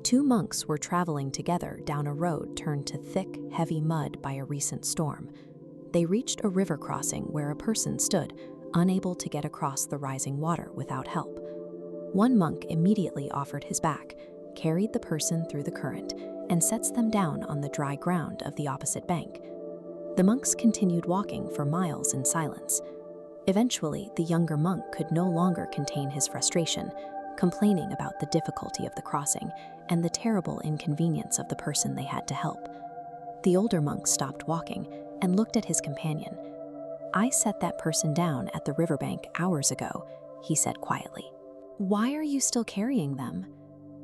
Two monks were traveling together down a road turned to thick, heavy mud by a recent storm. They reached a river crossing where a person stood, unable to get across the rising water without help. One monk immediately offered his back, carried the person through the current, and sets them down on the dry ground of the opposite bank. The monks continued walking for miles in silence. Eventually, the younger monk could no longer contain his frustration, complaining about the difficulty of the crossing and the terrible inconvenience of the person they had to help. The older monk stopped walking and looked at his companion. "I set that person down at the riverbank hours ago," he said quietly. "Why are you still carrying them?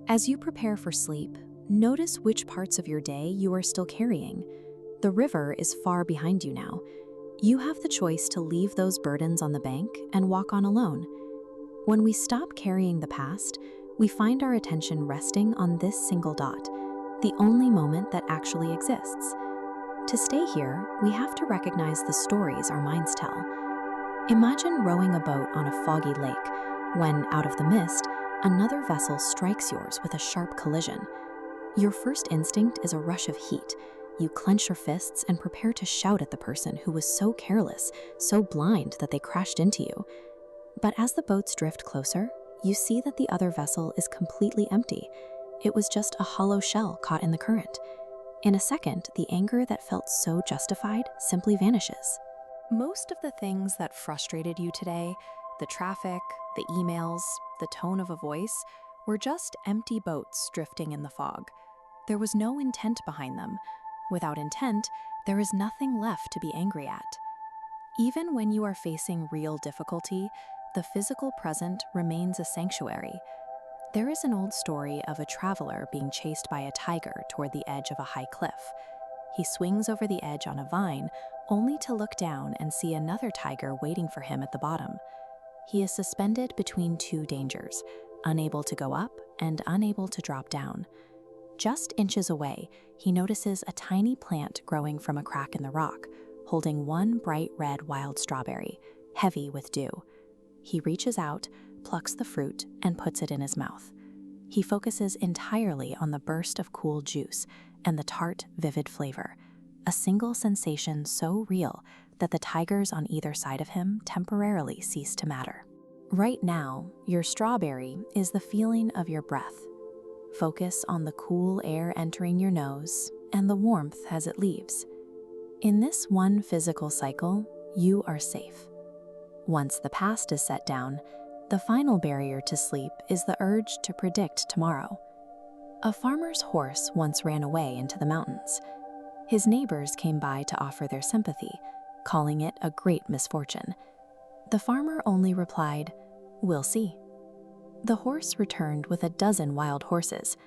As you prepare for sleep, notice which parts of your day you are still carrying. The river is far behind you now. You have the choice to leave those burdens on the bank and walk on alone. When we stop carrying the past, we find our attention resting on this single dot, the only moment that actually exists. To stay here, we have to recognize the stories our minds tell. Imagine rowing a boat on a foggy lake when, out of the mist, another vessel strikes yours with a sharp collision. Your first instinct is a rush of heat. You clench your fists and prepare to shout at the person who was so careless, so blind that they crashed into you. But as the boats drift closer, you see that the other vessel is completely empty. It was just a hollow shell caught in the current. In a second, the anger that felt so justified simply vanishes. Most of the things that frustrated you today, the traffic, the emails, the tone of a voice, were just empty boats drifting in the fog. There was no intent behind them. Without intent, there is nothing left to be angry at. Even when you are facing real difficulty, the physical present remains a sanctuary. There is an old story of a traveler being chased by a tiger toward the edge of a high cliff. He swings over the edge on a vine, only to look down and see another tiger waiting for him at the bottom. He is suspended between two dangers, unable to go up and unable to drop down. Just inches away, he notices a tiny plant growing from a crack in the rock, holding one bright red wild strawberry, heavy with dew. He reaches out, plucks the fruit, and puts it in his mouth. He focuses entirely on the burst of cool juice and the tart, vivid flavor, a single sensation so real that the tigers on either side of him temporarily cease to matter. Right now, your strawberry is the feeling of your breath. Focus on the cool air entering your nose and the warmth as it leaves. In this one physical cycle, you are safe. Once the past is set down, the final barrier to sleep is the urge to predict tomorrow. A farmer's horse once ran away into the mountains. His neighbors came by to offer their sympathy, calling it a great misfortune. The farmer only replied, "We'll see." The horse returned with a dozen wild horses,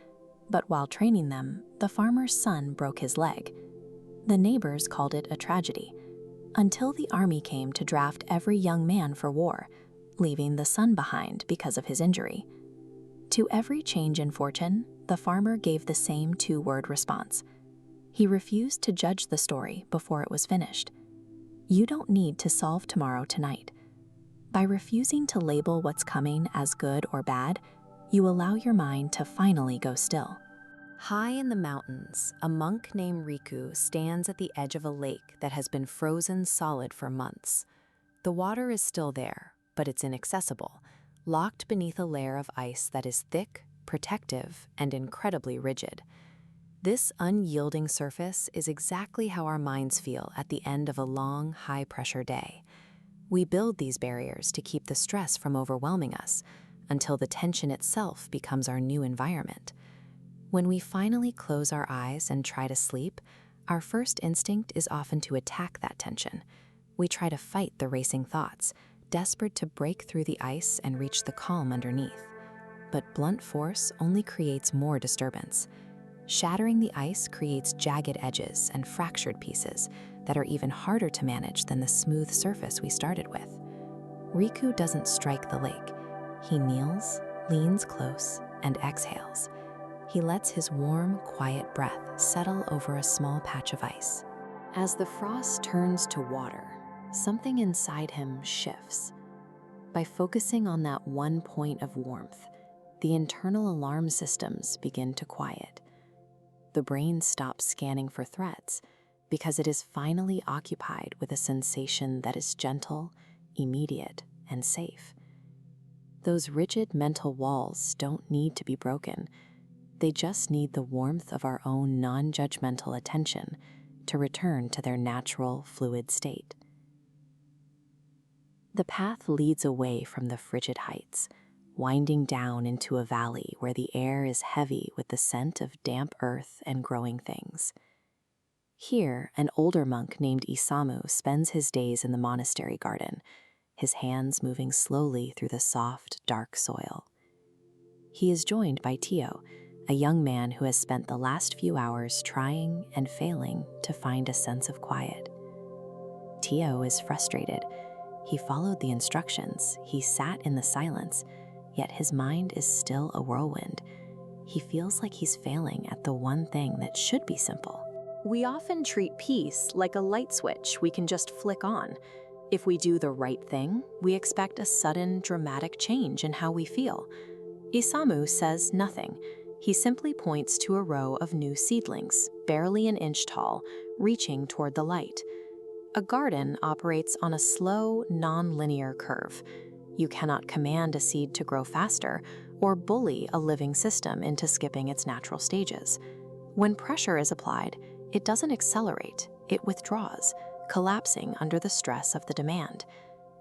but while training them, the farmer's son broke his leg. The neighbors called it a tragedy, until the army came to draft every young man for war, leaving the son behind because of his injury. To every change in fortune, the farmer gave the same two-word response. He refused to judge the story before it was finished. You don't need to solve tomorrow tonight. By refusing to label what's coming as good or bad, you allow your mind to finally go still. High in the mountains, a monk named Riku stands at the edge of a lake that has been frozen solid for months. The water is still there, but it's inaccessible, locked beneath a layer of ice that is thick, protective, and incredibly rigid. This unyielding surface is exactly how our minds feel at the end of a long, high-pressure day. We build these barriers to keep the stress from overwhelming us, until the tension itself becomes our new environment. When we finally close our eyes and try to sleep, our first instinct is often to attack that tension. We try to fight the racing thoughts, desperate to break through the ice and reach the calm underneath. But blunt force only creates more disturbance. Shattering the ice creates jagged edges and fractured pieces that are even harder to manage than the smooth surface we started with. Riku doesn't strike the lake. He kneels, leans close, and exhales. He lets his warm, quiet breath settle over a small patch of ice. As the frost turns to water, something inside him shifts. By focusing on that one point of warmth, the internal alarm systems begin to quiet. The brain stops scanning for threats because it is finally occupied with a sensation that is gentle, immediate, and safe. Those rigid mental walls don't need to be broken. They just need the warmth of our own non-judgmental attention to return to their natural, fluid state. The path leads away from the frigid heights, winding down into a valley where the air is heavy with the scent of damp earth and growing things. Here, an older monk named Isamu spends his days in the monastery garden, his hands moving slowly through the soft, dark soil. He is joined by Tio, a young man who has spent the last few hours trying and failing to find a sense of quiet. Tio is frustrated. He followed the instructions, he sat in the silence, yet his mind is still a whirlwind. He feels like he's failing at the one thing that should be simple. We often treat peace like a light switch we can just flick on. If we do the right thing, we expect a sudden, dramatic change in how we feel. Isamu says nothing. He simply points to a row of new seedlings, barely an inch tall, reaching toward the light. A garden operates on a slow, non-linear curve. You cannot command a seed to grow faster or bully a living system into skipping its natural stages. When pressure is applied, it doesn't accelerate, it withdraws, collapsing under the stress of the demand.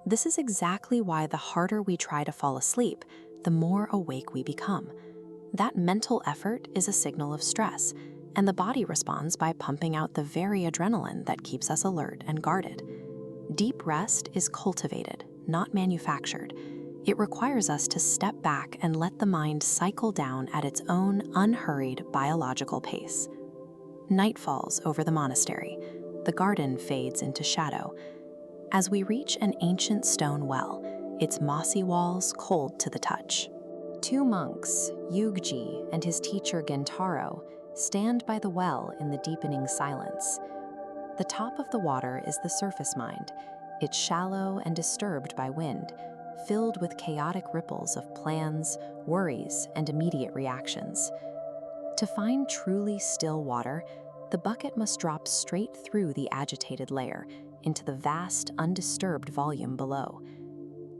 This is exactly why the harder we try to fall asleep, the more awake we become. That mental effort is a signal of stress, and the body responds by pumping out the very adrenaline that keeps us alert and guarded. Deep rest is cultivated, not manufactured. It requires us to step back and let the mind cycle down at its own unhurried biological pace. Night falls over the monastery. The garden fades into shadow. As we reach an ancient stone well, its mossy walls cold to the touch. Two monks, Yugji and his teacher Gentaro, stand by the well in the deepening silence. The top of the water is the surface mind. It's shallow and disturbed by wind, filled with chaotic ripples of plans, worries, and immediate reactions. To find truly still water, the bucket must drop straight through the agitated layer into the vast, undisturbed volume below.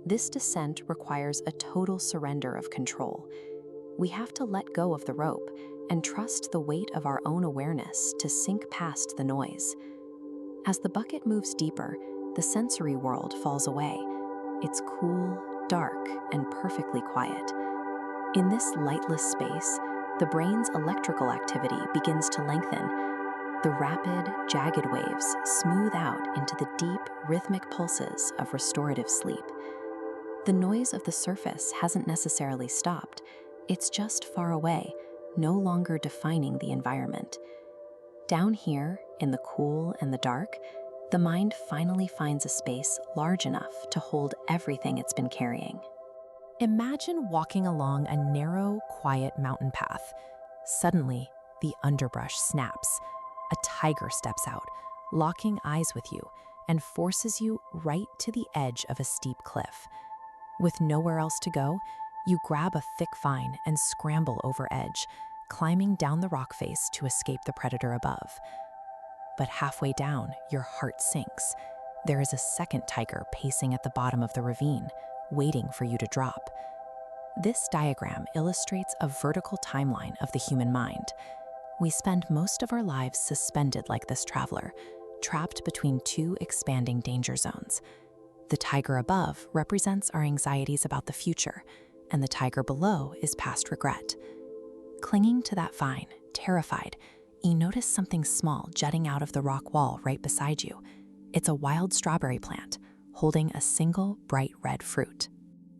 This descent requires a total surrender of control. We have to let go of the rope and trust the weight of our own awareness to sink past the noise. As the bucket moves deeper, the sensory world falls away. It's cool, dark, and perfectly quiet. In this lightless space, the brain's electrical activity begins to lengthen. The rapid, jagged waves smooth out into the deep, rhythmic pulses of restorative sleep. The noise of the surface hasn't necessarily stopped. It's just far away, no longer defining the environment. Down here, in the cool and the dark, the mind finally finds a space large enough to hold everything it's been carrying. Imagine walking along a narrow, quiet mountain path. Suddenly, the underbrush snaps. A tiger steps out, locking eyes with you, and forces you right to the edge of a steep cliff. With nowhere else to go, you grab a thick vine and scramble over edge, climbing down the rock face to escape the predator above. But halfway down, your heart sinks. There is a second tiger pacing at the bottom of the ravine, waiting for you to drop. This diagram illustrates a vertical timeline of the human mind. We spend most of our lives suspended like this traveler, trapped between two expanding danger zones. The tiger above represents our anxieties about the future, and the tiger below is past regret. Clinging to that vine, terrified, you notice something small jutting out of the rock wall right beside you. It's a wild strawberry plant, holding a single bright red fruit.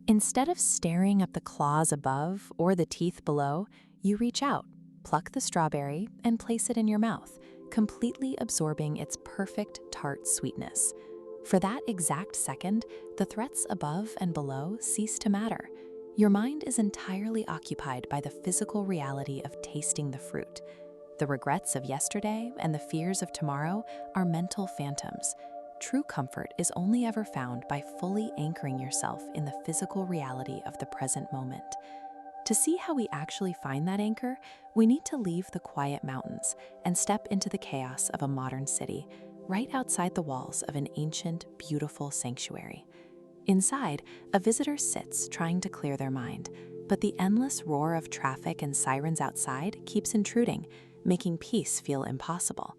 Instead of staring at the claws above or the teeth below, you reach out, pluck the strawberry, and place it in your mouth, completely absorbing its perfect tart sweetness. For that exact second, the threats above and below cease to matter. Your mind is entirely occupied by the physical reality of tasting the fruit. The regrets of yesterday and the fears of tomorrow are mental phantoms. True comfort is only ever found by fully anchoring yourself in the physical reality of the present moment. To see how we actually find that anchor, we need to leave the quiet mountains and step into the chaos of a modern city, right outside the walls of an ancient, beautiful sanctuary. Inside, a visitor sits trying to clear their mind, but the endless roar of traffic and sirens outside keeps intruding, making peace feel impossible.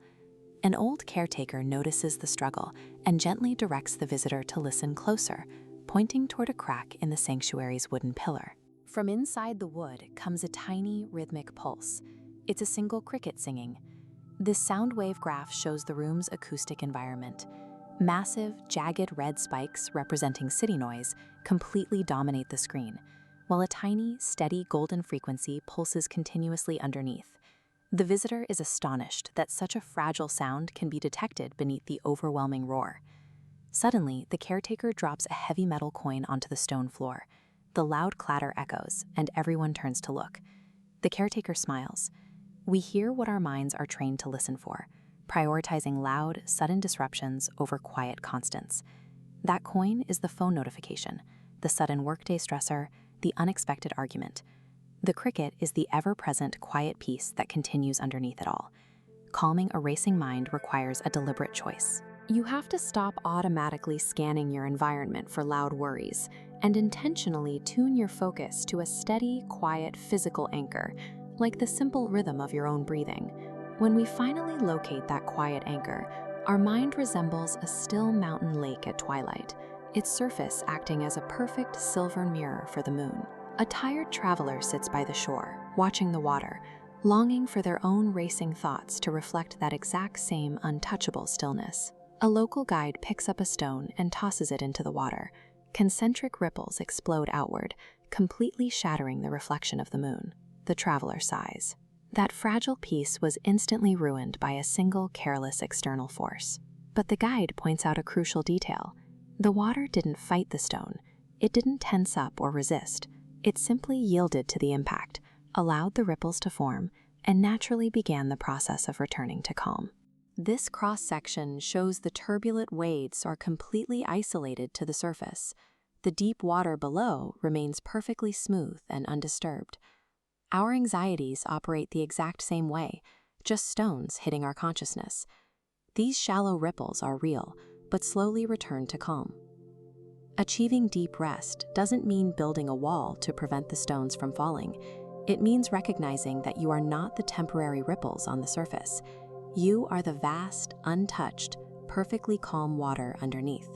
An old caretaker notices the struggle and gently directs the visitor to listen closer, pointing toward a crack in the sanctuary's wooden pillar. From inside the wood comes a tiny, rhythmic pulse. It's a single cricket singing. This sound wave graph shows the room's acoustic environment. Massive, jagged red spikes representing city noise completely dominate the screen, while a tiny, steady golden frequency pulses continuously underneath. The visitor is astonished that such a fragile sound can be detected beneath the overwhelming roar. Suddenly, the caretaker drops a heavy metal coin onto the stone floor. The loud clatter echoes, and everyone turns to look. The caretaker smiles. We hear what our minds are trained to listen for, prioritizing loud, sudden disruptions over quiet constants. That coin is the phone notification, the sudden workday stressor, the unexpected argument. The cricket is the ever-present quiet peace that continues underneath it all. Calming a racing mind requires a deliberate choice. You have to stop automatically scanning your environment for loud worries and intentionally tune your focus to a steady, quiet physical anchor, like the simple rhythm of your own breathing. When we finally locate that quiet anchor, our mind resembles a still mountain lake at twilight, its surface acting as a perfect silver mirror for the moon. A tired traveler sits by the shore, watching the water, longing for their own racing thoughts to reflect that exact same untouchable stillness. A local guide picks up a stone and tosses it into the water. Concentric ripples explode outward, completely shattering the reflection of the moon. The traveler sighs. That fragile piece was instantly ruined by a single careless external force. But the guide points out a crucial detail. The water didn't fight the stone. It didn't tense up or resist. It simply yielded to the impact, allowed the ripples to form, and naturally began the process of returning to calm. This cross-section shows the turbulent waves are completely isolated to the surface. The deep water below remains perfectly smooth and undisturbed. Our anxieties operate the exact same way, just stones hitting our consciousness. These shallow ripples are real, but slowly return to calm. Achieving deep rest doesn't mean building a wall to prevent the stones from falling. It means recognizing that you are not the temporary ripples on the surface. You are the vast, untouched, perfectly calm water underneath.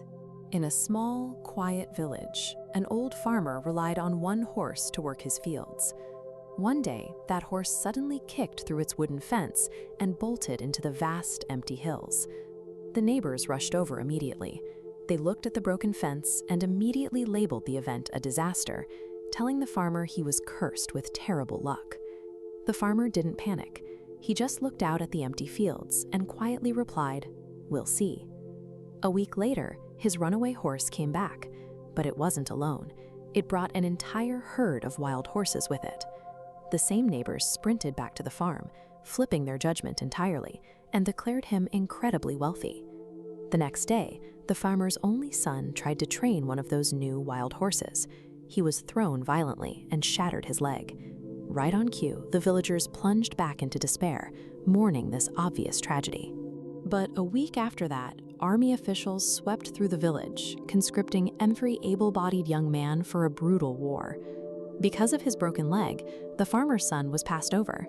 In a small, quiet village, an old farmer relied on one horse to work his fields. One day, that horse suddenly kicked through its wooden fence and bolted into the vast, empty hills. The neighbors rushed over immediately. They looked at the broken fence and immediately labeled the event a disaster, telling the farmer he was cursed with terrible luck. The farmer didn't panic. He just looked out at the empty fields and quietly replied, "We'll see." A week later, his runaway horse came back, but it wasn't alone. It brought an entire herd of wild horses with it. The same neighbors sprinted back to the farm, flipping their judgment entirely, and declared him incredibly wealthy. The next day, the farmer's only son tried to train one of those new wild horses. He was thrown violently and shattered his leg. Right on cue, the villagers plunged back into despair, mourning this obvious tragedy. But a week after that, army officials swept through the village, conscripting every able-bodied young man for a brutal war. Because of his broken leg, the farmer's son was passed over.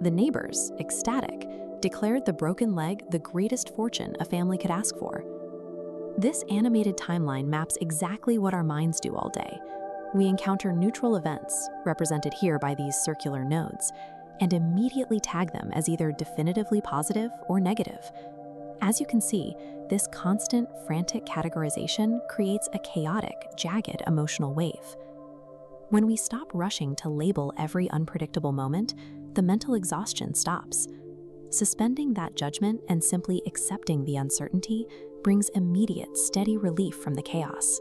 The neighbors, ecstatic, declared the broken leg the greatest fortune a family could ask for. This animated timeline maps exactly what our minds do all day. We encounter neutral events, represented here by these circular nodes, and immediately tag them as either definitively positive or negative. As you can see, this constant, frantic categorization creates a chaotic, jagged emotional wave. When we stop rushing to label every unpredictable moment, the mental exhaustion stops. Suspending that judgment and simply accepting the uncertainty brings immediate, steady relief from the chaos.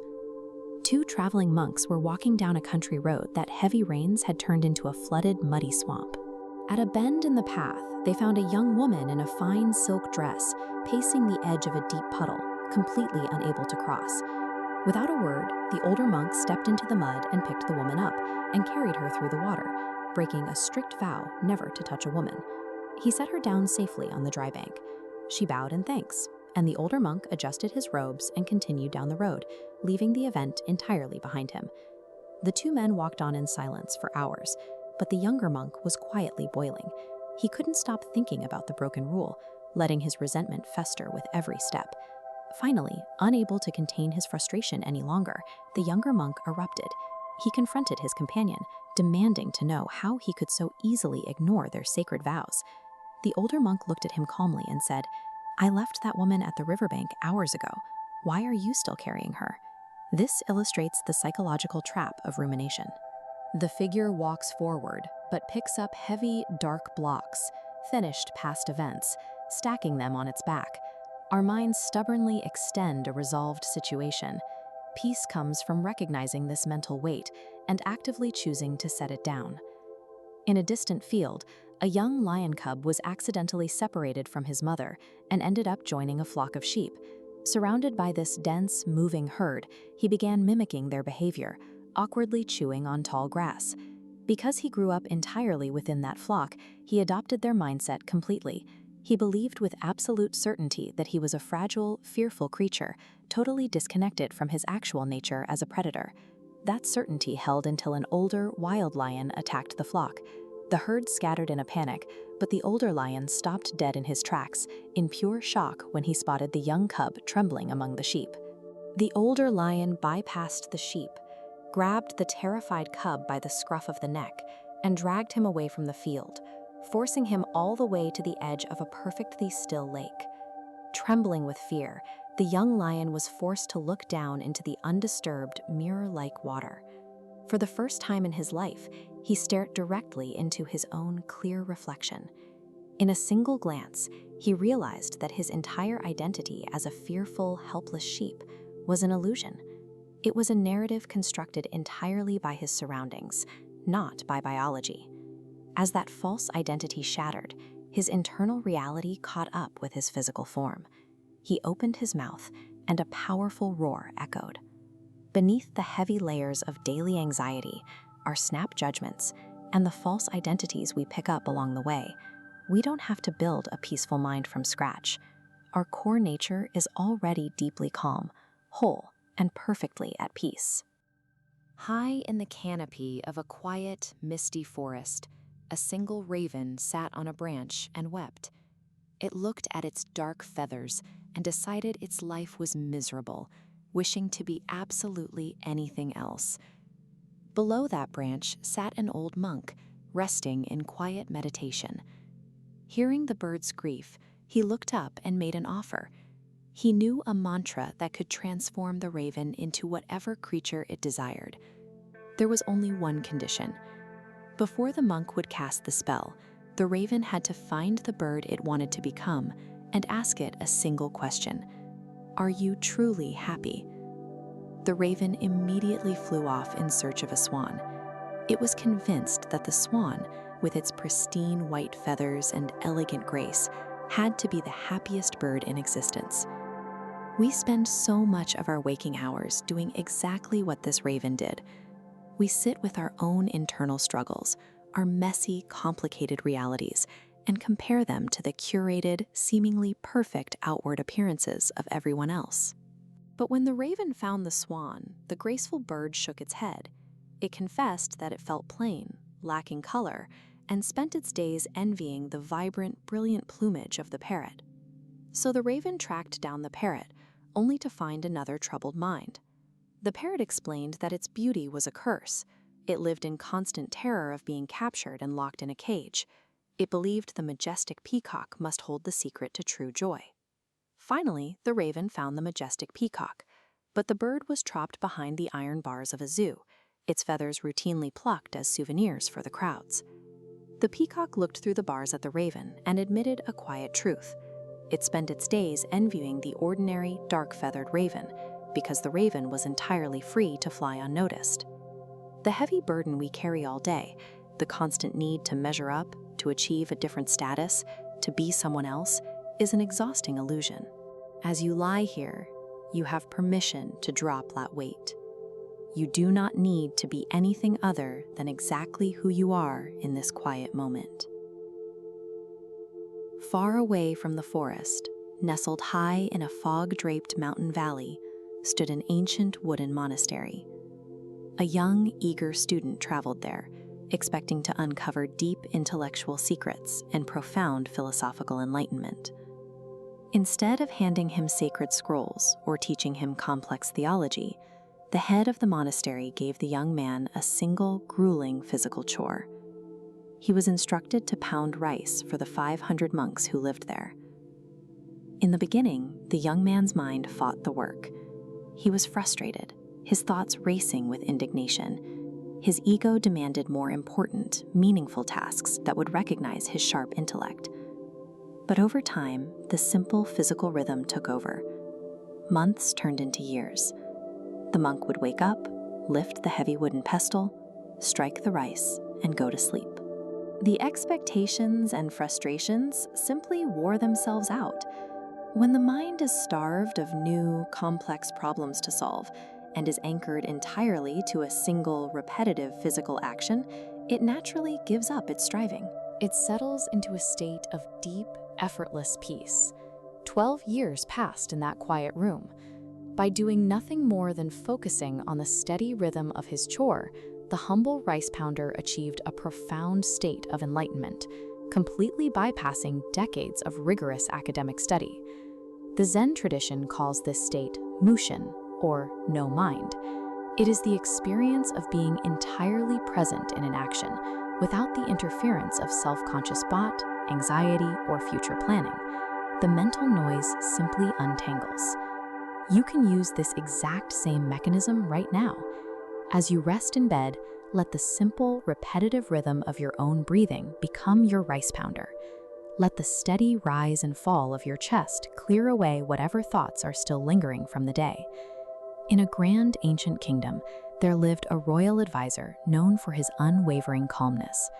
Two traveling monks were walking down a country road that heavy rains had turned into a flooded, muddy swamp. At a bend in the path, they found a young woman in a fine silk dress, pacing the edge of a deep puddle, completely unable to cross. Without a word, the older monk stepped into the mud and picked the woman up and carried her through the water, breaking a strict vow never to touch a woman. He set her down safely on the dry bank. She bowed in thanks, and the older monk adjusted his robes and continued down the road, leaving the event entirely behind him. The two men walked on in silence for hours, but the younger monk was quietly boiling. He couldn't stop thinking about the broken rule, letting his resentment fester with every step. Finally, unable to contain his frustration any longer, the younger monk erupted. He confronted his companion, demanding to know how he could so easily ignore their sacred vows. The older monk looked at him calmly and said, "I left that woman at the riverbank hours ago. Why are you still carrying her?" This illustrates the psychological trap of rumination. The figure walks forward, but picks up heavy, dark blocks, finished past events, stacking them on its back. Our minds stubbornly extend a resolved situation. Peace comes from recognizing this mental weight and actively choosing to set it down. In a distant field, a young lion cub was accidentally separated from his mother and ended up joining a flock of sheep. Surrounded by this dense, moving herd, he began mimicking their behavior, awkwardly chewing on tall grass. Because he grew up entirely within that flock, he adopted their mindset completely. He believed with absolute certainty that he was a fragile, fearful creature, totally disconnected from his actual nature as a predator. That certainty held until an older, wild lion attacked the flock. The herd scattered in a panic, but the older lion stopped dead in his tracks, in pure shock when he spotted the young cub trembling among the sheep. The older lion bypassed the sheep, grabbed the terrified cub by the scruff of the neck, and dragged him away from the field, forcing him all the way to the edge of a perfectly still lake. Trembling with fear, the young lion was forced to look down into the undisturbed, mirror-like water. For the first time in his life, he stared directly into his own clear reflection. In a single glance, he realized that his entire identity as a fearful, helpless sheep was an illusion. It was a narrative constructed entirely by his surroundings, not by biology. As that false identity shattered, his internal reality caught up with his physical form. He opened his mouth, and a powerful roar echoed. Beneath the heavy layers of daily anxiety, our snap judgments, and the false identities we pick up along the way, we don't have to build a peaceful mind from scratch. Our core nature is already deeply calm, whole, and perfectly at peace. High in the canopy of a quiet, misty forest, a single raven sat on a branch and wept. It looked at its dark feathers and decided its life was miserable, wishing to be absolutely anything else. Below that branch sat an old monk, resting in quiet meditation. Hearing the bird's grief, he looked up and made an offer. He knew a mantra that could transform the raven into whatever creature it desired. There was only one condition. Before the monk would cast the spell, the raven had to find the bird it wanted to become and ask it a single question: "Are you truly happy?" The raven immediately flew off in search of a swan. It was convinced that the swan, with its pristine white feathers and elegant grace, had to be the happiest bird in existence. We spend so much of our waking hours doing exactly what this raven did. We sit with our own internal struggles, our messy, complicated realities, and compare them to the curated, seemingly perfect outward appearances of everyone else. But when the raven found the swan, the graceful bird shook its head. It confessed that it felt plain, lacking color, and spent its days envying the vibrant, brilliant plumage of the parrot. So the raven tracked down the parrot, only to find another troubled mind. The parrot explained that its beauty was a curse. It lived in constant terror of being captured and locked in a cage. It believed the majestic peacock must hold the secret to true joy. Finally, the raven found the majestic peacock, but the bird was trapped behind the iron bars of a zoo, its feathers routinely plucked as souvenirs for the crowds. The peacock looked through the bars at the raven and admitted a quiet truth. It spent its days envying the ordinary, dark-feathered raven, because the raven was entirely free to fly unnoticed. The heavy burden we carry all day, the constant need to measure up, to achieve a different status, to be someone else, is an exhausting illusion. As you lie here, you have permission to drop that weight. You do not need to be anything other than exactly who you are in this quiet moment. Far away from the forest, nestled high in a fog-draped mountain valley, stood an ancient wooden monastery. A young, eager student traveled there, expecting to uncover deep intellectual secrets and profound philosophical enlightenment. Instead of handing him sacred scrolls or teaching him complex theology, the head of the monastery gave the young man a single, grueling physical chore. He was instructed to pound rice for the 500 monks who lived there. In the beginning, the young man's mind fought the work. He was frustrated, his thoughts racing with indignation. His ego demanded more important, meaningful tasks that would recognize his sharp intellect. But over time, the simple physical rhythm took over. Months turned into years. The monk would wake up, lift the heavy wooden pestle, strike the rice, and go to sleep. The expectations and frustrations simply wore themselves out. When the mind is starved of new, complex problems to solve and is anchored entirely to a single, repetitive physical action, it naturally gives up its striving. It settles into a state of deep, effortless peace. 12 years passed in that quiet room. By doing nothing more than focusing on the steady rhythm of his chore, the humble rice pounder achieved a profound state of enlightenment, completely bypassing decades of rigorous academic study. The Zen tradition calls this state mushin, or no mind. It is the experience of being entirely present in an action, without the interference of self-conscious thought, anxiety, or future planning. The mental noise simply untangles. You can use this exact same mechanism right now. As you rest in bed, let the simple, repetitive rhythm of your own breathing become your rice pounder. Let the steady rise and fall of your chest clear away whatever thoughts are still lingering from the day. In a grand ancient kingdom, there lived a royal advisor known for his unwavering calmness.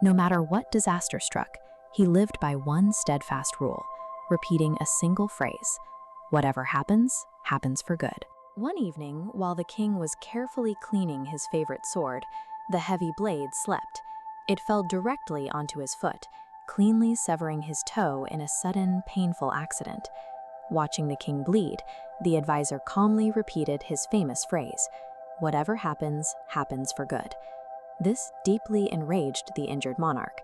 No matter what disaster struck, he lived by one steadfast rule, repeating a single phrase: "Whatever happens, happens for good." One evening, while the king was carefully cleaning his favorite sword, the heavy blade slipped. It fell directly onto his foot, cleanly severing his toe in a sudden, painful accident. Watching the king bleed, the advisor calmly repeated his famous phrase, "Whatever happens, happens for good." This deeply enraged the injured monarch.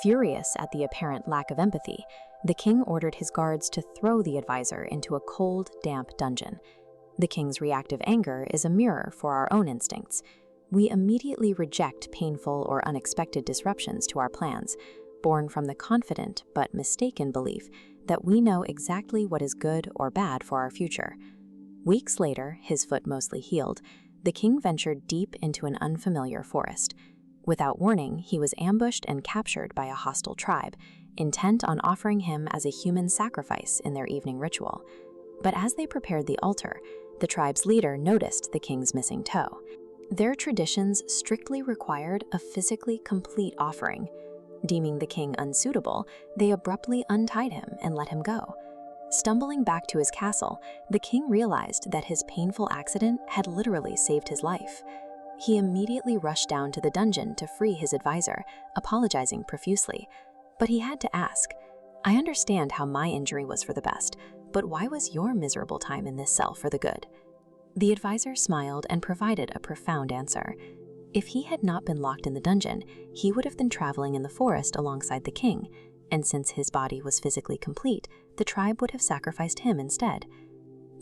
Furious at the apparent lack of empathy, the king ordered his guards to throw the advisor into a cold, damp dungeon. The king's reactive anger is a mirror for our own instincts. We immediately reject painful or unexpected disruptions to our plans, born from the confident but mistaken belief that we know exactly what is good or bad for our future. Weeks later, his foot mostly healed, the king ventured deep into an unfamiliar forest. Without warning, he was ambushed and captured by a hostile tribe, intent on offering him as a human sacrifice in their evening ritual. But as they prepared the altar, the tribe's leader noticed the king's missing toe. Their traditions strictly required a physically complete offering. Deeming the king unsuitable, they abruptly untied him and let him go. Stumbling back to his castle, the king realized that his painful accident had literally saved his life. He immediately rushed down to the dungeon to free his advisor, apologizing profusely. But he had to ask, "I understand how my injury was for the best, but why was your miserable time in this cell for the good?" The advisor smiled and provided a profound answer. If he had not been locked in the dungeon, he would have been traveling in the forest alongside the king, and since his body was physically complete, the tribe would have sacrificed him instead.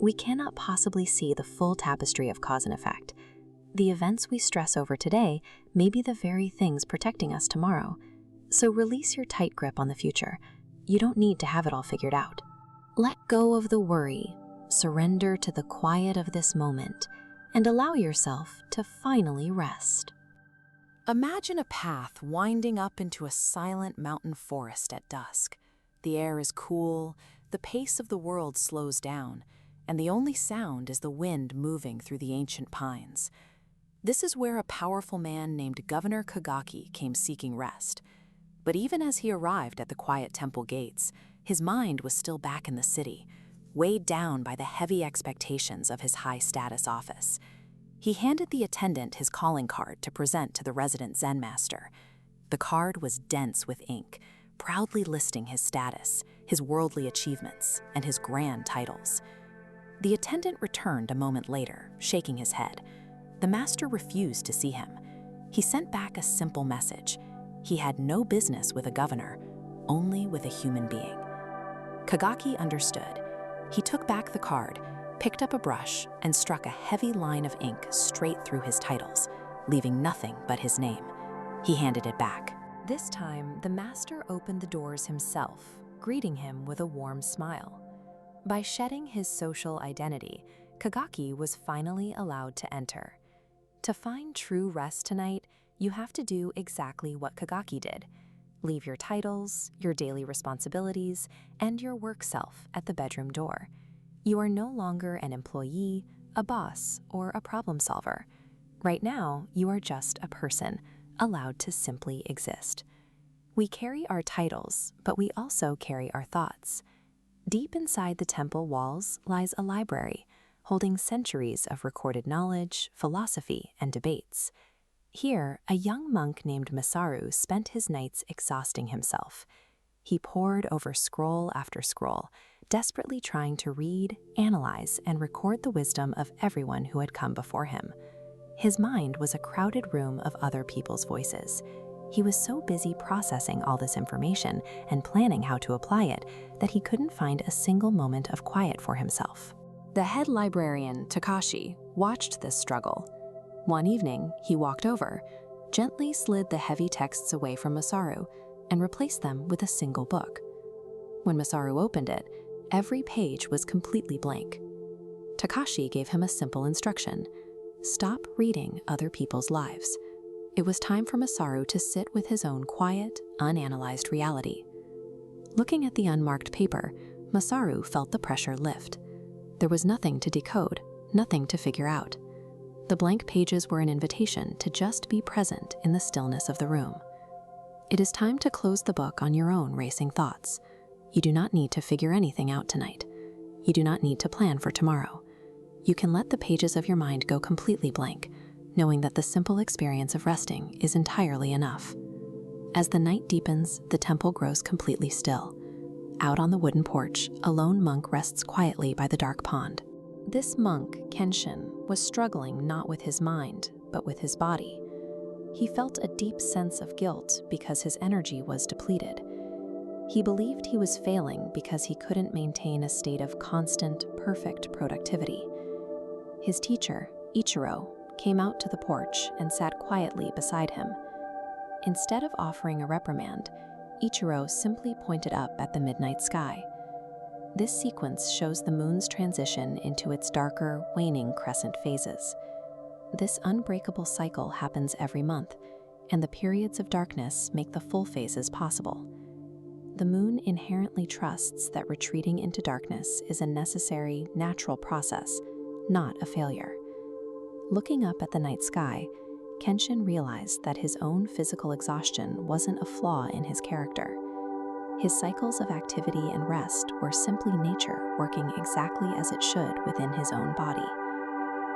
We cannot possibly see the full tapestry of cause and effect. The events we stress over today may be the very things protecting us tomorrow. So release your tight grip on the future. You don't need to have it all figured out. Let go of the worry, surrender to the quiet of this moment, and allow yourself to finally rest. Imagine a path winding up into a silent mountain forest at dusk. The air is cool, the pace of the world slows down, and the only sound is the wind moving through the ancient pines. This is where a powerful man named Governor Kagaki came seeking rest. But even as he arrived at the quiet temple gates, his mind was still back in the city, weighed down by the heavy expectations of his high-status office. He handed the attendant his calling card to present to the resident Zen master. The card was dense with ink, proudly listing his status, his worldly achievements, and his grand titles. The attendant returned a moment later, shaking his head. The master refused to see him. He sent back a simple message. He had no business with a governor, only with a human being. Kagaki understood. He took back the card, picked up a brush, and struck a heavy line of ink straight through his titles, leaving nothing but his name. He handed it back. This time, the master opened the doors himself, greeting him with a warm smile. By shedding his social identity, Kagaki was finally allowed to enter. To find true rest tonight, you have to do exactly what Kagaki did. Leave your titles, your daily responsibilities, and your work self at the bedroom door. You are no longer an employee, a boss, or a problem solver. Right now, you are just a person, allowed to simply exist. We carry our titles, but we also carry our thoughts. Deep inside the temple walls lies a library, holding centuries of recorded knowledge, philosophy, and debates. Here, a young monk named Masaru spent his nights exhausting himself. He pored over scroll after scroll, desperately trying to read, analyze, and record the wisdom of everyone who had come before him. His mind was a crowded room of other people's voices. He was so busy processing all this information and planning how to apply it that he couldn't find a single moment of quiet for himself. The head librarian, Takashi, watched this struggle. One evening, he walked over, gently slid the heavy texts away from Masaru, and replaced them with a single book. When Masaru opened it, every page was completely blank. Takashi gave him a simple instruction: stop reading other people's lives. It was time for Masaru to sit with his own quiet, unanalyzed reality. Looking at the unmarked paper, Masaru felt the pressure lift. There was nothing to decode, nothing to figure out. The blank pages were an invitation to just be present in the stillness of the room. It is time to close the book on your own racing thoughts. You do not need to figure anything out tonight. You do not need to plan for tomorrow. You can let the pages of your mind go completely blank, knowing that the simple experience of resting is entirely enough. As the night deepens, the temple grows completely still. Out on the wooden porch, a lone monk rests quietly by the dark pond. This monk, Kenshin, was struggling not with his mind, but with his body. He felt a deep sense of guilt because his energy was depleted. He believed he was failing because he couldn't maintain a state of constant, perfect productivity. His teacher, Ichiro, came out to the porch and sat quietly beside him. Instead of offering a reprimand, Ichiro simply pointed up at the midnight sky. This sequence shows the moon's transition into its darker, waning crescent phases. This unbreakable cycle happens every month, and the periods of darkness make the full phases possible. The moon inherently trusts that retreating into darkness is a necessary, natural process, not a failure. Looking up at the night sky, Kenshin realized that his own physical exhaustion wasn't a flaw in his character. His cycles of activity and rest were simply nature working exactly as it should within his own body.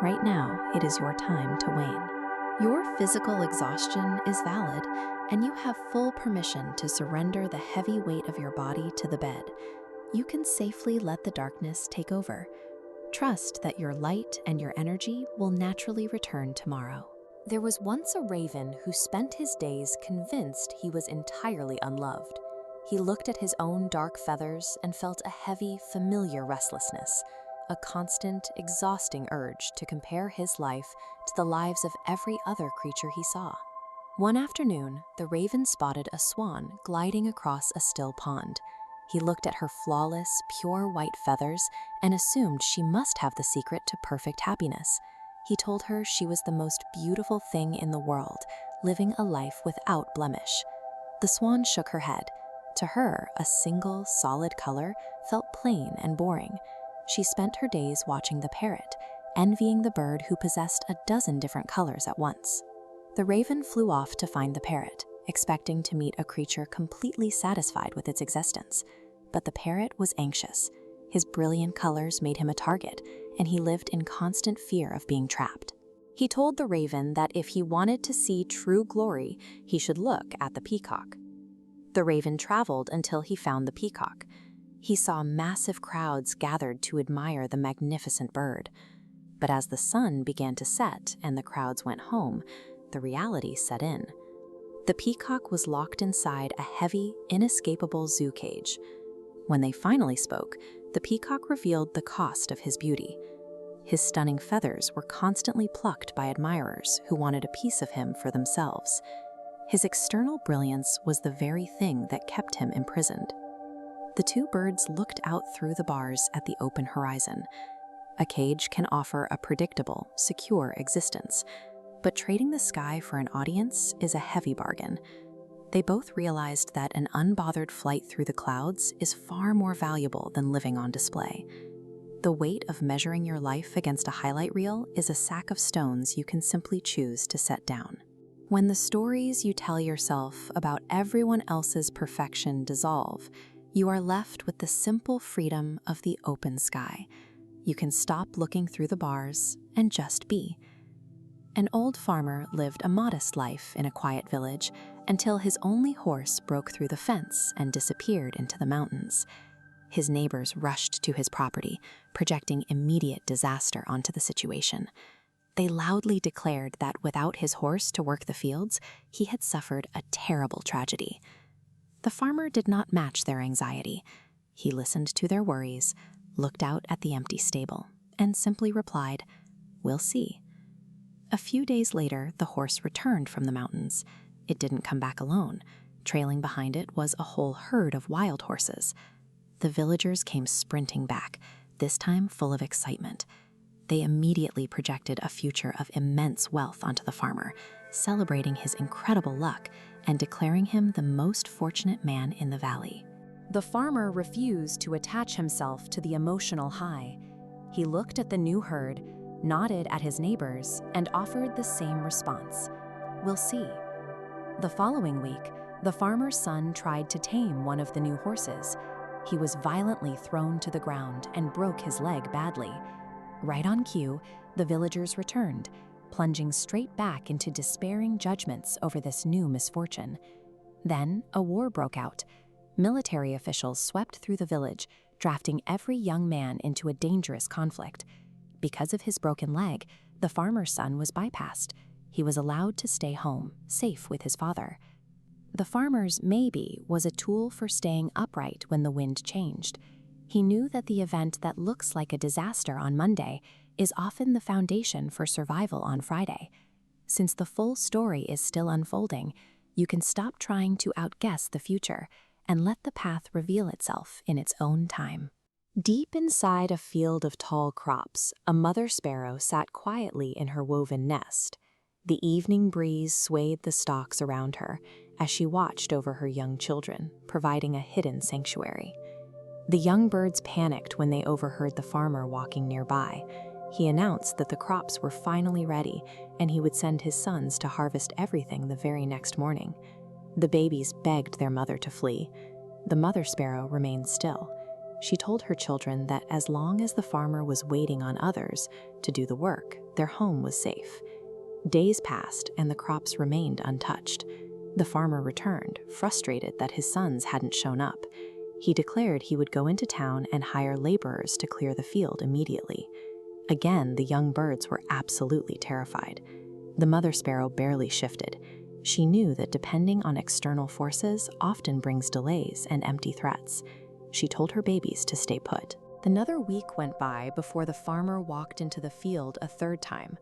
Right now, it is your time to wane. Your physical exhaustion is valid, and you have full permission to surrender the heavy weight of your body to the bed. You can safely let the darkness take over. Trust that your light and your energy will naturally return tomorrow. There was once a raven who spent his days convinced he was entirely unloved. He looked at his own dark feathers and felt a heavy, familiar restlessness, a constant, exhausting urge to compare his life to the lives of every other creature he saw. One afternoon, the raven spotted a swan gliding across a still pond. He looked at her flawless, pure white feathers and assumed she must have the secret to perfect happiness. He told her she was the most beautiful thing in the world, living a life without blemish. The swan shook her head. To her, a single, solid color felt plain and boring. She spent her days watching the parrot, envying the bird who possessed a dozen different colors at once. The raven flew off to find the parrot, expecting to meet a creature completely satisfied with its existence. But the parrot was anxious. His brilliant colors made him a target, and he lived in constant fear of being trapped. He told the raven that if he wanted to see true glory, he should look at the peacock. The raven traveled until he found the peacock. He saw massive crowds gathered to admire the magnificent bird. But as the sun began to set and the crowds went home, the reality set in. The peacock was locked inside a heavy, inescapable zoo cage. When they finally spoke, the peacock revealed the cost of his beauty. His stunning feathers were constantly plucked by admirers who wanted a piece of him for themselves. His external brilliance was the very thing that kept him imprisoned. The two birds looked out through the bars at the open horizon. A cage can offer a predictable, secure existence, but trading the sky for an audience is a heavy bargain. They both realized that an unbothered flight through the clouds is far more valuable than living on display. The weight of measuring your life against a highlight reel is a sack of stones you can simply choose to set down. When the stories you tell yourself about everyone else's perfection dissolve, you are left with the simple freedom of the open sky. You can stop looking through the bars and just be. An old farmer lived a modest life in a quiet village until his only horse broke through the fence and disappeared into the mountains. His neighbors rushed to his property, projecting immediate disaster onto the situation. They loudly declared that without his horse to work the fields, he had suffered a terrible tragedy. The farmer did not match their anxiety. He listened to their worries, looked out at the empty stable, and simply replied, "We'll see." A few days later, the horse returned from the mountains. It didn't come back alone. Trailing behind it was a whole herd of wild horses. The villagers came sprinting back, this time full of excitement. They immediately projected a future of immense wealth onto the farmer, celebrating his incredible luck and declaring him the most fortunate man in the valley. The farmer refused to attach himself to the emotional high. He looked at the new herd, nodded at his neighbors, and offered the same response. "We'll see." The following week, the farmer's son tried to tame one of the new horses. He was violently thrown to the ground and broke his leg badly. Right on cue, the villagers returned, plunging straight back into despairing judgments over this new misfortune. Then a war broke out. Military officials swept through the village, drafting every young man into a dangerous conflict. Because of his broken leg, the farmer's son was bypassed. He was allowed to stay home, safe with his father. The farmer's maybe was a tool for staying upright when the wind changed. He knew that the event that looks like a disaster on Monday is often the foundation for survival on Friday. Since the full story is still unfolding, you can stop trying to outguess the future and let the path reveal itself in its own time. Deep inside a field of tall crops, a mother sparrow sat quietly in her woven nest. The evening breeze swayed the stalks around her as she watched over her young children, providing a hidden sanctuary. The young birds panicked when they overheard the farmer walking nearby. He announced that the crops were finally ready, and he would send his sons to harvest everything the very next morning. The babies begged their mother to flee. The mother sparrow remained still. She told her children that as long as the farmer was waiting on others to do the work, their home was safe. Days passed, and the crops remained untouched. The farmer returned, frustrated that his sons hadn't shown up. He declared he would go into town and hire laborers to clear the field immediately. Again, the young birds were absolutely terrified. The mother sparrow barely shifted. She knew that depending on external forces often brings delays and empty threats. She told her babies to stay put. Another week went by before the farmer walked into the field a third time.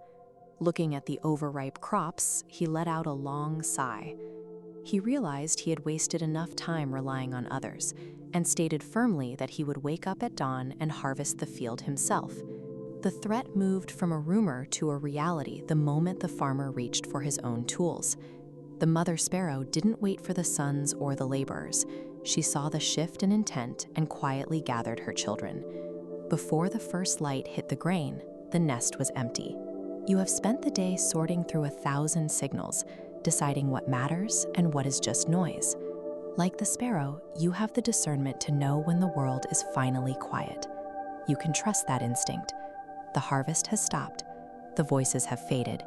Looking at the overripe crops, he let out a long sigh. He realized he had wasted enough time relying on others, and stated firmly that he would wake up at dawn and harvest the field himself. The threat moved from a rumor to a reality the moment the farmer reached for his own tools. The mother sparrow didn't wait for the sons or the laborers. She saw the shift in intent and quietly gathered her children. Before the first light hit the grain, the nest was empty. You have spent the day sorting through 1,000 signals, deciding what matters and what is just noise. Like the sparrow, you have the discernment to know when the world is finally quiet. You can trust that instinct. The harvest has stopped, the voices have faded,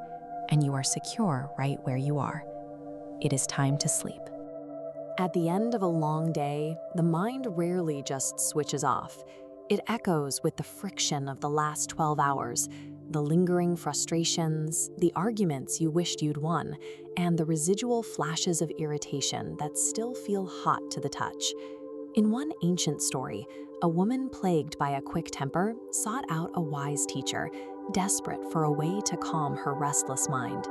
and you are secure right where you are. It is time to sleep. At the end of a long day, the mind rarely just switches off. It echoes with the friction of the last 12 hours, the lingering frustrations, the arguments you wished you'd won, and the residual flashes of irritation that still feel hot to the touch. In one ancient story, a woman plagued by a quick temper sought out a wise teacher, desperate for a way to calm her restless mind.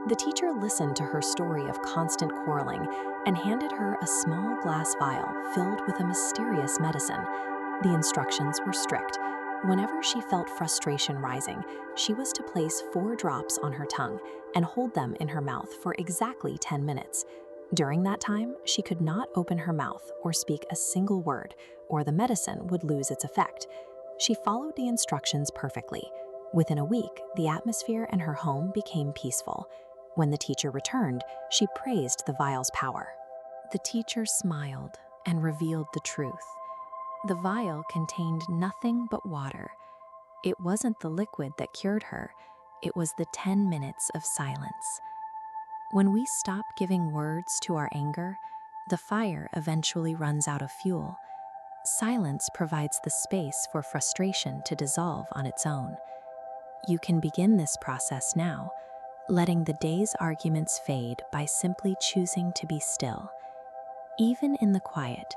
The teacher listened to her story of constant quarreling and handed her a small glass vial filled with a mysterious medicine. The instructions were strict. Whenever she felt frustration rising, she was to place 4 drops on her tongue and hold them in her mouth for exactly 10 minutes. During that time, she could not open her mouth or speak a single word, or the medicine would lose its effect. She followed the instructions perfectly. Within a week, the atmosphere in her home became peaceful. When the teacher returned, she praised the vial's power. The teacher smiled and revealed the truth. The vial contained nothing but water. It wasn't the liquid that cured her, it was the 10 minutes of silence. When we stop giving words to our anger, the fire eventually runs out of fuel. Silence provides the space for frustration to dissolve on its own. You can begin this process now, letting the day's arguments fade by simply choosing to be still. Even in the quiet,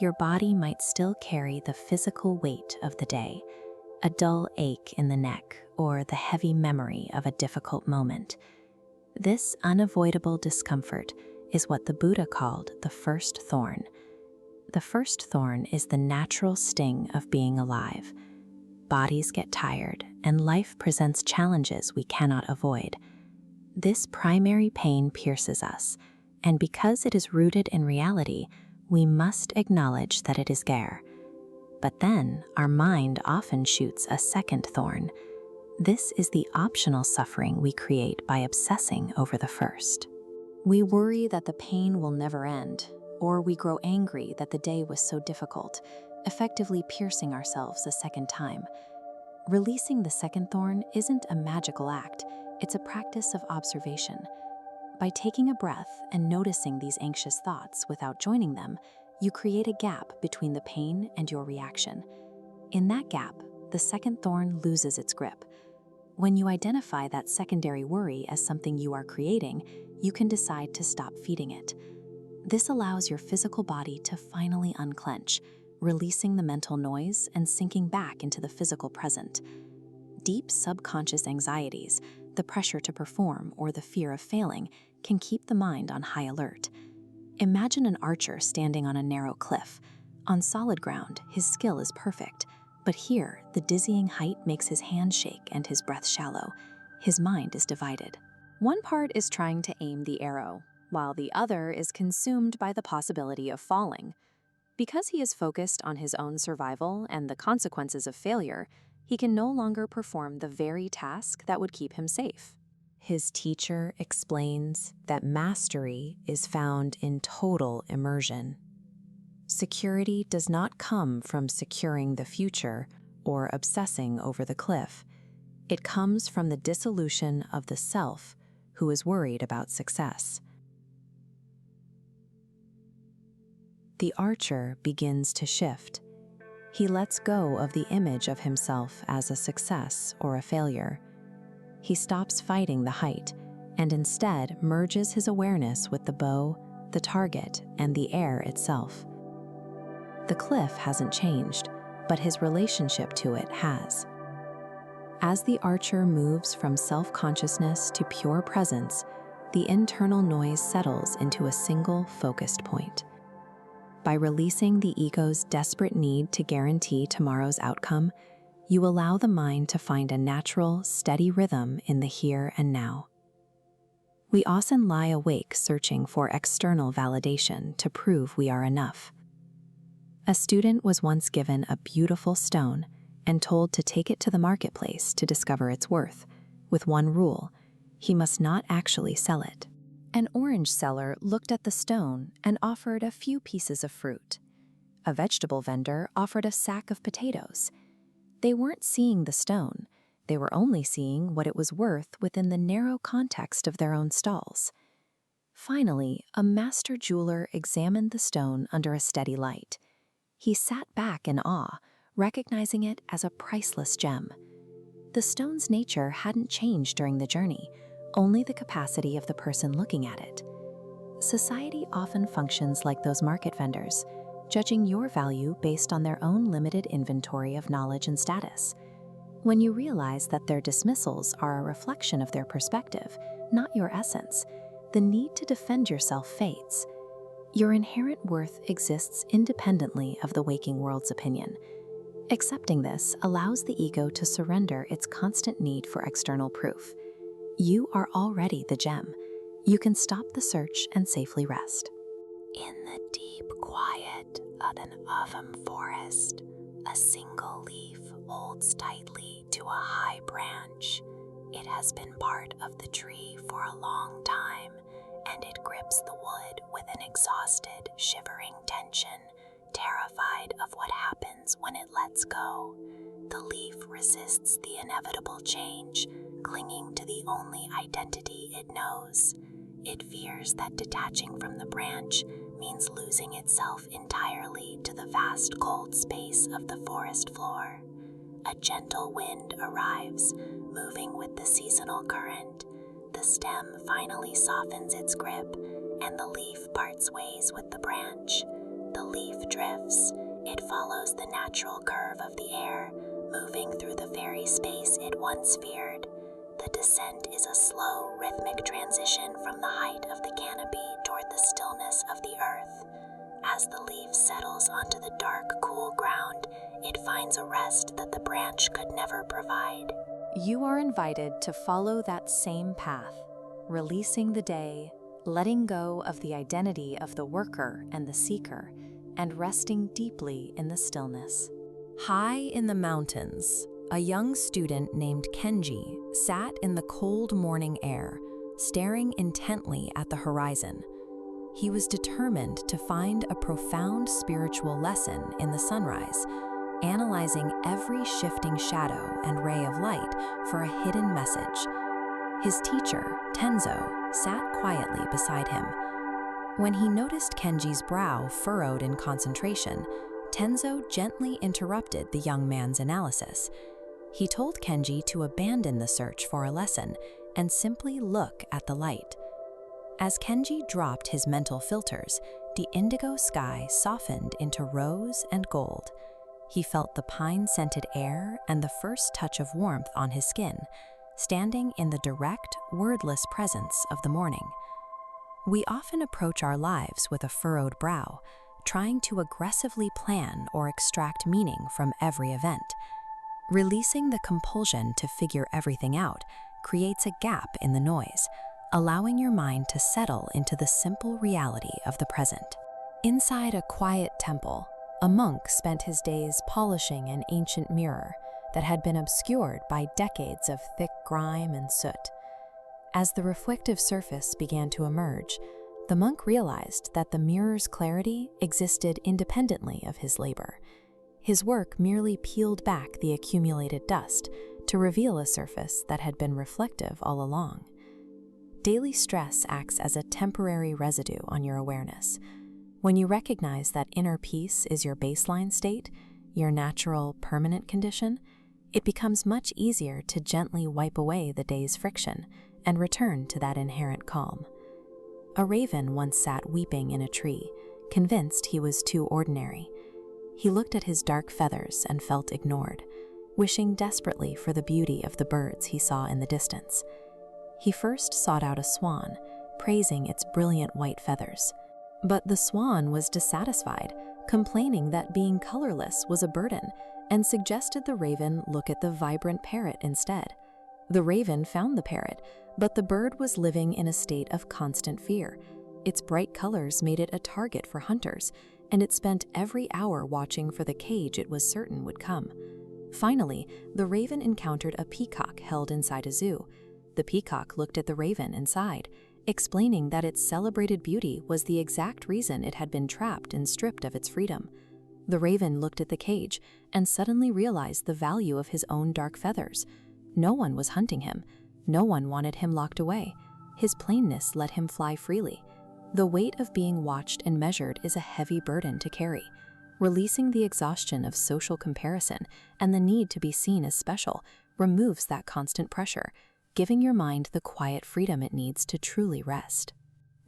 your body might still carry the physical weight of the day, a dull ache in the neck, or the heavy memory of a difficult moment. This unavoidable discomfort is what the Buddha called the first thorn. The first thorn is the natural sting of being alive. Bodies get tired, and life presents challenges we cannot avoid. This primary pain pierces us, and because it is rooted in reality, we must acknowledge that it is there. But then, our mind often shoots a second thorn. This is the optional suffering we create by obsessing over the first. We worry that the pain will never end, or we grow angry that the day was so difficult, effectively piercing ourselves a second time. Releasing the second thorn isn't a magical act, it's a practice of observation. By taking a breath and noticing these anxious thoughts without joining them, you create a gap between the pain and your reaction. In that gap, the second thorn loses its grip. When you identify that secondary worry as something you are creating, you can decide to stop feeding it. This allows your physical body to finally unclench, releasing the mental noise and sinking back into the physical present. Deep subconscious anxieties, the pressure to perform or the fear of failing, can keep the mind on high alert. Imagine an archer standing on a narrow cliff. On solid ground, his skill is perfect, but here, the dizzying height makes his hands shake and his breath shallow. His mind is divided. One part is trying to aim the arrow, while the other is consumed by the possibility of falling. Because he is focused on his own survival and the consequences of failure, he can no longer perform the very task that would keep him safe. His teacher explains that mastery is found in total immersion. Security does not come from securing the future or obsessing over the cliff. It comes from the dissolution of the self who is worried about success. The archer begins to shift. He lets go of the image of himself as a success or a failure. He stops fighting the height and instead merges his awareness with the bow, the target, and the air itself. The cliff hasn't changed, but his relationship to it has. As the archer moves from self-consciousness to pure presence, the internal noise settles into a single focused point. By releasing the ego's desperate need to guarantee tomorrow's outcome, you allow the mind to find a natural, steady rhythm in the here and now. We often lie awake searching for external validation to prove we are enough. A student was once given a beautiful stone and told to take it to the marketplace to discover its worth, with one rule: he must not actually sell it. An orange seller looked at the stone and offered a few pieces of fruit. A vegetable vendor offered a sack of potatoes. They weren't seeing the stone. They were only seeing what it was worth within the narrow context of their own stalls. Finally, a master jeweler examined the stone under a steady light. He sat back in awe, recognizing it as a priceless gem. The stone's nature hadn't changed during the journey, only the capacity of the person looking at it. Society often functions like those market vendors, judging your value based on their own limited inventory of knowledge and status. When you realize that their dismissals are a reflection of their perspective, not your essence, the need to defend yourself fades. Your inherent worth exists independently of the waking world's opinion. Accepting this allows the ego to surrender its constant need for external proof. You are already the gem. You can stop the search and safely rest. In the deep quiet of an autumn forest, a single leaf holds tightly to a high branch. It has been part of the tree for a long time, and it grips the wood with an exhausted, shivering tension, terrified of what happens when it lets go. The leaf resists the inevitable change, clinging to the only identity it knows. It fears that detaching from the branch means losing itself entirely to the vast cold space of the forest floor. A gentle wind arrives, moving with the seasonal current. The stem finally softens its grip, and the leaf parts ways with the branch. The leaf drifts. It follows the natural curve of the air, moving through the very space it once feared. The descent is a slow, rhythmic transition from the height of the canopy toward the stillness of the earth. As the leaf settles onto the dark, cool ground, it finds a rest that the branch could never provide. You are invited to follow that same path, releasing the day, letting go of the identity of the worker and the seeker, and resting deeply in the stillness. High in the mountains, a young student named Kenji sat in the cold morning air, staring intently at the horizon. He was determined to find a profound spiritual lesson in the sunrise, analyzing every shifting shadow and ray of light for a hidden message. His teacher, Tenzo, sat quietly beside him. When he noticed Kenji's brow furrowed in concentration, Tenzo gently interrupted the young man's analysis. He told Kenji to abandon the search for a lesson and simply look at the light. As Kenji dropped his mental filters, the indigo sky softened into rose and gold. He felt the pine-scented air and the first touch of warmth on his skin, standing in the direct, wordless presence of the morning. We often approach our lives with a furrowed brow, trying to aggressively plan or extract meaning from every event. Releasing the compulsion to figure everything out creates a gap in the noise, allowing your mind to settle into the simple reality of the present. Inside a quiet temple, a monk spent his days polishing an ancient mirror that had been obscured by decades of thick grime and soot. As the reflective surface began to emerge, the monk realized that the mirror's clarity existed independently of his labor. His work merely peeled back the accumulated dust to reveal a surface that had been reflective all along. Daily stress acts as a temporary residue on your awareness. When you recognize that inner peace is your baseline state, your natural, permanent condition, it becomes much easier to gently wipe away the day's friction and return to that inherent calm. A raven once sat weeping in a tree, convinced he was too ordinary. He looked at his dark feathers and felt ignored, wishing desperately for the beauty of the birds he saw in the distance. He first sought out a swan, praising its brilliant white feathers. But the swan was dissatisfied, complaining that being colorless was a burden, and suggested the raven look at the vibrant parrot instead. The raven found the parrot, but the bird was living in a state of constant fear. Its bright colors made it a target for hunters, and it spent every hour watching for the cage it was certain would come. Finally, the raven encountered a peacock held inside a zoo. The peacock looked at the raven and sighed, explaining that its celebrated beauty was the exact reason it had been trapped and stripped of its freedom. The raven looked at the cage and suddenly realized the value of his own dark feathers. No one was hunting him. No one wanted him locked away. His plainness let him fly freely. The weight of being watched and measured is a heavy burden to carry. Releasing the exhaustion of social comparison and the need to be seen as special removes that constant pressure, giving your mind the quiet freedom it needs to truly rest.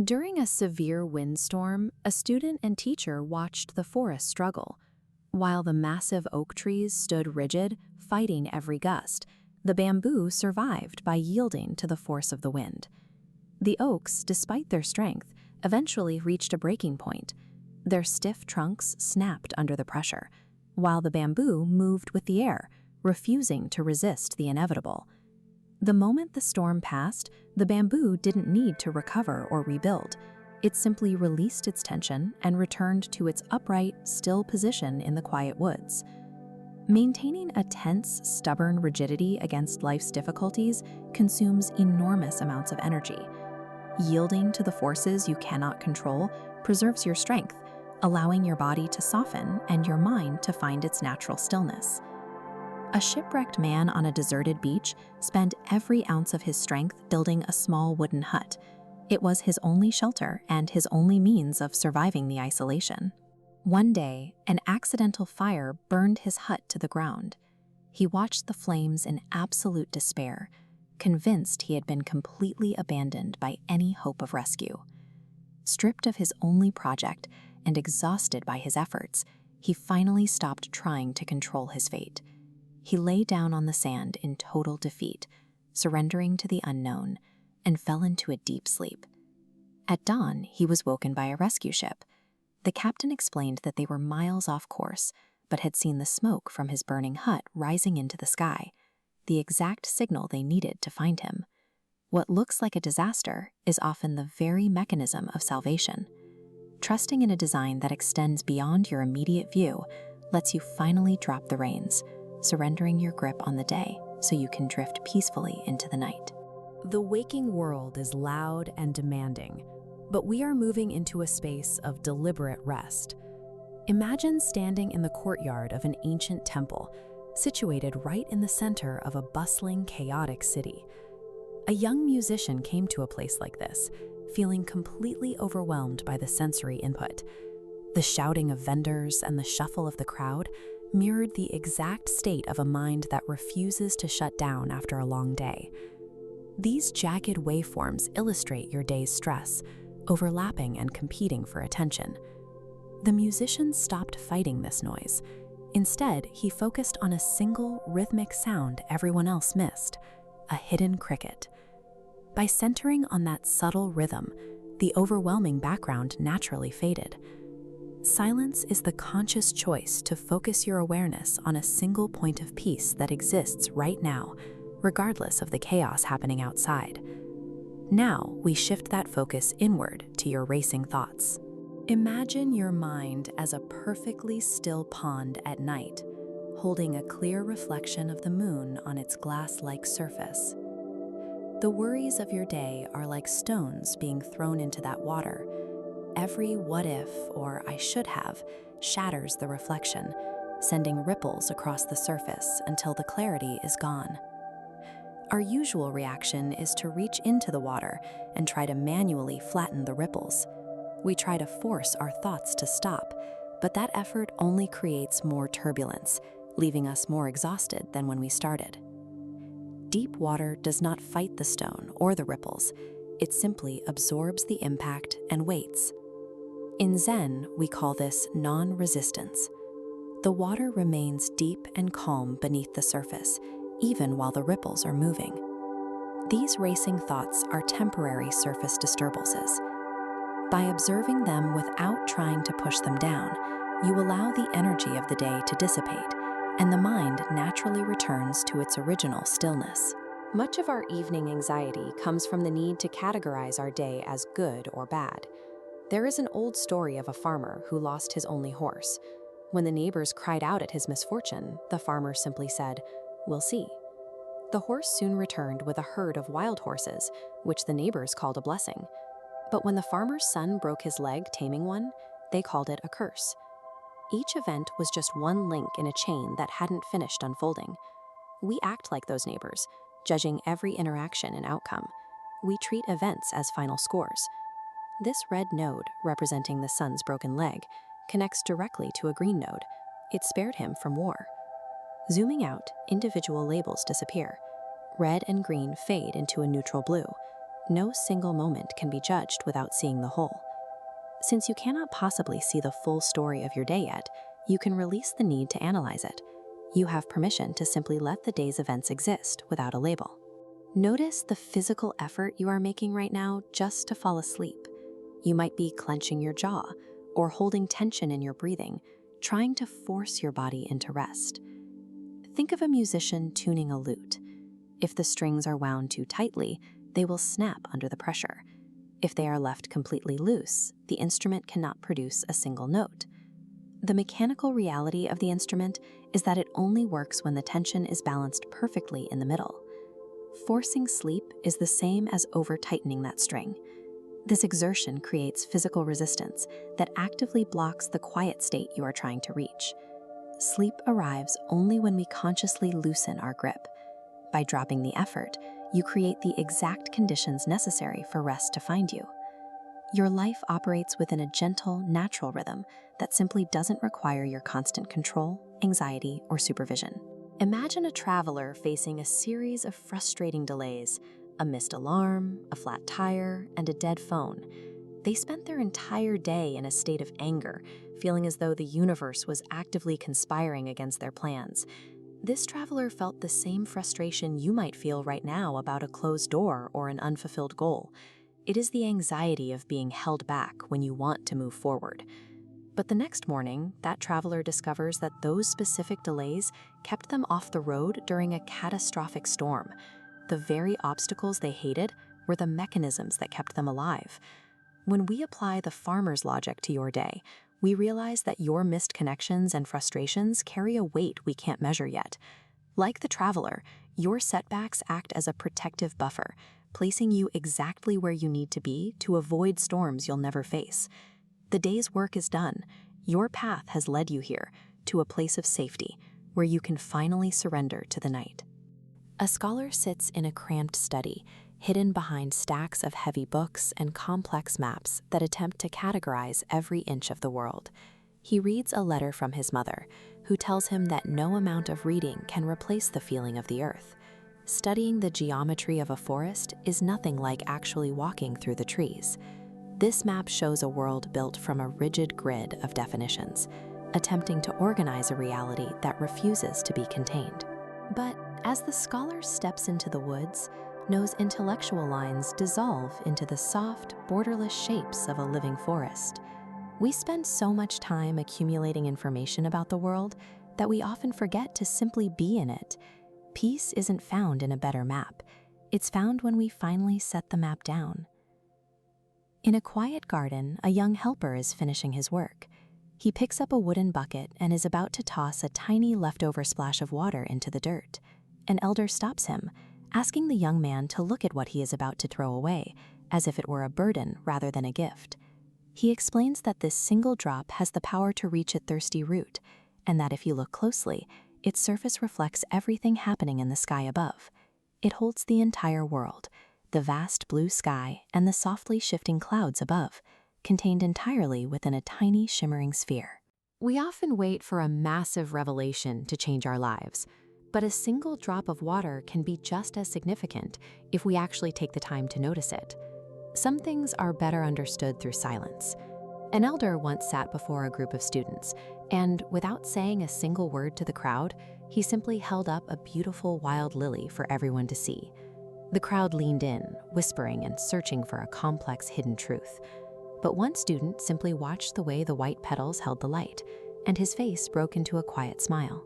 During a severe windstorm, a student and teacher watched the forest struggle. While the massive oak trees stood rigid, fighting every gust, the bamboo survived by yielding to the force of the wind. The oaks, despite their strength, eventually reached a breaking point. Their stiff trunks snapped under the pressure, while the bamboo moved with the air, refusing to resist the inevitable. The moment the storm passed, the bamboo didn't need to recover or rebuild. It simply released its tension and returned to its upright, still position in the quiet woods. Maintaining a tense, stubborn rigidity against life's difficulties consumes enormous amounts of energy. Yielding to the forces you cannot control preserves your strength, allowing your body to soften and your mind to find its natural stillness. A shipwrecked man on a deserted beach spent every ounce of his strength building a small wooden hut. It was his only shelter and his only means of surviving the isolation. One day, an accidental fire burned his hut to the ground. He watched the flames in absolute despair, convinced he had been completely abandoned by any hope of rescue. Stripped of his only project and exhausted by his efforts, he finally stopped trying to control his fate. He lay down on the sand in total defeat, surrendering to the unknown, and fell into a deep sleep. At dawn, he was woken by a rescue ship. The captain explained that they were miles off course, but had seen the smoke from his burning hut rising into the sky, the exact signal they needed to find him. What looks like a disaster is often the very mechanism of salvation. Trusting in a design that extends beyond your immediate view lets you finally drop the reins, surrendering your grip on the day so you can drift peacefully into the night. The waking world is loud and demanding, but we are moving into a space of deliberate rest. Imagine standing in the courtyard of an ancient temple, situated right in the center of a bustling, chaotic city. A young musician came to a place like this, feeling completely overwhelmed by the sensory input. The shouting of vendors and the shuffle of the crowd mirrored the exact state of a mind that refuses to shut down after a long day. These jagged waveforms illustrate your day's stress, overlapping and competing for attention. The musician stopped fighting this noise. Instead, he focused on a single rhythmic sound everyone else missed, a hidden cricket. By centering on that subtle rhythm, the overwhelming background naturally faded. Silence is the conscious choice to focus your awareness on a single point of peace that exists right now, regardless of the chaos happening outside. Now, we shift that focus inward to your racing thoughts. Imagine your mind as a perfectly still pond at night, holding a clear reflection of the moon on its glass-like surface. The worries of your day are like stones being thrown into that water. Every what if or I should have shatters the reflection, sending ripples across the surface until the clarity is gone. Our usual reaction is to reach into the water and try to manually flatten the ripples. We try to force our thoughts to stop, but that effort only creates more turbulence, leaving us more exhausted than when we started. Deep water does not fight the stone or the ripples. It simply absorbs the impact and waits. In Zen, we call this non-resistance. The water remains deep and calm beneath the surface, even while the ripples are moving. These racing thoughts are temporary surface disturbances. By observing them without trying to push them down, you allow the energy of the day to dissipate, and the mind naturally returns to its original stillness. Much of our evening anxiety comes from the need to categorize our day as good or bad. There is an old story of a farmer who lost his only horse. When the neighbors cried out at his misfortune, the farmer simply said, "We'll see." The horse soon returned with a herd of wild horses, which the neighbors called a blessing. But when the farmer's son broke his leg taming one, they called it a curse. Each event was just one link in a chain that hadn't finished unfolding. We act like those neighbors, judging every interaction and outcome. We treat events as final scores. This red node, representing the sun's broken leg, connects directly to a green node. It spared him from war. Zooming out, individual labels disappear. Red and green fade into a neutral blue. No single moment can be judged without seeing the whole. Since you cannot possibly see the full story of your day yet, you can release the need to analyze it. You have permission to simply let the day's events exist without a label. Notice the physical effort you are making right now just to fall asleep. You might be clenching your jaw or holding tension in your breathing, trying to force your body into rest. Think of a musician tuning a lute. If the strings are wound too tightly, they will snap under the pressure. If they are left completely loose, the instrument cannot produce a single note. The mechanical reality of the instrument is that it only works when the tension is balanced perfectly in the middle. Forcing sleep is the same as over-tightening that string. This exertion creates physical resistance that actively blocks the quiet state you are trying to reach. Sleep arrives only when we consciously loosen our grip. By dropping the effort, you create the exact conditions necessary for rest to find you. Your life operates within a gentle, natural rhythm that simply doesn't require your constant control, anxiety, or supervision. Imagine a traveler facing a series of frustrating delays, a missed alarm, a flat tire, and a dead phone. They spent their entire day in a state of anger, feeling as though the universe was actively conspiring against their plans. This traveler felt the same frustration you might feel right now about a closed door or an unfulfilled goal. It is the anxiety of being held back when you want to move forward. But the next morning, that traveler discovers that those specific delays kept them off the road during a catastrophic storm. The very obstacles they hated were the mechanisms that kept them alive. When we apply the farmer's logic to your day, we realize that your missed connections and frustrations carry a weight we can't measure yet. Like the traveler, your setbacks act as a protective buffer, placing you exactly where you need to be to avoid storms you'll never face. The day's work is done. Your path has led you here, to a place of safety, where you can finally surrender to the night. A scholar sits in a cramped study, hidden behind stacks of heavy books and complex maps that attempt to categorize every inch of the world. He reads a letter from his mother, who tells him that no amount of reading can replace the feeling of the earth. Studying the geometry of a forest is nothing like actually walking through the trees. This map shows a world built from a rigid grid of definitions, attempting to organize a reality that refuses to be contained. But as the scholar steps into the woods, No's intellectual lines dissolve into the soft, borderless shapes of a living forest. We spend so much time accumulating information about the world that we often forget to simply be in it. Peace isn't found in a better map. It's found when we finally set the map down. In a quiet garden, a young helper is finishing his work. He picks up a wooden bucket and is about to toss a tiny leftover splash of water into the dirt. An elder stops him, asking the young man to look at what he is about to throw away, as if it were a burden rather than a gift. He explains that this single drop has the power to reach a thirsty root, and that if you look closely, its surface reflects everything happening in the sky above. It holds the entire world, the vast blue sky and the softly shifting clouds above, contained entirely within a tiny shimmering sphere. We often wait for a massive revelation to change our lives, but a single drop of water can be just as significant if we actually take the time to notice it. Some things are better understood through silence. An elder once sat before a group of students, and without saying a single word to the crowd, he simply held up a beautiful wild lily for everyone to see. The crowd leaned in, whispering and searching for a complex hidden truth. But one student simply watched the way the white petals held the light, and his face broke into a quiet smile.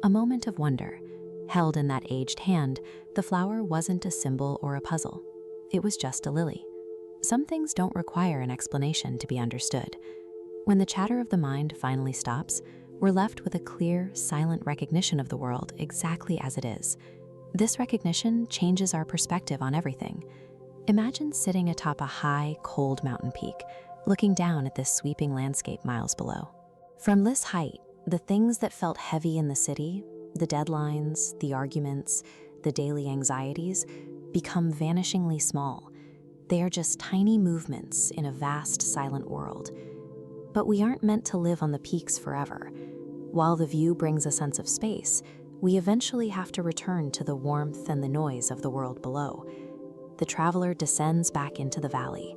A moment of wonder. Held in that aged hand, the flower wasn't a symbol or a puzzle. It was just a lily. Some things don't require an explanation to be understood. When the chatter of the mind finally stops, we're left with a clear, silent recognition of the world exactly as it is. This recognition changes our perspective on everything. Imagine sitting atop a high, cold mountain peak, looking down at this sweeping landscape miles below. From this height, the things that felt heavy in the city, the deadlines, the arguments, the daily anxieties, become vanishingly small. They are just tiny movements in a vast, silent world. But we aren't meant to live on the peaks forever. While the view brings a sense of space, we eventually have to return to the warmth and the noise of the world below. The traveler descends back into the valley.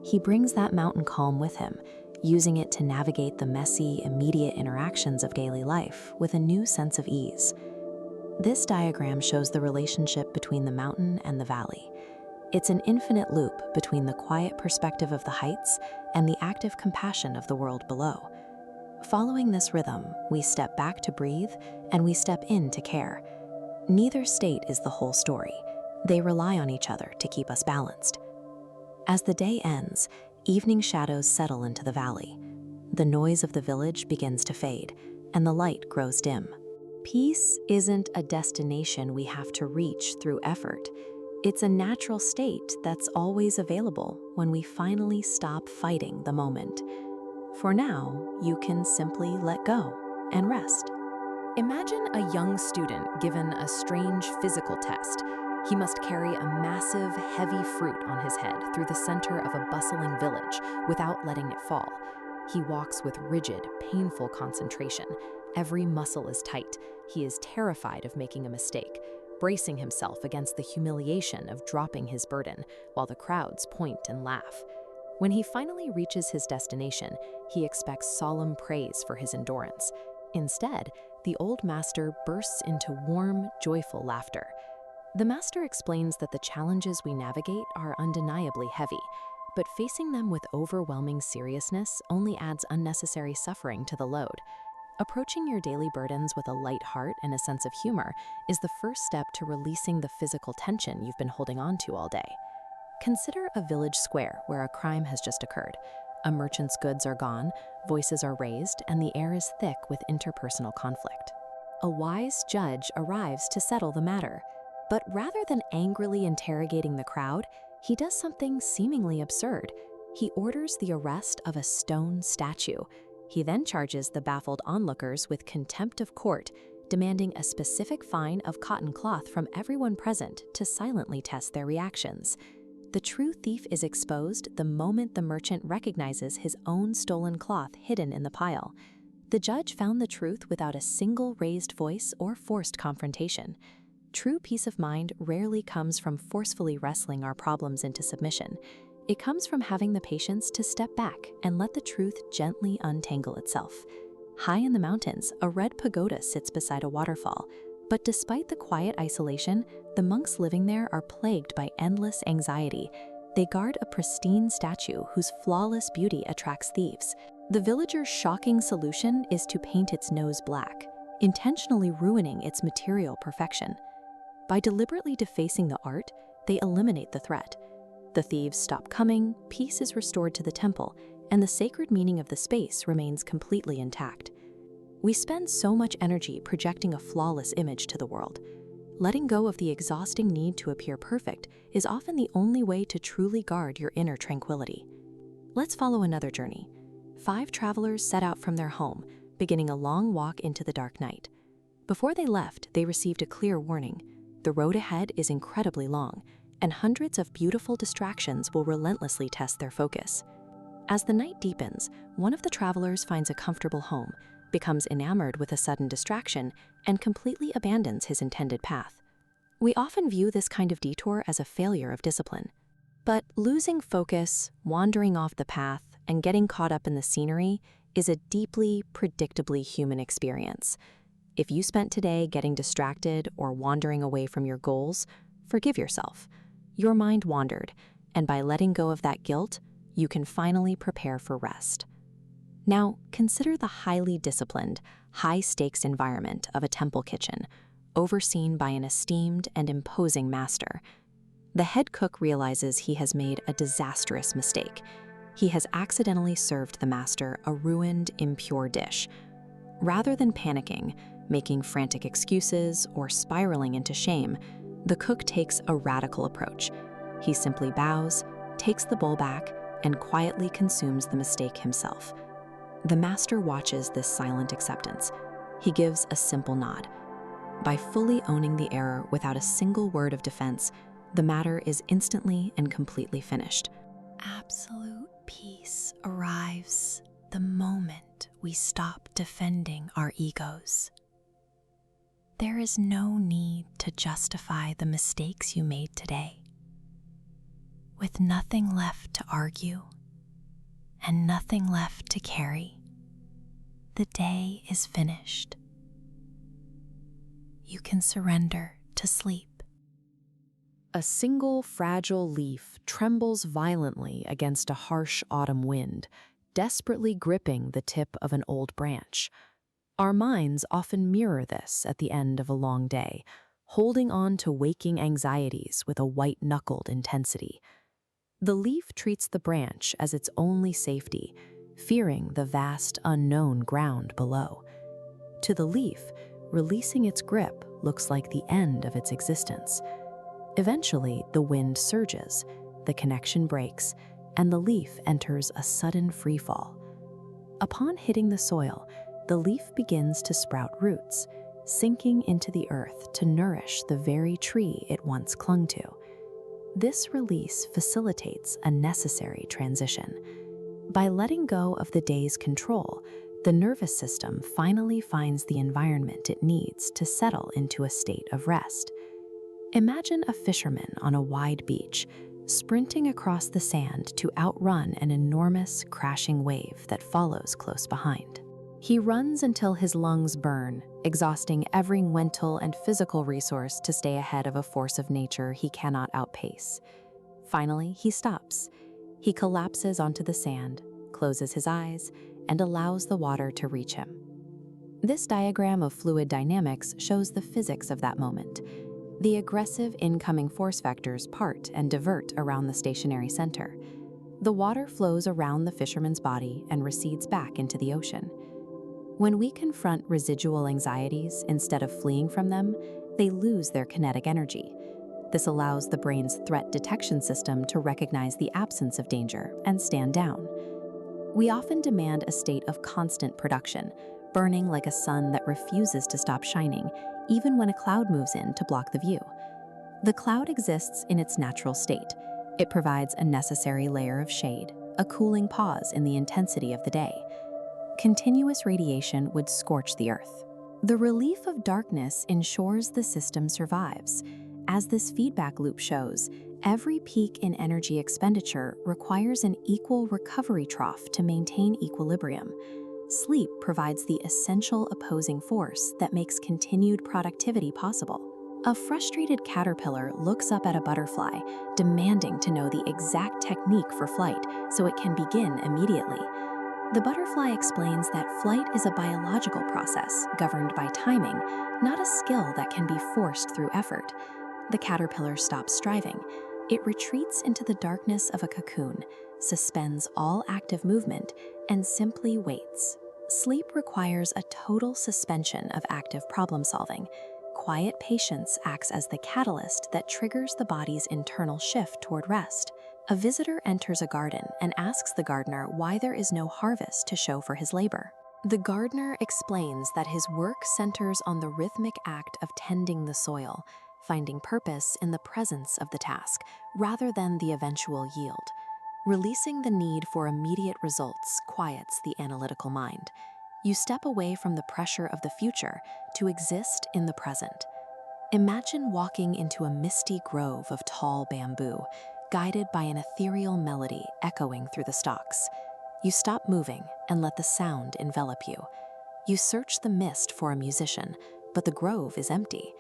He brings that mountain calm with him, using it to navigate the messy, immediate interactions of daily life with a new sense of ease. This diagram shows the relationship between the mountain and the valley. It's an infinite loop between the quiet perspective of the heights and the active compassion of the world below. Following this rhythm, we step back to breathe and we step in to care. Neither state is the whole story. They rely on each other to keep us balanced. As the day ends, evening shadows settle into the valley. The noise of the village begins to fade, and the light grows dim. Peace isn't a destination we have to reach through effort. It's a natural state that's always available when we finally stop fighting the moment. For now, you can simply let go and rest. Imagine a young student given a strange physical test. He must carry a massive, heavy fruit on his head through the center of a bustling village without letting it fall. He walks with rigid, painful concentration. Every muscle is tight. He is terrified of making a mistake, bracing himself against the humiliation of dropping his burden while the crowds point and laugh. When he finally reaches his destination, he expects solemn praise for his endurance. Instead, the old master bursts into warm, joyful laughter. The master explains that the challenges we navigate are undeniably heavy, but facing them with overwhelming seriousness only adds unnecessary suffering to the load. Approaching your daily burdens with a light heart and a sense of humor is the first step to releasing the physical tension you've been holding on to all day. Consider a village square where a crime has just occurred. A merchant's goods are gone, voices are raised, and the air is thick with interpersonal conflict. A wise judge arrives to settle the matter, but rather than angrily interrogating the crowd, he does something seemingly absurd. He orders the arrest of a stone statue. He then charges the baffled onlookers with contempt of court, demanding a specific fine of cotton cloth from everyone present to silently test their reactions. The true thief is exposed the moment the merchant recognizes his own stolen cloth hidden in the pile. The judge found the truth without a single raised voice or forced confrontation. True peace of mind rarely comes from forcefully wrestling our problems into submission. It comes from having the patience to step back and let the truth gently untangle itself. High in the mountains, a red pagoda sits beside a waterfall. But despite the quiet isolation, the monks living there are plagued by endless anxiety. They guard a pristine statue whose flawless beauty attracts thieves. The villagers' shocking solution is to paint its nose black, intentionally ruining its material perfection. By deliberately defacing the art, they eliminate the threat. The thieves stop coming, peace is restored to the temple, and the sacred meaning of the space remains completely intact. We spend so much energy projecting a flawless image to the world. Letting go of the exhausting need to appear perfect is often the only way to truly guard your inner tranquility. Let's follow another journey. 5 travelers set out from their home, beginning a long walk into the dark night. Before they left, they received a clear warning. The road ahead is incredibly long, and hundreds of beautiful distractions will relentlessly test their focus. As the night deepens, one of the travelers finds a comfortable home, becomes enamored with a sudden distraction, and completely abandons his intended path. We often view this kind of detour as a failure of discipline. But losing focus, wandering off the path, and getting caught up in the scenery is a deeply, predictably human experience. If you spent today getting distracted or wandering away from your goals, forgive yourself. Your mind wandered, and by letting go of that guilt, you can finally prepare for rest. Now, consider the highly disciplined, high-stakes environment of a temple kitchen, overseen by an esteemed and imposing master. The head cook realizes he has made a disastrous mistake. He has accidentally served the master a ruined, impure dish. Rather than panicking, making frantic excuses, or spiraling into shame, the cook takes a radical approach. He simply bows, takes the bowl back, and quietly consumes the mistake himself. The master watches this silent acceptance. He gives a simple nod. By fully owning the error without a single word of defense, the matter is instantly and completely finished. Absolute peace arrives the moment we stop defending our egos. There is no need to justify the mistakes you made today. With nothing left to argue and nothing left to carry, the day is finished. You can surrender to sleep. A single fragile leaf trembles violently against a harsh autumn wind, desperately gripping the tip of an old branch. Our minds often mirror this at the end of a long day, holding on to waking anxieties with a white-knuckled intensity. The leaf treats the branch as its only safety, fearing the vast, unknown ground below. To the leaf, releasing its grip looks like the end of its existence. Eventually, the wind surges, the connection breaks, and the leaf enters a sudden freefall. Upon hitting the soil, the leaf begins to sprout roots, sinking into the earth to nourish the very tree it once clung to. This release facilitates a necessary transition. By letting go of the day's control, the nervous system finally finds the environment it needs to settle into a state of rest. Imagine a fisherman on a wide beach, sprinting across the sand to outrun an enormous, crashing wave that follows close behind. He runs until his lungs burn, exhausting every mental and physical resource to stay ahead of a force of nature he cannot outpace. Finally, he stops. He collapses onto the sand, closes his eyes, and allows the water to reach him. This diagram of fluid dynamics shows the physics of that moment. The aggressive incoming force vectors part and divert around the stationary center. The water flows around the fisherman's body and recedes back into the ocean. When we confront residual anxieties instead of fleeing from them, they lose their kinetic energy. This allows the brain's threat detection system to recognize the absence of danger and stand down. We often demand a state of constant production, burning like a sun that refuses to stop shining, even when a cloud moves in to block the view. The cloud exists in its natural state. It provides a necessary layer of shade, a cooling pause in the intensity of the day. Continuous radiation would scorch the earth. The relief of darkness ensures the system survives. As this feedback loop shows, every peak in energy expenditure requires an equal recovery trough to maintain equilibrium. Sleep provides the essential opposing force that makes continued productivity possible. A frustrated caterpillar looks up at a butterfly, demanding to know the exact technique for flight so it can begin immediately. The butterfly explains that flight is a biological process governed by timing, not a skill that can be forced through effort. The caterpillar stops striving. It retreats into the darkness of a cocoon, suspends all active movement, and simply waits. Sleep requires a total suspension of active problem solving. Quiet patience acts as the catalyst that triggers the body's internal shift toward rest. A visitor enters a garden and asks the gardener why there is no harvest to show for his labor. The gardener explains that his work centers on the rhythmic act of tending the soil, finding purpose in the presence of the task rather than the eventual yield. Releasing the need for immediate results quiets the analytical mind. You step away from the pressure of the future to exist in the present. Imagine walking into a misty grove of tall bamboo, guided by an ethereal melody echoing through the stalks. You stop moving and let the sound envelop you. You search the mist for a musician, but the grove is empty.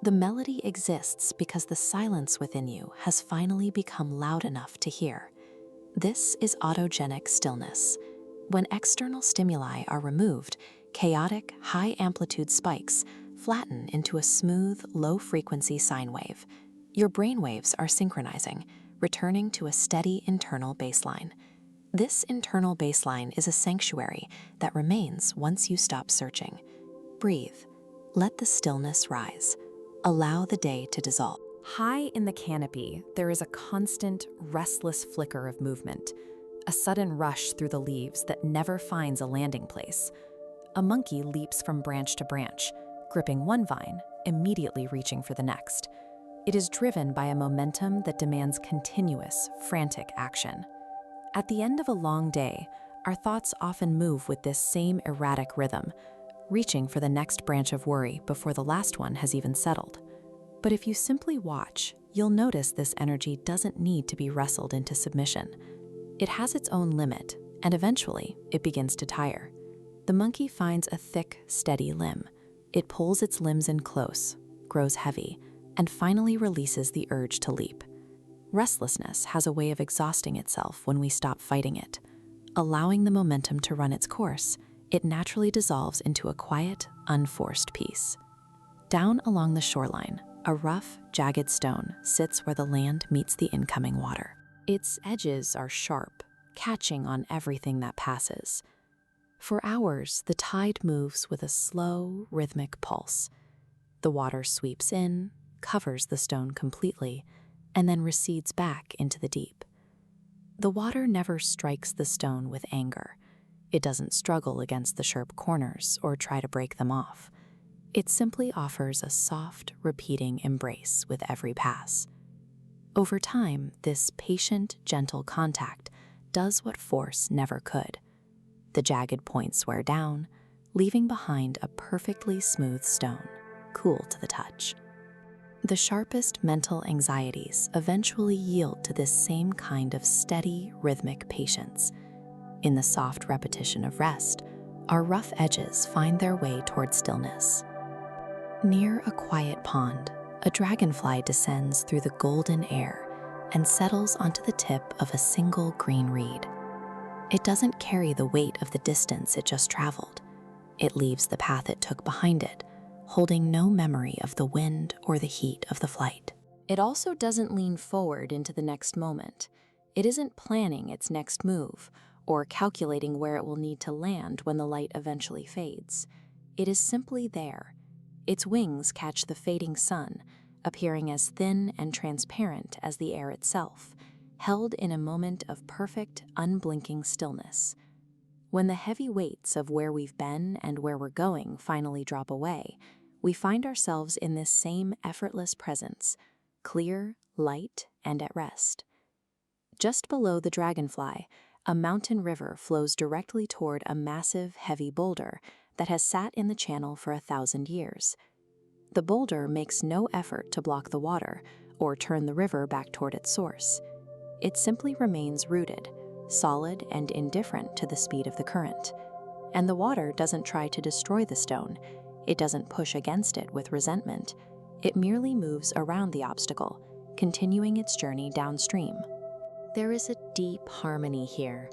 The melody exists because the silence within you has finally become loud enough to hear. This is autogenic stillness. When external stimuli are removed, chaotic, high-amplitude spikes flatten into a smooth, low-frequency sine wave. Your brainwaves are synchronizing, returning to a steady internal baseline. This internal baseline is a sanctuary that remains once you stop searching. Breathe. Let the stillness rise. Allow the day to dissolve. High in the canopy, there is a constant, restless flicker of movement. a sudden rush through the leaves that never finds a landing place. A monkey leaps from branch to branch, gripping one vine, immediately reaching for the next. It is driven by a momentum that demands continuous, frantic action. At the end of a long day, our thoughts often move with this same erratic rhythm, reaching for the next branch of worry before the last one has even settled. But if you simply watch, you'll notice this energy doesn't need to be wrestled into submission. It has its own limit, and eventually it begins to tire. The monkey finds a thick, steady limb. It pulls its limbs in close, grows heavy, and finally releases the urge to leap. Restlessness has a way of exhausting itself when we stop fighting it. Allowing the momentum to run its course, it naturally dissolves into a quiet, unforced peace. Down along the shoreline, a rough, jagged stone sits where the land meets the incoming water. Its edges are sharp, catching on everything that passes. For hours, the tide moves with a slow, rhythmic pulse. The water sweeps in, covers the stone completely, and then recedes back into the deep. The water never strikes the stone with anger. It doesn't struggle against the sharp corners or try to break them off. It simply offers a soft, repeating embrace with every pass. Over time, this patient, gentle contact does what force never could. The jagged points wear down, leaving behind a perfectly smooth stone, cool to the touch. The sharpest mental anxieties eventually yield to this same kind of steady, rhythmic patience. In the soft repetition of rest, our rough edges find their way toward stillness. Near a quiet pond, a dragonfly descends through the golden air and settles onto the tip of a single green reed. It doesn't carry the weight of the distance it just traveled. It leaves the path it took behind it, holding no memory of the wind or the heat of the flight. It also doesn't lean forward into the next moment. It isn't planning its next move or calculating where it will need to land when the light eventually fades. It is simply there. Its wings catch the fading sun, appearing as thin and transparent as the air itself, held in a moment of perfect, unblinking stillness. When the heavy weights of where we've been and where we're going finally drop away, we find ourselves in this same effortless presence, clear, light, and at rest. Just below the dragonfly, a mountain river flows directly toward a massive, heavy boulder that has sat in the channel for 1,000 years. The boulder makes no effort to block the water or turn the river back toward its source. It simply remains rooted, solid and indifferent to the speed of the current. And the water doesn't try to destroy the stone. It doesn't push against it with resentment. It merely moves around the obstacle, continuing its journey downstream. There is a deep harmony here.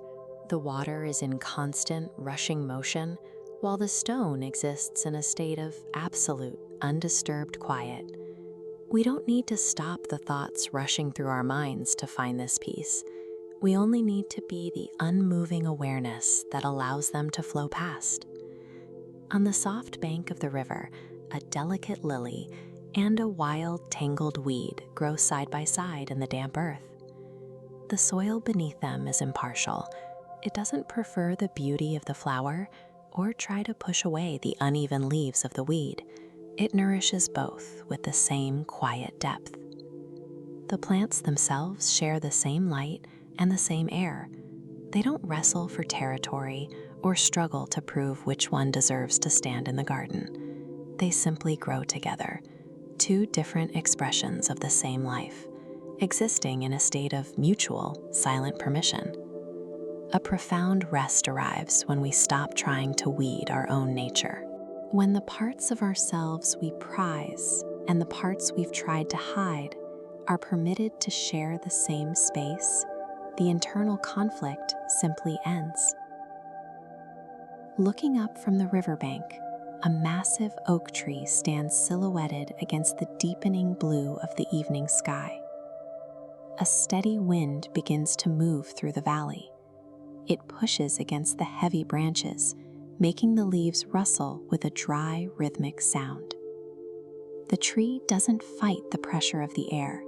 The water is in constant, rushing motion, while the stone exists in a state of absolute, undisturbed quiet. We don't need to stop the thoughts rushing through our minds to find this peace. We only need to be the unmoving awareness that allows them to flow past. On the soft bank of the river, a delicate lily and a wild, tangled weed grow side by side in the damp earth. The soil beneath them is impartial. It doesn't prefer the beauty of the flower or try to push away the uneven leaves of the weed. It nourishes both with the same quiet depth. The plants themselves share the same light and the same air. They don't wrestle for territory or struggle to prove which one deserves to stand in the garden. They simply grow together, two different expressions of the same life, existing in a state of mutual, silent permission. A profound rest arrives when we stop trying to weed our own nature. When the parts of ourselves we prize and the parts we've tried to hide are permitted to share the same space, the internal conflict simply ends. Looking up from the riverbank, a massive oak tree stands silhouetted against the deepening blue of the evening sky. A steady wind begins to move through the valley. It pushes against the heavy branches, making the leaves rustle with a dry, rhythmic sound. The tree doesn't fight the pressure of the air.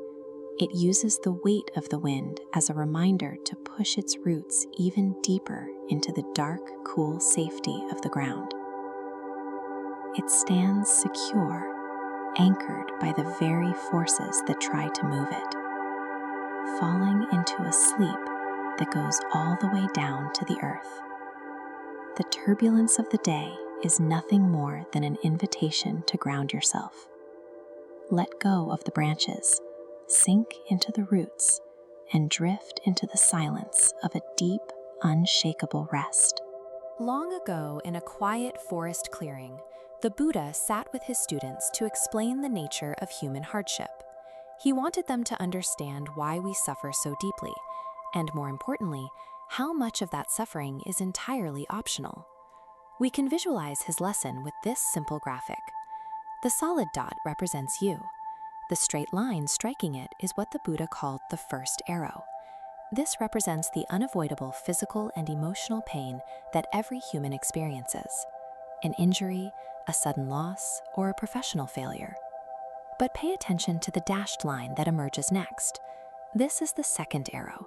It uses the weight of the wind as a reminder to push its roots even deeper into the dark, cool safety of the ground. It stands secure, anchored by the very forces that try to move it, falling into a sleep that goes all the way down to the earth. The turbulence of the day is nothing more than an invitation to ground yourself. Let go of the branches, sink into the roots, and drift into the silence of a deep, unshakable rest. Long ago, in a quiet forest clearing, the Buddha sat with his students to explain the nature of human hardship. He wanted them to understand why we suffer so deeply, and more importantly, how much of that suffering is entirely optional. We can visualize his lesson with this simple graphic. The solid dot represents you. The straight line striking it is what the Buddha called the first arrow. This represents the unavoidable physical and emotional pain that every human experiences. An injury, a sudden loss, or a professional failure. But pay attention to the dashed line that emerges next. This is the second arrow.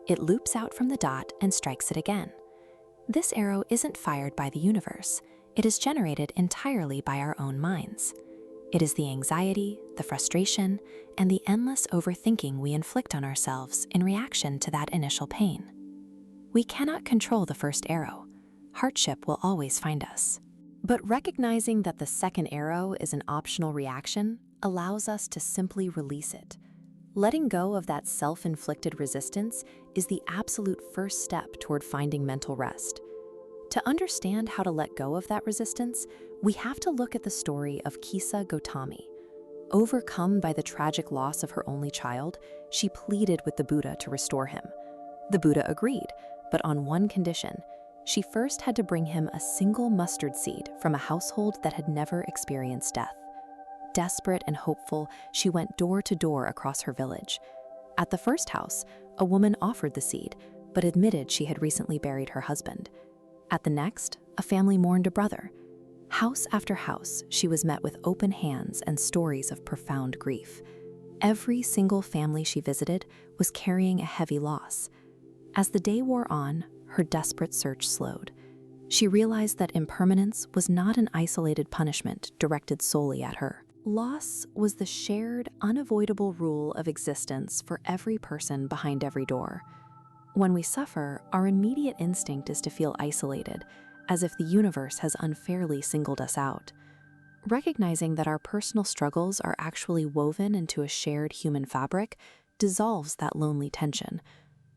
It loops out from the dot and strikes it again. This arrow isn't fired by the universe. It is generated entirely by our own minds. It is the anxiety, the frustration, and the endless overthinking we inflict on ourselves in reaction to that initial pain. We cannot control the first arrow. Hardship will always find us. But recognizing that the second arrow is an optional reaction allows us to simply release it. Letting go of that self-inflicted resistance is the absolute first step toward finding mental rest. To understand how to let go of that resistance, we have to look at the story of Kisa Gotami. Overcome by the tragic loss of her only child, she pleaded with the Buddha to restore him. The Buddha agreed, but on one condition. She first had to bring him a single mustard seed from a household that had never experienced death. Desperate and hopeful, she went door to door across her village. At the first house, a woman offered the seed, but admitted she had recently buried her husband. At the next, a family mourned a brother. House after house, she was met with open hands and stories of profound grief. Every single family she visited was carrying a heavy loss. As the day wore on, her desperate search slowed. She realized that impermanence was not an isolated punishment directed solely at her. Loss was the shared, unavoidable rule of existence for every person behind every door. When we suffer, our immediate instinct is to feel isolated, as if the universe has unfairly singled us out. Recognizing that our personal struggles are actually woven into a shared human fabric dissolves that lonely tension.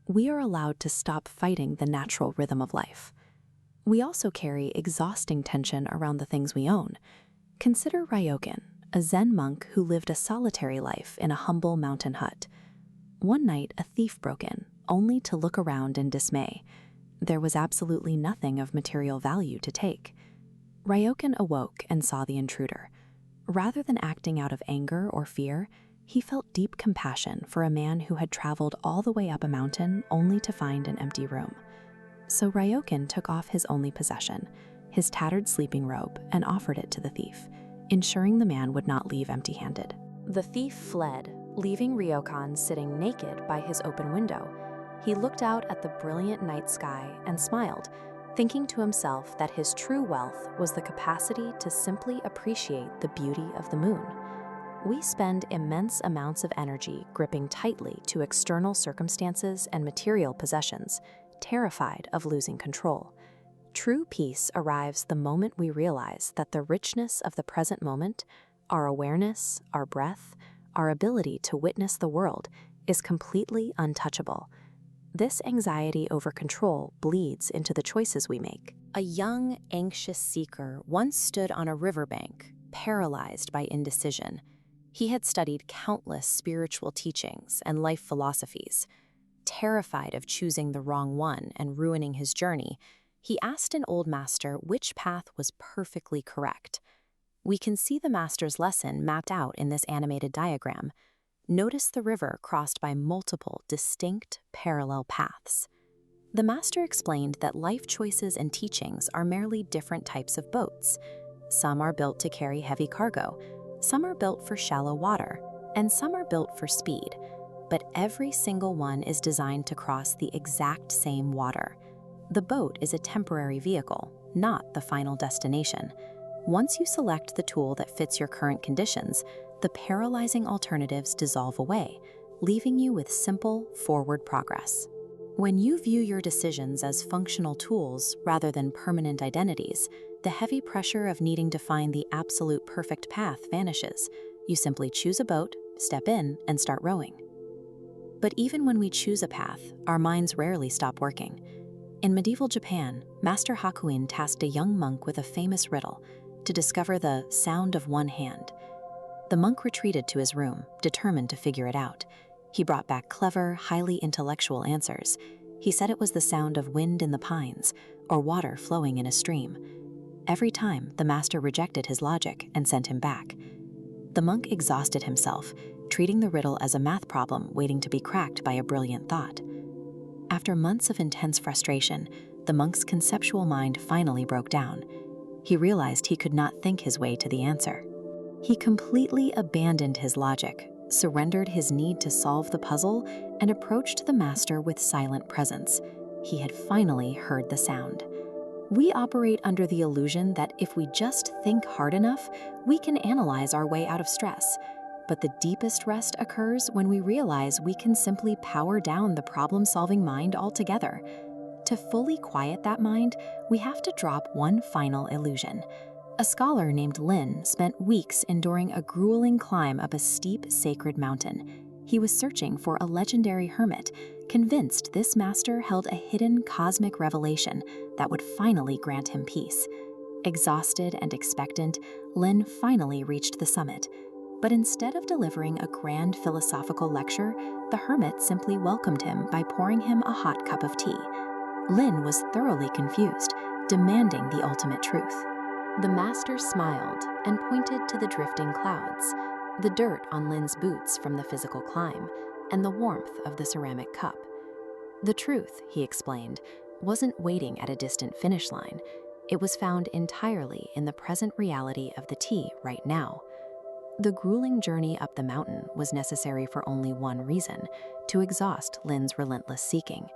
We are allowed to stop fighting the natural rhythm of life. We also carry exhausting tension around the things we own. Consider Ryokan, a Zen monk who lived a solitary life in a humble mountain hut. One night, a thief broke in, only to look around in dismay. There was absolutely nothing of material value to take. Ryokan awoke and saw the intruder. Rather than acting out of anger or fear, he felt deep compassion for a man who had traveled all the way up a mountain only to find an empty room. So Ryokan took off his only possession, his tattered sleeping robe, and offered it to the thief, ensuring the man would not leave empty-handed. The thief fled, leaving Ryokan sitting naked by his open window. He looked out at the brilliant night sky and smiled, thinking to himself that his true wealth was the capacity to simply appreciate the beauty of the moon. We spend immense amounts of energy gripping tightly to external circumstances and material possessions, terrified of losing control. True peace arrives the moment we realize that the richness of the present moment, our awareness, our breath, our ability to witness the world, is completely untouchable. This anxiety over control bleeds into the choices we make. A young, anxious seeker once stood on a riverbank, paralyzed by indecision. He had studied countless spiritual teachings and life philosophies. Terrified of choosing the wrong one and ruining his journey, he asked an old master which path was perfectly correct. We can see the master's lesson mapped out in this animated diagram. Notice the river crossed by multiple, distinct, parallel paths. The master explained that life choices and teachings are merely different types of boats. Some are built to carry heavy cargo, some are built for shallow water, and some are built for speed. but every single one is designed to cross the exact same water. The boat is a temporary vehicle, not the final destination. Once you select the tool that fits your current conditions, the paralyzing alternatives dissolve away, leaving you with simple, forward progress. When you view your decisions as functional tools rather than permanent identities, the heavy pressure of needing to find the absolute perfect path vanishes. You simply choose a boat, step in, and start rowing. But even when we choose a path, our minds rarely stop working. In medieval Japan, Master Hakuin tasked a young monk with a famous riddle to discover the sound of one hand. The monk retreated to his room, determined to figure it out. He brought back clever, highly intellectual answers. He said it was the sound of wind in the pines or water flowing in a stream. Every time, the master rejected his logic and sent him back. The monk exhausted himself, treating the riddle as a math problem waiting to be cracked by a brilliant thought. After months of intense frustration, the monk's conceptual mind finally broke down. He realized he could not think his way to the answer. He completely abandoned his logic, surrendered his need to solve the puzzle, and approached the master with silent presence. He had finally heard the sound. We operate under the illusion that if we just think hard enough, we can analyze our way out of stress. But the deepest rest occurs when we realize we can simply power down the problem-solving mind altogether. To fully quiet that mind, we have to drop one final illusion. A scholar named Lin spent weeks enduring a grueling climb up a steep, sacred mountain. He was searching for a legendary hermit, convinced this master held a hidden cosmic revelation that would finally grant him peace. Exhausted and expectant, Lin finally reached the summit. But instead of delivering a grand philosophical lecture, the hermit simply welcomed him by pouring him a hot cup of tea. Lin was thoroughly confused, demanding the ultimate truth. The master smiled and pointed to the drifting clouds, the dirt on Lin's boots from the physical climb, and the warmth of the ceramic cup. The truth, he explained, wasn't waiting at a distant finish line. It was found entirely in the present reality of the tea right now. The grueling journey up the mountain was necessary for only one reason: to exhaust Lin's relentless seeking.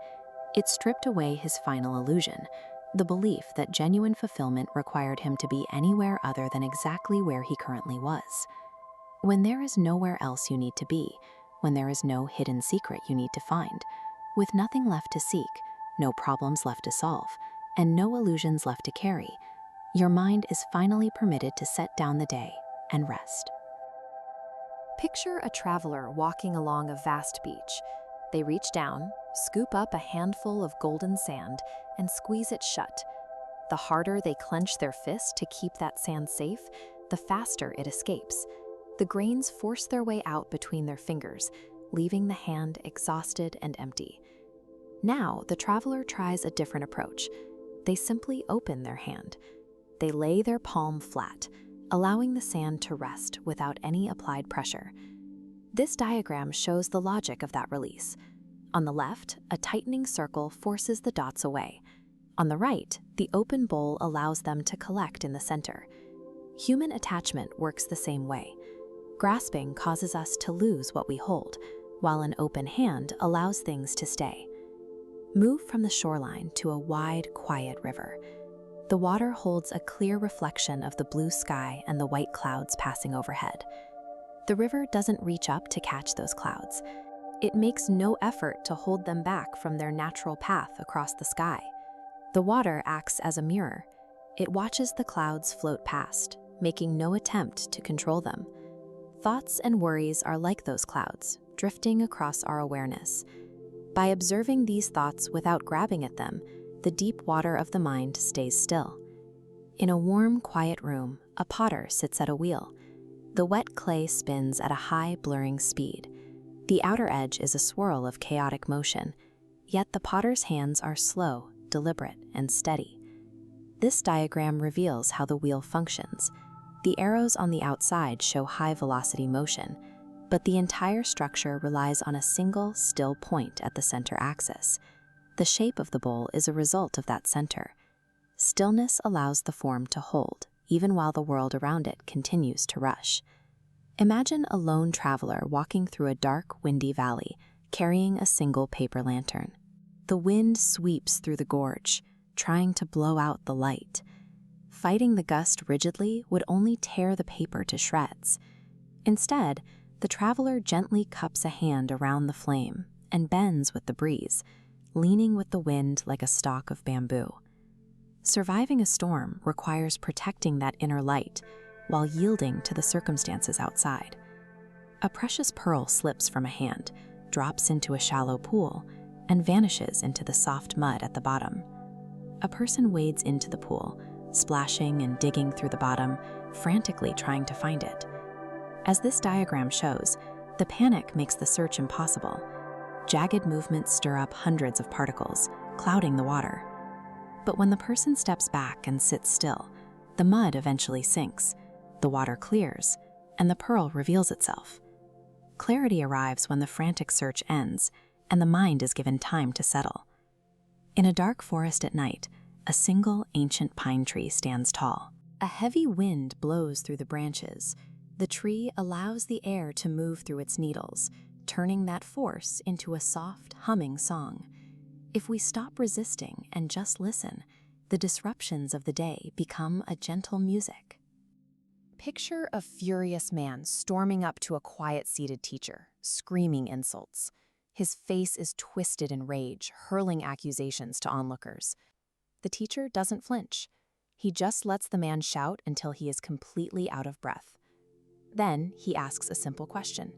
It stripped away his final illusion, the belief that genuine fulfillment required him to be anywhere other than exactly where he currently was. When there is nowhere else you need to be, when there is no hidden secret you need to find, with nothing left to seek, no problems left to solve, and no illusions left to carry, your mind is finally permitted to set down the day and rest. Picture a traveler walking along a vast beach. They reach down, scoop up a handful of golden sand, and squeeze it shut. The harder they clench their fist to keep that sand safe, the faster it escapes. The grains force their way out between their fingers, leaving the hand exhausted and empty. Now, the traveler tries a different approach. They simply open their hand. They lay their palm flat, allowing the sand to rest without any applied pressure. This diagram shows the logic of that release. On the left, a tightening circle forces the dots away. On the right, the open bowl allows them to collect in the center. Human attachment works the same way. Grasping causes us to lose what we hold, while an open hand allows things to stay. Move from the shoreline to a wide, quiet river. The water holds a clear reflection of the blue sky and the white clouds passing overhead. The river doesn't reach up to catch those clouds. It makes no effort to hold them back from their natural path across the sky. The water acts as a mirror. It watches the clouds float past, making no attempt to control them. Thoughts and worries are like those clouds, drifting across our awareness. By observing these thoughts without grabbing at them, the deep water of the mind stays still. In a warm, quiet room, a potter sits at a wheel. The wet clay spins at a high, blurring speed. The outer edge is a swirl of chaotic motion, yet the potter's hands are slow, deliberate, and steady. This diagram reveals how the wheel functions. The arrows on the outside show high-velocity motion, but the entire structure relies on a single, still point at the center axis. The shape of the bowl is a result of that center. Stillness allows the form to hold, even while the world around it continues to rush. Imagine a lone traveler walking through a dark, windy valley, carrying a single paper lantern. The wind sweeps through the gorge, trying to blow out the light. Fighting the gust rigidly would only tear the paper to shreds. Instead, the traveler gently cups a hand around the flame and bends with the breeze, leaning with the wind like a stalk of bamboo. Surviving a storm requires protecting that inner light while yielding to the circumstances outside. A precious pearl slips from a hand, drops into a shallow pool, and vanishes into the soft mud at the bottom. A person wades into the pool, splashing and digging through the bottom, frantically trying to find it. As this diagram shows, the panic makes the search impossible. Jagged movements stir up hundreds of particles, clouding the water. But when the person steps back and sits still, the mud eventually sinks, the water clears, and the pearl reveals itself. Clarity arrives when the frantic search ends, and the mind is given time to settle. In a dark forest at night, a single ancient pine tree stands tall. A heavy wind blows through the branches. The tree allows the air to move through its needles, turning that force into a soft, humming song. If we stop resisting and just listen, the disruptions of the day become a gentle music. Picture a furious man storming up to a quiet-seated teacher, screaming insults. His face is twisted in rage, hurling accusations to onlookers. The teacher doesn't flinch. He just lets the man shout until he is completely out of breath. Then he asks a simple question.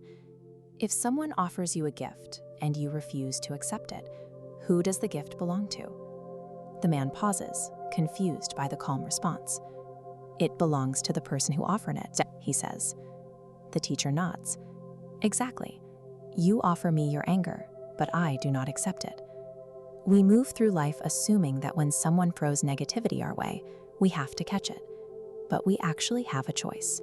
If someone offers you a gift and you refuse to accept it, who does the gift belong to? The man pauses, confused by the calm response. It belongs to the person who offered it, he says. The teacher nods. Exactly. You offer me your anger, but I do not accept it. We move through life assuming that when someone throws negativity our way, we have to catch it. But we actually have a choice.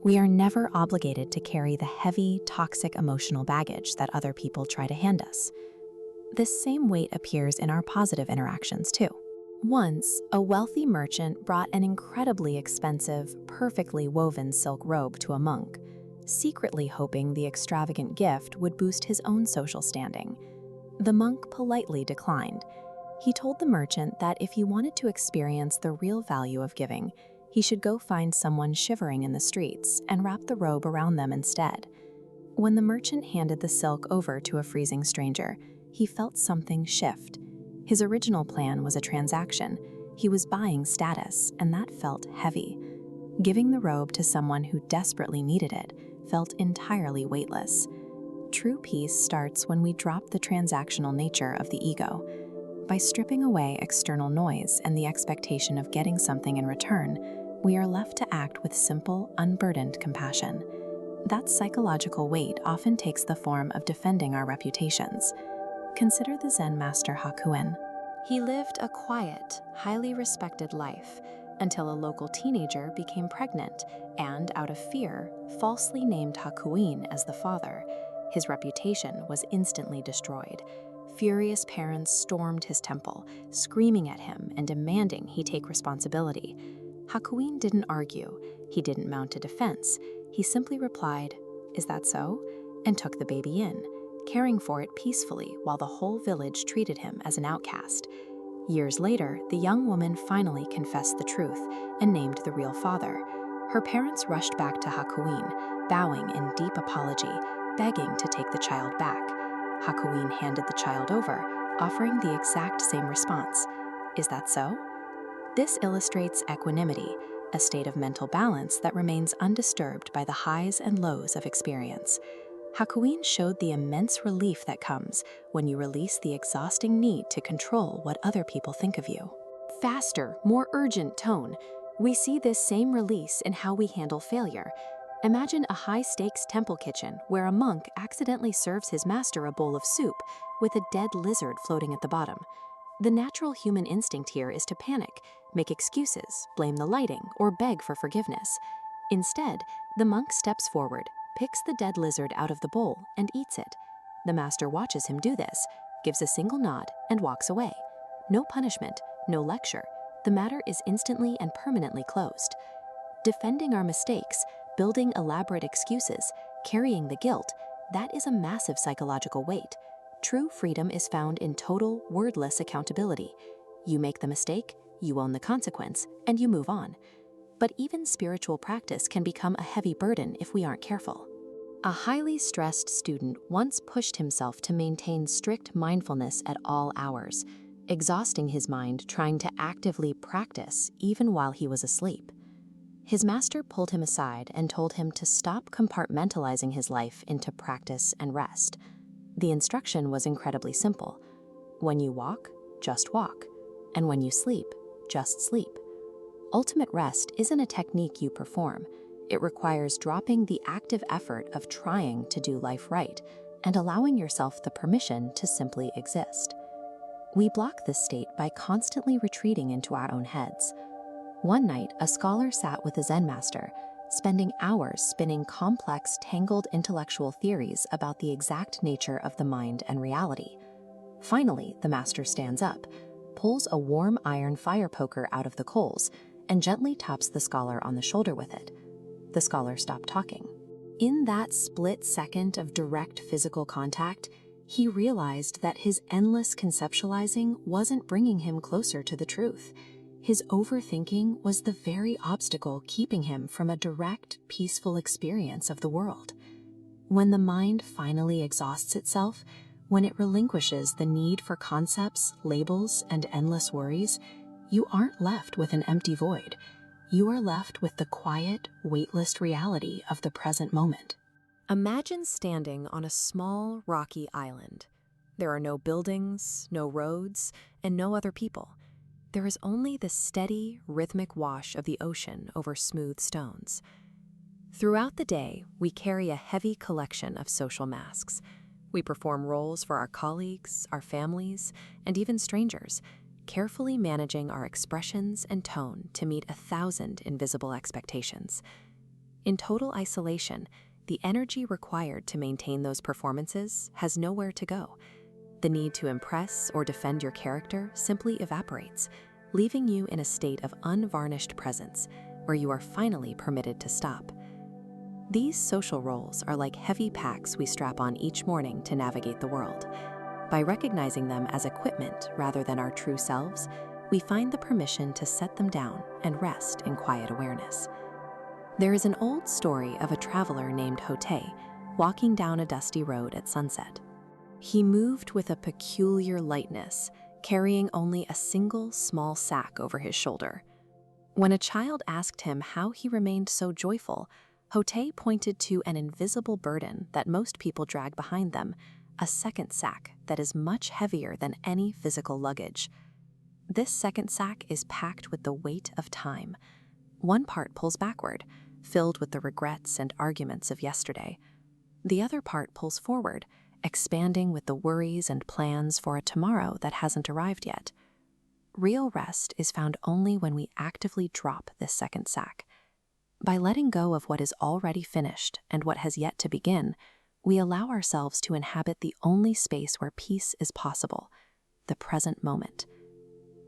We are never obligated to carry the heavy, toxic emotional baggage that other people try to hand us. This same weight appears in our positive interactions too. Once, a wealthy merchant brought an incredibly expensive, perfectly woven silk robe to a monk, secretly hoping the extravagant gift would boost his own social standing. The monk politely declined. He told the merchant that if he wanted to experience the real value of giving, he should go find someone shivering in the streets and wrap the robe around them instead. When the merchant handed the silk over to a freezing stranger, he felt something shift. His original plan was a transaction. He was buying status, and that felt heavy. Giving the robe to someone who desperately needed it felt entirely weightless. True peace starts when we drop the transactional nature of the ego. By stripping away external noise and the expectation of getting something in return, we are left to act with simple, unburdened compassion. That psychological weight often takes the form of defending our reputations. Consider the Zen master Hakuin. He lived a quiet, highly respected life until a local teenager became pregnant and, out of fear, falsely named Hakuin as the father. His reputation was instantly destroyed. Furious parents stormed his temple, screaming at him and demanding he take responsibility. Hakuin didn't argue. He didn't mount a defense. He simply replied, "Is that so?" and took the baby in, caring for it peacefully while the whole village treated him as an outcast. Years later, the young woman finally confessed the truth and named the real father. Her parents rushed back to Hakuin, bowing in deep apology, begging to take the child back. Hakuin handed the child over, offering the exact same response. "Is that so?" This illustrates equanimity, a state of mental balance that remains undisturbed by the highs and lows of experience. Hakuin showed the immense relief that comes when you release the exhausting need to control what other people think of you. Faster, more urgent tone. We see this same release in how we handle failure. Imagine a high-stakes temple kitchen where a monk accidentally serves his master a bowl of soup with a dead lizard floating at the bottom. The natural human instinct here is to panic, make excuses, blame the lighting, or beg for forgiveness. Instead, the monk steps forward, picks the dead lizard out of the bowl, and eats it. The master watches him do this, gives a single nod, and walks away. No punishment, no lecture. The matter is instantly and permanently closed. Defending our mistakes, building elaborate excuses, carrying the guilt, that is a massive psychological weight. True freedom is found in total, wordless accountability. You make the mistake, you own the consequence, and you move on. But even spiritual practice can become a heavy burden if we aren't careful. A highly stressed student once pushed himself to maintain strict mindfulness at all hours, exhausting his mind trying to actively practice even while he was asleep. His master pulled him aside and told him to stop compartmentalizing his life into practice and rest. The instruction was incredibly simple. When you walk, just walk. And when you sleep, just sleep. Ultimate rest isn't a technique you perform. It requires dropping the active effort of trying to do life right and allowing yourself the permission to simply exist. We block this state by constantly retreating into our own heads. One night, a scholar sat with a Zen master, spending hours spinning complex, tangled intellectual theories about the exact nature of the mind and reality. Finally, the master stands up, pulls a warm iron fire poker out of the coals, and gently taps the scholar on the shoulder with it. The scholar stopped talking. In that split second of direct physical contact, he realized that his endless conceptualizing wasn't bringing him closer to the truth. His overthinking was the very obstacle keeping him from a direct, peaceful experience of the world. When the mind finally exhausts itself, when it relinquishes the need for concepts, labels, and endless worries, you aren't left with an empty void. You are left with the quiet, weightless reality of the present moment. Imagine standing on a small, rocky island. There are no buildings, no roads, and no other people. There is only the steady, rhythmic wash of the ocean over smooth stones. Throughout the day, we carry a heavy collection of social masks. We perform roles for our colleagues, our families, and even strangers, carefully managing our expressions and tone to meet 1,000 invisible expectations. In total isolation, the energy required to maintain those performances has nowhere to go. The need to impress or defend your character simply evaporates, leaving you in a state of unvarnished presence, where you are finally permitted to stop. These social roles are like heavy packs we strap on each morning to navigate the world. By recognizing them as equipment rather than our true selves, we find the permission to set them down and rest in quiet awareness. There is an old story of a traveler named Hote walking down a dusty road at sunset. He moved with a peculiar lightness, carrying only a single small sack over his shoulder. When a child asked him how he remained so joyful, Hote pointed to an invisible burden that most people drag behind them, a second sack that is much heavier than any physical luggage. This second sack is packed with the weight of time. One part pulls backward, filled with the regrets and arguments of yesterday. The other part pulls forward, expanding with the worries and plans for a tomorrow that hasn't arrived yet. Real rest is found only when we actively drop this second sack. By letting go of what is already finished and what has yet to begin, we allow ourselves to inhabit the only space where peace is possible, the present moment.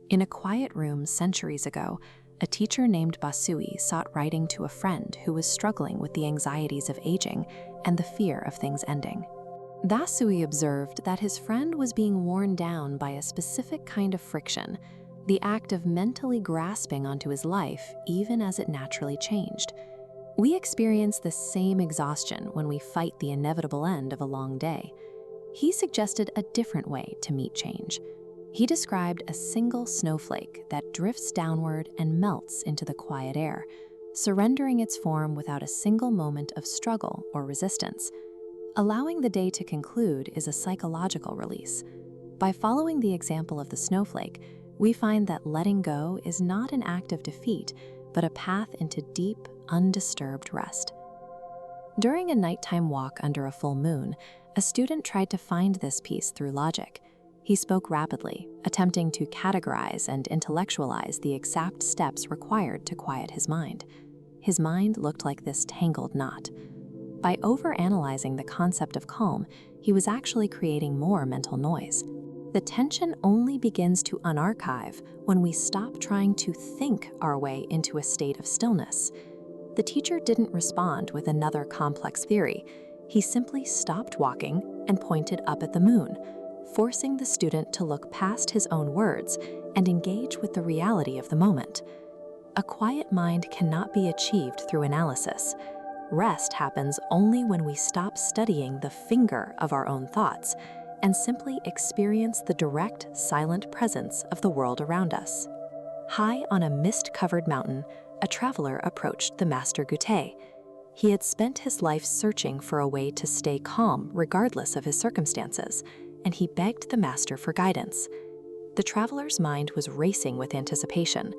In a quiet room centuries ago, a teacher named Basui sought writing to a friend who was struggling with the anxieties of aging and the fear of things ending. Basui observed that his friend was being worn down by a specific kind of friction, the act of mentally grasping onto his life even as it naturally changed. We experience the same exhaustion when we fight the inevitable end of a long day. He suggested a different way to meet change. He described a single snowflake that drifts downward and melts into the quiet air, surrendering its form without a single moment of struggle or resistance. Allowing the day to conclude is a psychological release. By following the example of the snowflake, we find that letting go is not an act of defeat, but a path into deep, undisturbed rest. During a nighttime walk under a full moon, a student tried to find this peace through logic. He spoke rapidly, attempting to categorize and intellectualize the exact steps required to quiet his mind. His mind looked like this tangled knot. By overanalyzing the concept of calm, he was actually creating more mental noise. The tension only begins to unarchive when we stop trying to think our way into a state of stillness. The teacher didn't respond with another complex theory. He simply stopped walking and pointed up at the moon, forcing the student to look past his own words and engage with the reality of the moment. A quiet mind cannot be achieved through analysis. Rest happens only when we stop studying the finger of our own thoughts and simply experience the direct, silent presence of the world around us. High on a mist-covered mountain, a traveler approached the Master Gute. He had spent his life searching for a way to stay calm regardless of his circumstances, and he begged the master for guidance. The traveler's mind was racing with anticipation.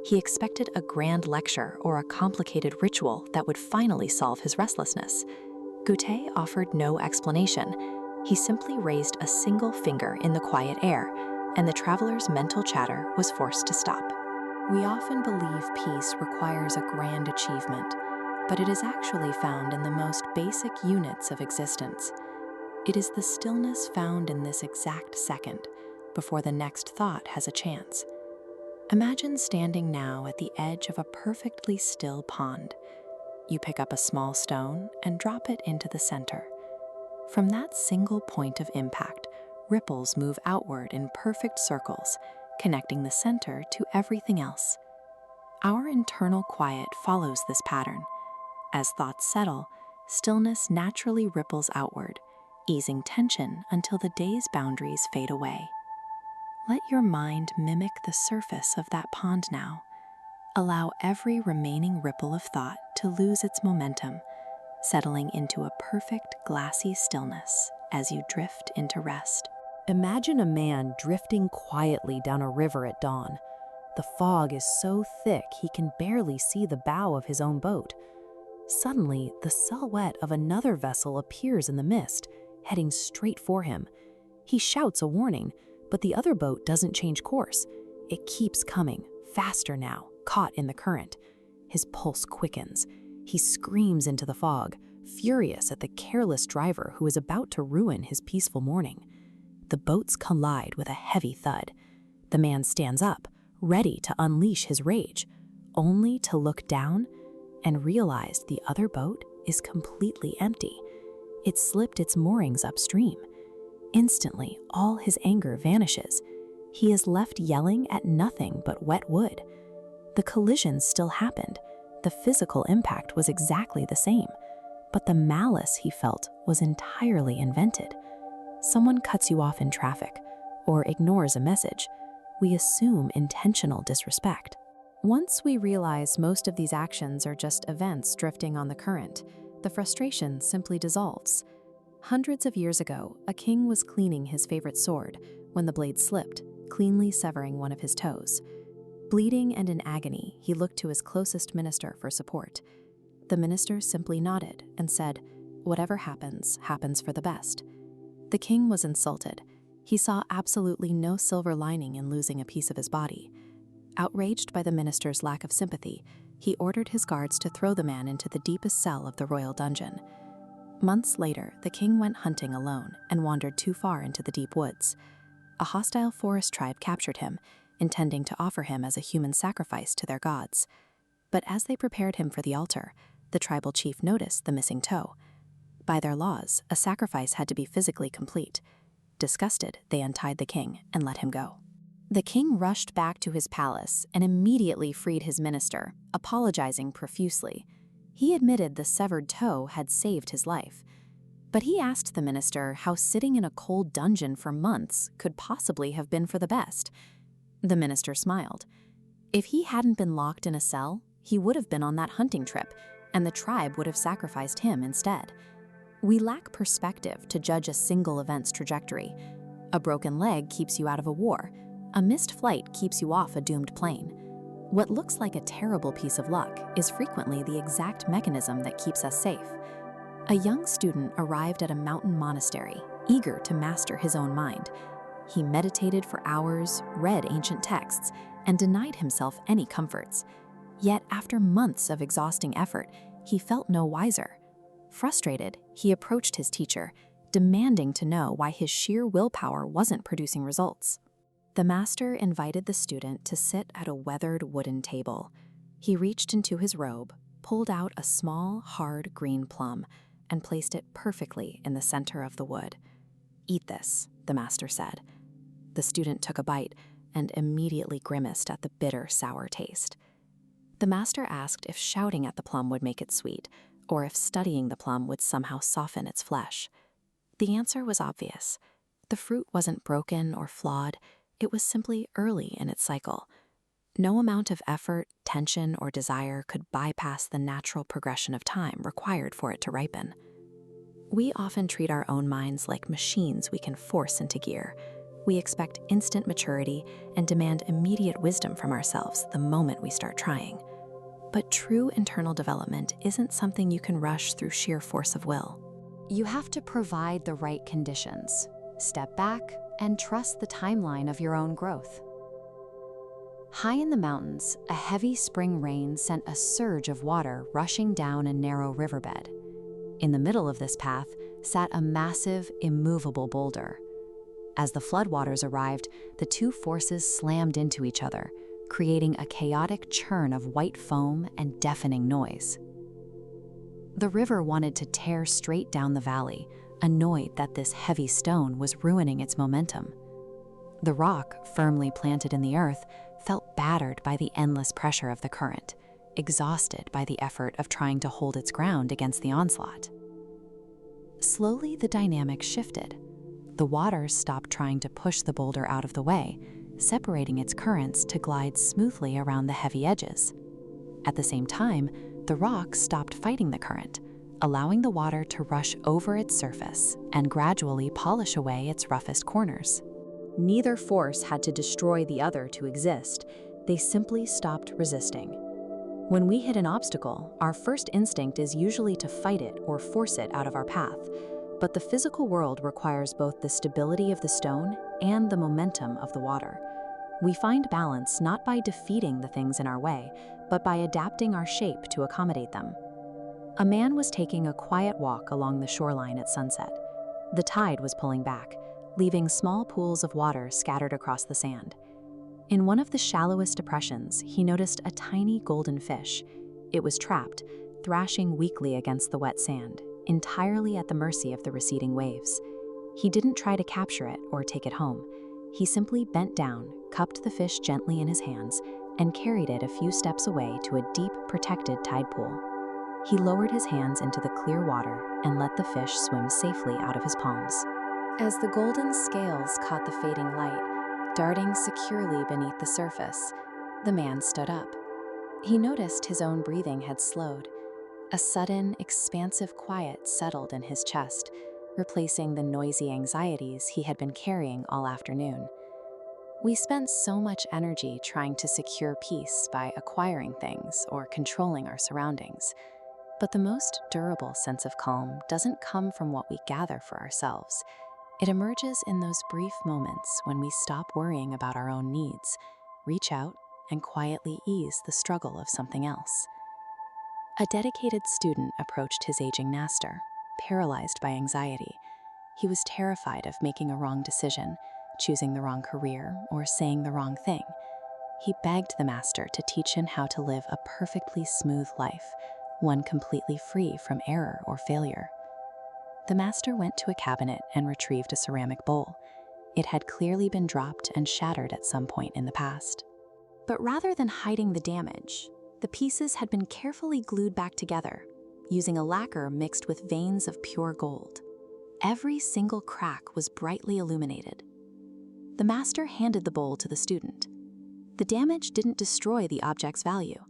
He expected a grand lecture or a complicated ritual that would finally solve his restlessness. Gute offered no explanation. He simply raised a single finger in the quiet air, and the traveler's mental chatter was forced to stop. We often believe peace requires a grand achievement, but it is actually found in the most basic units of existence. It is the stillness found in this exact second, before the next thought has a chance. Imagine standing now at the edge of a perfectly still pond. You pick up a small stone and drop it into the center. From that single point of impact, ripples move outward in perfect circles, connecting the center to everything else. Our internal quiet follows this pattern. As thoughts settle, stillness naturally ripples outward, easing tension until the day's boundaries fade away. Let your mind mimic the surface of that pond now. Allow every remaining ripple of thought to lose its momentum, settling into a perfect glassy stillness as you drift into rest. Imagine a man drifting quietly down a river at dawn. The fog is so thick he can barely see the bow of his own boat. Suddenly, the silhouette of another vessel appears in the mist, heading straight for him. He shouts a warning, but the other boat doesn't change course. It keeps coming, faster now, caught in the current. His pulse quickens. He screams into the fog, furious at the careless driver who is about to ruin his peaceful morning. The boats collide with a heavy thud. The man stands up, ready to unleash his rage, only to look down and realize the other boat is completely empty. It slipped its moorings upstream. Instantly, all his anger vanishes. He is left yelling at nothing but wet wood. The collision still happened. The physical impact was exactly the same, but the malice he felt was entirely invented. Someone cuts you off in traffic or ignores a message. We assume intentional disrespect. Once we realize most of these actions are just events drifting on the current, the frustration simply dissolves. Hundreds of years ago, a king was cleaning his favorite sword when the blade slipped, cleanly severing one of his toes. Bleeding and in agony, he looked to his closest minister for support. The minister simply nodded and said, "Whatever happens, happens for the best." The king was insulted. He saw absolutely no silver lining in losing a piece of his body. Outraged by the minister's lack of sympathy, he ordered his guards to throw the man into the deepest cell of the royal dungeon. Months later, the king went hunting alone and wandered too far into the deep woods. A hostile forest tribe captured him, intending to offer him as a human sacrifice to their gods. But as they prepared him for the altar, the tribal chief noticed the missing toe. By their laws, a sacrifice had to be physically complete. Disgusted, they untied the king and let him go. The king rushed back to his palace and immediately freed his minister, apologizing profusely. He admitted the severed toe had saved his life. But he asked the minister how sitting in a cold dungeon for months could possibly have been for the best. The minister smiled. If he hadn't been locked in a cell, he would have been on that hunting trip, and the tribe would have sacrificed him instead. We lack perspective to judge a single event's trajectory. A broken leg keeps you out of a war. A missed flight keeps you off a doomed plane. What looks like a terrible piece of luck is frequently the exact mechanism that keeps us safe. A young student arrived at a mountain monastery, eager to master his own mind. He meditated for hours, read ancient texts, and denied himself any comforts. Yet after months of exhausting effort, he felt no wiser. Frustrated, he approached his teacher, demanding to know why his sheer willpower wasn't producing results. The master invited the student to sit at a weathered wooden table. He reached into his robe, pulled out a small, hard green plum and placed it perfectly in the center of the wood. "Eat this," the master said. The student took a bite and immediately grimaced at the bitter, sour taste. The master asked if shouting at the plum would make it sweet, or if studying the plum would somehow soften its flesh. The answer was obvious. The fruit wasn't broken or flawed, it was simply early in its cycle. No amount of effort, tension, or desire could bypass the natural progression of time required for it to ripen. We often treat our own minds like machines we can force into gear. We expect instant maturity and demand immediate wisdom from ourselves the moment we start trying. But true internal development isn't something you can rush through sheer force of will. You have to provide the right conditions, step back, and trust the timeline of your own growth. High in the mountains, a heavy spring rain sent a surge of water rushing down a narrow riverbed. In the middle of this path sat a massive, immovable boulder. As the floodwaters arrived, the two forces slammed into each other, creating a chaotic churn of white foam and deafening noise. The river wanted to tear straight down the valley, annoyed that this heavy stone was ruining its momentum. The rock, firmly planted in the earth, felt battered by the endless pressure of the current, exhausted by the effort of trying to hold its ground against the onslaught. Slowly, the dynamic shifted. The waters stopped trying to push the boulder out of the way, separating its currents to glide smoothly around the heavy edges. At the same time, the rock stopped fighting the current, allowing the water to rush over its surface and gradually polish away its roughest corners. Neither force had to destroy the other to exist. They simply stopped resisting. When we hit an obstacle, our first instinct is usually to fight it or force it out of our path. But the physical world requires both the stability of the stone and the momentum of the water. We find balance not by defeating the things in our way, but by adapting our shape to accommodate them. A man was taking a quiet walk along the shoreline at sunset. The tide was pulling back, leaving small pools of water scattered across the sand. In one of the shallowest depressions, he noticed a tiny golden fish. It was trapped, thrashing weakly against the wet sand, entirely at the mercy of the receding waves. He didn't try to capture it or take it home. He simply bent down, cupped the fish gently in his hands, and carried it a few steps away to a deep, protected tide pool. He lowered his hands into the clear water and let the fish swim safely out of his palms. As the golden scales caught the fading light, darting securely beneath the surface, the man stood up. He noticed his own breathing had slowed. A sudden, expansive quiet settled in his chest, replacing the noisy anxieties he had been carrying all afternoon. We spent so much energy trying to secure peace by acquiring things or controlling our surroundings. But the most durable sense of calm doesn't come from what we gather for ourselves. It emerges in those brief moments when we stop worrying about our own needs, reach out, and quietly ease the struggle of something else. A dedicated student approached his aging master, paralyzed by anxiety. He was terrified of making a wrong decision, choosing the wrong career, or saying the wrong thing. He begged the master to teach him how to live a perfectly smooth life, one completely free from error or failure. The master went to a cabinet and retrieved a ceramic bowl. It had clearly been dropped and shattered at some point in the past. But rather than hiding the damage, the pieces had been carefully glued back together, using a lacquer mixed with veins of pure gold. Every single crack was brightly illuminated. The master handed the bowl to the student. The damage didn't destroy the object's value.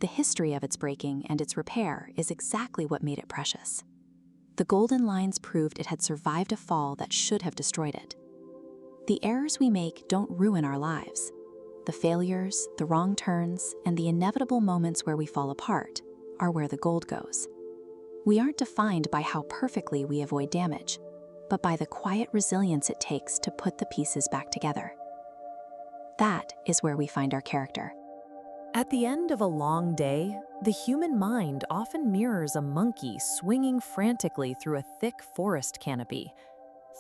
The history of its breaking and its repair is exactly what made it precious. The golden lines proved it had survived a fall that should have destroyed it. The errors we make don't ruin our lives. The failures, the wrong turns, and the inevitable moments where we fall apart are where the gold goes. We aren't defined by how perfectly we avoid damage, but by the quiet resilience it takes to put the pieces back together. That is where we find our character. At the end of a long day, the human mind often mirrors a monkey swinging frantically through a thick forest canopy.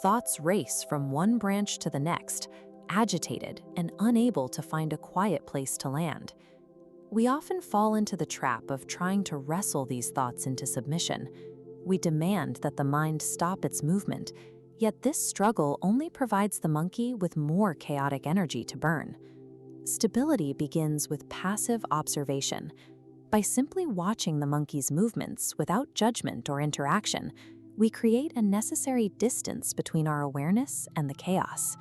Thoughts race from one branch to the next, agitated and unable to find a quiet place to land. We often fall into the trap of trying to wrestle these thoughts into submission. We demand that the mind stop its movement, yet this struggle only provides the monkey with more chaotic energy to burn. Stability begins with passive observation. By simply watching the monkey's movements without judgment or interaction, we create a necessary distance between our awareness and the chaos.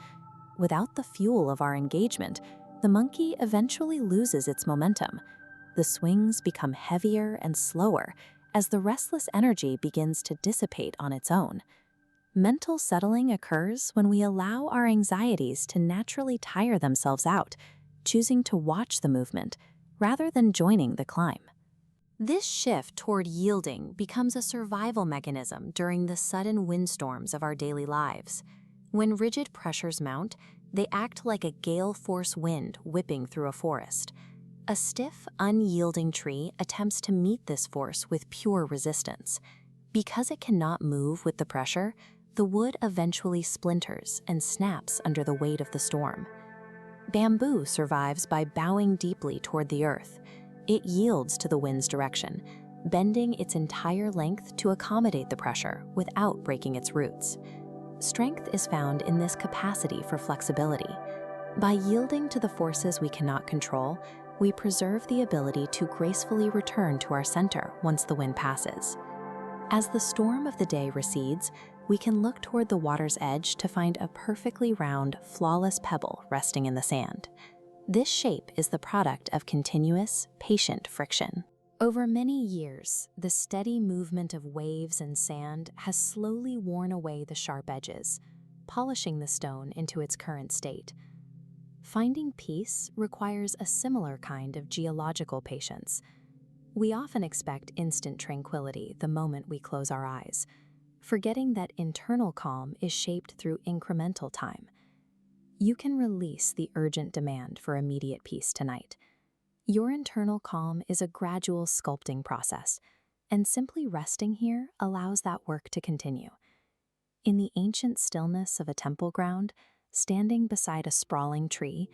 Without the fuel of our engagement, the monkey eventually loses its momentum. The swings become heavier and slower as the restless energy begins to dissipate on its own. Mental settling occurs when we allow our anxieties to naturally tire themselves out, choosing to watch the movement rather than joining the climb. This shift toward yielding becomes a survival mechanism during the sudden windstorms of our daily lives. When rigid pressures mount, they act like a gale-force wind whipping through a forest. A stiff, unyielding tree attempts to meet this force with pure resistance. Because it cannot move with the pressure, the wood eventually splinters and snaps under the weight of the storm. Bamboo survives by bowing deeply toward the earth. It yields to the wind's direction, bending its entire length to accommodate the pressure without breaking its roots. Strength is found in this capacity for flexibility. By yielding to the forces we cannot control, we preserve the ability to gracefully return to our center once the wind passes. As the storm of the day recedes, we can look toward the water's edge to find a perfectly round, flawless pebble resting in the sand. This shape is the product of continuous, patient friction. Over many years, the steady movement of waves and sand has slowly worn away the sharp edges, polishing the stone into its current state. Finding peace requires a similar kind of geological patience. We often expect instant tranquility the moment we close our eyes, forgetting that internal calm is shaped through incremental time. You can release the urgent demand for immediate peace tonight. Your internal calm is a gradual sculpting process, and simply resting here allows that work to continue. In the ancient stillness of a temple ground, standing beside a sprawling tree,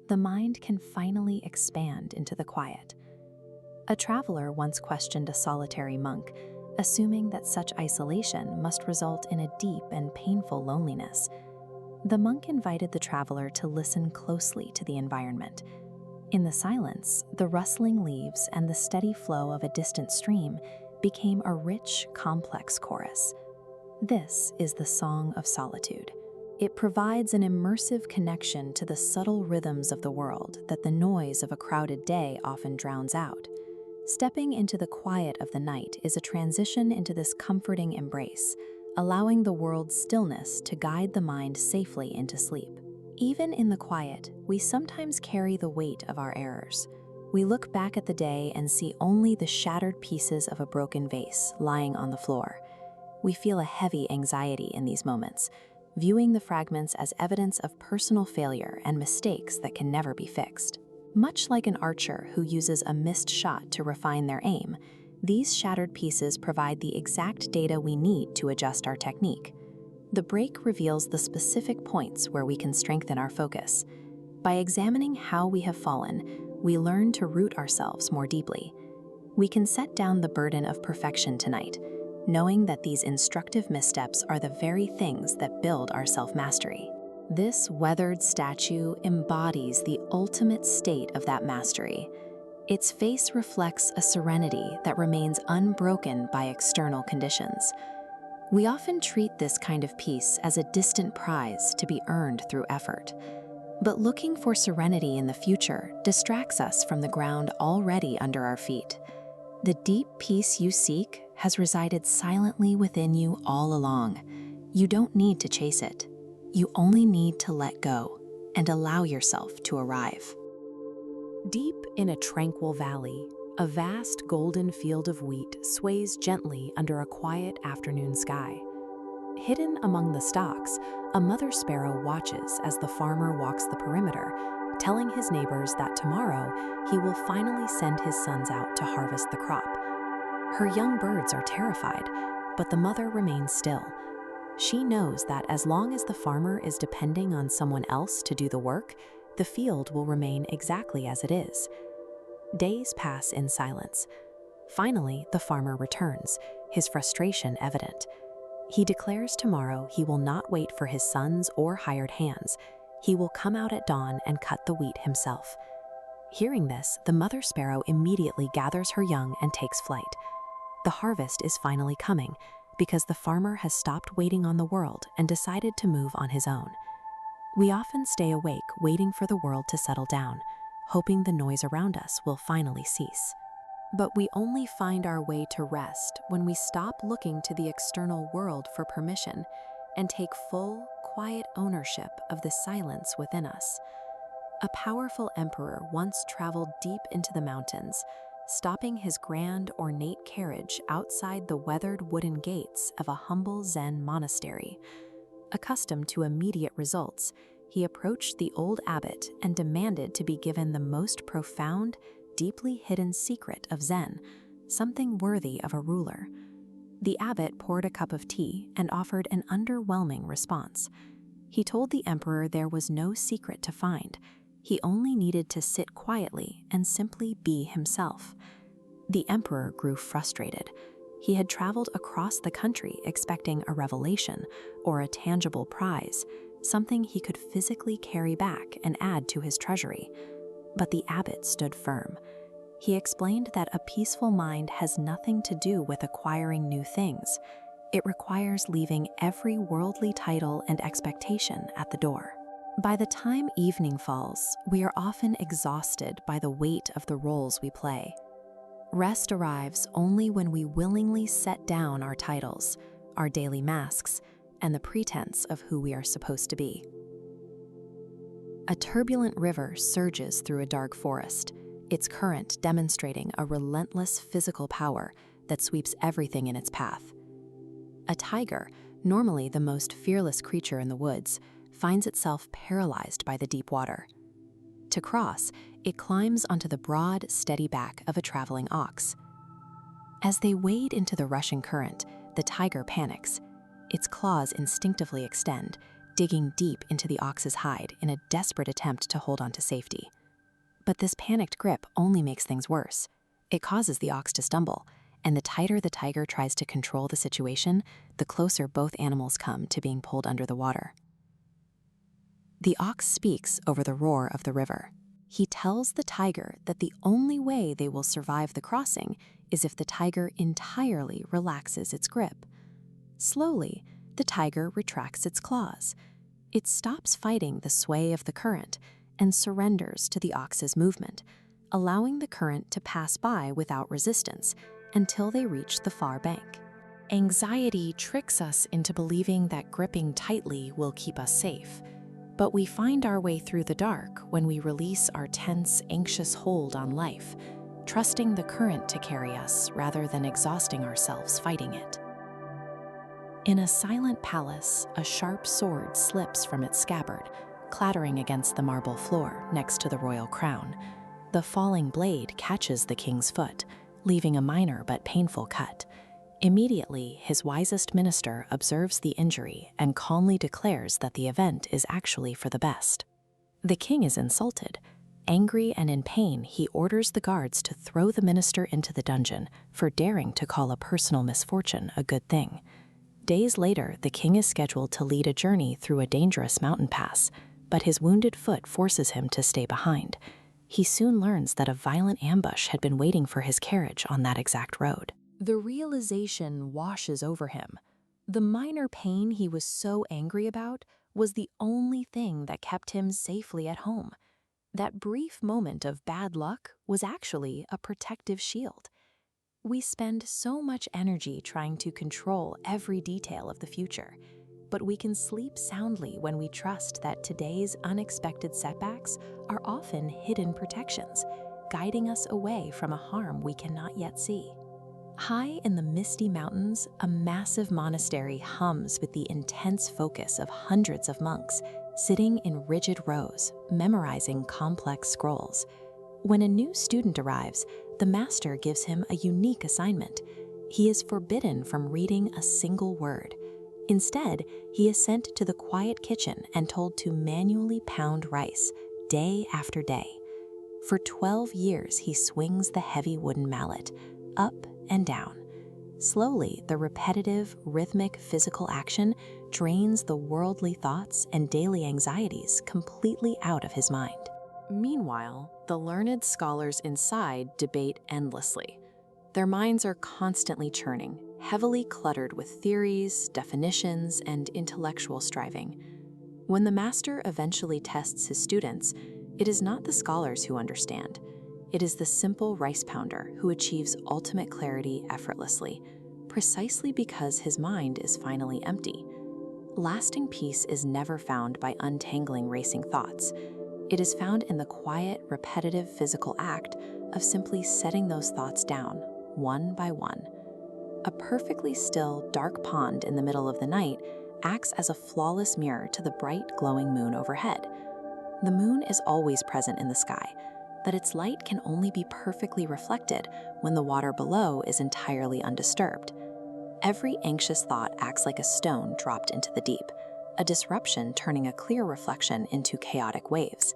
the mind can finally expand into the quiet. A traveler once questioned a solitary monk, assuming that such isolation must result in a deep and painful loneliness. The monk invited the traveler to listen closely to the environment. In the silence, the rustling leaves and the steady flow of a distant stream became a rich, complex chorus. This is the Song of Solitude. It provides an immersive connection to the subtle rhythms of the world that the noise of a crowded day often drowns out. Stepping into the quiet of the night is a transition into this comforting embrace, allowing the world's stillness to guide the mind safely into sleep. Even in the quiet, we sometimes carry the weight of our errors. We look back at the day and see only the shattered pieces of a broken vase lying on the floor. We feel a heavy anxiety in these moments, viewing the fragments as evidence of personal failure and mistakes that can never be fixed. Much like an archer who uses a missed shot to refine their aim, these shattered pieces provide the exact data we need to adjust our technique. The break reveals the specific points where we can strengthen our focus. By examining how we have fallen, we learn to root ourselves more deeply. We can set down the burden of perfection tonight, knowing that these instructive missteps are the very things that build our self-mastery. This weathered statue embodies the ultimate state of that mastery. Its face reflects a serenity that remains unbroken by external conditions. We often treat this kind of peace as a distant prize to be earned through effort. But looking for serenity in the future distracts us from the ground already under our feet. The deep peace you seek has resided silently within you all along. You don't need to chase it. You only need to let go and allow yourself to arrive. Deep in a tranquil valley, a vast golden field of wheat sways gently under a quiet afternoon sky. Hidden among the stalks, a mother sparrow watches as the farmer walks the perimeter, telling his neighbors that tomorrow he will finally send his sons out to harvest the crop. Her young birds are terrified, but the mother remains still. She knows that as long as the farmer is depending on someone else to do the work, the field will remain exactly as it is. Days pass in silence. Finally, the farmer returns, his frustration evident. He declares tomorrow he will not wait for his sons or hired hands. He will come out at dawn and cut the wheat himself. Hearing this, the mother sparrow immediately gathers her young and takes flight. The harvest is finally coming because the farmer has stopped waiting on the world and decided to move on his own. We often stay awake waiting for the world to settle down, hoping the noise around us will finally cease. But we only find our way to rest when we stop looking to the external world for permission and take full, quiet ownership of the silence within us. A powerful emperor once traveled deep into the mountains, stopping his grand, ornate carriage outside the weathered wooden gates of a humble Zen monastery. Accustomed to immediate results, he approached the old abbot and demanded to be given the most profound, deeply hidden secret of Zen, something worthy of a ruler. The abbot poured a cup of tea and offered an underwhelming response. He told the emperor there was no secret to find. He only needed to sit quietly and simply be himself. The emperor grew frustrated. He had traveled across the country expecting a revelation or a tangible prize, something he could physically carry back and add to his treasury. But the abbot stood firm. He explained that a peaceful mind has nothing to do with acquiring new things. It requires leaving every worldly title and expectation at the door. By the time evening falls, we are often exhausted by the weight of the roles we play. Rest arrives only when we willingly set down our titles, our daily masks, and the pretense of who we are supposed to be. A turbulent river surges through a dark forest, its current demonstrating a relentless physical power that sweeps everything in its path. A tiger, normally the most fearless creature in the woods, finds itself paralyzed by the deep water. To cross, it climbs onto the broad, steady back of a traveling ox. As they wade into the rushing current, the tiger panics. Its claws instinctively extend, digging deep into the ox's hide in a desperate attempt to hold on to safety. But this panicked grip only makes things worse. It causes the ox to stumble, and the tighter the tiger tries to control the situation, the closer both animals come to being pulled under the water. The ox speaks over the roar of the river. He tells the tiger that the only way they will survive the crossing is if the tiger entirely relaxes its grip. Slowly, the tiger retracts its claws. It stops fighting the sway of the current and surrenders to the ox's movement, allowing the current to pass by without resistance until they reach the far bank. Anxiety tricks us into believing that gripping tightly will keep us safe. But we find our way through the dark when we release our tense, anxious hold on life, trusting the current to carry us rather than exhausting ourselves fighting it. In a silent palace, a sharp sword slips from its scabbard, clattering against the marble floor next to the royal crown. The falling blade catches the king's foot, leaving a minor but painful cut. Immediately, his wisest minister observes the injury and calmly declares that the event is actually for the best. The king is insulted. Angry and in pain, he orders the guards to throw the minister into the dungeon for daring to call a personal misfortune a good thing. Days later, the king is scheduled to lead a journey through a dangerous mountain pass, but his wounded foot forces him to stay behind. He soon learns that a violent ambush had been waiting for his carriage on that exact road. The realization washes over him. The minor pain he was so angry about was the only thing that kept him safely at home. That brief moment of bad luck was actually a protective shield. We spend so much energy trying to control every detail of the future, but we can sleep soundly when we trust that today's unexpected setbacks are often hidden protections, guiding us away from a harm we cannot yet see. High in the misty mountains, a massive monastery hums with the intense focus of hundreds of monks sitting in rigid rows, memorizing complex scrolls. When a new student arrives, the master gives him a unique assignment. He is forbidden from reading a single word. Instead, he is sent to the quiet kitchen and told to manually pound rice, day after day. For 12 years, he swings the heavy wooden mallet, up and down. Slowly, the repetitive, rhythmic physical action drains the worldly thoughts and daily anxieties completely out of his mind. Meanwhile, the learned scholars inside debate endlessly. Their minds are constantly churning, heavily cluttered with theories, definitions, and intellectual striving. When the master eventually tests his students, it is not the scholars who understand. It is the simple rice pounder who achieves ultimate clarity effortlessly, precisely because his mind is finally empty. Lasting peace is never found by untangling racing thoughts. It is found in the quiet, repetitive physical act of simply setting those thoughts down, one by one. A perfectly still, dark pond in the middle of the night acts as a flawless mirror to the bright, glowing moon overhead. The moon is always present in the sky, but its light can only be perfectly reflected when the water below is entirely undisturbed. Every anxious thought acts like a stone dropped into the deep, a disruption turning a clear reflection into chaotic waves.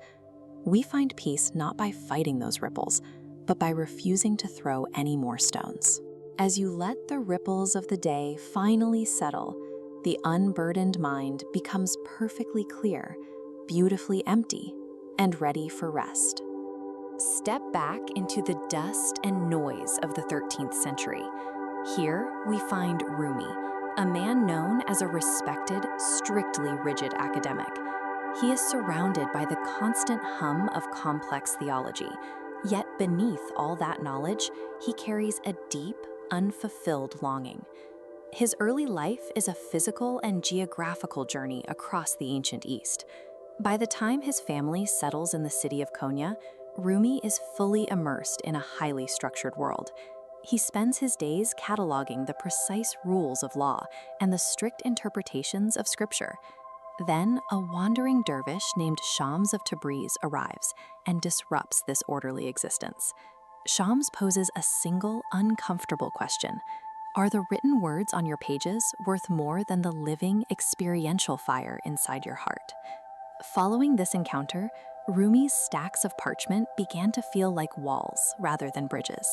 We find peace not by fighting those ripples, but by refusing to throw any more stones. As you let the ripples of the day finally settle, the unburdened mind becomes perfectly clear, beautifully empty, and ready for rest. Step back into the dust and noise of the 13th century. Here we find Rumi, a man known as a respected, strictly rigid academic. He is surrounded by the constant hum of complex theology, yet beneath all that knowledge, he carries a deep, unfulfilled longing. His early life is a physical and geographical journey across the ancient East. By the time his family settles in the city of Konya, Rumi is fully immersed in a highly structured world. He spends his days cataloging the precise rules of law and the strict interpretations of scripture. Then, a wandering dervish named Shams of Tabriz arrives and disrupts this orderly existence. Shams poses a single, uncomfortable question. Are the written words on your pages worth more than the living, experiential fire inside your heart? Following this encounter, Rumi's stacks of parchment began to feel like walls rather than bridges.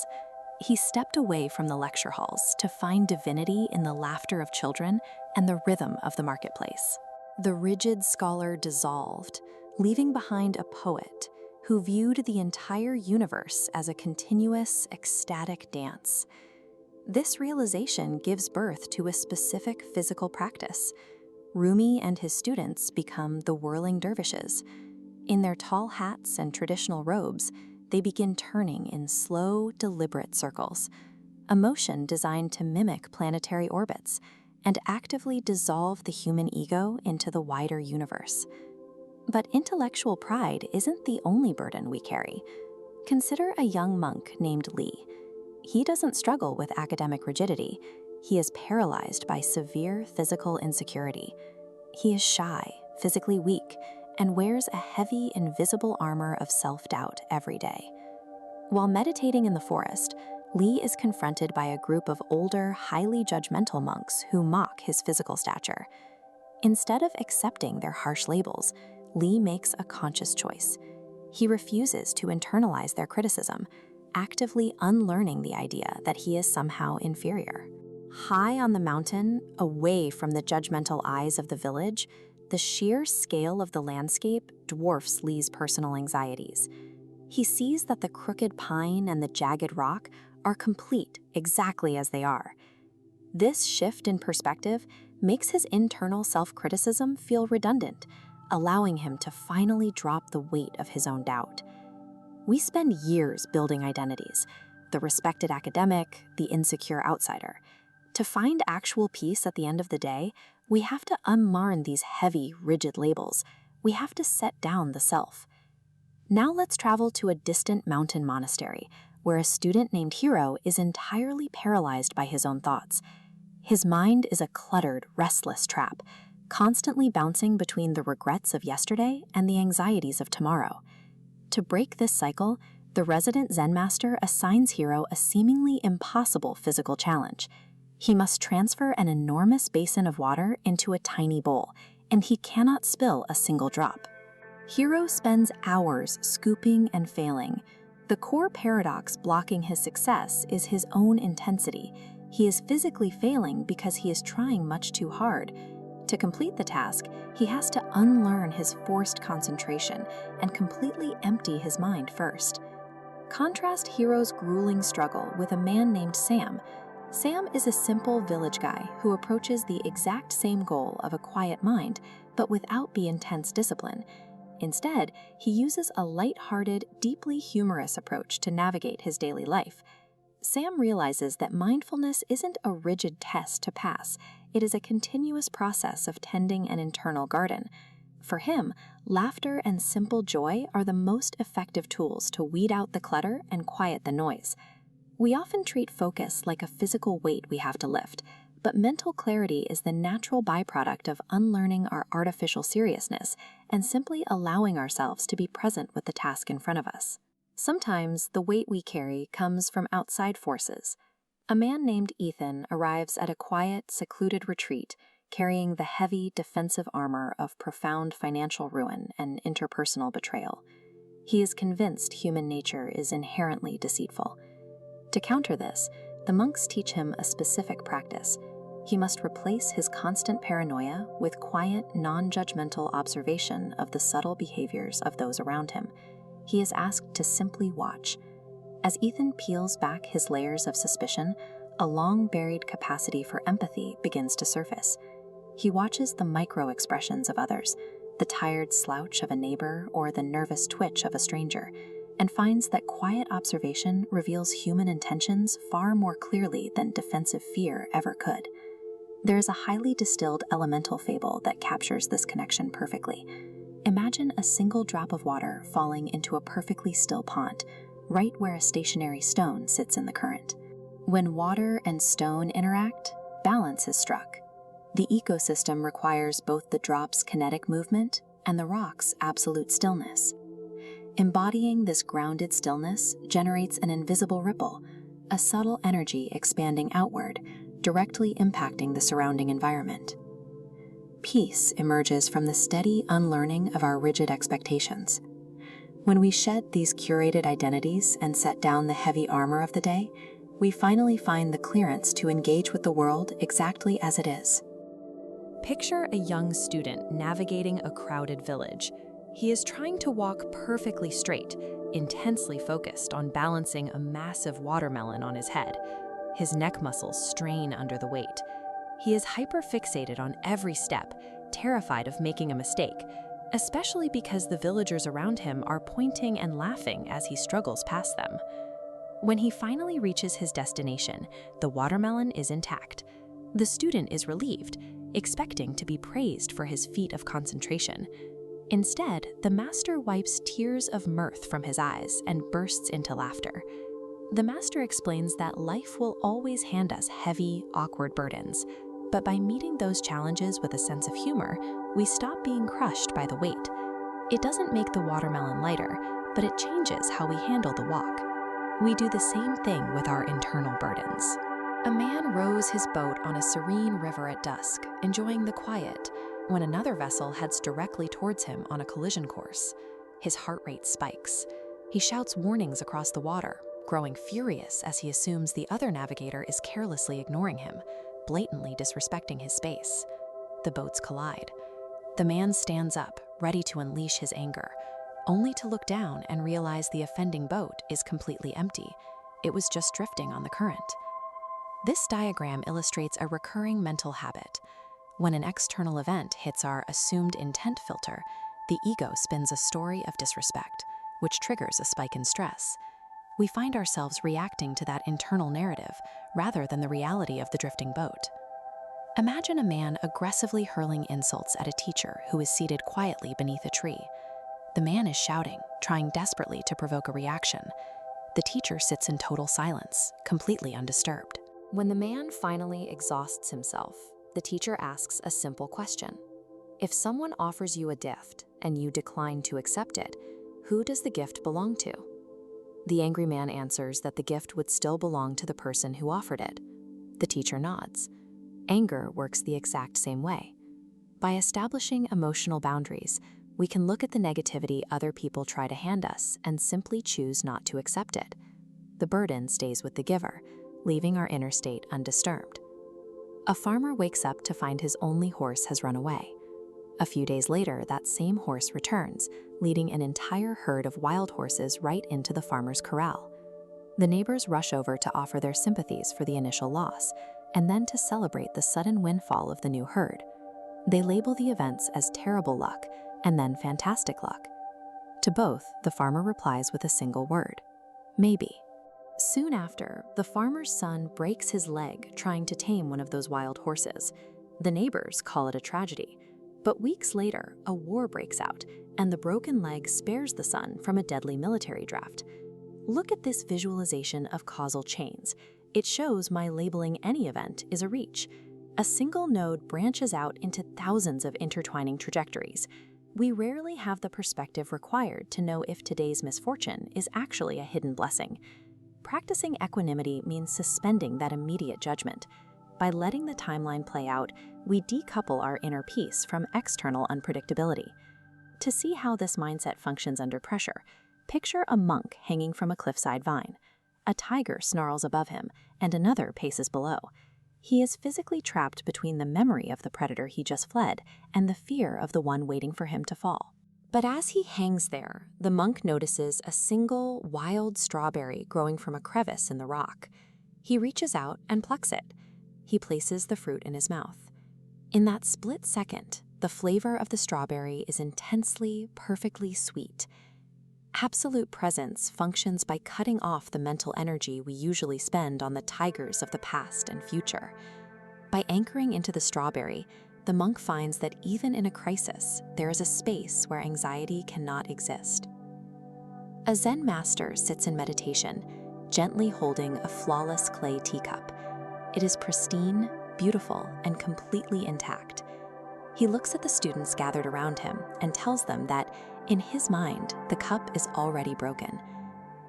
He stepped away from the lecture halls to find divinity in the laughter of children and the rhythm of the marketplace. The rigid scholar dissolved, leaving behind a poet who viewed the entire universe as a continuous, ecstatic dance. This realization gives birth to a specific physical practice. Rumi and his students become the whirling dervishes. In their tall hats and traditional robes, they begin turning in slow, deliberate circles, a motion designed to mimic planetary orbits and actively dissolve the human ego into the wider universe. But intellectual pride isn't the only burden we carry. Consider a young monk named Lee. He doesn't struggle with academic rigidity. He is paralyzed by severe physical insecurity. He is shy, physically weak, and wears a heavy, invisible armor of self-doubt every day. While meditating in the forest, Lee is confronted by a group of older, highly judgmental monks who mock his physical stature. Instead of accepting their harsh labels, Lee makes a conscious choice. He refuses to internalize their criticism, actively unlearning the idea that he is somehow inferior. High on the mountain, away from the judgmental eyes of the village, the sheer scale of the landscape dwarfs Lee's personal anxieties. He sees that the crooked pine and the jagged rock are complete exactly as they are. This shift in perspective makes his internal self-criticism feel redundant, allowing him to finally drop the weight of his own doubt. We spend years building identities, the respected academic, the insecure outsider. To find actual peace at the end of the day, we have to unmarn these heavy, rigid labels. We have to set down the self. Now let's travel to a distant mountain monastery, where a student named Hiro is entirely paralyzed by his own thoughts. His mind is a cluttered, restless trap, constantly bouncing between the regrets of yesterday and the anxieties of tomorrow. To break this cycle, the resident Zen master assigns Hiro a seemingly impossible physical challenge. He must transfer an enormous basin of water into a tiny bowl, and he cannot spill a single drop. Hero spends hours scooping and failing. The core paradox blocking his success is his own intensity. He is physically failing because he is trying much too hard. To complete the task, he has to unlearn his forced concentration and completely empty his mind first. Contrast Hero's grueling struggle with a man named Sam. Sam is a simple village guy who approaches the exact same goal of a quiet mind, but without the intense discipline. Instead, he uses a light-hearted, deeply humorous approach to navigate his daily life. Sam realizes that mindfulness isn't a rigid test to pass. It is a continuous process of tending an internal garden. For him, laughter and simple joy are the most effective tools to weed out the clutter and quiet the noise. We often treat focus like a physical weight we have to lift, but mental clarity is the natural byproduct of unlearning our artificial seriousness and simply allowing ourselves to be present with the task in front of us. Sometimes the weight we carry comes from outside forces. A man named Ethan arrives at a quiet, secluded retreat, carrying the heavy, defensive armor of profound financial ruin and interpersonal betrayal. He is convinced human nature is inherently deceitful. To counter this, the monks teach him a specific practice. He must replace his constant paranoia with quiet, non-judgmental observation of the subtle behaviors of those around him. He is asked to simply watch. As Ethan peels back his layers of suspicion, a long-buried capacity for empathy begins to surface. He watches the micro-expressions of others, the tired slouch of a neighbor or the nervous twitch of a stranger, and finds that quiet observation reveals human intentions far more clearly than defensive fear ever could. There is a highly distilled elemental fable that captures this connection perfectly. Imagine a single drop of water falling into a perfectly still pond, right where a stationary stone sits in the current. When water and stone interact, balance is struck. The ecosystem requires both the drop's kinetic movement and the rock's absolute stillness. Embodying this grounded stillness generates an invisible ripple, a subtle energy expanding outward, directly impacting the surrounding environment. Peace emerges from the steady unlearning of our rigid expectations. When we shed these curated identities and set down the heavy armor of the day, we finally find the clearance to engage with the world exactly as it is. Picture a young student navigating a crowded village. He is trying to walk perfectly straight, intensely focused on balancing a massive watermelon on his head. His neck muscles strain under the weight. He is hyper-fixated on every step, terrified of making a mistake, especially because the villagers around him are pointing and laughing as he struggles past them. When he finally reaches his destination, the watermelon is intact. The student is relieved, expecting to be praised for his feat of concentration. Instead, the master wipes tears of mirth from his eyes and bursts into laughter. The master explains that life will always hand us heavy, awkward burdens, but by meeting those challenges with a sense of humor, we stop being crushed by the weight. It doesn't make the watermelon lighter, but it changes how we handle the walk. We do the same thing with our internal burdens. A man rows his boat on a serene river at dusk, enjoying the quiet, when another vessel heads directly towards him on a collision course. His heart rate spikes. He shouts warnings across the water, growing furious as he assumes the other navigator is carelessly ignoring him, blatantly disrespecting his space. The boats collide. The man stands up, ready to unleash his anger, only to look down and realize the offending boat is completely empty. It was just drifting on the current. This diagram illustrates a recurring mental habit. When an external event hits our assumed intent filter, the ego spins a story of disrespect, which triggers a spike in stress. We find ourselves reacting to that internal narrative rather than the reality of the drifting boat. Imagine a man aggressively hurling insults at a teacher who is seated quietly beneath a tree. The man is shouting, trying desperately to provoke a reaction. The teacher sits in total silence, completely undisturbed. When the man finally exhausts himself, the teacher asks a simple question. If someone offers you a gift and you decline to accept it, who does the gift belong to? The angry man answers that the gift would still belong to the person who offered it. The teacher nods. Anger works the exact same way. By establishing emotional boundaries, We can look at the negativity other people try to hand us and simply choose not to accept it. The burden stays with the giver, leaving our inner state undisturbed. A farmer wakes up to find his only horse has run away. A few days later, that same horse returns, leading an entire herd of wild horses right into the farmer's corral. The neighbors rush over to offer their sympathies for the initial loss, and then to celebrate the sudden windfall of the new herd. They label the events as terrible luck and then fantastic luck. To both, the farmer replies with a single word: maybe. Soon after, the farmer's son breaks his leg trying to tame one of those wild horses. The neighbors call it a tragedy. But weeks later, a war breaks out, and the broken leg spares the son from a deadly military draft. Look at this visualization of causal chains. It shows my labeling any event is a reach. A single node branches out into thousands of intertwining trajectories. We rarely have the perspective required to know if today's misfortune is actually a hidden blessing. Practicing equanimity means suspending that immediate judgment. By letting the timeline play out, we decouple our inner peace from external unpredictability. To see how this mindset functions under pressure, picture a monk hanging from a cliffside vine. A tiger snarls above him, and another paces below. He is physically trapped between the memory of the predator he just fled and the fear of the one waiting for him to fall. But as he hangs there, the monk notices a single wild strawberry growing from a crevice in the rock. He reaches out and plucks it. He places the fruit in his mouth. In that split second, the flavor of the strawberry is intensely, perfectly sweet. Absolute presence functions by cutting off the mental energy we usually spend on the tigers of the past and future. By anchoring into the strawberry, the monk finds that even in a crisis, there is a space where anxiety cannot exist. A Zen master sits in meditation, gently holding a flawless clay teacup. It is pristine, beautiful, and completely intact. He looks at the students gathered around him and tells them that, in his mind, the cup is already broken.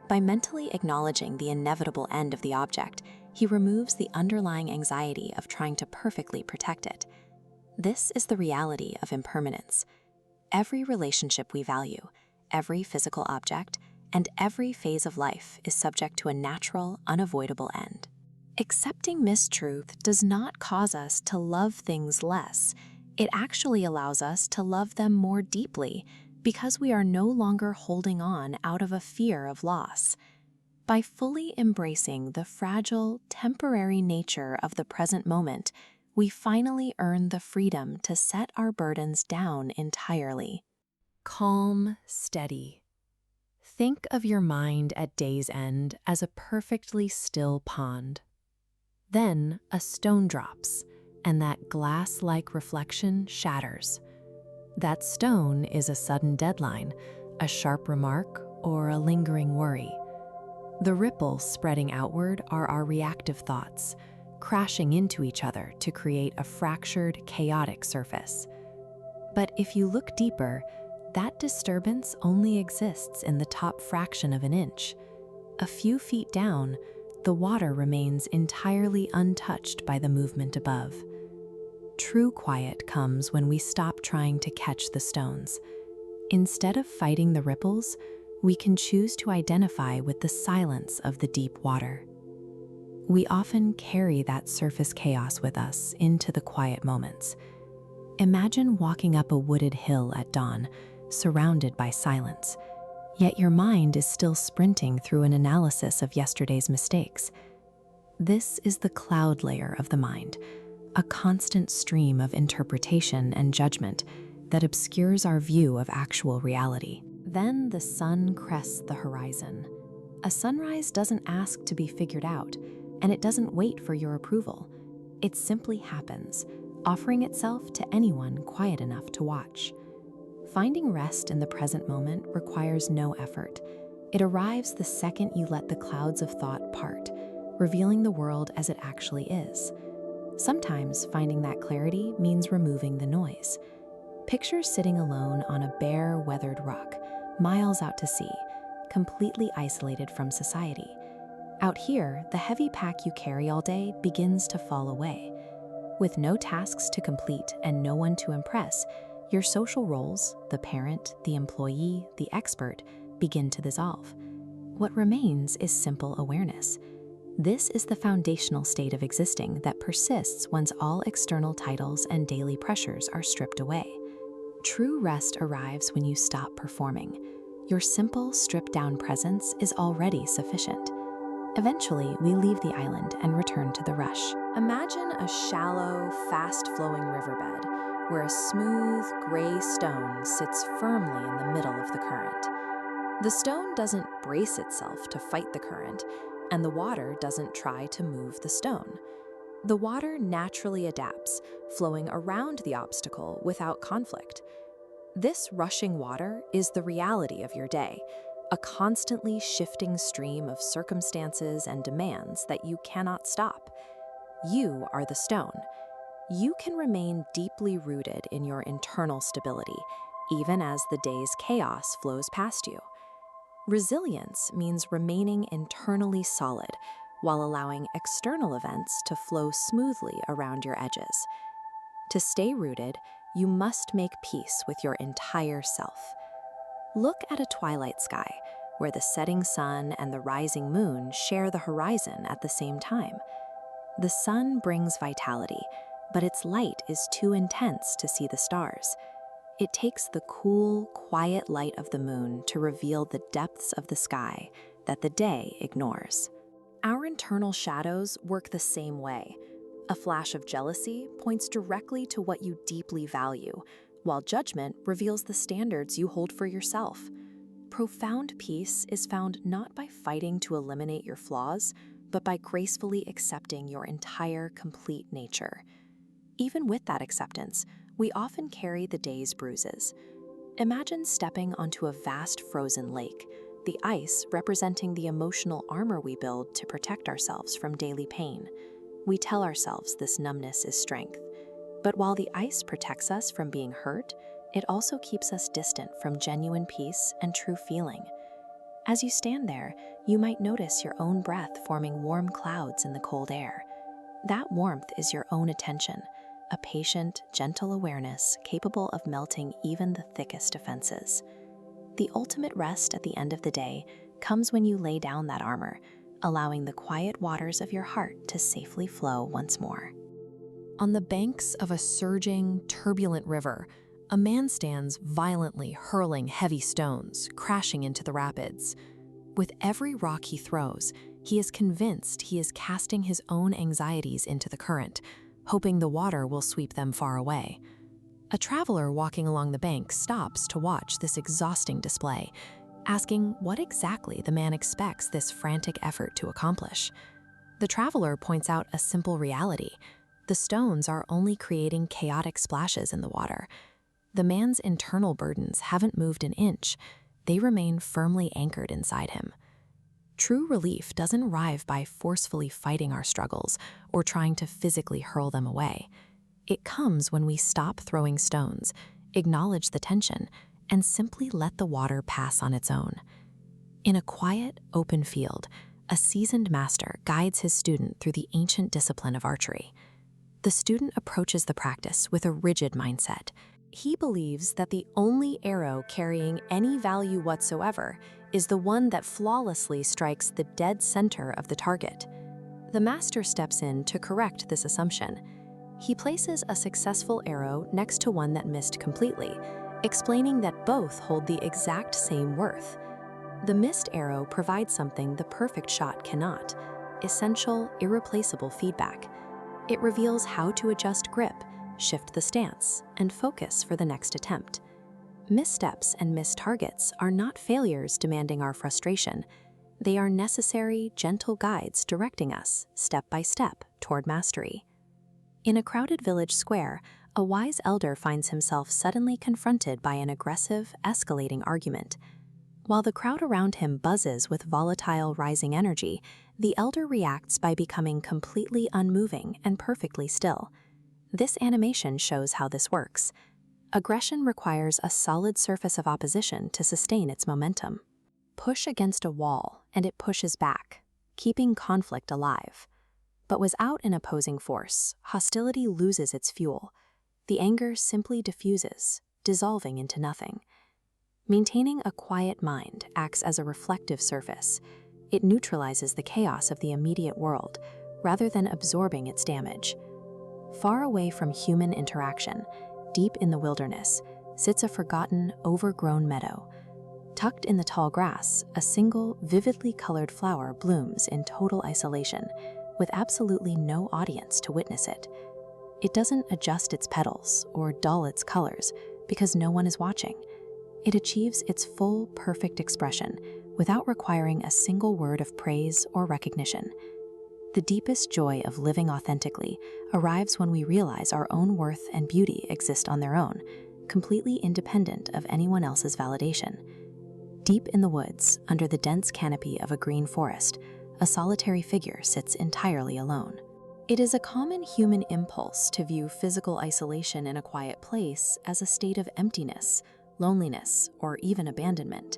By mentally acknowledging the inevitable end of the object, he removes the underlying anxiety of trying to perfectly protect it. This is the reality of impermanence. Every relationship we value, every physical object, and every phase of life is subject to a natural, unavoidable end. Accepting mistruth does not cause us to love things less. It actually allows us to love them more deeply because we are no longer holding on out of a fear of loss. By fully embracing the fragile, temporary nature of the present moment, we finally earn the freedom to set our burdens down entirely. Calm, steady. Think of your mind at day's end as a perfectly still pond. Then a stone drops, and that glass-like reflection shatters. That stone is a sudden deadline, a sharp remark, or a lingering worry. The ripples spreading outward are our reactive thoughts, crashing into each other to create a fractured, chaotic surface. But if you look deeper, that disturbance only exists in the top fraction of an inch. A few feet down, the water remains entirely untouched by the movement above. True quiet comes when we stop trying to catch the stones. Instead of fighting the ripples, we can choose to identify with the silence of the deep water. We often carry that surface chaos with us into the quiet moments. Imagine walking up a wooded hill at dawn, surrounded by silence, yet your mind is still sprinting through an analysis of yesterday's mistakes. This is the cloud layer of the mind, a constant stream of interpretation and judgment that obscures our view of actual reality. Then the sun crests the horizon. A sunrise doesn't ask to be figured out, and it doesn't wait for your approval. It simply happens, offering itself to anyone quiet enough to watch. Finding rest in the present moment requires no effort. It arrives the second you let the clouds of thought part, revealing the world as it actually is. Sometimes finding that clarity means removing the noise. Picture sitting alone on a bare, weathered rock, miles out to sea, completely isolated from society. Out here, the heavy pack you carry all day begins to fall away. With no tasks to complete and no one to impress, Your social roles, the parent, the employee, the expert, begin to dissolve. What remains is simple awareness. This is the foundational state of existing that persists once all external titles and daily pressures are stripped away. True rest arrives when you stop performing. Your simple, stripped-down presence is already sufficient. Eventually, we leave the island and return to the rush. Imagine a shallow, fast-flowing riverbed where a smooth, gray stone sits firmly in the middle of the current. The stone doesn't brace itself to fight the current, and the water doesn't try to move the stone. The water naturally adapts, flowing around the obstacle without conflict. This rushing water is the reality of your day, a constantly shifting stream of circumstances and demands that you cannot stop. You are the stone. You can remain deeply rooted in your internal stability, even as the day's chaos flows past you. Resilience means remaining internally solid while allowing external events to flow smoothly around your edges. To stay rooted, you must make peace with your entire self. Look at a twilight sky where the setting sun and the rising moon share the horizon at the same time. The sun brings vitality, but its light is too intense to see the stars. It takes the cool, quiet light of the moon to reveal the depths of the sky that the day ignores. Our internal shadows work the same way. A flash of jealousy points directly to what you deeply value, while judgment reveals the standards you hold for yourself. Profound peace is found not by fighting to eliminate your flaws, but by gracefully accepting your entire, complete nature. Even with that acceptance, we often carry the day's bruises. Imagine stepping onto a vast frozen lake, the ice representing the emotional armor we build to protect ourselves from daily pain. We tell ourselves this numbness is strength. But while the ice protects us from being hurt, it also keeps us distant from genuine peace and true feeling. As you stand there, you might notice your own breath forming warm clouds in the cold air. That warmth is your own attention, a patient, gentle awareness capable of melting even the thickest defenses. The ultimate rest at the end of the day comes when you lay down that armor, allowing the quiet waters of your heart to safely flow once more. On the banks of a surging, turbulent river, a man stands violently hurling heavy stones, crashing into the rapids. With every rock he throws, he is convinced he is casting his own anxieties into the current, hoping the water will sweep them far away. A traveler walking along the bank stops to watch this exhausting display, asking what exactly the man expects this frantic effort to accomplish. The traveler points out a simple reality. The stones are only creating chaotic splashes in the water. The man's internal burdens haven't moved an inch. They remain firmly anchored inside him. True relief doesn't arrive by forcefully fighting our struggles or trying to physically hurl them away. It comes when we stop throwing stones, acknowledge the tension, and simply let the water pass on its own. In a quiet, open field, a seasoned master guides his student through the ancient discipline of archery. The student approaches the practice with a rigid mindset. He believes that the only arrow carrying any value whatsoever is the one that flawlessly strikes the dead center of the target. The master steps in to correct this assumption. He places a successful arrow next to one that missed completely, explaining that both hold the exact same worth. The missed arrow provides something the perfect shot cannot: essential, irreplaceable feedback. It reveals how to adjust grip, shift the stance, and focus for the next attempt. Missteps and missed targets are not failures demanding our frustration. They are necessary, gentle guides directing us, step by step, toward mastery. In a crowded village square, a wise elder finds himself suddenly confronted by an aggressive, escalating argument. While the crowd around him buzzes with volatile, rising energy, the elder reacts by becoming completely unmoving and perfectly still. This animation shows how this works. Aggression requires a solid surface of opposition to sustain its momentum. Push against a wall, and it pushes back, keeping conflict alive. But without an opposing force, hostility loses its fuel. The anger simply diffuses, dissolving into nothing. Maintaining a quiet mind acts as a reflective surface. It neutralizes the chaos of the immediate world rather than absorbing its damage. Far away from human interaction, deep in the wilderness, sits a forgotten, overgrown meadow. Tucked in the tall grass, a single, vividly colored flower blooms in total isolation, with absolutely no audience to witness it. It doesn't adjust its petals or dull its colors because no one is watching. It achieves its full, perfect expression without requiring a single word of praise or recognition. The deepest joy of living authentically arrives when we realize our own worth and beauty exist on their own, completely independent of anyone else's validation. Deep in the woods, under the dense canopy of a green forest, a solitary figure sits entirely alone. It is a common human impulse to view physical isolation in a quiet place as a state of emptiness, loneliness, or even abandonment.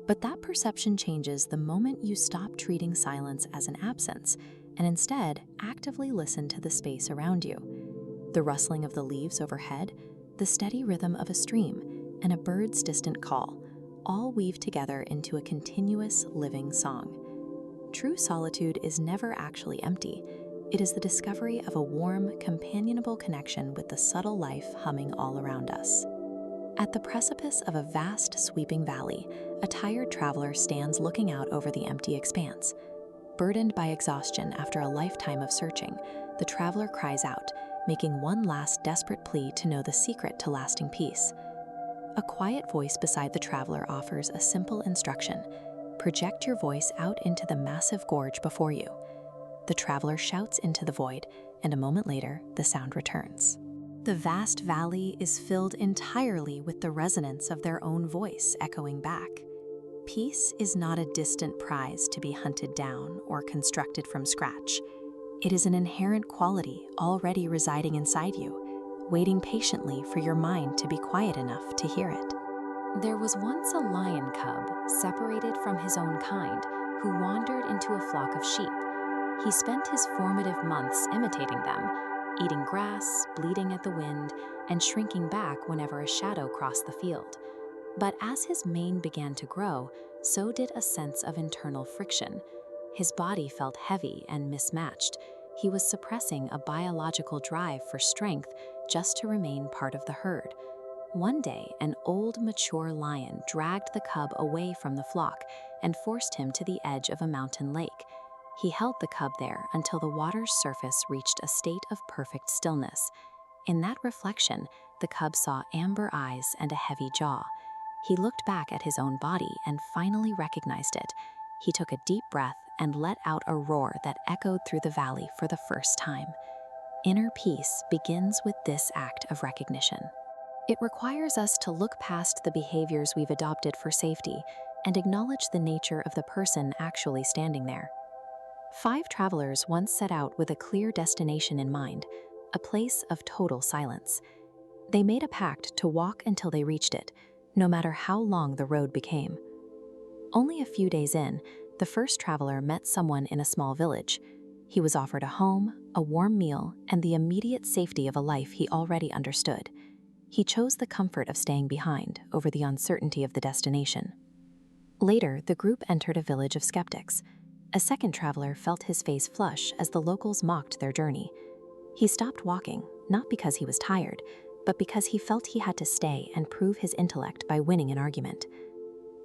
But that perception changes the moment you stop treating silence as an absence and instead actively listen to the space around you. The rustling of the leaves overhead, the steady rhythm of a stream, and a bird's distant call all weave together into a continuous living song. True solitude is never actually empty. It is the discovery of a warm, companionable connection with the subtle life humming all around us. At the precipice of a vast, sweeping valley, a tired traveler stands looking out over the empty expanse. Burdened by exhaustion after a lifetime of searching, the traveler cries out, making one last desperate plea to know the secret to lasting peace. A quiet voice beside the traveler offers a simple instruction: project your voice out into the massive gorge before you. The traveler shouts into the void, and a moment later, the sound returns. The vast valley is filled entirely with the resonance of their own voice echoing back. Peace is not a distant prize to be hunted down or constructed from scratch. It is an inherent quality already residing inside you, waiting patiently for your mind to be quiet enough to hear it. There was once a lion cub separated from his own kind who wandered into a flock of sheep. He spent his formative months imitating them, eating grass, bleating at the wind, and shrinking back whenever a shadow crossed the field. But as his mane began to grow, so did a sense of internal friction. His body felt heavy and mismatched. He was suppressing a biological drive for strength just to remain part of the herd. One day, an old, mature lion dragged the cub away from the flock and forced him to the edge of a mountain lake. He held the cub there until the water's surface reached a state of perfect stillness. In that reflection, the cub saw amber eyes and a heavy jaw. He looked back at his own body and finally recognized it. He took a deep breath and let out a roar that echoed through the valley for the first time. Inner peace begins with this act of recognition. It requires us to look past the behaviors we've adopted for safety and acknowledge the nature of the person actually standing there. 5 travelers once set out with a clear destination in mind, a place of total silence. They made a pact to walk until they reached it, no matter how long the road became. Only a few days in, the first traveler met someone in a small village. He was offered a home, a warm meal, and the immediate safety of a life he already understood. He chose the comfort of staying behind over the uncertainty of the destination. Later, the group entered a village of skeptics. A second traveler felt his face flush as the locals mocked their journey. He stopped walking, not because he was tired, but because he felt he had to stay and prove his intellect by winning an argument.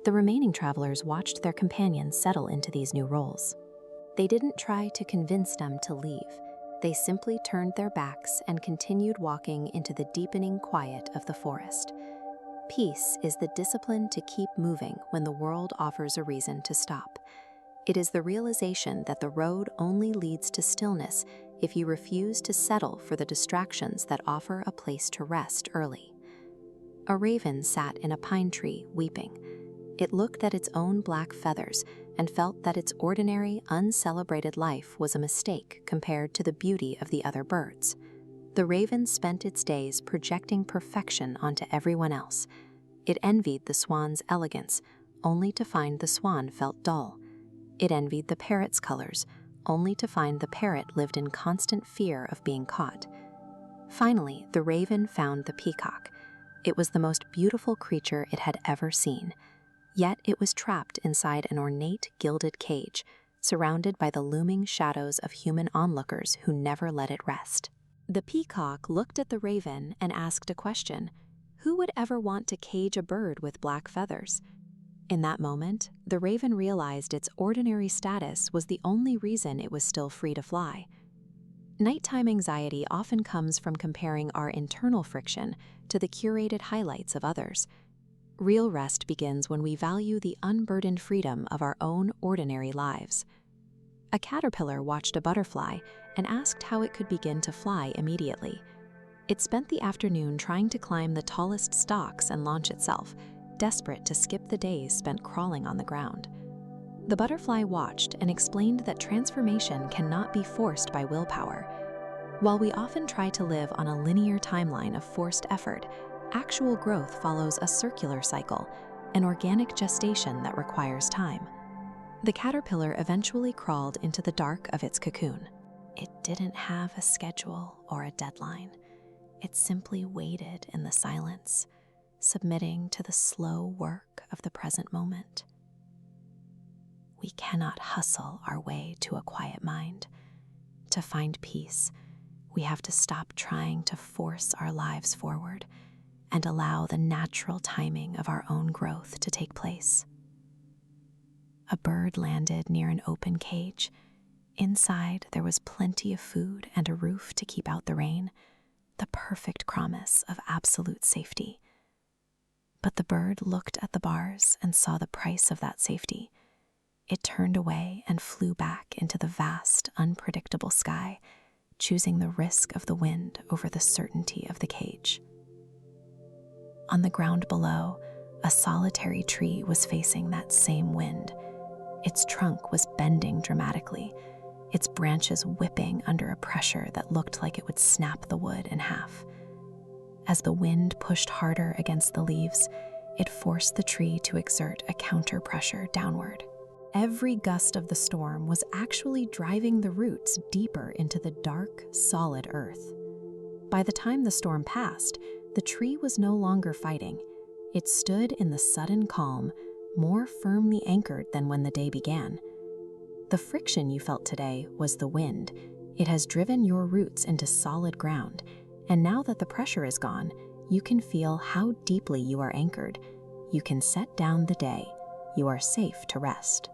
The remaining travelers watched their companions settle into these new roles. They didn't try to convince them to leave. They simply turned their backs and continued walking into the deepening quiet of the forest. Peace is the discipline to keep moving when the world offers a reason to stop. It is the realization that the road only leads to stillness if you refuse to settle for the distractions that offer a place to rest early. A raven sat in a pine tree, weeping. It looked at its own black feathers and felt that its ordinary, uncelebrated life was a mistake compared to the beauty of the other birds. The raven spent its days projecting perfection onto everyone else. It envied the swan's elegance, only to find the swan felt dull. It envied the parrot's colors, only to find the parrot lived in constant fear of being caught. Finally, the raven found the peacock. It was the most beautiful creature it had ever seen. Yet it was trapped inside an ornate, gilded cage, surrounded by the looming shadows of human onlookers who never let it rest. The peacock looked at the raven and asked a question. Who would ever want to cage a bird with black feathers? In that moment, the raven realized its ordinary status was the only reason it was still free to fly. Nighttime anxiety often comes from comparing our internal friction to the curated highlights of others. Real rest begins when we value the unburdened freedom of our own ordinary lives. A caterpillar watched a butterfly and asked how it could begin to fly immediately. It spent the afternoon trying to climb the tallest stalks and launch itself, desperate to skip the days spent crawling on the ground. The butterfly watched and explained that transformation cannot be forced by willpower. While we often try to live on a linear timeline of forced effort, actual growth follows a circular cycle, an organic gestation that requires time. The caterpillar eventually crawled into the dark of its cocoon. It didn't have a schedule or a deadline. It simply waited in the silence, submitting to the slow work of the present moment. We cannot hustle our way to a quiet mind. To find peace, we have to stop trying to force our lives forward and allow the natural timing of our own growth to take place. A bird landed near an open cage. Inside, there was plenty of food and a roof to keep out the rain, the perfect promise of absolute safety. But the bird looked at the bars and saw the price of that safety. It turned away and flew back into the vast, unpredictable sky, choosing the risk of the wind over the certainty of the cage. On the ground below, a solitary tree was facing that same wind. Its trunk was bending dramatically, its branches whipping under a pressure that looked like it would snap the wood in half. As the wind pushed harder against the leaves, it forced the tree to exert a counter-pressure downward. Every gust of the storm was actually driving the roots deeper into the dark, solid earth. By the time the storm passed, the tree was no longer fighting. It stood in the sudden calm, more firmly anchored than when the day began. The friction you felt today was the wind. It has driven your roots into solid ground, and now that the pressure is gone, you can feel how deeply you are anchored. You can set down the day. You are safe to rest.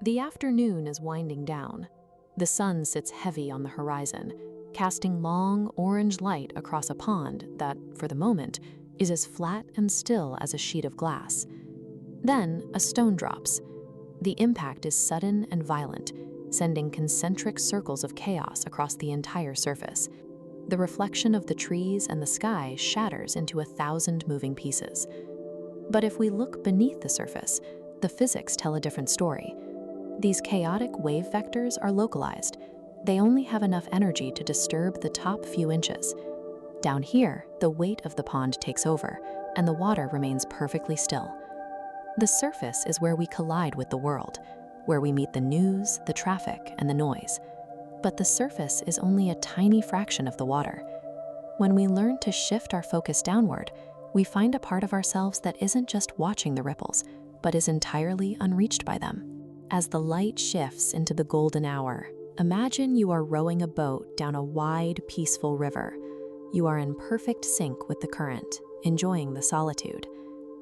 The afternoon is winding down. The sun sits heavy on the horizon, casting long orange light across a pond that, for the moment, is as flat and still as a sheet of glass. Then a stone drops. The impact is sudden and violent, sending concentric circles of chaos across the entire surface. The reflection of the trees and the sky shatters into 1,000 moving pieces. But if we look beneath the surface, the physics tell a different story. These chaotic wave vectors are localized. They only have enough energy to disturb the top few inches. Down here, the weight of the pond takes over, and the water remains perfectly still. The surface is where we collide with the world, where we meet the news, the traffic, and the noise. But the surface is only a tiny fraction of the water. When we learn to shift our focus downward, we find a part of ourselves that isn't just watching the ripples, but is entirely unreached by them. As the light shifts into the golden hour, imagine you are rowing a boat down a wide, peaceful river. You are in perfect sync with the current, enjoying the solitude.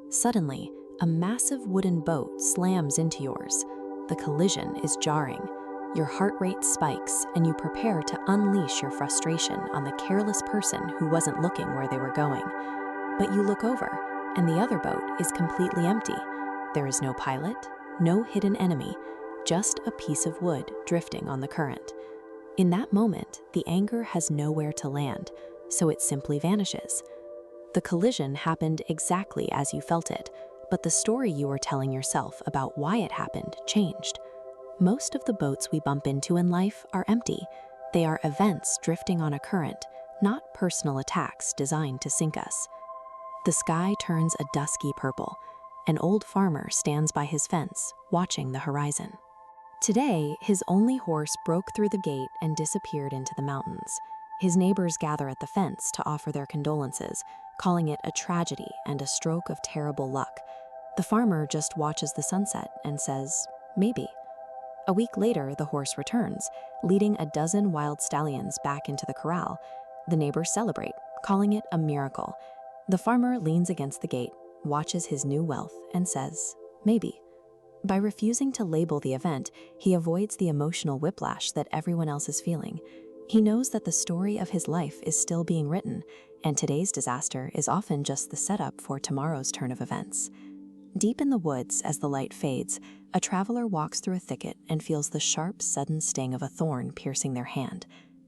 Suddenly, a massive wooden boat slams into yours. The collision is jarring. Your heart rate spikes, and you prepare to unleash your frustration on the careless person who wasn't looking where they were going. But you look over, and the other boat is completely empty. There is no pilot, no hidden enemy, just a piece of wood drifting on the current. In that moment, the anger has nowhere to land, so it simply vanishes. The collision happened exactly as you felt it, but the story you were telling yourself about why it happened changed. Most of the boats we bump into in life are empty. They are events drifting on a current, not personal attacks designed to sink us. The sky turns a dusky purple. An old farmer stands by his fence, watching the horizon. Today, his only horse broke through the gate and disappeared into the mountains. His neighbors gather at the fence to offer their condolences, calling it a tragedy and a stroke of terrible luck. The farmer just watches the sunset and says, maybe. A week later, the horse returns, leading a dozen wild stallions back into the corral. The neighbors celebrate, calling it a miracle. The farmer leans against the gate, watches his new wealth, and says, maybe. By refusing to label the event, he avoids the emotional whiplash that everyone else is feeling. He knows that the story of his life is still being written, and today's disaster is often just the setup for tomorrow's turn of events. Deep in the woods, as the light fades, a traveler walks through a thicket and feels the sharp, sudden sting of a thorn piercing their hand.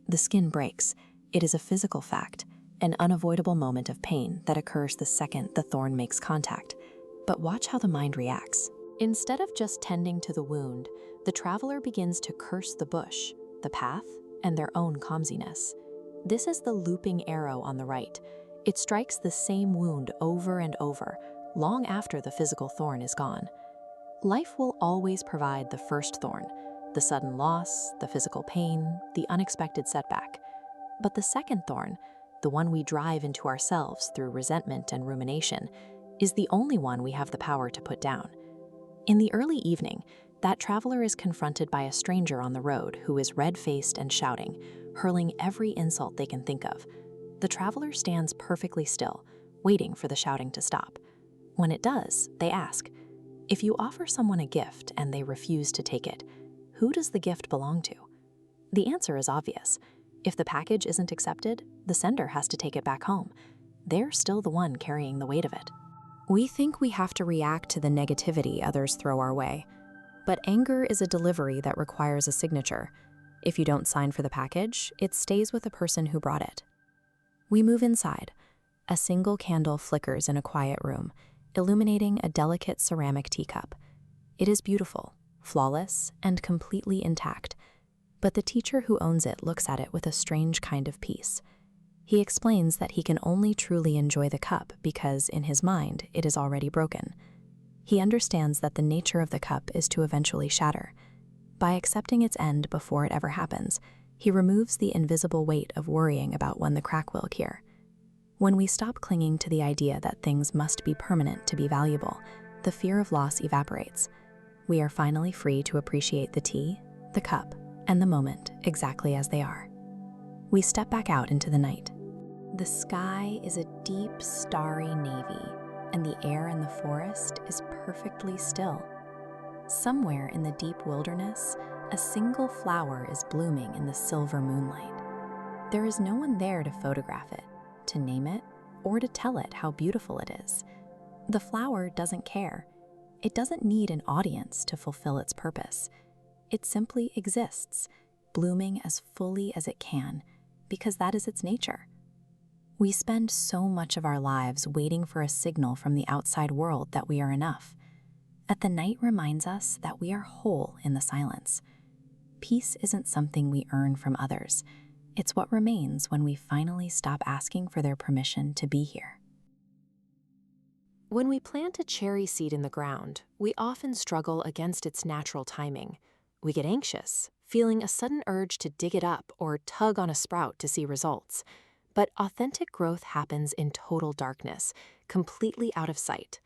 The skin breaks. It is a physical fact, an unavoidable moment of pain that occurs the second the thorn makes contact. But watch how the mind reacts. Instead of just tending to the wound, the traveler begins to curse the bush, the path, and their own clumsiness. This is the looping arrow on the right. It strikes the same wound over and over, long after the physical thorn is gone. Life will always provide the first thorn, the sudden loss, the physical pain, the unexpected setback. But the second thorn, the one we drive into ourselves through resentment and rumination, is the only one we have the power to put down. In the early evening, that traveler is confronted by a stranger on the road who is red-faced and shouting, hurling every insult they can think of. The traveler stands perfectly still, waiting for the shouting to stop. When it does, they ask, if you offer someone a gift and they refuse to take it, who does the gift belong to? The answer is obvious. If the package isn't accepted, the sender has to take it back home. They're still the one carrying the weight of it. We think we have to react to the negativity others throw our way. But anger is a delivery that requires a signature. If you don't sign for the package, it stays with the person who brought it. We move inside. A single candle flickers in a quiet room, illuminating a delicate ceramic teacup. It is beautiful, flawless, and completely intact. But the teacher who owns it looks at it with a strange kind of peace. He explains that he can only truly enjoy the cup because, in his mind, it is already broken. He understands that the nature of the cup is to eventually shatter. By accepting its end before it ever happens, he removes the invisible weight of worrying about when the crack will cure. When we stop clinging to the idea that things must be permanent to be valuable, the fear of loss evaporates. We are finally free to appreciate the tea, the cup, and the moment exactly as they are. We step back out into the night. The sky is a deep, starry navy, and the air in the forest is perfectly still. Somewhere in the deep wilderness, a single flower is blooming in the silver moonlight. There is no one there to photograph it, to name it, or to tell it how beautiful it is. The flower doesn't care. It doesn't need an audience to fulfill its purpose. It simply exists, blooming as fully as it can, because that is its nature. We spend so much of our lives waiting for a signal from the outside world that we are enough. At the night reminds us that we are whole in the silence. Peace isn't something we earn from others. It's what remains when we finally stop asking for their permission to be here. When we plant a cherry seed in the ground, we often struggle against its natural timing. We get anxious, feeling a sudden urge to dig it up or tug on a sprout to see results. But authentic growth happens in total darkness, completely out of sight.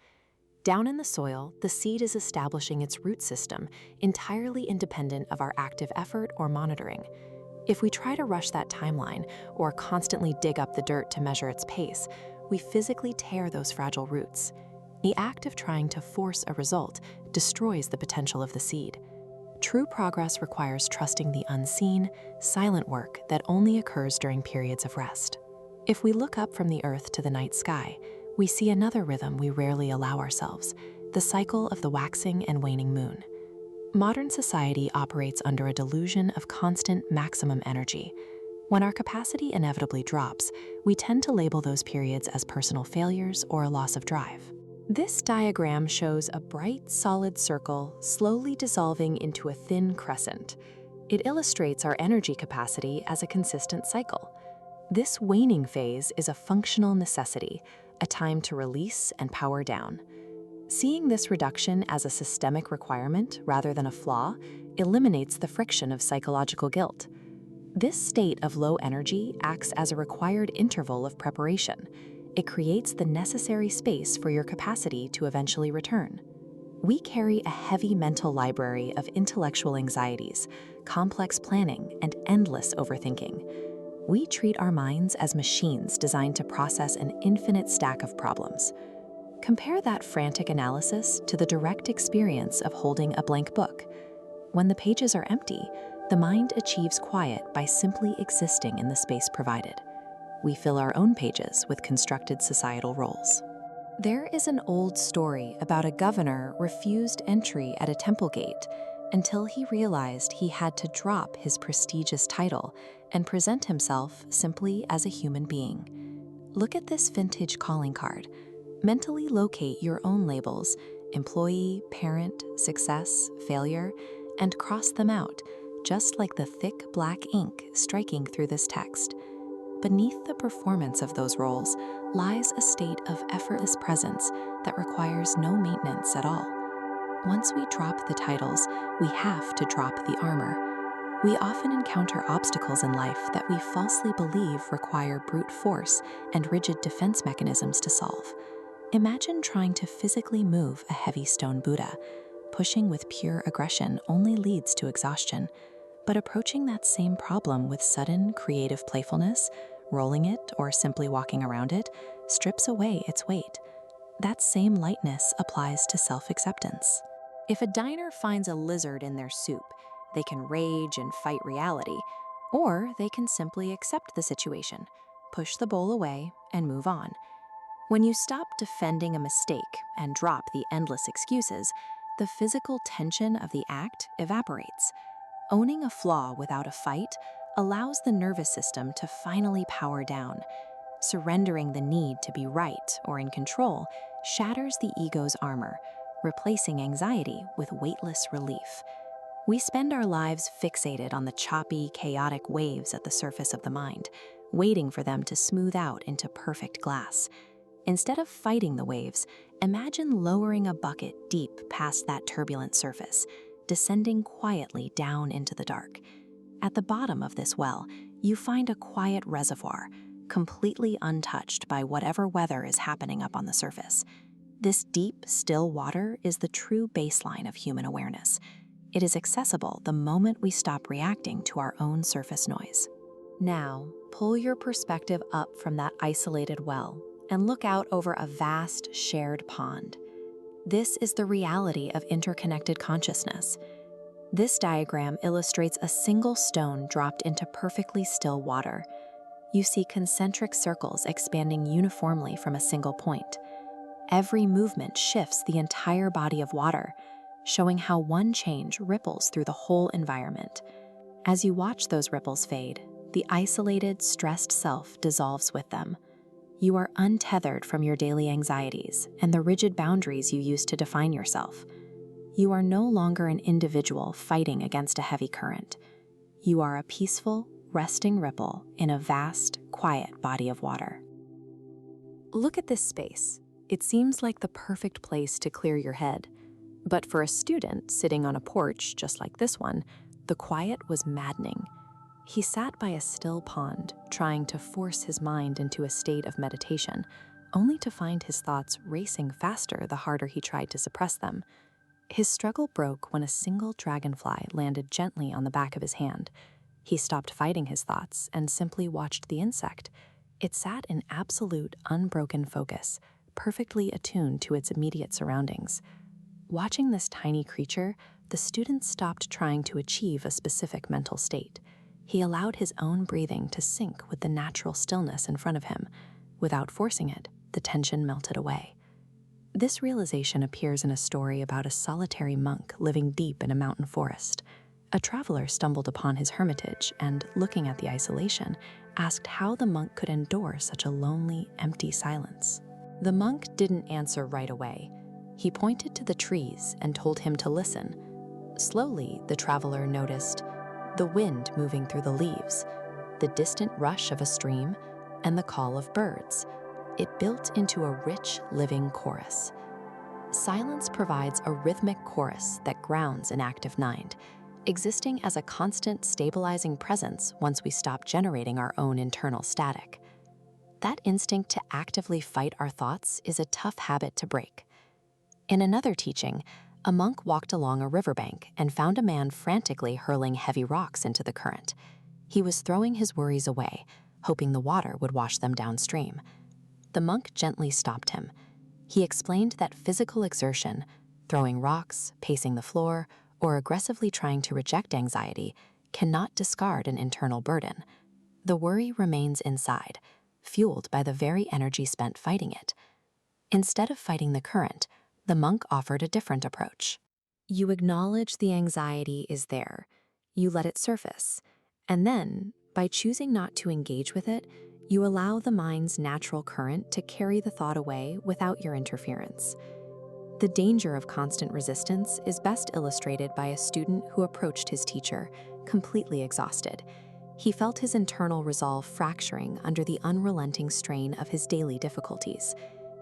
Down in the soil, the seed is establishing its root system, entirely independent of our active effort or monitoring. If we try to rush that timeline or constantly dig up the dirt to measure its pace, we physically tear those fragile roots. The act of trying to force a result destroys the potential of the seed. True progress requires trusting the unseen, silent work that only occurs during periods of rest. If we look up from the earth to the night sky, we see another rhythm we rarely allow ourselves, the cycle of the waxing and waning moon. Modern society operates under a delusion of constant maximum energy. When our capacity inevitably drops, we tend to label those periods as personal failures or a loss of drive. This diagram shows a bright, solid circle slowly dissolving into a thin crescent. It illustrates our energy capacity as a consistent cycle. This waning phase is a functional necessity, a time to release and power down. Seeing this reduction as a systemic requirement rather than a flaw eliminates the friction of psychological guilt. This state of low energy acts as a required interval of preparation. It creates the necessary space for your capacity to eventually return. We carry a heavy mental library of intellectual anxieties, complex planning, and endless overthinking. We treat our minds as machines designed to process an infinite stack of problems. Compare that frantic analysis to the direct experience of holding a blank book. When the pages are empty, the mind achieves quiet by simply existing in the space provided. We fill our own pages with constructed societal roles. There is an old story about a governor refused entry at a temple gate until he realized he had to drop his prestigious title and present himself simply as a human being. Look at this vintage calling card. Mentally locate your own labels: employee, parent, success, failure, and cross them out, just like the thick black ink striking through this text. Beneath the performance of those roles lies a state of effortless presence that requires no maintenance at all. Once we drop the titles, we have to drop the armor. We often encounter obstacles in life that we falsely believe require brute force and rigid defense mechanisms to solve. Imagine trying to physically move a heavy stone Buddha. Pushing with pure aggression only leads to exhaustion. But approaching that same problem with sudden, creative playfulness, rolling it or simply walking around it, strips away its weight. That same lightness applies to self-acceptance. If a diner finds a lizard in their soup, they can rage and fight reality, or they can simply accept the situation, push the bowl away, and move on. When you stop defending a mistake and drop the endless excuses, the physical tension of the act evaporates. Owning a flaw without a fight allows the nervous system to finally power down. Surrendering the need to be right or in control shatters the ego's armor, replacing anxiety with weightless relief. We spend our lives fixated on the choppy, chaotic waves at the surface of the mind, waiting for them to smooth out into perfect glass. Instead of fighting the waves, imagine lowering a bucket deep past that turbulent surface, descending quietly down into the dark. At the bottom of this well, you find a quiet reservoir, completely untouched by whatever weather is happening up on the surface. This deep, still water is the true baseline of human awareness. It is accessible the moment we stop reacting to our own surface noise. Now, pull your perspective up from that isolated well and look out over a vast, shared pond. This is the reality of interconnected consciousness. This diagram illustrates a single stone dropped into perfectly still water. You see concentric circles expanding uniformly from a single point. Every movement shifts the entire body of water, showing how one change ripples through the whole environment. As you watch those ripples fade, the isolated, stressed self dissolves with them. You are untethered from your daily anxieties and the rigid boundaries you used to define yourself. You are no longer an individual fighting against a heavy current. You are a peaceful, resting ripple in a vast, quiet body of water. Look at this space. It seems like the perfect place to clear your head. But for a student sitting on a porch just like this one, the quiet was maddening. He sat by a still pond, trying to force his mind into a state of meditation, only to find his thoughts racing faster the harder he tried to suppress them. His struggle broke when a single dragonfly landed gently on the back of his hand. He stopped fighting his thoughts and simply watched the insect. It sat in absolute, unbroken focus, perfectly attuned to its immediate surroundings. Watching this tiny creature, the student stopped trying to achieve a specific mental state. He allowed his own breathing to sync with the natural stillness in front of him. Without forcing it, the tension melted away. This realization appears in a story about a solitary monk living deep in a mountain forest. A traveler stumbled upon his hermitage and, looking at the isolation, asked how the monk could endure such a lonely, empty silence. The monk didn't answer right away. He pointed to the trees and told him to listen. Slowly, the traveler noticed the wind moving through the leaves, the distant rush of a stream, and the call of birds. It built into a rich, living chorus. Silence provides a rhythmic chorus that grounds an active mind. existing as a constant stabilizing presence once we stop generating our own internal static. That instinct to actively fight our thoughts is a tough habit to break. In another teaching, a monk walked along a riverbank and found a man frantically hurling heavy rocks into the current. He was throwing his worries away, hoping the water would wash them downstream. The monk gently stopped him. He explained that physical exertion, throwing rocks, pacing the floor, or aggressively trying to reject anxiety, cannot discard an internal burden. The worry remains inside, fueled by the very energy spent fighting it. Instead of fighting the current, the monk offered a different approach. You acknowledge the anxiety is there. You let it surface. And then, by choosing not to engage with it, you allow the mind's natural current to carry the thought away without your interference. The danger of constant resistance is best illustrated by a student who approached his teacher, completely exhausted. He felt his internal resolve fracturing under the unrelenting strain of his daily difficulties.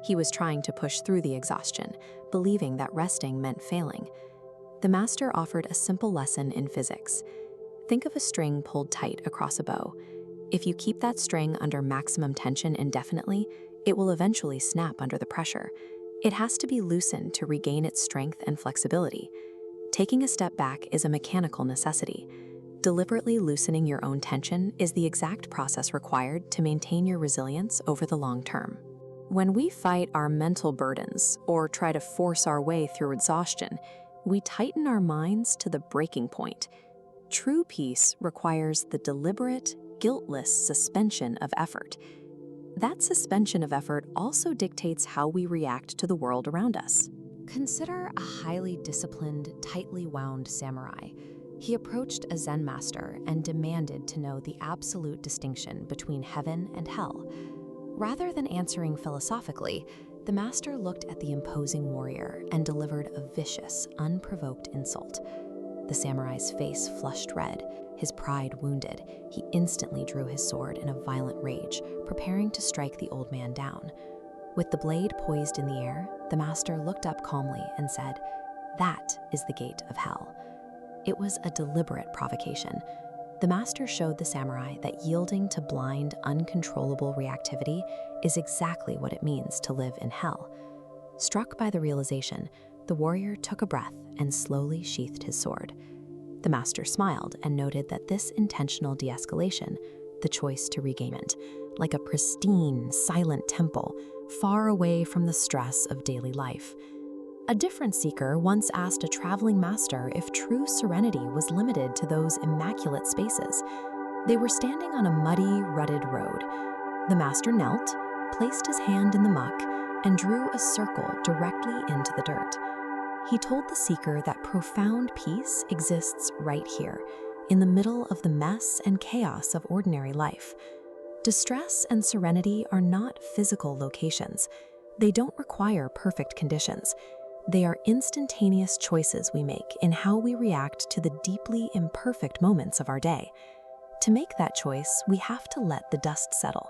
He was trying to push through the exhaustion, believing that resting meant failing. The master offered a simple lesson in physics. Think of a string pulled tight across a bow. If you keep that string under maximum tension indefinitely, it will eventually snap under the pressure. It has to be loosened to regain its strength and flexibility. Taking a step back is a mechanical necessity. Deliberately loosening your own tension is the exact process required to maintain your resilience over the long term. When we fight our mental burdens or try to force our way through exhaustion, we tighten our minds to the breaking point. True peace requires the deliberate, guiltless suspension of effort. That suspension of effort also dictates how we react to the world around us. Consider a highly disciplined, tightly wound samurai. He approached a Zen master and demanded to know the absolute distinction between heaven and hell. Rather than answering philosophically, the master looked at the imposing warrior and delivered a vicious, unprovoked insult. The samurai's face flushed red, his pride wounded. He instantly drew his sword in a violent rage, preparing to strike the old man down. With the blade poised in the air, the master looked up calmly and said, "That is the gate of hell." It was a deliberate provocation. The master showed the samurai that yielding to blind, uncontrollable reactivity is exactly what it means to live in hell. Struck by the realization, the warrior took a breath and slowly sheathed his sword. The master smiled and noted that this intentional de-escalation, the choice to regain it, like a pristine, silent temple, far away from the stress of daily life. A different seeker once asked a traveling master if true serenity was limited to those immaculate spaces. They were standing on a muddy, rutted road. The master knelt, placed his hand in the muck, and drew a circle directly into the dirt. He told the seeker that profound peace exists right here, in the middle of the mess and chaos of ordinary life. Distress and serenity are not physical locations. They don't require perfect conditions. They are instantaneous choices we make in how we react to the deeply imperfect moments of our day. To make that choice, we have to let the dust settle.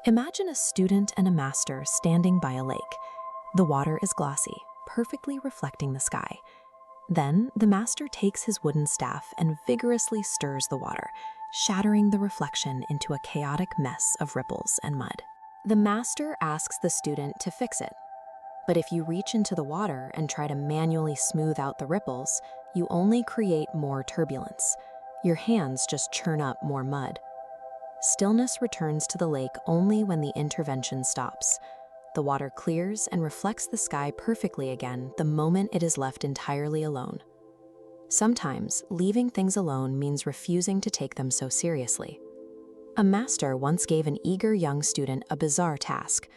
Imagine a student and a master standing by a lake. The water is glossy, perfectly reflecting the sky. Then, the master takes his wooden staff and vigorously stirs the water, shattering the reflection into a chaotic mess of ripples and mud. The master asks the student to fix it. But if you reach into the water and try to manually smooth out the ripples, you only create more turbulence. Your hands just churn up more mud. Stillness returns to the lake only when the intervention stops. The water clears and reflects the sky perfectly again the moment it is left entirely alone. Sometimes, leaving things alone means refusing to take them so seriously. A master once gave an eager young student a bizarre task: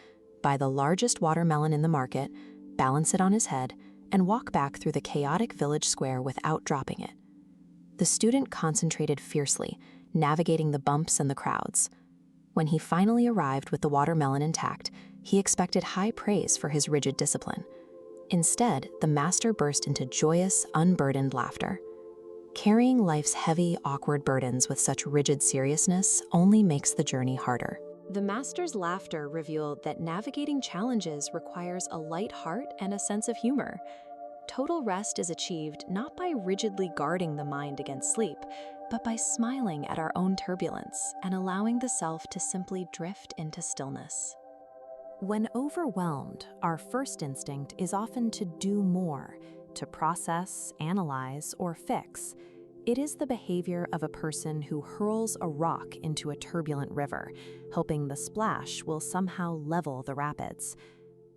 buy the largest watermelon in the market, balance it on his head, and walk back through the chaotic village square without dropping it. The student concentrated fiercely, navigating the bumps and the crowds. When he finally arrived with the watermelon intact, he expected high praise for his rigid discipline. Instead, the master burst into joyous, unburdened laughter. Carrying life's heavy, awkward burdens with such rigid seriousness only makes the journey harder. The master's laughter revealed that navigating challenges requires a light heart and a sense of humor. Total rest is achieved not by rigidly guarding the mind against sleep, but by smiling at our own turbulence and allowing the self to simply drift into stillness. When overwhelmed, our first instinct is often to do more, to process, analyze, or fix. It is the behavior of a person who hurls a rock into a turbulent river, hoping the splash will somehow level the rapids.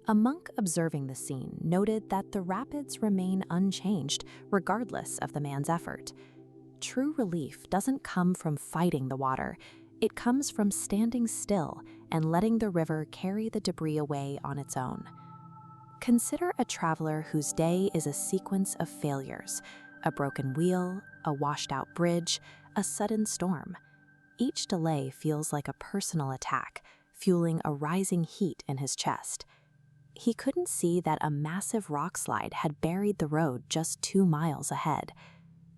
A monk observing the scene noted that the rapids remain unchanged regardless of the man's effort. True relief doesn't come from fighting the water. It comes from standing still and letting the river carry the debris away on its own. Consider a traveler whose day is a sequence of failures: a broken wheel, a washed-out bridge, a sudden storm. Each delay feels like a personal attack, fueling a rising heat in his chest. He couldn't see that a massive rock slide had buried the road just 2 miles ahead.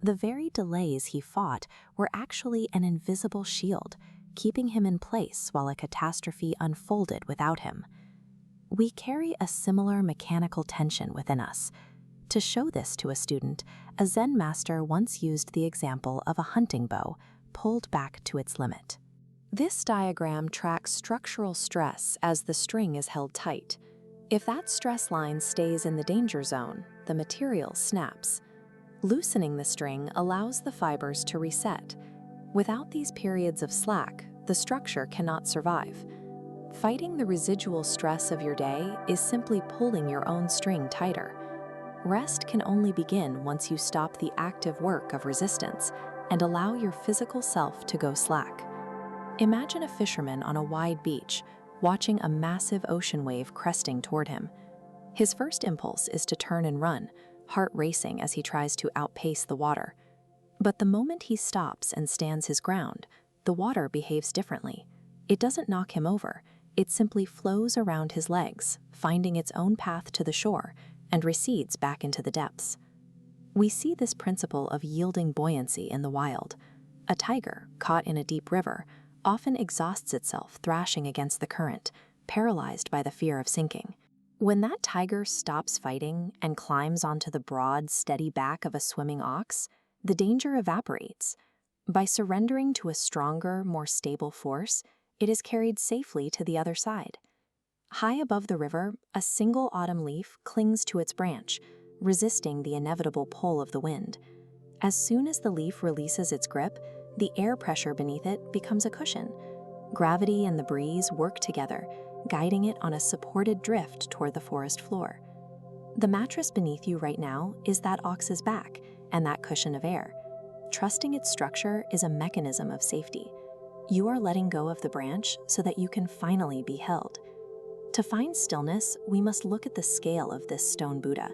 The very delays he fought were actually an invisible shield, keeping him in place while a catastrophe unfolded without him. We carry a similar mechanical tension within us. To show this to a student, a Zen master once used the example of a hunting bow pulled back to its limit. This diagram tracks structural stress as the string is held tight. If that stress line stays in the danger zone, the material snaps. Loosening the string allows the fibers to reset. Without these periods of slack, the structure cannot survive. Fighting the residual stress of your day is simply pulling your own string tighter. Rest can only begin once you stop the active work of resistance and allow your physical self to go slack. Imagine a fisherman on a wide beach, watching a massive ocean wave cresting toward him. His first impulse is to turn and run, heart racing as he tries to outpace the water. But the moment he stops and stands his ground, the water behaves differently. It doesn't knock him over, it simply flows around his legs, finding its own path to the shore, and recedes back into the depths. We see this principle of yielding buoyancy in the wild. A tiger, caught in a deep river, often exhausts itself thrashing against the current, paralyzed by the fear of sinking. When that tiger stops fighting and climbs onto the broad, steady back of a swimming ox, the danger evaporates. By surrendering to a stronger, more stable force, it is carried safely to the other side. High above the river, a single autumn leaf clings to its branch, resisting the inevitable pull of the wind. As soon as the leaf releases its grip, the air pressure beneath it becomes a cushion. Gravity and the breeze work together, guiding it on a supported drift toward the forest floor. The mattress beneath you right now is that ox's back and that cushion of air. Trusting its structure is a mechanism of safety. You are letting go of the branch so that you can finally be held. To find stillness, we must look at the scale of this stone Buddha.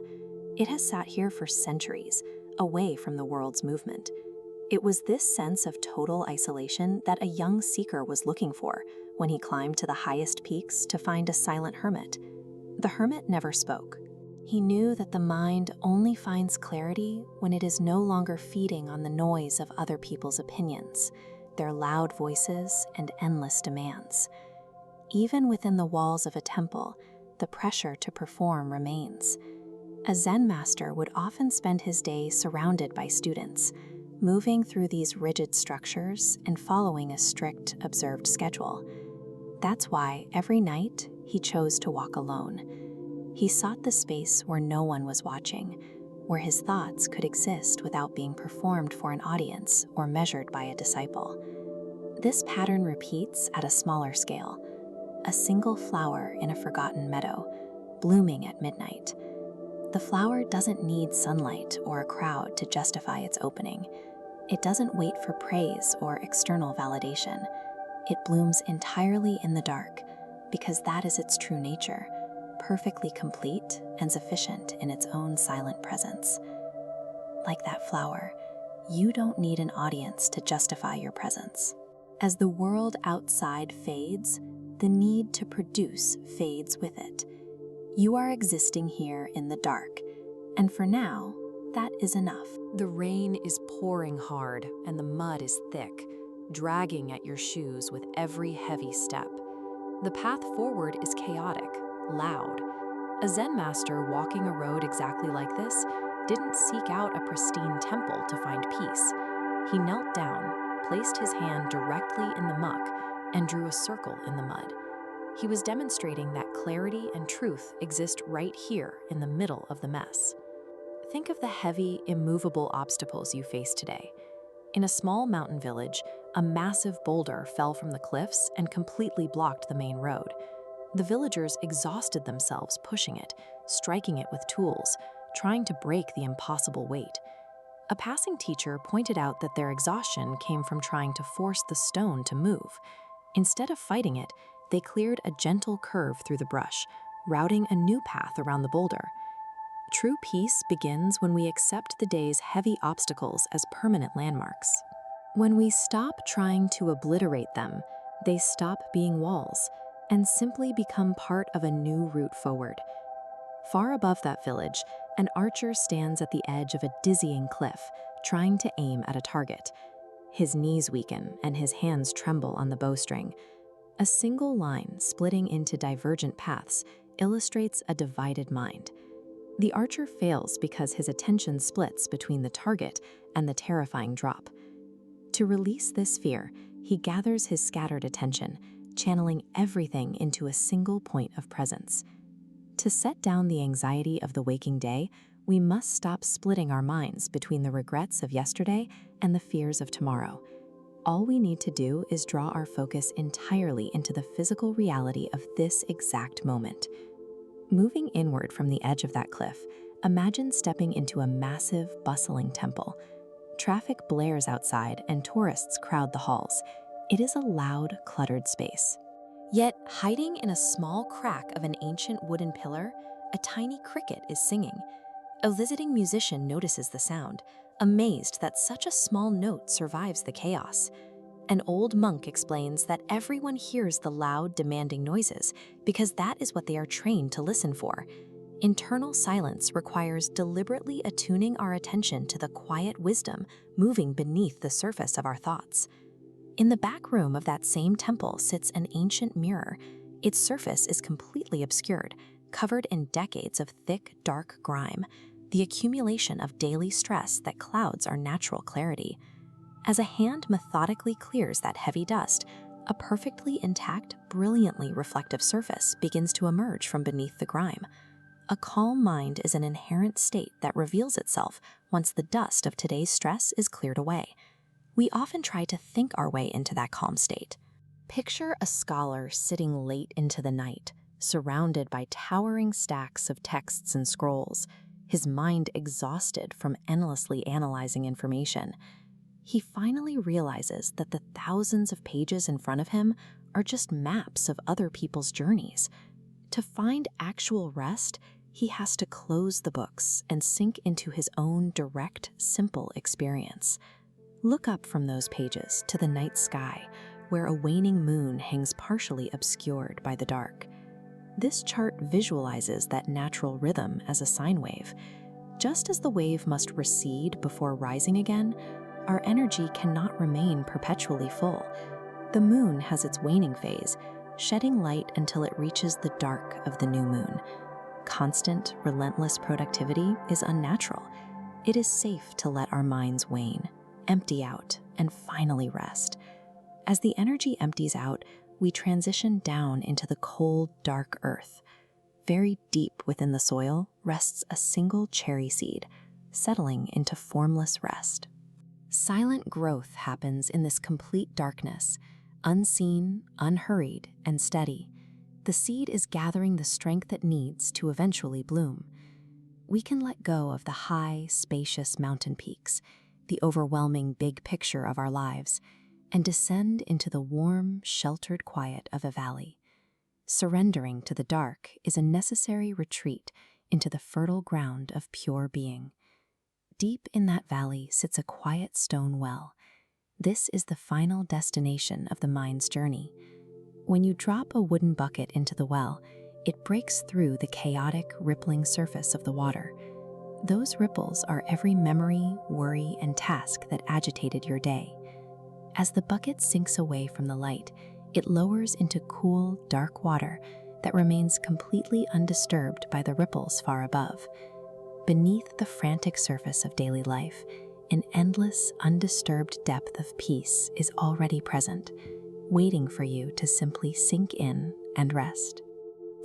It has sat here for centuries, away from the world's movement. It was this sense of total isolation that a young seeker was looking for when he climbed to the highest peaks to find a silent hermit. The hermit never spoke. He knew that the mind only finds clarity when it is no longer feeding on the noise of other people's opinions, their loud voices and endless demands. Even within the walls of a temple, the pressure to perform remains. A Zen master would often spend his day surrounded by students, moving through these rigid structures and following a strict, observed schedule. That's why every night he chose to walk alone. He sought the space where no one was watching, where his thoughts could exist without being performed for an audience or measured by a disciple. This pattern repeats at a smaller scale. A single flower in a forgotten meadow, blooming at midnight. The flower doesn't need sunlight or a crowd to justify its opening. It doesn't wait for praise or external validation. It blooms entirely in the dark because that is its true nature, perfectly complete and sufficient in its own silent presence. Like that flower, you don't need an audience to justify your presence. As the world outside fades, the need to produce fades with it. You are existing here in the dark, and for now, that is enough. The rain is pouring hard and the mud is thick, dragging at your shoes with every heavy step. The path forward is chaotic, loud. A Zen master walking a road exactly like this didn't seek out a pristine temple to find peace. He knelt down, placed his hand directly in the muck, and drew a circle in the mud. He was demonstrating that clarity and truth exist right here in the middle of the mess. Think of the heavy, immovable obstacles you face today. In a small mountain village, a massive boulder fell from the cliffs and completely blocked the main road. The villagers exhausted themselves pushing it, striking it with tools, trying to break the impossible weight. A passing teacher pointed out that their exhaustion came from trying to force the stone to move. Instead of fighting it, they cleared a gentle curve through the brush, routing a new path around the boulder. True peace begins when we accept the day's heavy obstacles as permanent landmarks. When we stop trying to obliterate them, they stop being walls and simply become part of a new route forward. Far above that village, an archer stands at the edge of a dizzying cliff, trying to aim at a target. His knees weaken and his hands tremble on the bowstring. A single line splitting into divergent paths illustrates a divided mind. The archer fails because his attention splits between the target and the terrifying drop. To release this fear, he gathers his scattered attention, channeling everything into a single point of presence. To set down the anxiety of the waking day, we must stop splitting our minds between the regrets of yesterday and the fears of tomorrow. All we need to do is draw our focus entirely into the physical reality of this exact moment. Moving inward from the edge of that cliff, imagine stepping into a massive, bustling temple. Traffic blares outside and tourists crowd the halls. It is a loud, cluttered space. Yet, hiding in a small crack of an ancient wooden pillar, a tiny cricket is singing. A visiting musician notices the sound, amazed that such a small note survives the chaos. An old monk explains that everyone hears the loud, demanding noises because that is what they are trained to listen for. Internal silence requires deliberately attuning our attention to the quiet wisdom moving beneath the surface of our thoughts. In the back room of that same temple sits an ancient mirror. Its surface is completely obscured, covered in decades of thick, dark grime, the accumulation of daily stress that clouds our natural clarity. As a hand methodically clears that heavy dust, a perfectly intact, brilliantly reflective surface begins to emerge from beneath the grime. A calm mind is an inherent state that reveals itself once the dust of today's stress is cleared away. We often try to think our way into that calm state. Picture a scholar sitting late into the night, surrounded by towering stacks of texts and scrolls, his mind exhausted from endlessly analyzing information. He finally realizes that the thousands of pages in front of him are just maps of other people's journeys. To find actual rest, he has to close the books and sink into his own direct, simple experience. Look up from those pages to the night sky, where a waning moon hangs partially obscured by the dark. This chart visualizes that natural rhythm as a sine wave. Just as the wave must recede before rising again, our energy cannot remain perpetually full. The moon has its waning phase, shedding light until it reaches the dark of the new moon. Constant, relentless productivity is unnatural. It is safe to let our minds wane, empty out, and finally rest. As the energy empties out, we transition down into the cold, dark earth. Very deep within the soil rests a single cherry seed, settling into formless rest. Silent growth happens in this complete darkness, unseen, unhurried, and steady. The seed is gathering the strength it needs to eventually bloom. We can let go of the high, spacious mountain peaks, the overwhelming big picture of our lives, and descend into the warm, sheltered quiet of a valley. Surrendering to the dark is a necessary retreat into the fertile ground of pure being. Deep in that valley sits a quiet stone well. This is the final destination of the mind's journey. When you drop a wooden bucket into the well, it breaks through the chaotic, rippling surface of the water. Those ripples are every memory, worry, and task that agitated your day. As the bucket sinks away from the light, it lowers into cool, dark water that remains completely undisturbed by the ripples far above. Beneath the frantic surface of daily life, an endless, undisturbed depth of peace is already present, waiting for you to simply sink in and rest.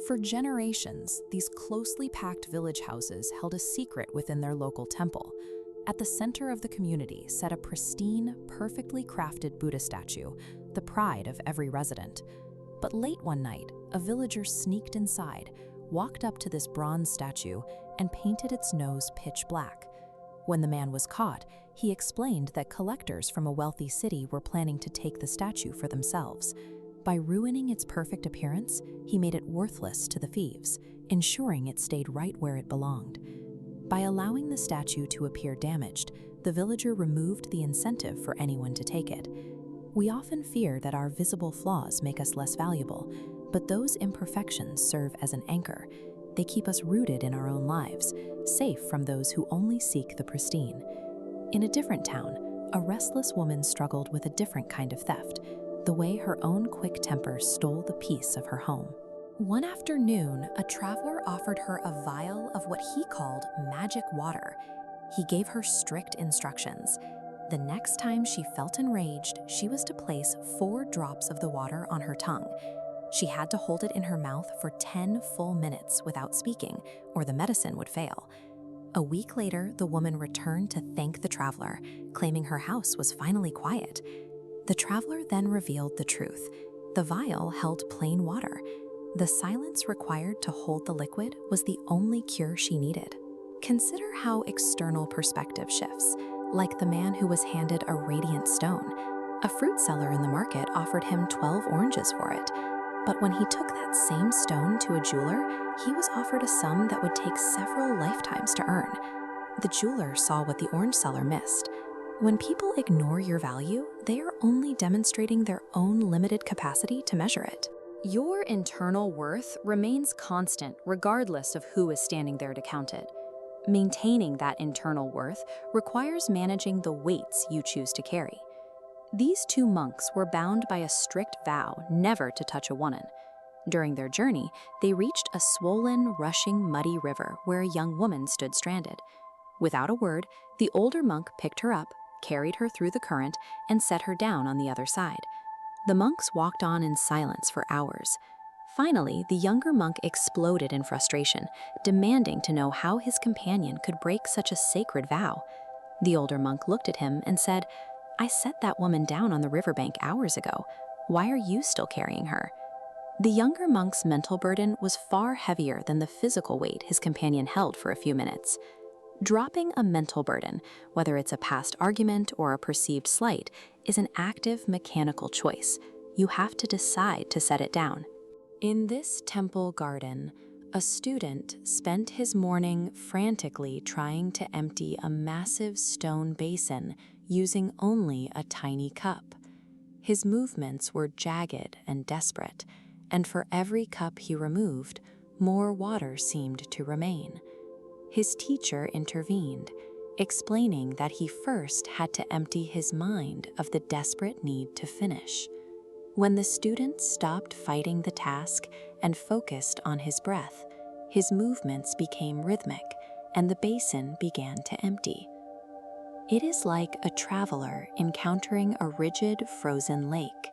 For generations, these closely packed village houses held a secret within their local temple. At the center of the community sat a pristine, perfectly crafted Buddha statue, the pride of every resident. But late one night, a villager sneaked inside, walked up to this bronze statue, and painted its nose pitch black. When the man was caught, he explained that collectors from a wealthy city were planning to take the statue for themselves. By ruining its perfect appearance, he made it worthless to the thieves, ensuring it stayed right where it belonged. By allowing the statue to appear damaged, the villager removed the incentive for anyone to take it. We often fear that our visible flaws make us less valuable, but those imperfections serve as an anchor. They keep us rooted in our own lives, safe from those who only seek the pristine. In a different town, a restless woman struggled with a different kind of theft, the way her own quick temper stole the peace of her home. One afternoon, a traveler offered her a vial of what he called magic water. He gave her strict instructions. The next time she felt enraged, she was to place 4 drops of the water on her tongue. She had to hold it in her mouth for 10 full minutes without speaking, or the medicine would fail. A week later, the woman returned to thank the traveler, claiming her house was finally quiet. The traveler then revealed the truth. The vial held plain water. The silence required to hold the liquid was the only cure she needed. Consider how external perspective shifts, like the man who was handed a radiant stone. A fruit seller in the market offered him 12 oranges for it. But when he took that same stone to a jeweler, he was offered a sum that would take several lifetimes to earn. The jeweler saw what the orange seller missed. When people ignore your value, they are only demonstrating their own limited capacity to measure it. Your internal worth remains constant regardless of who is standing there to count it. Maintaining that internal worth requires managing the weights you choose to carry. These 2 monks were bound by a strict vow never to touch a woman. During their journey, they reached a swollen, rushing, muddy river where a young woman stood stranded. Without a word, the older monk picked her up, carried her through the current, and set her down on the other side. The monks walked on in silence for hours. Finally, the younger monk exploded in frustration, demanding to know how his companion could break such a sacred vow. The older monk looked at him and said, "I set that woman down on the riverbank hours ago. Why are you still carrying her?" The younger monk's mental burden was far heavier than the physical weight his companion held for a few minutes. Dropping a mental burden, whether it's a past argument or a perceived slight, is an active mechanical choice. You have to decide to set it down. In this temple garden, a student spent his morning frantically trying to empty a massive stone basin using only a tiny cup. His movements were jagged and desperate, and for every cup he removed, more water seemed to remain. His teacher intervened, explaining that he first had to empty his mind of the desperate need to finish. When the student stopped fighting the task and focused on his breath, his movements became rhythmic and the basin began to empty. It is like a traveler encountering a rigid, frozen lake.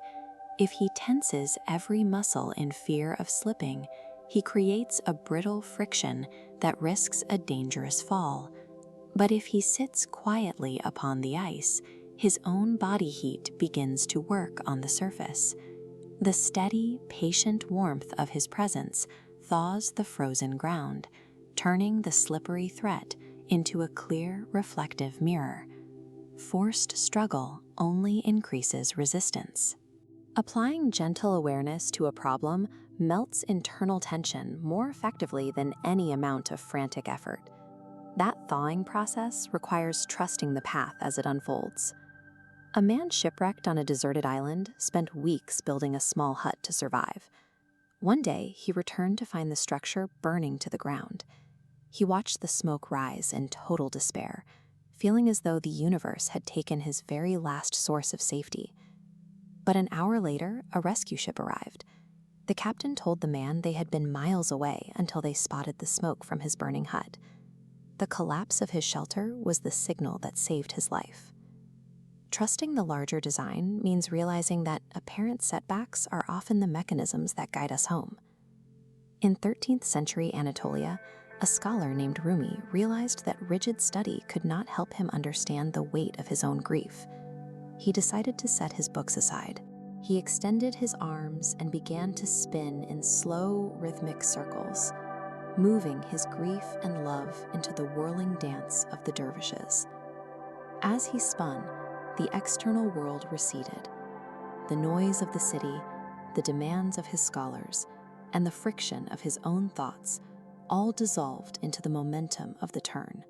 If he tenses every muscle in fear of slipping, he creates a brittle friction that risks a dangerous fall. But if he sits quietly upon the ice, his own body heat begins to work on the surface. The steady, patient warmth of his presence thaws the frozen ground, turning the slippery threat into a clear, reflective mirror. Forced struggle only increases resistance. Applying gentle awareness to a problem melts internal tension more effectively than any amount of frantic effort. That thawing process requires trusting the path as it unfolds. A man shipwrecked on a deserted island spent weeks building a small hut to survive. One day, he returned to find the structure burning to the ground. He watched the smoke rise in total despair, feeling as though the universe had taken his very last source of safety. But an hour later, a rescue ship arrived. The captain told the man they had been miles away until they spotted the smoke from his burning hut. The collapse of his shelter was the signal that saved his life. Trusting the larger design means realizing that apparent setbacks are often the mechanisms that guide us home. In 13th century Anatolia, a scholar named Rumi realized that rigid study could not help him understand the weight of his own grief. He decided to set his books aside. He extended his arms and began to spin in slow, rhythmic circles, moving his grief and love into the whirling dance of the dervishes. As he spun, the external world receded. The noise of the city, the demands of his scholars, and the friction of his own thoughts all dissolved into the momentum of the turn.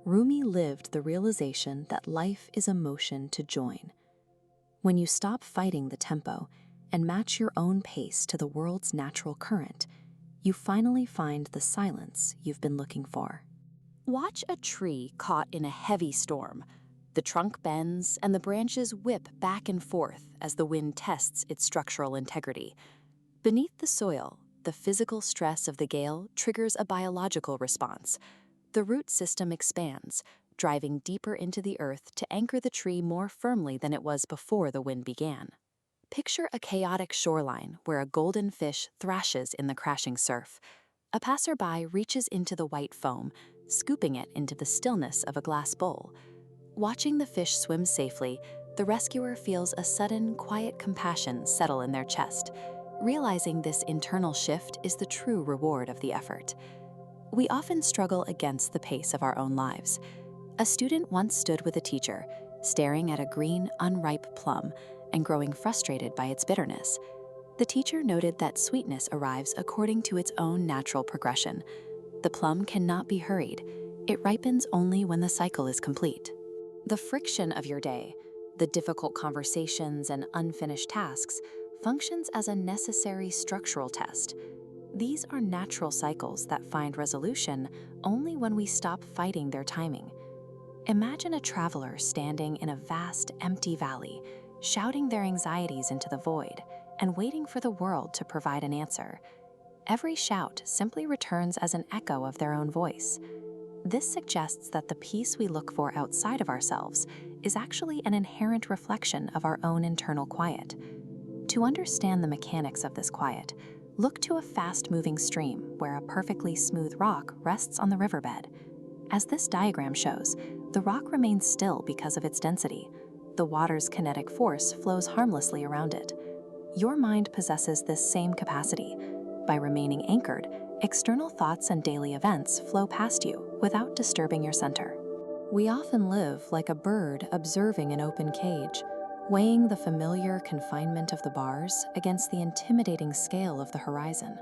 Rumi lived the realization that life is a motion to join. When you stop fighting the tempo and match your own pace to the world's natural current, you finally find the silence you've been looking for. Watch a tree caught in a heavy storm. The trunk bends and the branches whip back and forth as the wind tests its structural integrity. Beneath the soil, the physical stress of the gale triggers a biological response. The root system expands, driving deeper into the earth to anchor the tree more firmly than it was before the wind began. Picture a chaotic shoreline where a golden fish thrashes in the crashing surf. A passerby reaches into the white foam, scooping it into the stillness of a glass bowl. Watching the fish swim safely, the rescuer feels a sudden, quiet compassion settle in their chest, realizing this internal shift is the true reward of the effort. We often struggle against the pace of our own lives. A student once stood with a teacher, staring at a green, unripe plum and growing frustrated by its bitterness. The teacher noted that sweetness arrives according to its own natural progression. The plum cannot be hurried. It ripens only when the cycle is complete. The friction of your day, the difficult conversations and unfinished tasks, functions as a necessary structural test. These are natural cycles that find resolution only when we stop fighting their timing. Imagine a traveler standing in a vast, empty valley, shouting their anxieties into the void and waiting for the world to provide an answer. Every shout simply returns as an echo of their own voice. This suggests that the peace we look for outside of ourselves is actually an inherent reflection of our own internal quiet. To understand the mechanics of this quiet, look to a fast-moving stream where a perfectly smooth rock rests on the riverbed. As this diagram shows, the rock remains still because of its density. The water's kinetic force flows harmlessly around it. Your mind possesses this same capacity. By remaining anchored, external thoughts and daily events flow past you without disturbing your center. We often live like a bird observing an open cage, weighing the familiar confinement of the bars against the intimidating scale of the horizon.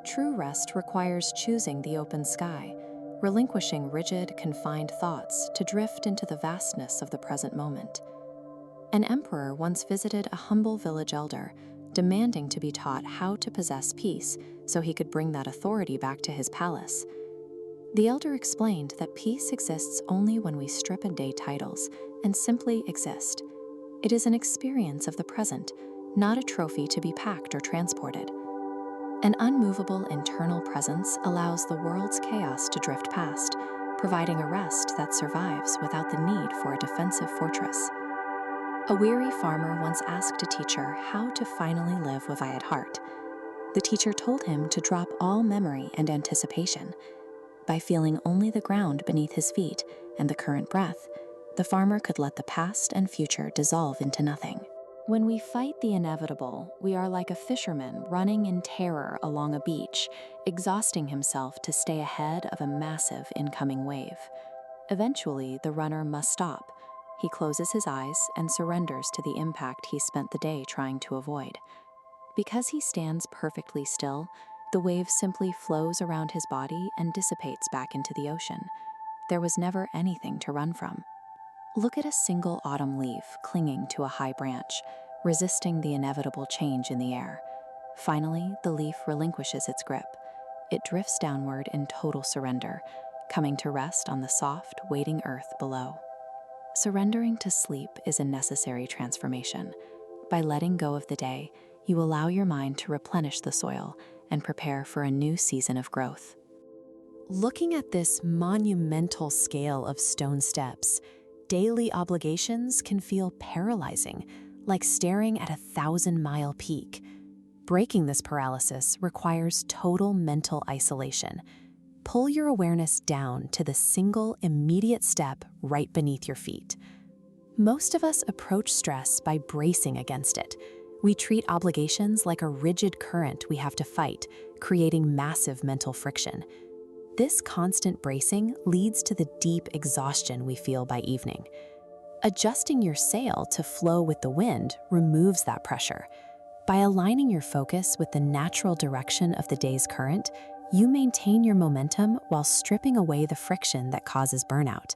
True rest requires choosing the open sky, relinquishing rigid, confined thoughts to drift into the vastness of the present moment. An emperor once visited a humble village elder, demanding to be taught how to possess peace so he could bring that authority back to his palace. The elder explained that peace exists only when we strip away titles and simply exist. It is an experience of the present, not a trophy to be packed or transported. An unmovable internal presence allows the world's chaos to drift past, providing a rest that survives without the need for a defensive fortress. A weary farmer once asked a teacher how to finally live with quiet heart. The teacher told him to drop all memory and anticipation. By feeling only the ground beneath his feet and the current breath, the farmer could let the past and future dissolve into nothing. When we fight the inevitable, we are like a fisherman running in terror along a beach, exhausting himself to stay ahead of a massive incoming wave. Eventually, the runner must stop. He closes his eyes and surrenders to the impact he spent the day trying to avoid. Because he stands perfectly still, the wave simply flows around his body and dissipates back into the ocean. There was never anything to run from. Look at a single autumn leaf clinging to a high branch, resisting the inevitable change in the air. Finally, the leaf relinquishes its grip. It drifts downward in total surrender, coming to rest on the soft, waiting earth below. Surrendering to sleep is a necessary transformation. By letting go of the day, you allow your mind to replenish the soil and prepare for a new season of growth. Looking at this monumental scale of stone steps, daily obligations can feel paralyzing, like staring at a 1,000-mile peak. Breaking this paralysis requires total mental isolation. Pull your awareness down to the single immediate step right beneath your feet. Most of us approach stress by bracing against it. We treat obligations like a rigid current we have to fight, creating massive mental friction. This constant bracing leads to the deep exhaustion we feel by evening. Adjusting your sail to flow with the wind removes that pressure. By aligning your focus with the natural direction of the day's current, you maintain your momentum while stripping away the friction that causes burnout.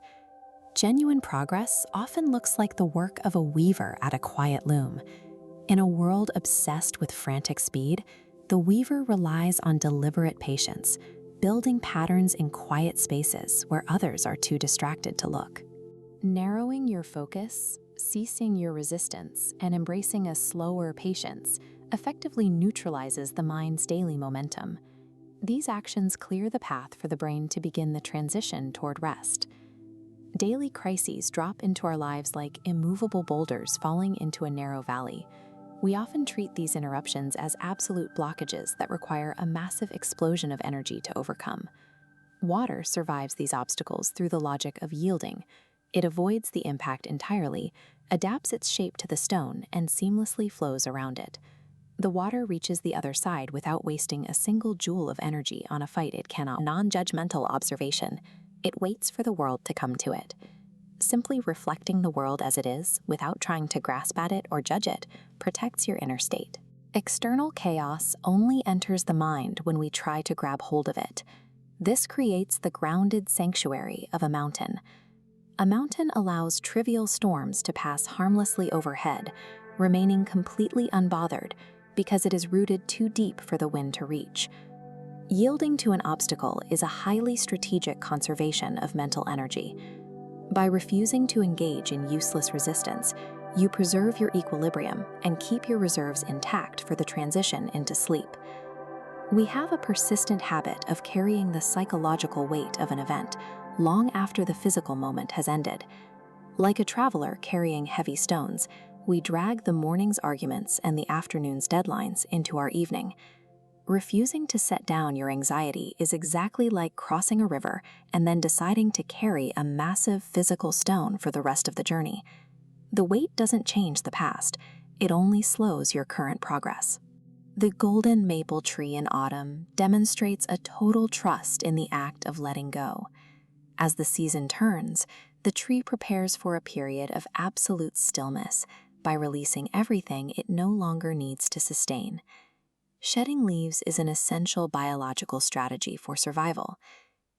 Genuine progress often looks like the work of a weaver at a quiet loom. In a world obsessed with frantic speed, the weaver relies on deliberate patience, building patterns in quiet spaces where others are too distracted to look. Narrowing your focus, ceasing your resistance, and embracing a slower patience effectively neutralizes the mind's daily momentum. These actions clear the path for the brain to begin the transition toward rest. Daily crises drop into our lives like immovable boulders falling into a narrow valley. We often treat these interruptions as absolute blockages that require a massive explosion of energy to overcome. Water survives these obstacles through the logic of yielding. It avoids the impact entirely, adapts its shape to the stone, and seamlessly flows around it. The water reaches the other side without wasting a single joule of energy on a fight it cannot. Non-judgmental observation. It waits for the world to come to it. Simply reflecting the world as it is, without trying to grasp at it or judge it, protects your inner state. External chaos only enters the mind when we try to grab hold of it. This creates the grounded sanctuary of a mountain. A mountain allows trivial storms to pass harmlessly overhead, remaining completely unbothered because it is rooted too deep for the wind to reach. Yielding to an obstacle is a highly strategic conservation of mental energy. By refusing to engage in useless resistance, you preserve your equilibrium and keep your reserves intact for the transition into sleep. We have a persistent habit of carrying the psychological weight of an event long after the physical moment has ended. Like a traveler carrying heavy stones, we drag the morning's arguments and the afternoon's deadlines into our evening. Refusing to set down your anxiety is exactly like crossing a river and then deciding to carry a massive physical stone for the rest of the journey. The weight doesn't change the past, it only slows your current progress. The golden maple tree in autumn demonstrates a total trust in the act of letting go. As the season turns, the tree prepares for a period of absolute stillness by releasing everything it no longer needs to sustain. Shedding leaves is an essential biological strategy for survival.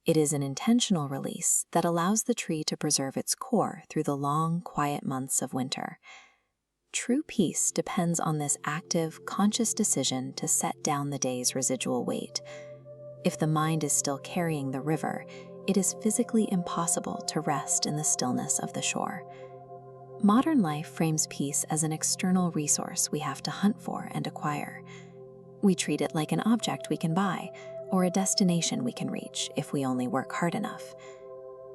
It is an intentional release that allows the tree to preserve its core through the long, quiet months of winter. True peace depends on this active, conscious decision to set down the day's residual weight. If the mind is still carrying the river, it is physically impossible to rest in the stillness of the shore. Modern life frames peace as an external resource we have to hunt for and acquire. We treat it like an object we can buy, or a destination we can reach if we only work hard enough.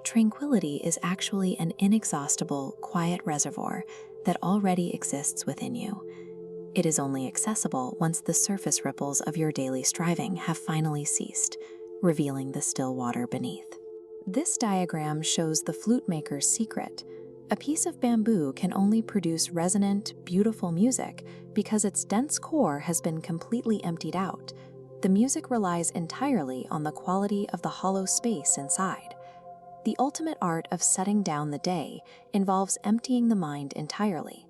Tranquility is actually an inexhaustible, quiet reservoir that already exists within you. It is only accessible once the surface ripples of your daily striving have finally ceased, revealing the still water beneath. This diagram shows the flute maker's secret. A piece of bamboo can only produce resonant, beautiful music because its dense core has been completely emptied out. The music relies entirely on the quality of the hollow space inside. The ultimate art of setting down the day involves emptying the mind entirely.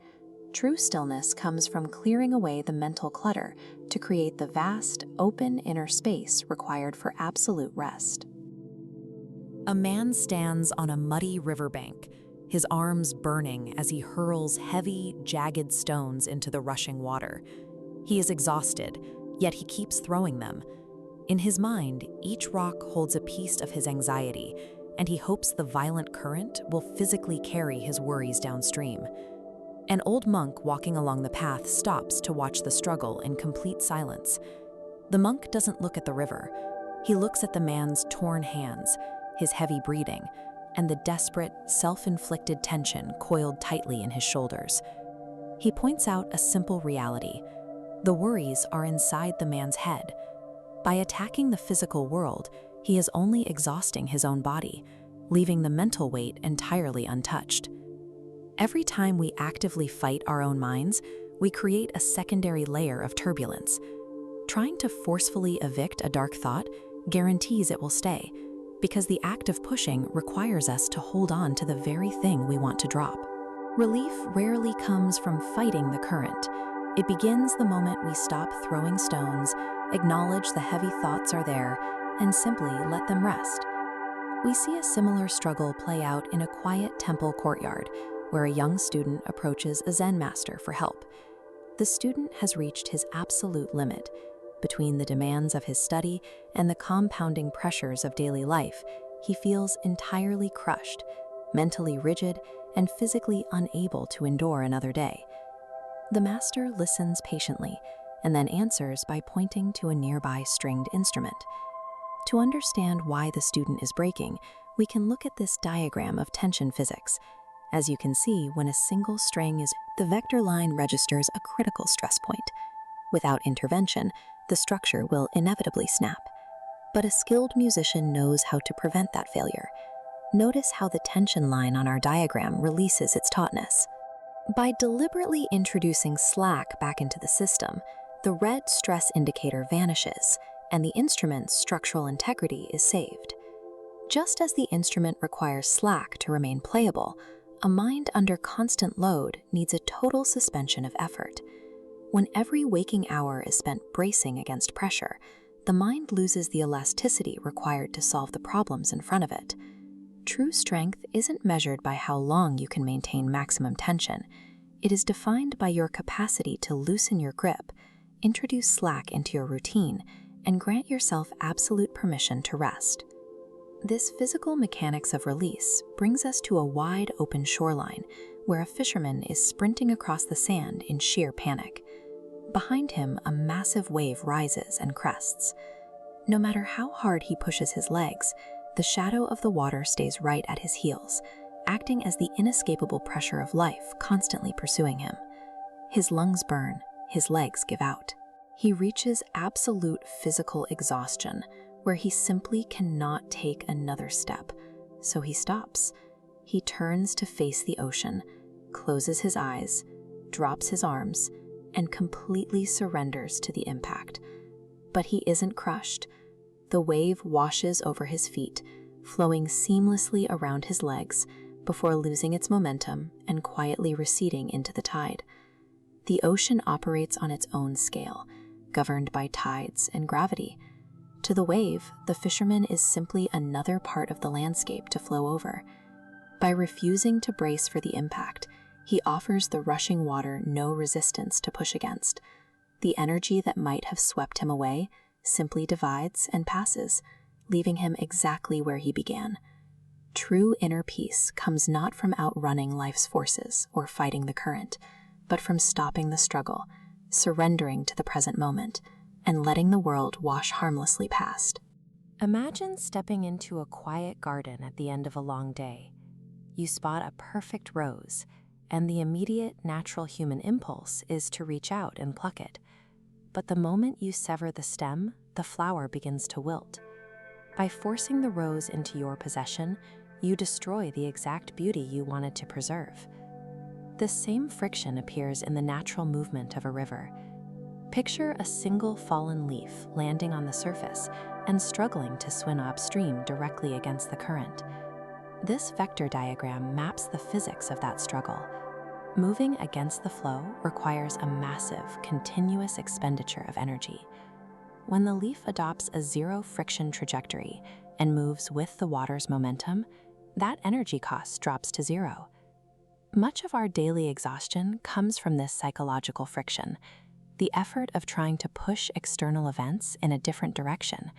True stillness comes from clearing away the mental clutter to create the vast, open inner space required for absolute rest. A man stands on a muddy riverbank, his arms burning as he hurls heavy, jagged stones into the rushing water. He is exhausted, yet he keeps throwing them. In his mind, each rock holds a piece of his anxiety, and he hopes the violent current will physically carry his worries downstream. An old monk walking along the path stops to watch the struggle in complete silence. The monk doesn't look at the river. He looks at the man's torn hands, his heavy breathing, and the desperate, self-inflicted tension coiled tightly in his shoulders. He points out a simple reality. The worries are inside the man's head. By attacking the physical world, he is only exhausting his own body, leaving the mental weight entirely untouched. Every time we actively fight our own minds, we create a secondary layer of turbulence. Trying to forcefully evict a dark thought guarantees it will stay, because the act of pushing requires us to hold on to the very thing we want to drop. Relief rarely comes from fighting the current. It begins the moment we stop throwing stones, acknowledge the heavy thoughts are there, and simply let them rest. We see a similar struggle play out in a quiet temple courtyard, where a young student approaches a Zen master for help. The student has reached his absolute limit. Between the demands of his study and the compounding pressures of daily life, he feels entirely crushed, mentally rigid, and physically unable to endure another day. The master listens patiently and then answers by pointing to a nearby stringed instrument. To understand why the student is breaking, we can look at this diagram of tension physics. As you can see, when a single string is, the vector line registers a critical stress point. Without intervention, the structure will inevitably snap. But a skilled musician knows how to prevent that failure. Notice how the tension line on our diagram releases its tautness. By deliberately introducing slack back into the system, the red stress indicator vanishes, and the instrument's structural integrity is saved. Just as the instrument requires slack to remain playable, a mind under constant load needs a total suspension of effort. When every waking hour is spent bracing against pressure, the mind loses the elasticity required to solve the problems in front of it. True strength isn't measured by how long you can maintain maximum tension. It is defined by your capacity to loosen your grip, introduce slack into your routine, and grant yourself absolute permission to rest. This physical mechanics of release brings us to a wide open shoreline where a fisherman is sprinting across the sand in sheer panic. Behind him, a massive wave rises and crests. No matter how hard he pushes his legs, the shadow of the water stays right at his heels, acting as the inescapable pressure of life constantly pursuing him. His lungs burn, his legs give out. He reaches absolute physical exhaustion, where he simply cannot take another step, so he stops. He turns to face the ocean, closes his eyes, drops his arms, and completely surrenders to the impact. But he isn't crushed. The wave washes over his feet, flowing seamlessly around his legs before losing its momentum and quietly receding into the tide. The ocean operates on its own scale, governed by tides and gravity. To the wave, the fisherman is simply another part of the landscape to flow over. By refusing to brace for the impact, he offers the rushing water no resistance to push against. The energy that might have swept him away simply divides and passes, leaving him exactly where he began. True inner peace comes not from outrunning life's forces or fighting the current, but from stopping the struggle, surrendering to the present moment, and letting the world wash harmlessly past. Imagine stepping into a quiet garden at the end of a long day. You spot a perfect rose, and the immediate natural human impulse is to reach out and pluck it. But the moment you sever the stem, the flower begins to wilt. By forcing the rose into your possession, you destroy the exact beauty you wanted to preserve. This same friction appears in the natural movement of a river. Picture a single fallen leaf landing on the surface and struggling to swim upstream directly against the current. This vector diagram maps the physics of that struggle. Moving against the flow requires a massive, continuous expenditure of energy. When the leaf adopts a zero friction trajectory and moves with the water's momentum, that energy cost drops to zero. Much of our daily exhaustion comes from this psychological friction, the effort of trying to push external events in a different direction.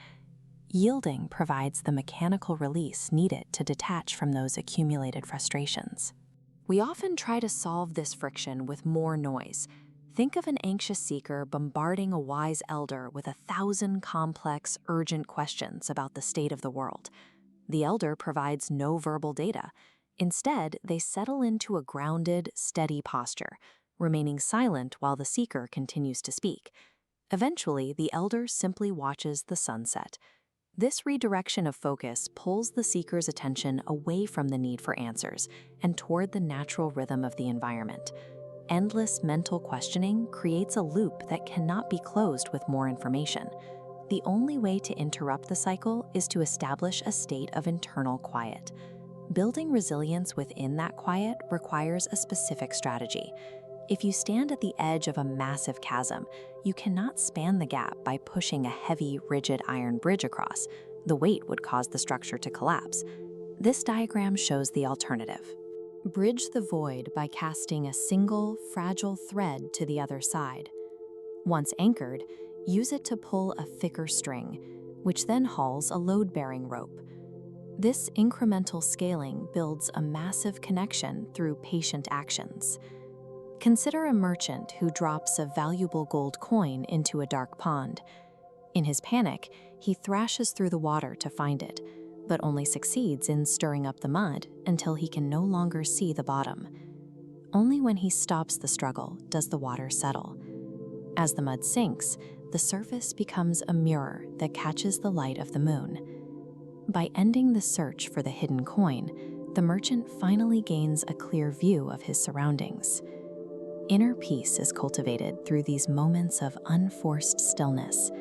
Yielding provides the mechanical release needed to detach from those accumulated frustrations. We often try to solve this friction with more noise. Think of an anxious seeker bombarding a wise elder with 1,000 complex, urgent questions about the state of the world. The elder provides no verbal data. Instead, they settle into a grounded, steady posture, remaining silent while the seeker continues to speak. Eventually, the elder simply watches the sunset. This redirection of focus pulls the seeker's attention away from the need for answers and toward the natural rhythm of the environment. Endless mental questioning creates a loop that cannot be closed with more information. The only way to interrupt the cycle is to establish a state of internal quiet. Building resilience within that quiet requires a specific strategy. If you stand at the edge of a massive chasm, you cannot span the gap by pushing a heavy, rigid iron bridge across. The weight would cause the structure to collapse. This diagram shows the alternative. Bridge the void by casting a single, fragile thread to the other side. Once anchored, use it to pull a thicker string, which then hauls a load-bearing rope. This incremental scaling builds a massive connection through patient actions. Consider a merchant who drops a valuable gold coin into a dark pond. In his panic, he thrashes through the water to find it, but only succeeds in stirring up the mud until he can no longer see the bottom. Only when he stops the struggle does the water settle. As the mud sinks, the surface becomes a mirror that catches the light of the moon. By ending the search for the hidden coin, the merchant finally gains a clear view of his surroundings. Inner peace is cultivated through these moments of unforced stillness.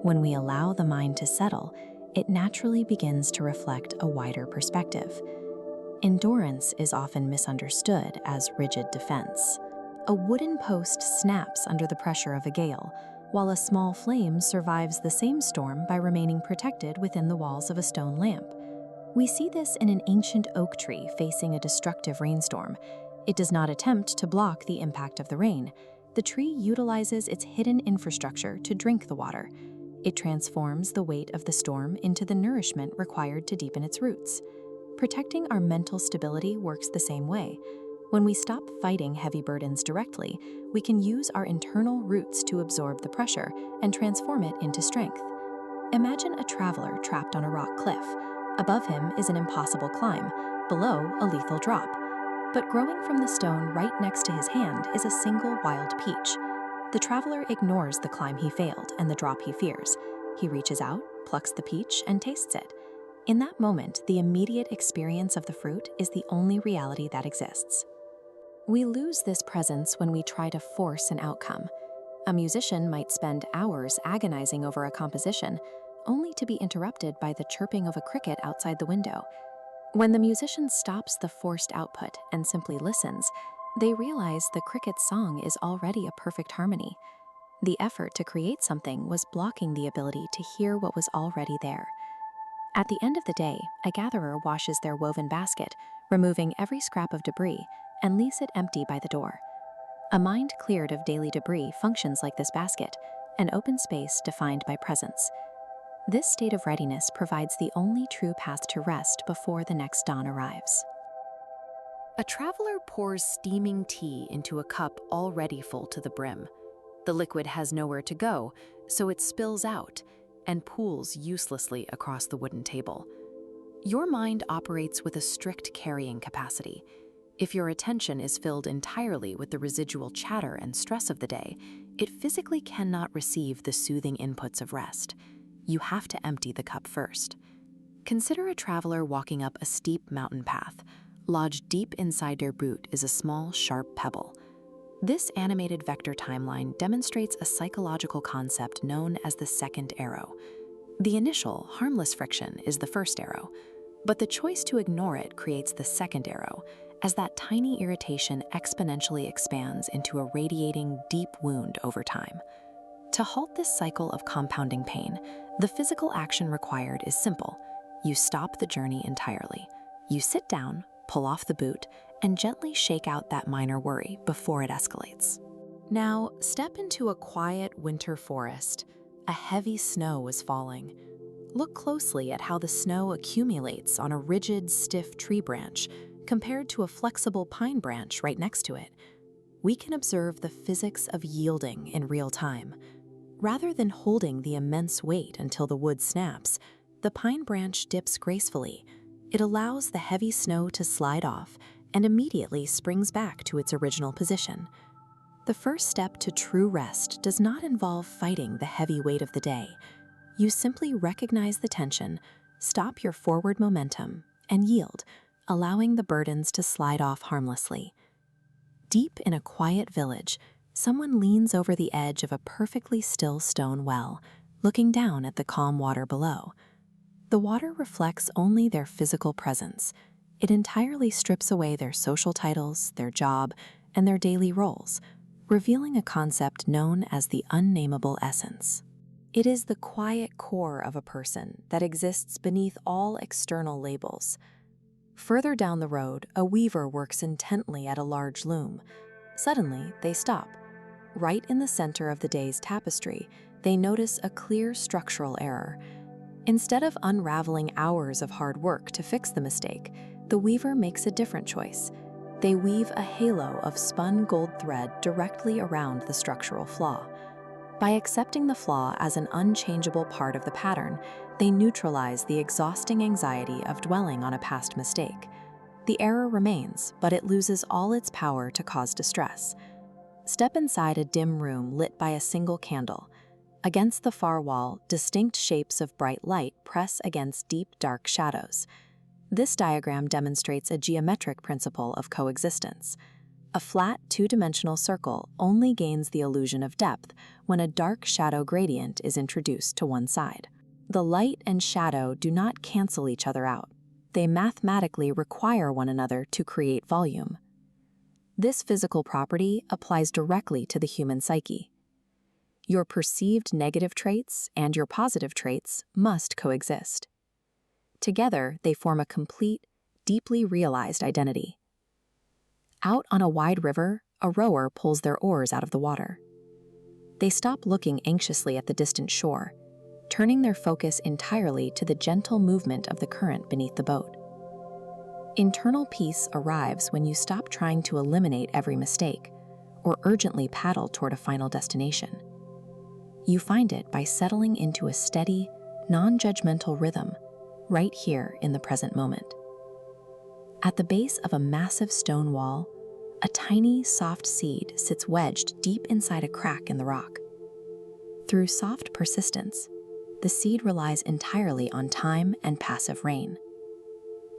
When we allow the mind to settle, it naturally begins to reflect a wider perspective. Endurance is often misunderstood as rigid defense. A wooden post snaps under the pressure of a gale, while a small flame survives the same storm by remaining protected within the walls of a stone lamp. We see this in an ancient oak tree facing a destructive rainstorm. It does not attempt to block the impact of the rain. The tree utilizes its hidden infrastructure to drink the water. It transforms the weight of the storm into the nourishment required to deepen its roots. Protecting our mental stability works the same way. When we stop fighting heavy burdens directly, we can use our internal roots to absorb the pressure and transform it into strength. Imagine a traveler trapped on a rock cliff. Above him is an impossible climb, below a lethal drop. But growing from the stone right next to his hand is a single wild peach. The traveler ignores the climb he failed and the drop he fears. He reaches out, plucks the peach, and tastes it. In that moment, the immediate experience of the fruit is the only reality that exists. We lose this presence when we try to force an outcome. A musician might spend hours agonizing over a composition, only to be interrupted by the chirping of a cricket outside the window. When the musician stops the forced output and simply listens, they realize the cricket's song is already a perfect harmony. The effort to create something was blocking the ability to hear what was already there. At the end of the day, a gatherer washes their woven basket, removing every scrap of debris, and leaves it empty by the door. A mind cleared of daily debris functions like this basket, an open space defined by presence. This state of readiness provides the only true path to rest before the next dawn arrives. A traveler pours steaming tea into a cup already full to the brim. The liquid has nowhere to go, so it spills out and pools uselessly across the wooden table. Your mind operates with a strict carrying capacity. If your attention is filled entirely with the residual chatter and stress of the day, it physically cannot receive the soothing inputs of rest. You have to empty the cup first. Consider a traveler walking up a steep mountain path. Lodged deep inside their boot is a small, sharp pebble. This animated vector timeline demonstrates a psychological concept known as the second arrow. The initial, harmless friction is the first arrow, but the choice to ignore it creates the second arrow, as that tiny irritation exponentially expands into a radiating, deep wound over time. To halt this cycle of compounding pain, the physical action required is simple. You stop the journey entirely. You sit down, pull off the boot, and gently shake out that minor worry before it escalates. Now, step into a quiet winter forest. A heavy snow is falling. Look closely at how the snow accumulates on a rigid, stiff tree branch, compared to a flexible pine branch right next to it. We can observe the physics of yielding in real time. Rather than holding the immense weight until the wood snaps, the pine branch dips gracefully. It allows the heavy snow to slide off and immediately springs back to its original position. The first step to true rest does not involve fighting the heavy weight of the day. You simply recognize the tension, stop your forward momentum, and yield, allowing the burdens to slide off harmlessly. Deep in a quiet village, someone leans over the edge of a perfectly still stone well, looking down at the calm water below. The water reflects only their physical presence. It entirely strips away their social titles, their job, and their daily roles, revealing a concept known as the unnameable essence. It is the quiet core of a person that exists beneath all external labels. Further down the road, a weaver works intently at a large loom. Suddenly, they stop. Right in the center of the day's tapestry, they notice a clear structural error. Instead of unraveling hours of hard work to fix the mistake, the weaver makes a different choice. They weave a halo of spun gold thread directly around the structural flaw. By accepting the flaw as an unchangeable part of the pattern, they neutralize the exhausting anxiety of dwelling on a past mistake. The error remains, but it loses all its power to cause distress. Step inside a dim room lit by a single candle. Against the far wall, distinct shapes of bright light press against deep, dark shadows. This diagram demonstrates a geometric principle of coexistence. A flat, two-dimensional circle only gains the illusion of depth when a dark shadow gradient is introduced to one side. The light and shadow do not cancel each other out. They mathematically require one another to create volume. This physical property applies directly to the human psyche. Your perceived negative traits and your positive traits must coexist. Together, they form a complete, deeply realized identity. Out on a wide river, a rower pulls their oars out of the water. They stop looking anxiously at the distant shore, turning their focus entirely to the gentle movement of the current beneath the boat. Internal peace arrives when you stop trying to eliminate every mistake or urgently paddle toward a final destination. You find it by settling into a steady, non-judgmental rhythm right here in the present moment. At the base of a massive stone wall, a tiny, soft seed sits wedged deep inside a crack in the rock. Through soft persistence, the seed relies entirely on time and passive rain.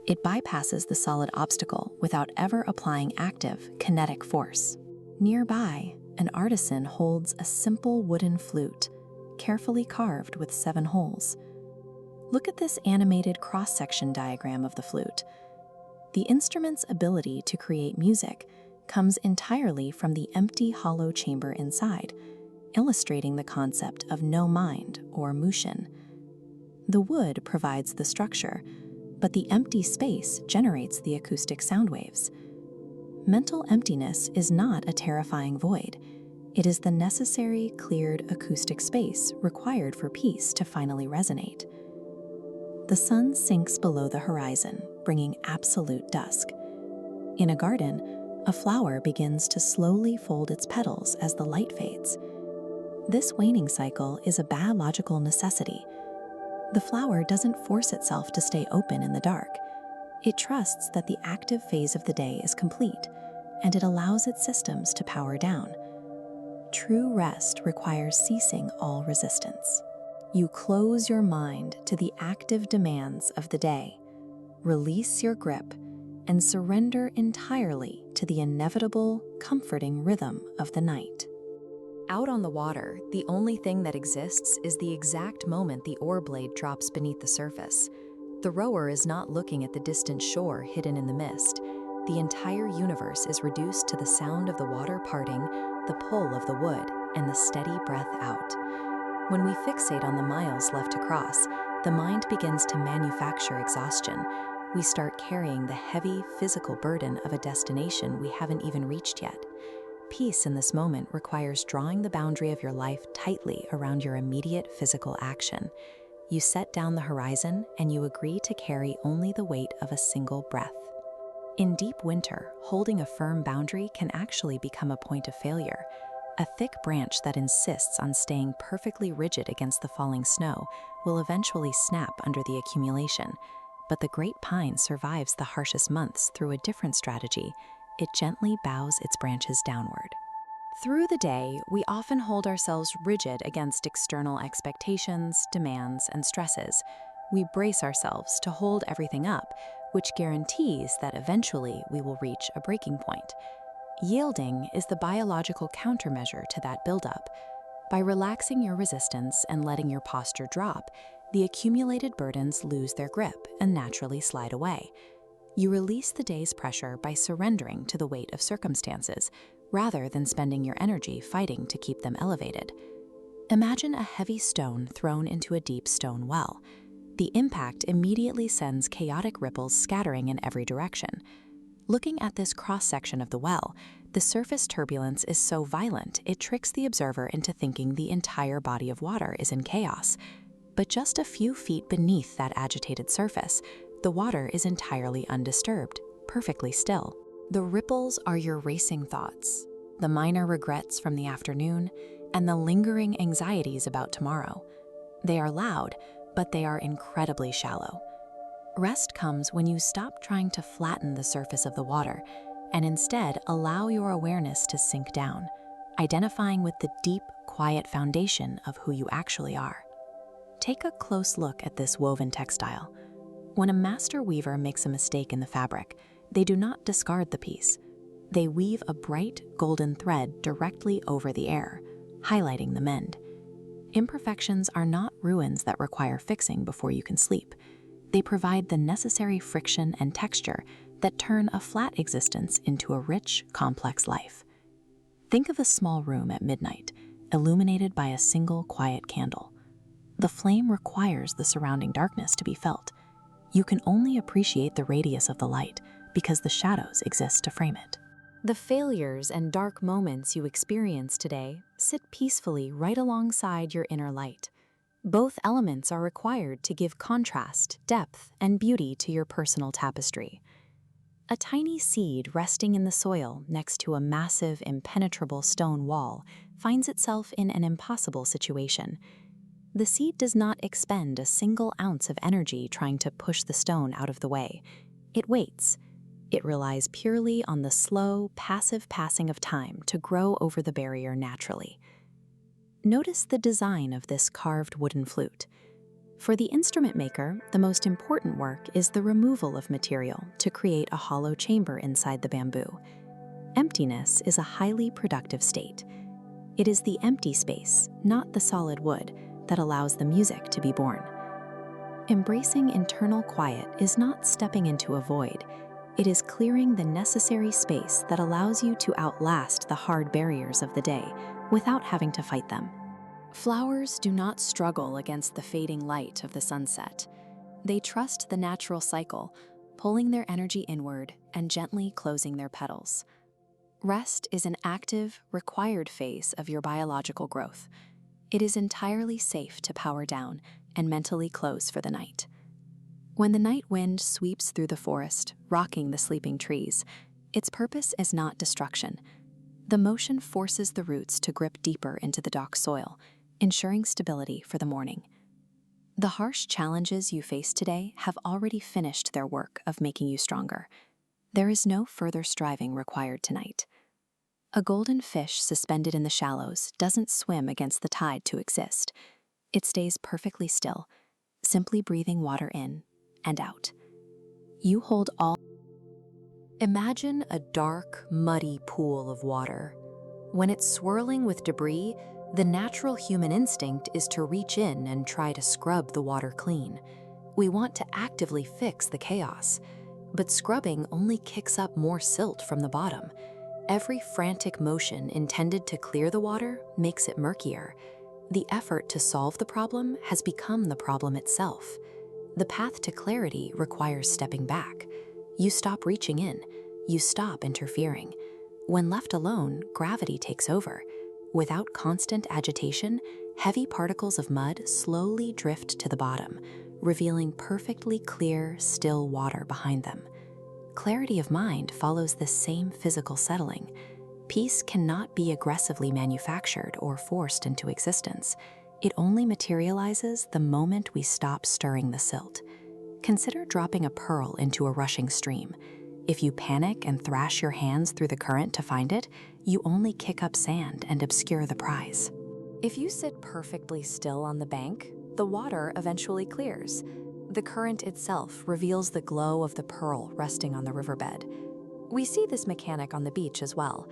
It bypasses the solid obstacle without ever applying active, kinetic force. Nearby, an artisan holds a simple wooden flute, carefully carved with 7 holes. Look at this animated cross-section diagram of the flute. The instrument's ability to create music comes entirely from the empty hollow chamber inside, illustrating the concept of no mind or mushin. The wood provides the structure, but the empty space generates the acoustic sound waves. Mental emptiness is not a terrifying void. It is the necessary, cleared acoustic space required for peace to finally resonate. The sun sinks below the horizon, bringing absolute dusk. In a garden, a flower begins to slowly fold its petals as the light fades. This waning cycle is a biological necessity. The flower doesn't force itself to stay open in the dark. It trusts that the active phase of the day is complete, and it allows its systems to power down. True rest requires ceasing all resistance. You close your mind to the active demands of the day, release your grip, and surrender entirely to the inevitable, comforting rhythm of the night. Out on the water, the only thing that exists is the exact moment the oar blade drops beneath the surface. The rower is not looking at the distant shore hidden in the mist. The entire universe is reduced to the sound of the water parting, the pull of the wood, and the steady breath out. When we fixate on the miles left to cross, the mind begins to manufacture exhaustion. We start carrying the heavy, physical burden of a destination we haven't even reached yet. Peace in this moment requires drawing the boundary of your life tightly around your immediate physical action. You set down the horizon and you agree to carry only the weight of a single breath. In deep winter, holding a firm boundary can actually become a point of failure. A thick branch that insists on staying perfectly rigid against the falling snow will eventually snap under the accumulation. But the great pine survives the harshest months through a different strategy. It gently bows its branches downward. Through the day, we often hold ourselves rigid against external expectations, demands, and stresses. We brace ourselves to hold everything up, which guarantees that eventually we will reach a breaking point. Yielding is the biological countermeasure to that buildup. By relaxing your resistance and letting your posture drop, the accumulated burdens lose their grip and naturally slide away. You release the day's pressure by surrendering to the weight of circumstances, rather than spending your energy fighting to keep them elevated. Imagine a heavy stone thrown into a deep stone well. The impact immediately sends chaotic ripples scattering in every direction. Looking at this cross-section of the well, the surface turbulence is so violent it tricks the observer into thinking the entire body of water is in chaos. But just a few feet beneath that agitated surface, the water is entirely undisturbed, perfectly still. The ripples are your racing thoughts, the minor regrets from the afternoon, and the lingering anxieties about tomorrow. They are loud, but they are incredibly shallow. Rest comes when you stop trying to flatten the surface of the water and instead allow your awareness to sink down, identifying with the deep, quiet foundation of who you actually are. Take a close look at this woven textile. When a master weaver makes a mistake in the fabric, they do not discard the piece. They weave a bright, golden thread directly over the air, highlighting the mend. Imperfections are not ruins that require fixing before you can sleep. They provide the necessary friction and texture that turn a flat existence into a rich, complex life. Think of a small room at midnight, illuminated by a single quiet candle. The flame requires the surrounding darkness to be felt. You can only appreciate the radius of the light because the shadows exist to frame it. The failures and dark moments you experience today sit peacefully right alongside your inner light. Both elements are required to give contrast, depth, and beauty to your personal tapestry. A tiny seed resting in the soil next to a massive, impenetrable stone wall finds itself in an impossible situation. The seed does not expend a single ounce of energy trying to push the stone out of the way. It waits. It relies purely on the slow, passive passing of time to grow over the barrier naturally. Notice the design of this carved wooden flute. For the instrument maker, the most important work is the removal of material to create a hollow chamber inside the bamboo. Emptiness is a highly productive state. It is the empty space, not the solid wood, that allows the music to be born. Embracing internal quiet is not stepping into a void. It is clearing the necessary space that allows you to outlast the hard barriers of the day without having to fight them. Flowers do not struggle against the fading light of the sunset. They trust the natural cycle, pulling their energy inward and gently closing their petals. Rest is an active, required phase of your biological growth. It is entirely safe to power down and mentally close for the night. When the night wind sweeps through the forest, rocking the sleeping trees, its purpose is not destruction. The motion forces the roots to grip deeper into the dark soil, ensuring stability for the morning. The harsh challenges you face today have already finished their work of making you stronger. There is no further striving required tonight. A golden fish suspended in the shallows doesn't swim against the tide to exist. It stays perfectly still, simply breathing water in and out. You hold all. Imagine a dark, muddy pool of water. When it's swirling with debris, the natural human instinct is to reach in and try to scrub the water clean. We want to actively fix the chaos, but scrubbing only kicks up more silt from the bottom. Every frantic motion intended to clear the water makes it murkier. The effort to solve the problem has become the problem itself. The path to clarity requires stepping back. You stop reaching in. You stop interfering. When left alone, gravity takes over. Without constant agitation, heavy particles of mud slowly drift to the bottom, revealing perfectly clear, still water behind them. Clarity of mind follows the same physical settling. Peace cannot be aggressively manufactured or forced into existence. It only materializes the moment we stop stirring the silt. Consider dropping a pearl into a rushing stream. If you panic and thrash your hands through the current to find it, you only kick up sand and obscure the prize. If you sit perfectly still on the bank, the water eventually clears. The current itself reveals the glow of the pearl resting on the riverbed. We see this mechanic on the beach as well.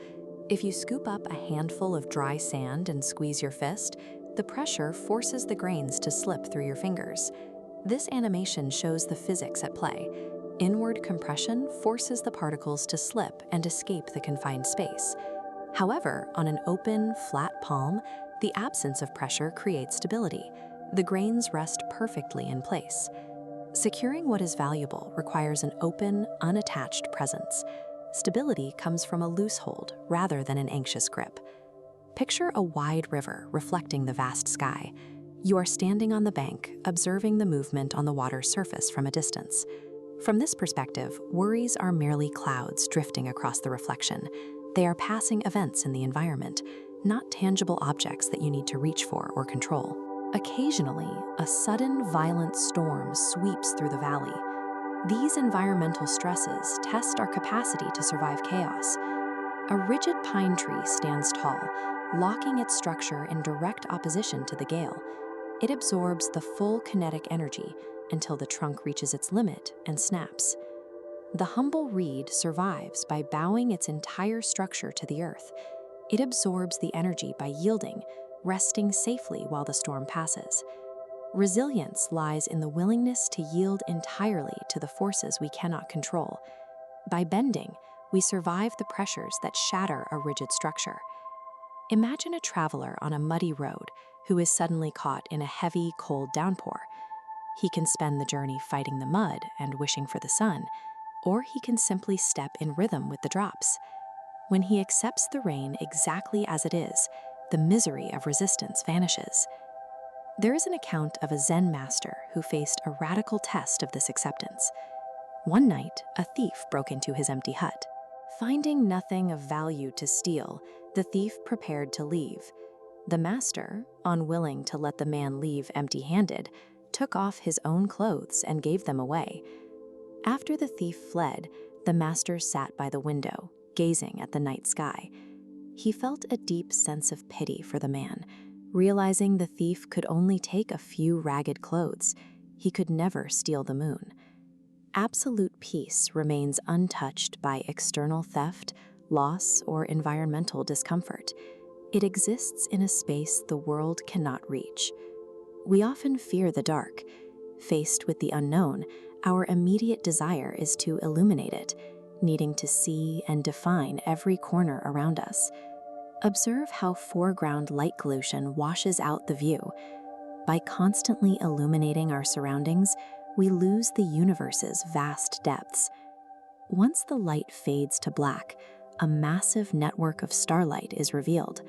If you scoop up a handful of dry sand and squeeze your fist, the pressure forces the grains to slip through your fingers. This animation shows the physics at play. Inward compression forces the particles to slip and escape the confined space. However, on an open, flat palm, the absence of pressure creates stability. The grains rest perfectly in place. Securing what is valuable requires an open, unattached presence. Stability comes from a loose hold rather than an anxious grip. Picture a wide river reflecting the vast sky. You are standing on the bank, observing the movement on the water's surface from a distance. From this perspective, worries are merely clouds drifting across the reflection. They are passing events in the environment, not tangible objects that you need to reach for or control. Occasionally, a sudden, violent storm sweeps through the valley. These environmental stresses test our capacity to survive chaos. A rigid pine tree stands tall, locking its structure in direct opposition to the gale. It absorbs the full kinetic energy until the trunk reaches its limit and snaps. The humble reed survives by bowing its entire structure to the earth. It absorbs the energy by yielding, resting safely while the storm passes. Resilience lies in the willingness to yield entirely to the forces we cannot control. By bending, we survive the pressures that shatter a rigid structure. Imagine a traveler on a muddy road who is suddenly caught in a heavy, cold downpour. He can spend the journey fighting the mud and wishing for the sun, or he can simply step in rhythm with the drops. When he accepts the rain exactly as it is, the misery of resistance vanishes. There is an account of a Zen master who faced a radical test of this acceptance. One night, a thief broke into his empty hut. Finding nothing of value to steal, the thief prepared to leave. The master, unwilling to let the man leave empty-handed, took off his own clothes and gave them away. After the thief fled, the master sat by the window, gazing at the night sky. He felt a deep sense of pity for the man. Realizing the thief could only take a few ragged clothes, he could never steal the moon. Absolute peace remains untouched by external theft, loss, or environmental discomfort. It exists in a space the world cannot reach. We often fear the dark. Faced with the unknown, our immediate desire is to illuminate it, needing to see and define every corner around us. Observe how foreground light pollution washes out the view. By constantly illuminating our surroundings, we lose the universe's vast depths. Once the light fades to black, a massive network of starlight is revealed.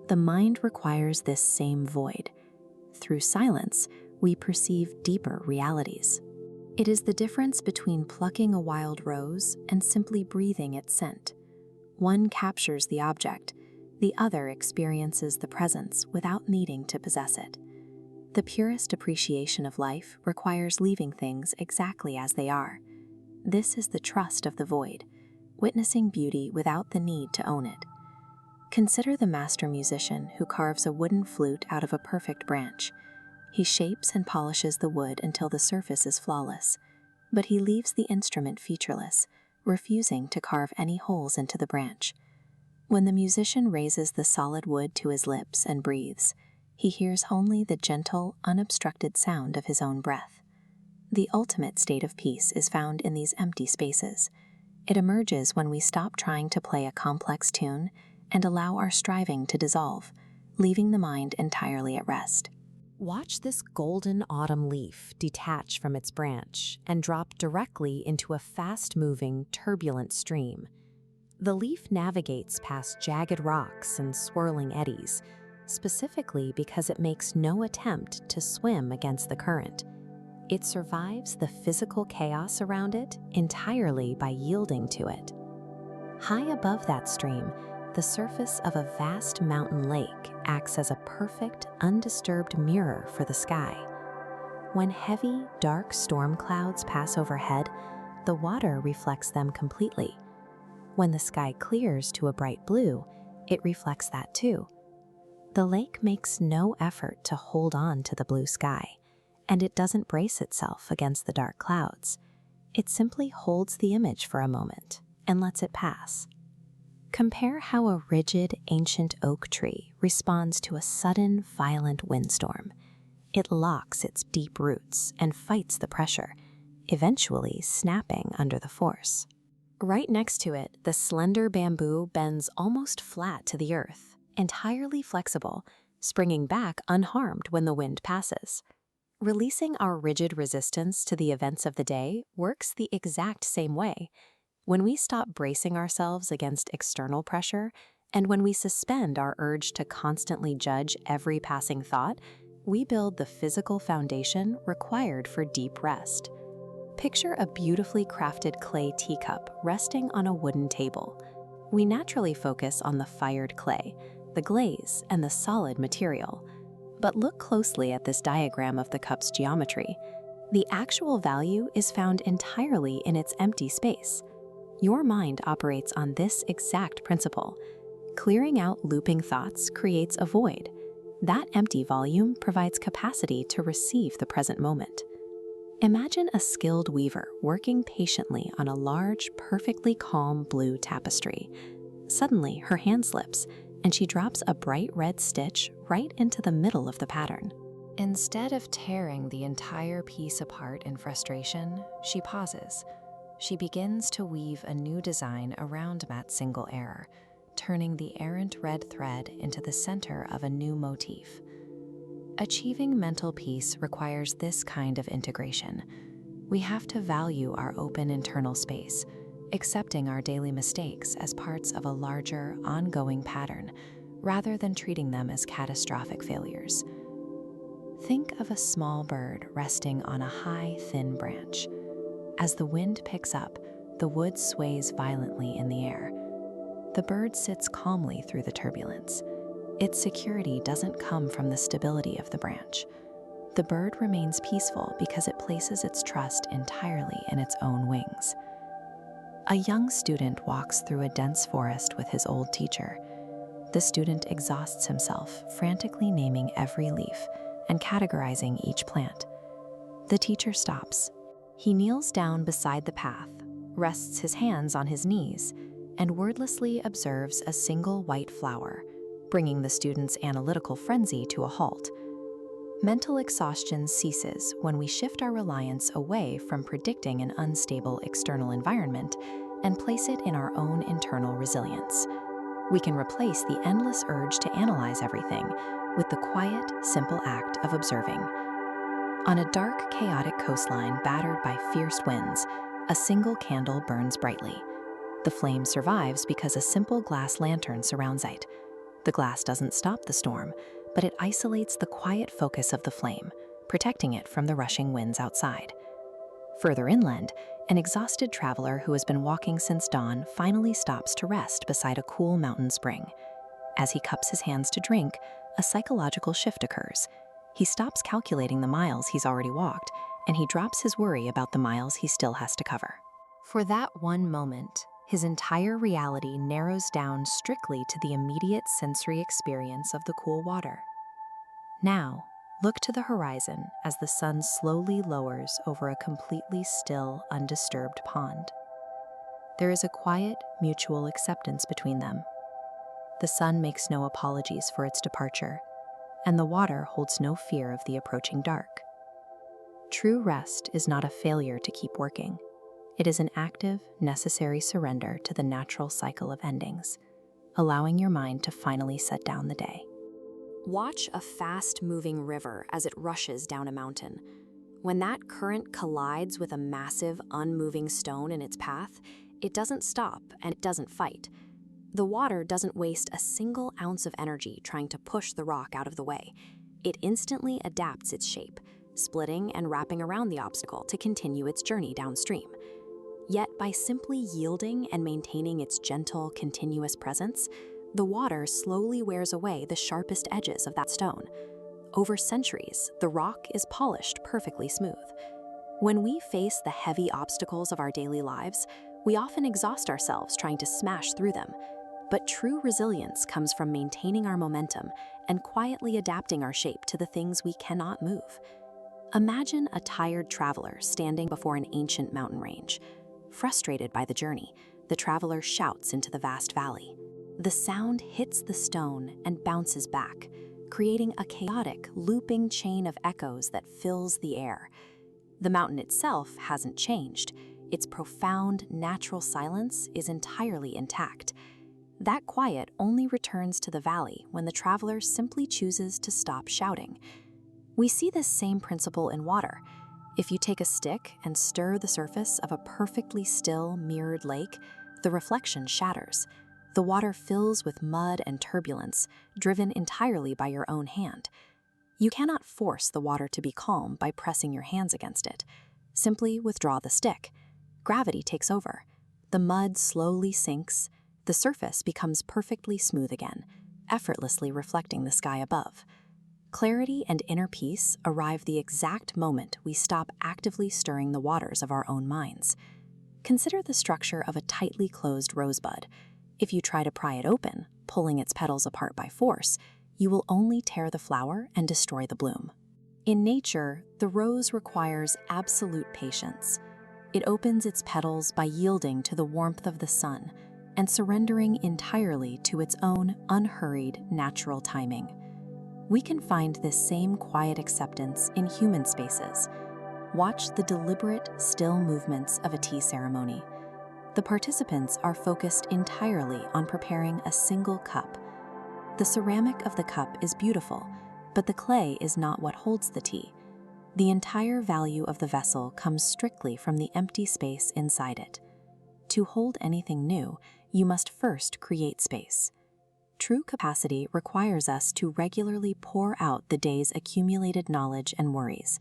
The mind requires this same void. Through silence, we perceive deeper realities. It is the difference between plucking a wild rose and simply breathing its scent. One captures the object, the other experiences the presence without needing to possess it. The purest appreciation of life requires leaving things exactly as they are. This is the trust of the void, witnessing beauty without the need to own it. Consider the master musician who carves a wooden flute out of a perfect branch. He shapes and polishes the wood until the surface is flawless, but he leaves the instrument featureless, refusing to carve any holes into the branch. When the musician raises the solid wood to his lips and breathes, he hears only the gentle, unobstructed sound of his own breath. The ultimate state of peace is found in these empty spaces. It emerges when we stop trying to play a complex tune and allow our striving to dissolve, leaving the mind entirely at rest. Watch this golden autumn leaf detach from its branch and drop directly into a fast-moving, turbulent stream. The leaf navigates past jagged rocks and swirling eddies, specifically because it makes no attempt to swim against the current. It survives the physical chaos around it entirely by yielding to it. High above that stream, the surface of a vast mountain lake acts as a perfect, undisturbed mirror for the sky. When heavy, dark storm clouds pass overhead, the water reflects them completely. When the sky clears to a bright blue, it reflects that too. The lake makes no effort to hold on to the blue sky, and it doesn't brace itself against the dark clouds. It simply holds the image for a moment and lets it pass. Compare how a rigid, ancient oak tree responds to a sudden, violent windstorm. It locks its deep roots and fights the pressure, eventually snapping under the force. Right next to it, the slender bamboo bends almost flat to the earth, entirely flexible, springing back unharmed when the wind passes. Releasing our rigid resistance to the events of the day works the exact same way. When we stop bracing ourselves against external pressure, and when we suspend our urge to constantly judge every passing thought, we build the physical foundation required for deep rest. Picture a beautifully crafted clay teacup resting on a wooden table. We naturally focus on the fired clay, the glaze, and the solid material. But look closely at this diagram of the cup's geometry. The actual value is found entirely in its empty space. Your mind operates on this exact principle. Clearing out looping thoughts creates a void. That empty volume provides capacity to receive the present moment. Imagine a skilled weaver working patiently on a large, perfectly calm blue tapestry. Suddenly, her hand slips, and she drops a bright red stitch right into the middle of the pattern. Instead of tearing the entire piece apart in frustration, she pauses. She begins to weave a new design around that single error, turning the errant red thread into the center of a new motif. Achieving mental peace requires this kind of integration. We have to value our open internal space, accepting our daily mistakes as parts of a larger, ongoing pattern, rather than treating them as catastrophic failures. Think of a small bird resting on a high, thin branch. As the wind picks up, the wood sways violently in the air. The bird sits calmly through the turbulence. Its security doesn't come from the stability of the branch. The bird remains peaceful because it places its trust entirely in its own wings. A young student walks through a dense forest with his old teacher. The student exhausts himself, frantically naming every leaf and categorizing each plant. The teacher stops. He kneels down beside the path, rests his hands on his knees, and wordlessly observes a single white flower, bringing the student's analytical frenzy to a halt. Mental exhaustion ceases when we shift our reliance away from predicting an unstable external environment and place it in our own internal resilience. We can replace the endless urge to analyze everything with the quiet, simple act of observing. On a dark, chaotic coastline battered by fierce winds, a single candle burns brightly. The flame survives because a simple glass lantern surrounds it. The glass doesn't stop the storm, but it isolates the quiet focus of the flame, protecting it from the rushing winds outside. Further inland, an exhausted traveler who has been walking since dawn finally stops to rest beside a cool mountain spring. As he cups his hands to drink, a psychological shift occurs. He stops calculating the miles he's already walked, and he drops his worry about the miles he still has to cover. For that one moment, his entire reality narrows down strictly to the immediate sensory experience of the cool water. Now, look to the horizon as the sun slowly lowers over a completely still, undisturbed pond. There is a quiet, mutual acceptance between them. The sun makes no apologies for its departure, and the water holds no fear of the approaching dark. True rest is not a failure to keep working. It is an active, necessary surrender to the natural cycle of endings, allowing your mind to finally set down the day. Watch a fast-moving river as it rushes down a mountain. When that current collides with a massive, unmoving stone in its path, it doesn't stop and it doesn't fight. The water doesn't waste a single ounce of energy trying to push the rock out of the way. It instantly adapts its shape, splitting and wrapping around the obstacle to continue its journey downstream. Yet by simply yielding and maintaining its gentle, continuous presence, the water slowly wears away the sharpest edges of that stone. Over centuries, the rock is polished perfectly smooth. When we face the heavy obstacles of our daily lives, we often exhaust ourselves trying to smash through them. But true resilience comes from maintaining our momentum and quietly adapting our shape to the things we cannot move. Imagine a tired traveler standing before an ancient mountain range. Frustrated by the journey, the traveler shouts into the vast valley. The sound hits the stone and bounces back, creating a chaotic, looping chain of echoes that fills the air. The mountain itself hasn't changed. Its profound, natural silence is entirely intact. That quiet only returns to the valley when the traveler simply chooses to stop shouting. We see this same principle in water. If you take a stick and stir the surface of a perfectly still, mirrored lake, the reflection shatters. The water fills with mud and turbulence, driven entirely by your own hand. You cannot force the water to be calm by pressing your hands against it. Simply withdraw the stick. Gravity takes over. The mud slowly sinks. The surface becomes perfectly smooth again, effortlessly reflecting the sky above. Clarity and inner peace arrive the exact moment we stop actively stirring the waters of our own minds. Consider the structure of a tightly closed rosebud. If you try to pry it open, pulling its petals apart by force, you will only tear the flower and destroy the bloom. In nature, the rose requires absolute patience. It opens its petals by yielding to the warmth of the sun and surrendering entirely to its own unhurried, natural timing. We can find this same quiet acceptance in human spaces. Watch the deliberate, still movements of a tea ceremony. The participants are focused entirely on preparing a single cup. The ceramic of the cup is beautiful, but the clay is not what holds the tea. The entire value of the vessel comes strictly from the empty space inside it. To hold anything new, you must first create space. True capacity requires us to regularly pour out the day's accumulated knowledge and worries,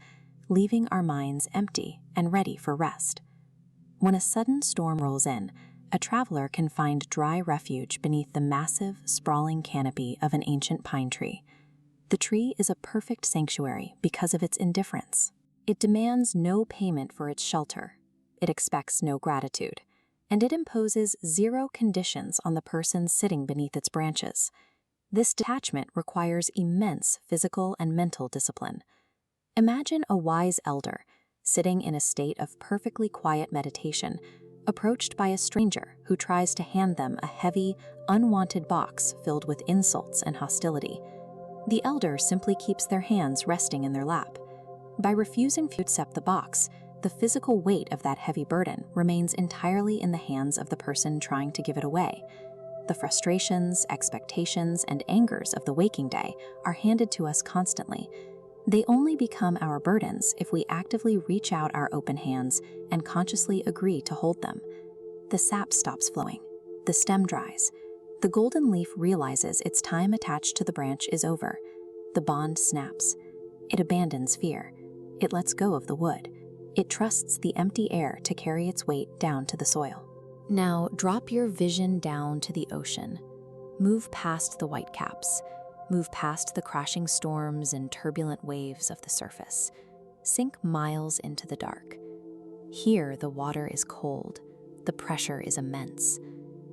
leaving our minds empty and ready for rest. When a sudden storm rolls in, a traveler can find dry refuge beneath the massive, sprawling canopy of an ancient pine tree. The tree is a perfect sanctuary because of its indifference. It demands no payment for its shelter. It expects no gratitude. And it imposes zero conditions on the person sitting beneath its branches. This detachment requires immense physical and mental discipline. Imagine a wise elder sitting in a state of perfectly quiet meditation, approached by a stranger who tries to hand them a heavy, unwanted box filled with insults and hostility. The elder simply keeps their hands resting in their lap. By refusing to accept the box, the physical weight of that heavy burden remains entirely in the hands of the person trying to give it away. The frustrations, expectations, and angers of the waking day are handed to us constantly. They only become our burdens if we actively reach out our open hands and consciously agree to hold them. The sap stops flowing. The stem dries. The golden leaf realizes its time attached to the branch is over. The bond snaps. It abandons fear. It lets go of the wood. It trusts the empty air to carry its weight down to the soil. Now drop your vision down to the ocean. Move past the whitecaps. Move past the crashing storms and turbulent waves of the surface. Sink miles into the dark. Here, the water is cold. The pressure is immense.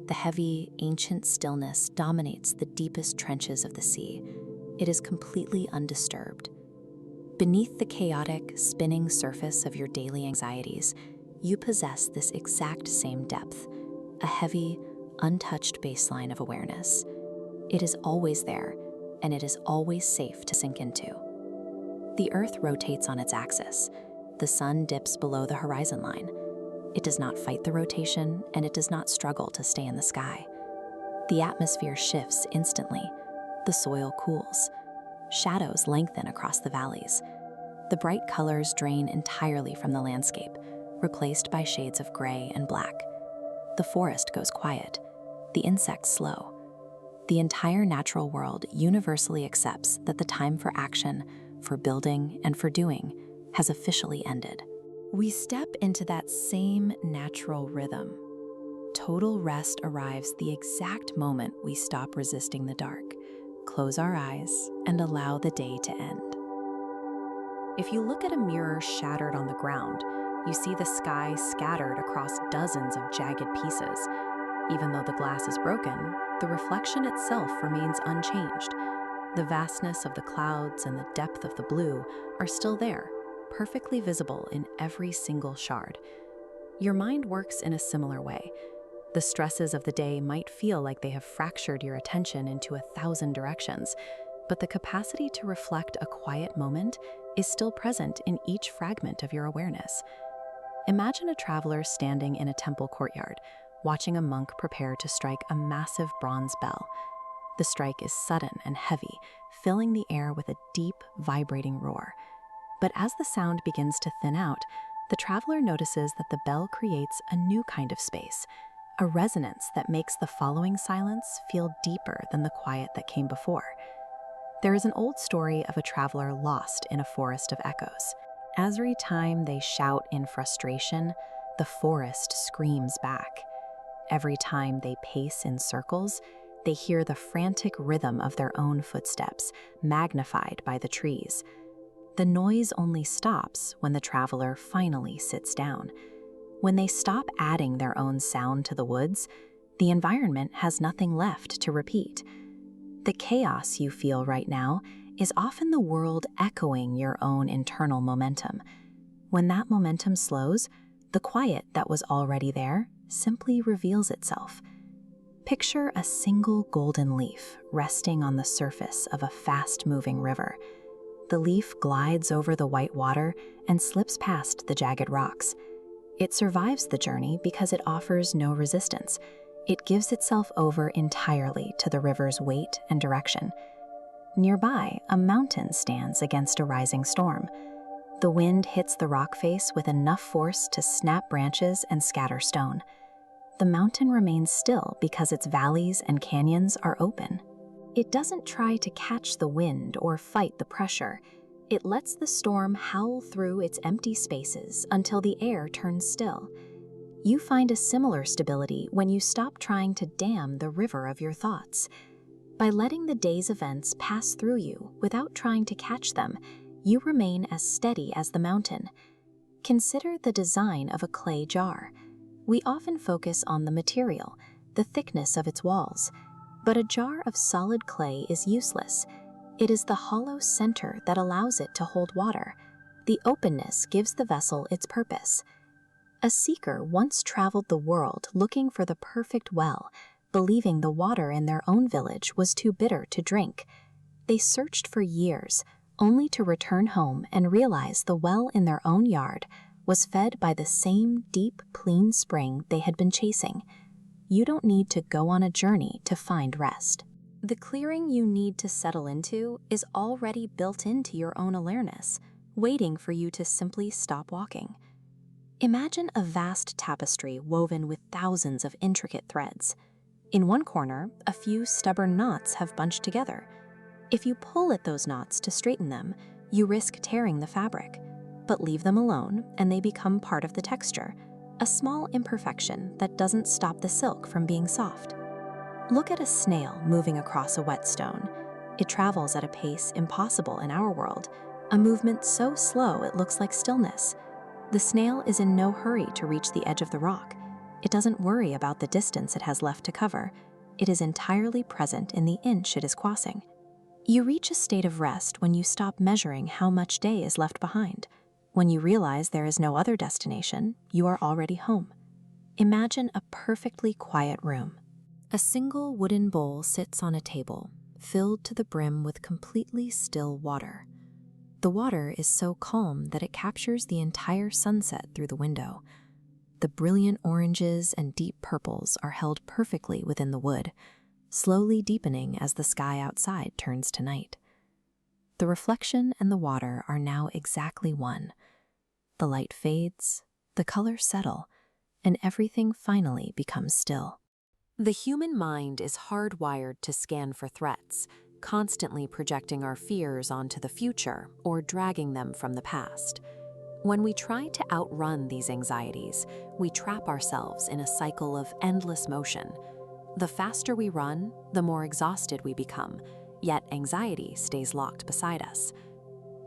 The heavy, ancient stillness dominates the deepest trenches of the sea. It is completely undisturbed. Beneath the chaotic, spinning surface of your daily anxieties, you possess this exact same depth, a heavy, untouched baseline of awareness. It is always there, and it is always safe to sink into. The Earth rotates on its axis. The sun dips below the horizon line. It does not fight the rotation, and it does not struggle to stay in the sky. The atmosphere shifts instantly. The soil cools. Shadows lengthen across the valleys. The bright colors drain entirely from the landscape, replaced by shades of gray and black. The forest goes quiet. The insects slow. The entire natural world universally accepts that the time for action, for building, and for doing has officially ended. We step into that same natural rhythm. Total rest arrives the exact moment we stop resisting the dark, close our eyes, and allow the day to end. If you look at a mirror shattered on the ground, you see the sky scattered across dozens of jagged pieces. Even though the glass is broken, the reflection itself remains unchanged. The vastness of the clouds and the depth of the blue are still there, perfectly visible in every single shard. Your mind works in a similar way. The stresses of the day might feel like they have fractured your attention into 1,000 directions, but the capacity to reflect a quiet moment is still present in each fragment of your awareness. Imagine a traveler standing in a temple courtyard, watching a monk prepare to strike a massive bronze bell. The strike is sudden and heavy, filling the air with a deep, vibrating roar. But as the sound begins to thin out, the traveler notices that the bell creates a new kind of space, a resonance that makes the following silence feel deeper than the quiet that came before. There is an old story of a traveler lost in a forest of echoes. Every time they shout in frustration, the forest screams back. Every time they pace in circles, they hear the frantic rhythm of their own footsteps, magnified by the trees. The noise only stops when the traveler finally sits down. When they stop adding their own sound to the woods, the environment has nothing left to repeat. The chaos you feel right now is often the world echoing your own internal momentum. When that momentum slows, the quiet that was already there simply reveals itself. Picture a single golden leaf resting on the surface of a fast-moving river. The leaf glides over the white water and slips past the jagged rocks. It survives the journey because it offers no resistance. It gives itself over entirely to the river's weight and direction. Nearby, a mountain stands against a rising storm. The wind hits the rock face with enough force to snap branches and scatter stone. The mountain remains still because its valleys and canyons are open. It doesn't try to catch the wind or fight the pressure. It lets the storm howl through its empty spaces until the air turns still. You find a similar stability when you stop trying to dam the river of your thoughts. By letting the day's events pass through you without trying to catch them, you remain as steady as the mountain. Consider the design of a clay jar. We often focus on the material, the thickness of its walls, but a jar of solid clay is useless. It is the hollow center that allows it to hold water. The openness gives the vessel its purpose. A seeker once traveled the world looking for the perfect well, believing the water in their own village was too bitter to drink. They searched for years, only to return home and realize the well in their own yard was fed by the same deep, clean spring they had been chasing. You don't need to go on a journey to find rest. The clearing you need to settle into is already built into your own awareness, waiting for you to simply stop walking. Imagine a vast tapestry woven with thousands of intricate threads. In one corner, a few stubborn knots have bunched together. If you pull at those knots to straighten them, you risk tearing the fabric. But leave them alone, and they become part of the texture, a small imperfection that doesn't stop the silk from being soft. Look at a snail moving across a whetstone. It travels at a pace impossible in our world, a movement so slow it looks like stillness. The snail is in no hurry to reach the edge of the rock. It doesn't worry about the distance it has left to cover. It is entirely present in the inch it is crossing. You reach a state of rest when you stop measuring how much day is left behind. When you realize there is no other destination, you are already home. Imagine a perfectly quiet room. A single wooden bowl sits on a table, filled to the brim with completely still water. The water is so calm that it captures the entire sunset through the window. The brilliant oranges and deep purples are held perfectly within the wood, slowly deepening as the sky outside turns to night. The reflection and the water are now exactly one. The light fades, the colors settle, and everything finally becomes still. The human mind is hardwired to scan for threats, constantly projecting our fears onto the future or dragging them from the past. When we try to outrun these anxieties, we trap ourselves in a cycle of endless motion. The faster we run, the more exhausted we become, yet anxiety stays locked beside us.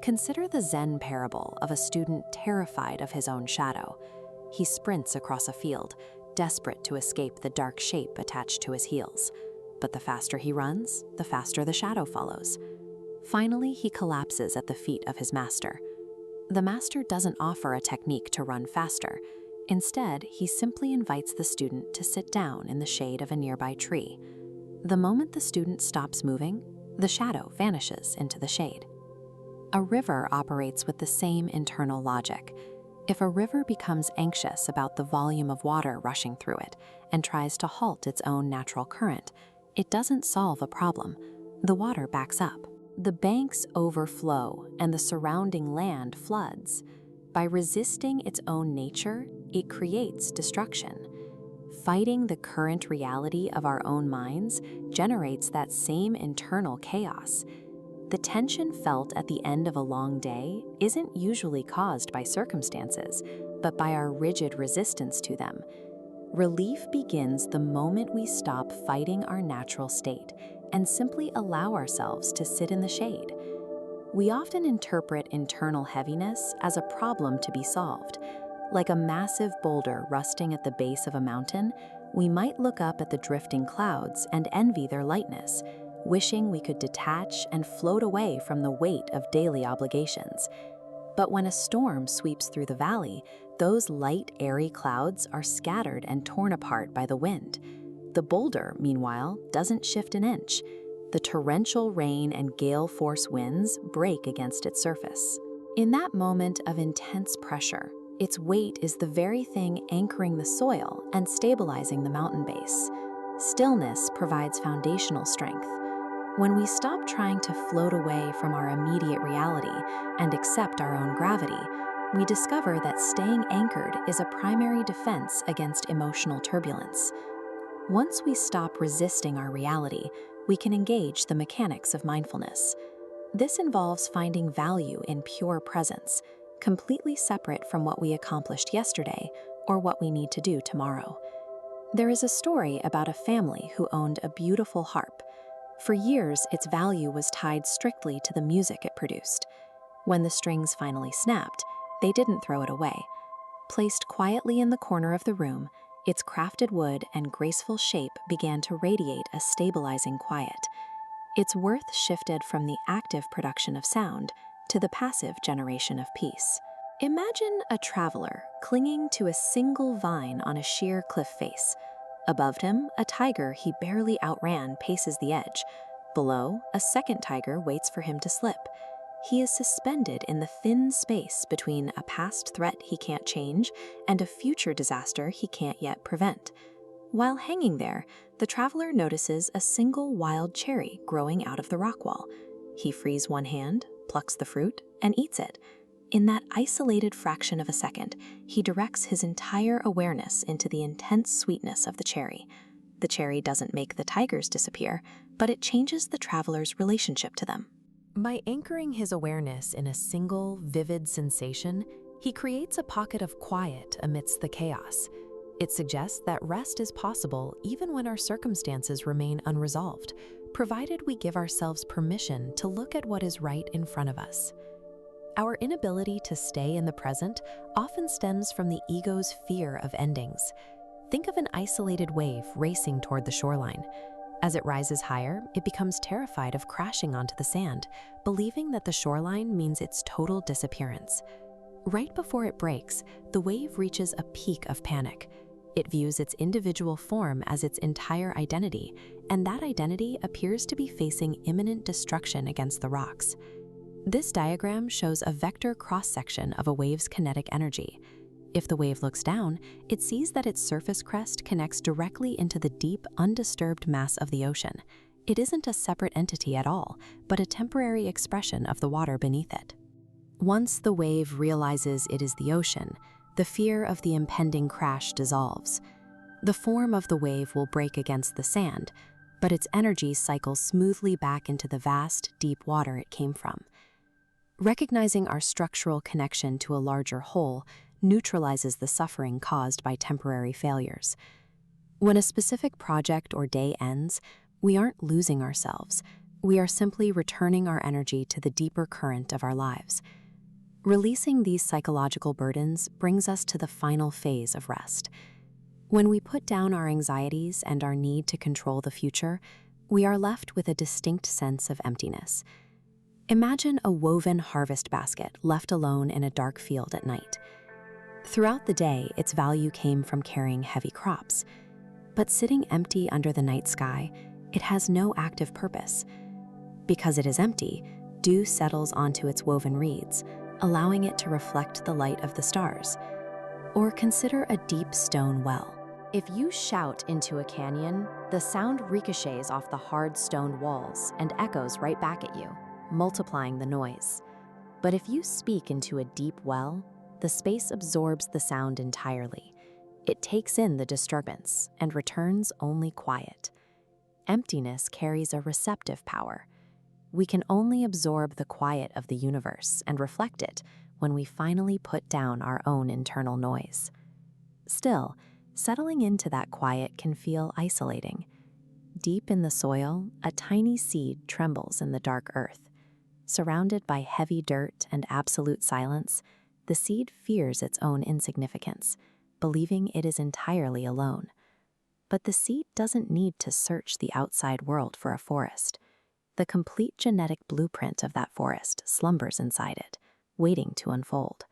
Consider the Zen parable of a student terrified of his own shadow. He sprints across a field, desperate to escape the dark shape attached to his heels. But the faster he runs, the faster the shadow follows. Finally, he collapses at the feet of his master. The master doesn't offer a technique to run faster. Instead, he simply invites the student to sit down in the shade of a nearby tree. The moment the student stops moving, the shadow vanishes into the shade. A river operates with the same internal logic. If a river becomes anxious about the volume of water rushing through it and tries to halt its own natural current, it doesn't solve a problem. The water backs up. The banks overflow and the surrounding land floods. By resisting its own nature, it creates destruction. Fighting the current reality of our own minds generates that same internal chaos. The tension felt at the end of a long day isn't usually caused by circumstances, but by our rigid resistance to them. Relief begins the moment we stop fighting our natural state and simply allow ourselves to sit in the shade. We often interpret internal heaviness as a problem to be solved. Like a massive boulder rusting at the base of a mountain, we might look up at the drifting clouds and envy their lightness, wishing we could detach and float away from the weight of daily obligations. But when a storm sweeps through the valley, those light, airy clouds are scattered and torn apart by the wind. The boulder, meanwhile, doesn't shift an inch. The torrential rain and gale force winds break against its surface. In that moment of intense pressure, its weight is the very thing anchoring the soil and stabilizing the mountain base. Stillness provides foundational strength. When we stop trying to float away from our immediate reality and accept our own gravity, we discover that staying anchored is a primary defense against emotional turbulence. Once we stop resisting our reality, we can engage the mechanics of mindfulness. This involves finding value in pure presence, completely separate from what we accomplished yesterday or what we need to do tomorrow. There is a story about a family who owned a beautiful harp. For years, its value was tied strictly to the music it produced. When the strings finally snapped, they didn't throw it away. Placed quietly in the corner of the room, its crafted wood and graceful shape began to radiate a stabilizing quiet. Its worth shifted from the active production of sound to the passive generation of peace. Imagine a traveler clinging to a single vine on a sheer cliff face. Above him, a tiger he barely outran paces the edge. Below, a second tiger waits for him to slip. He is suspended in the thin space between a past threat he can't change and a future disaster he can't yet prevent. While hanging there, the traveler notices a single wild cherry growing out of the rock wall. He frees one hand, plucks the fruit, and eats it. In that isolated fraction of a second, he directs his entire awareness into the intense sweetness of the cherry. The cherry doesn't make the tigers disappear, but it changes the traveler's relationship to them. By anchoring his awareness in a single, vivid sensation, he creates a pocket of quiet amidst the chaos. It suggests that rest is possible even when our circumstances remain unresolved, provided we give ourselves permission to look at what is right in front of us. Our inability to stay in the present often stems from the ego's fear of endings. Think of an isolated wave racing toward the shoreline. As it rises higher, it becomes terrified of crashing onto the sand, believing that the shoreline means its total disappearance. Right before it breaks, the wave reaches a peak of panic. It views its individual form as its entire identity, and that identity appears to be facing imminent destruction against the rocks. This diagram shows a vector cross-section of a wave's kinetic energy. If the wave looks down, it sees that its surface crest connects directly into the deep, undisturbed mass of the ocean. It isn't a separate entity at all, but a temporary expression of the water beneath it. Once the wave realizes it is the ocean, the fear of the impending crash dissolves. The form of the wave will break against the sand, but its energy cycles smoothly back into the vast, deep water it came from. Recognizing our structural connection to a larger whole neutralizes the suffering caused by temporary failures. When a specific project or day ends, we aren't losing ourselves. We are simply returning our energy to the deeper current of our lives. Releasing these psychological burdens brings us to the final phase of rest. When we put down our anxieties and our need to control the future, we are left with a distinct sense of emptiness. Imagine a woven harvest basket left alone in a dark field at night. Throughout the day, its value came from carrying heavy crops. But sitting empty under the night sky, it has no active purpose. Because it is empty, dew settles onto its woven reeds, allowing it to reflect the light of the stars. Or consider a deep stone well. If you shout into a canyon, the sound ricochets off the hard stone walls and echoes right back at you, multiplying the noise. But if you speak into a deep well, the space absorbs the sound entirely. It takes in the disturbance and returns only quiet. Emptiness carries a receptive power. We can only absorb the quiet of the universe and reflect it when we finally put down our own internal noise. Still, settling into that quiet can feel isolating. Deep in the soil, a tiny seed trembles in the dark earth. Surrounded by heavy dirt and absolute silence, the seed fears its own insignificance, believing it is entirely alone. But the seed doesn't need to search the outside world for a forest. The complete genetic blueprint of that forest slumbers inside it, waiting to unfold.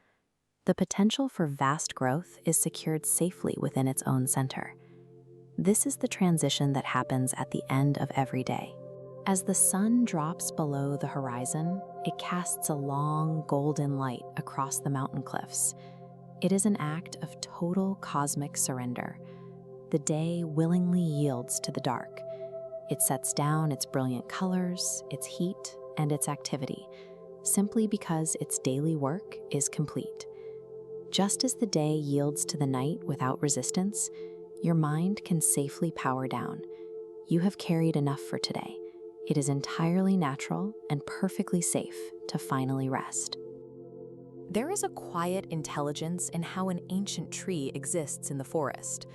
The potential for vast growth is secured safely within its own center. This is the transition that happens at the end of every day. As the sun drops below the horizon, it casts a long, golden light across the mountain cliffs. It is an act of total cosmic surrender. The day willingly yields to the dark. It sets down its brilliant colors, its heat, and its activity, simply because its daily work is complete. Just as the day yields to the night without resistance, your mind can safely power down. You have carried enough for today. It is entirely natural and perfectly safe to finally rest. There is a quiet intelligence in how an ancient tree exists in the forest.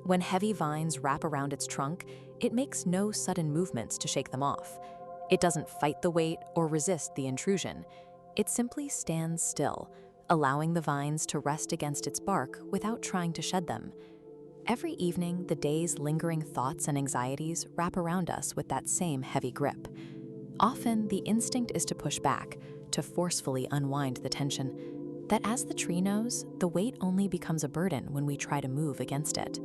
When heavy vines wrap around its trunk, it makes no sudden movements to shake them off. It doesn't fight the weight or resist the intrusion. It simply stands still, allowing the vines to rest against its bark without trying to shed them. Every evening, the day's lingering thoughts and anxieties wrap around us with that same heavy grip. Often, the instinct is to push back, to forcefully unwind the tension. That as the tree knows, the weight only becomes a burden when we try to move against it.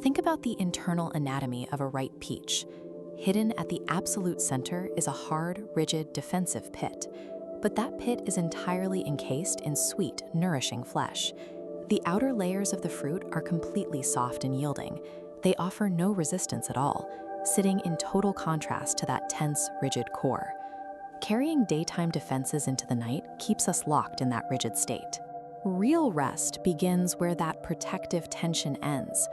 Think about the internal anatomy of a ripe peach. Hidden at the absolute center is a hard, rigid, defensive pit. But that pit is entirely encased in sweet, nourishing flesh. The outer layers of the fruit are completely soft and yielding. They offer no resistance at all, sitting in total contrast to that tense, rigid core. Carrying daytime defenses into the night keeps us locked in that rigid state. Real rest begins where that protective tension ends,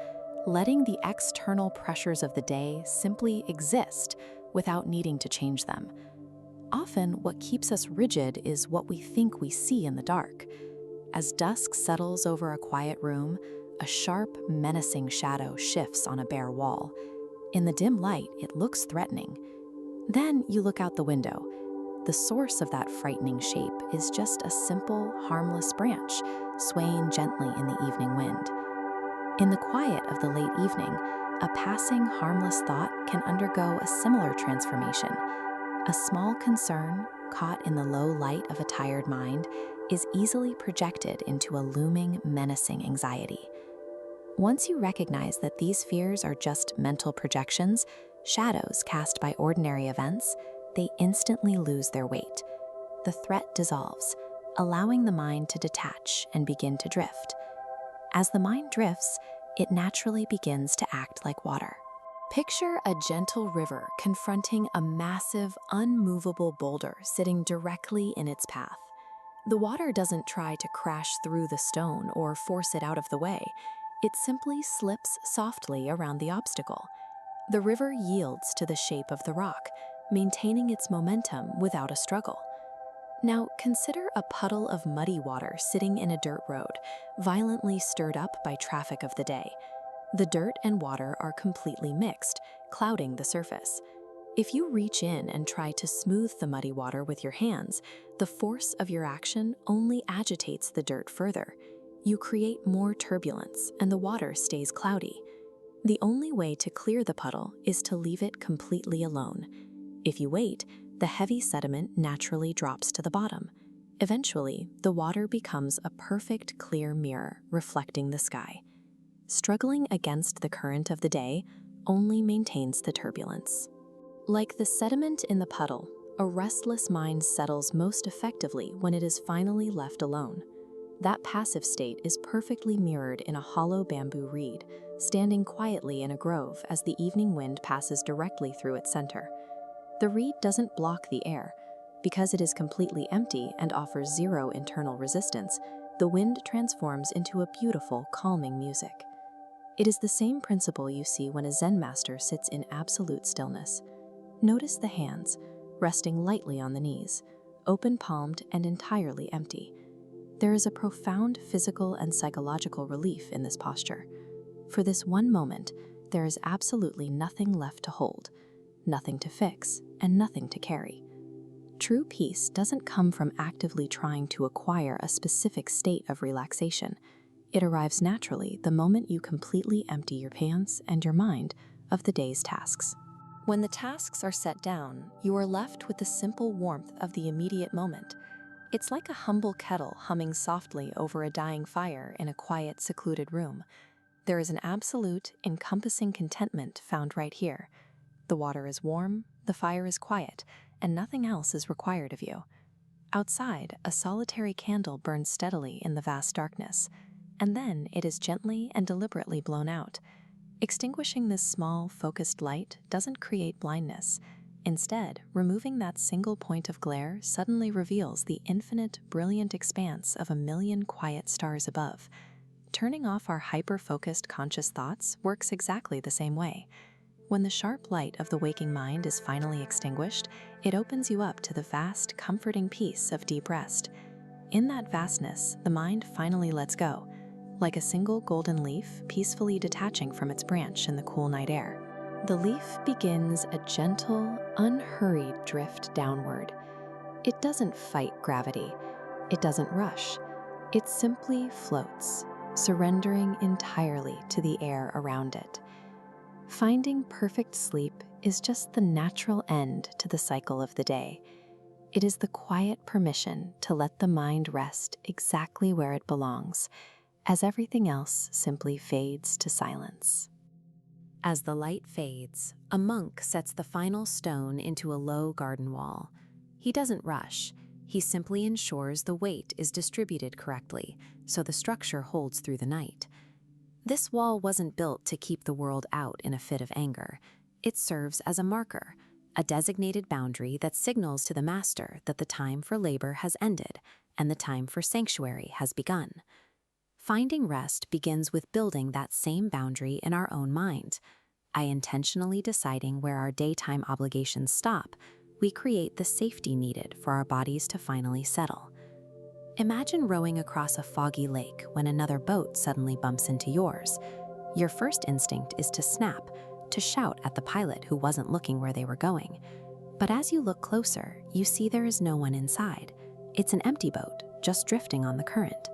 letting the external pressures of the day simply exist without needing to change them. Often, what keeps us rigid is what we think we see in the dark. As dusk settles over a quiet room, a sharp, menacing shadow shifts on a bare wall. In the dim light, it looks threatening. Then you look out the window. The source of that frightening shape is just a simple, harmless branch, swaying gently in the evening wind. In the quiet of the late evening, a passing, harmless thought can undergo a similar transformation. A small concern, caught in the low light of a tired mind, is easily projected into a looming, menacing anxiety. Once you recognize that these fears are just mental projections, shadows cast by ordinary events, they instantly lose their weight. The threat dissolves, allowing the mind to detach and begin to drift. As the mind drifts, it naturally begins to act like water. Picture a gentle river confronting a massive, unmovable boulder sitting directly in its path. The water doesn't try to crash through the stone or force it out of the way. It simply slips softly around the obstacle. The river yields to the shape of the rock, maintaining its momentum without a struggle. Now, consider a puddle of muddy water sitting in a dirt road, violently stirred up by traffic of the day. The dirt and water are completely mixed, clouding the surface. If you reach in and try to smooth the muddy water with your hands, the force of your action only agitates the dirt further. You create more turbulence, and the water stays cloudy. The only way to clear the puddle is to leave it completely alone. If you wait, the heavy sediment naturally drops to the bottom. Eventually, the water becomes a perfect clear mirror reflecting the sky. Struggling against the current of the day only maintains the turbulence. Like the sediment in the puddle, a restless mind settles most effectively when it is finally left alone. That passive state is perfectly mirrored in a hollow bamboo reed, standing quietly in a grove as the evening wind passes directly through its center. The reed doesn't block the air. Because it is completely empty and offers zero internal resistance, the wind transforms into a beautiful, calming music. It is the same principle you see when a Zen master sits in absolute stillness. Notice the hands, resting lightly on the knees, open-palmed and entirely empty. There is a profound physical and psychological relief in this posture. For this one moment, there is absolutely nothing left to hold, nothing to fix, and nothing to carry. True peace doesn't come from actively trying to acquire a specific state of relaxation. It arrives naturally the moment you completely empty your hands and your mind of the day's tasks. When the tasks are set down, you are left with the simple warmth of the immediate moment. It's like a humble kettle humming softly over a dying fire in a quiet, secluded room. There is an absolute, encompassing contentment found right here. The water is warm, the fire is quiet, and nothing else is required of you. Outside, a solitary candle burns steadily in the vast darkness, and then it is gently and deliberately blown out. Extinguishing this small, focused light doesn't create blindness. Instead, removing that single point of glare suddenly reveals the infinite, brilliant expanse of a million quiet stars above. Turning off our hyper-focused conscious thoughts works exactly the same way. When the sharp light of the waking mind is finally extinguished, it opens you up to the vast, comforting peace of deep rest. In that vastness, the mind finally lets go, like a single golden leaf peacefully detaching from its branch in the cool night air. The leaf begins a gentle, unhurried drift downward. It doesn't fight gravity. It doesn't rush. It simply floats, surrendering entirely to the air around it. Finding perfect sleep is just the natural end to the cycle of the day. It is the quiet permission to let the mind rest exactly where it belongs, as everything else simply fades to silence. As the light fades, a monk sets the final stone into a low garden wall. He doesn't rush. He simply ensures the weight is distributed correctly, so the structure holds through the night. This wall wasn't built to keep the world out in a fit of anger. It serves as a marker, a designated boundary that signals to the master that the time for labor has ended and the time for sanctuary has begun. Finding rest begins with building that same boundary in our own mind. By intentionally deciding where our daytime obligations stop, we create the safety needed for our bodies to finally settle. Imagine rowing across a foggy lake when another boat suddenly bumps into yours. Your first instinct is to snap, to shout at the pilot who wasn't looking where they were going. But as you look closer, you see there is no one inside. It's an empty boat, just drifting on the current.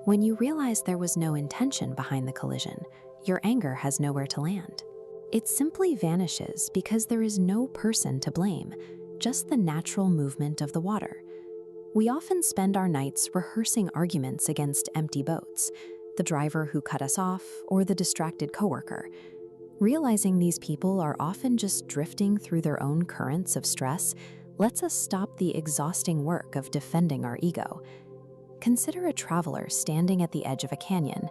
When you realize there was no intention behind the collision, your anger has nowhere to land. It simply vanishes because there is no person to blame, just the natural movement of the water. We often spend our nights rehearsing arguments against empty boats, the driver who cut us off, or the distracted coworker. Realizing these people are often just drifting through their own currents of stress lets us stop the exhausting work of defending our ego. Consider a traveler standing at the edge of a canyon.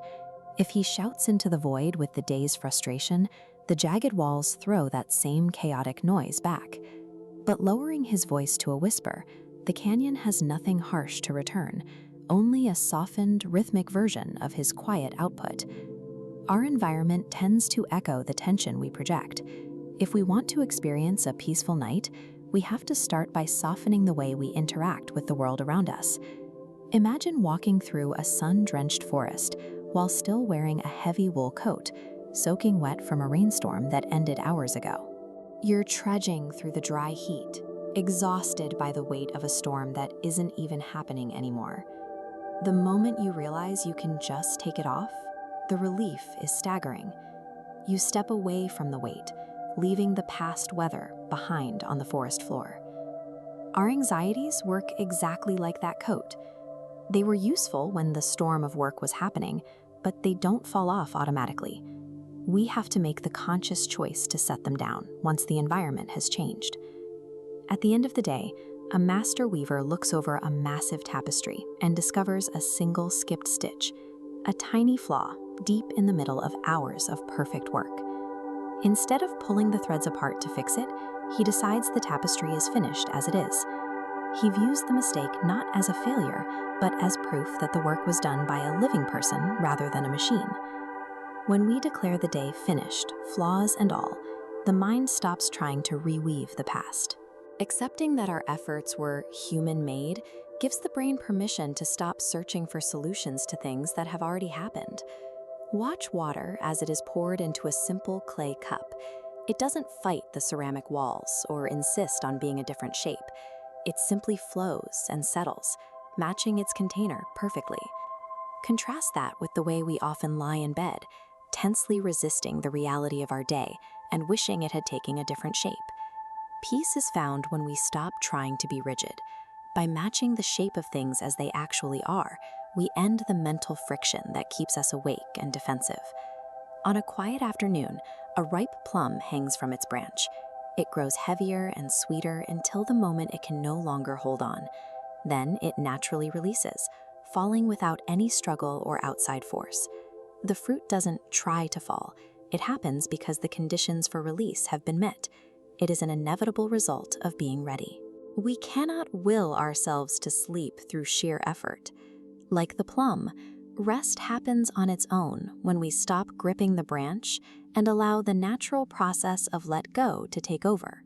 If he shouts into the void with the day's frustration, the jagged walls throw that same chaotic noise back. But lowering his voice to a whisper, the canyon has nothing harsh to return, only a softened, rhythmic version of his quiet output. Our environment tends to echo the tension we project. If we want to experience a peaceful night, we have to start by softening the way we interact with the world around us. Imagine walking through a sun-drenched forest while still wearing a heavy wool coat, soaking wet from a rainstorm that ended hours ago. You're trudging through the dry heat, exhausted by the weight of a storm that isn't even happening anymore. The moment you realize you can just take it off, the relief is staggering. You step away from the weight, leaving the past weather behind on the forest floor. Our anxieties work exactly like that coat. They were useful when the storm of work was happening, but they don't fall off automatically. We have to make the conscious choice to set them down once the environment has changed. At the end of the day, a master weaver looks over a massive tapestry and discovers a single skipped stitch, a tiny flaw deep in the middle of hours of perfect work. Instead of pulling the threads apart to fix it, he decides the tapestry is finished as it is. He views the mistake not as a failure, but as proof that the work was done by a living person rather than a machine. When we declare the day finished, flaws and all, the mind stops trying to reweave the past. Accepting that our efforts were human-made gives the brain permission to stop searching for solutions to things that have already happened. Watch water as it is poured into a simple clay cup. It doesn't fight the ceramic walls or insist on being a different shape. It simply flows and settles, matching its container perfectly. Contrast that with the way we often lie in bed, tensely resisting the reality of our day and wishing it had taken a different shape. Peace is found when we stop trying to be rigid. By matching the shape of things as they actually are, we end the mental friction that keeps us awake and defensive. On a quiet afternoon, a ripe plum hangs from its branch. It grows heavier and sweeter until the moment it can no longer hold on. Then it naturally releases, falling without any struggle or outside force. The fruit doesn't try to fall. It happens because the conditions for release have been met. It is an inevitable result of being ready. We cannot will ourselves to sleep through sheer effort. Like the plum, rest happens on its own when we stop gripping the branch and allow the natural process of let go to take over.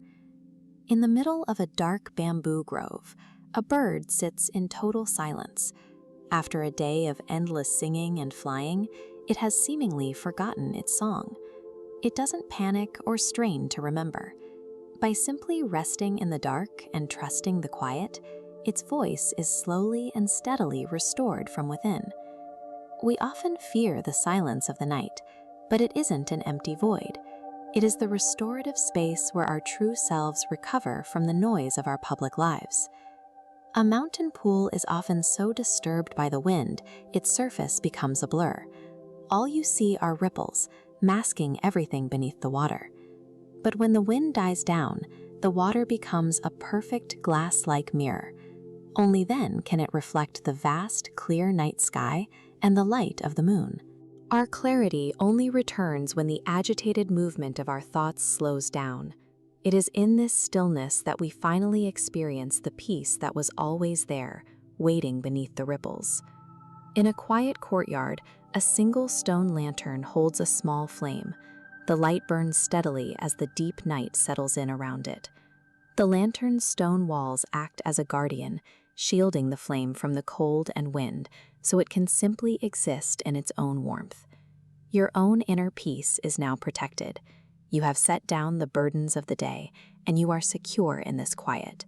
In the middle of a dark bamboo grove, a bird sits in total silence. After a day of endless singing and flying, it has seemingly forgotten its song. It doesn't panic or strain to remember. By simply resting in the dark and trusting the quiet, its voice is slowly and steadily restored from within. We often fear the silence of the night, but it isn't an empty void. It is the restorative space where our true selves recover from the noise of our public lives. A mountain pool is often so disturbed by the wind, its surface becomes a blur. All you see are ripples, masking everything beneath the water. But when the wind dies down, the water becomes a perfect glass-like mirror. Only then can it reflect the vast, clear night sky and the light of the moon. Our clarity only returns when the agitated movement of our thoughts slows down. It is in this stillness that we finally experience the peace that was always there, waiting beneath the ripples. In a quiet courtyard, a single stone lantern holds a small flame. The light burns steadily as the deep night settles in around it. The lantern's stone walls act as a guardian, shielding the flame from the cold and wind, so it can simply exist in its own warmth. Your own inner peace is now protected. You have set down the burdens of the day, and you are secure in this quiet.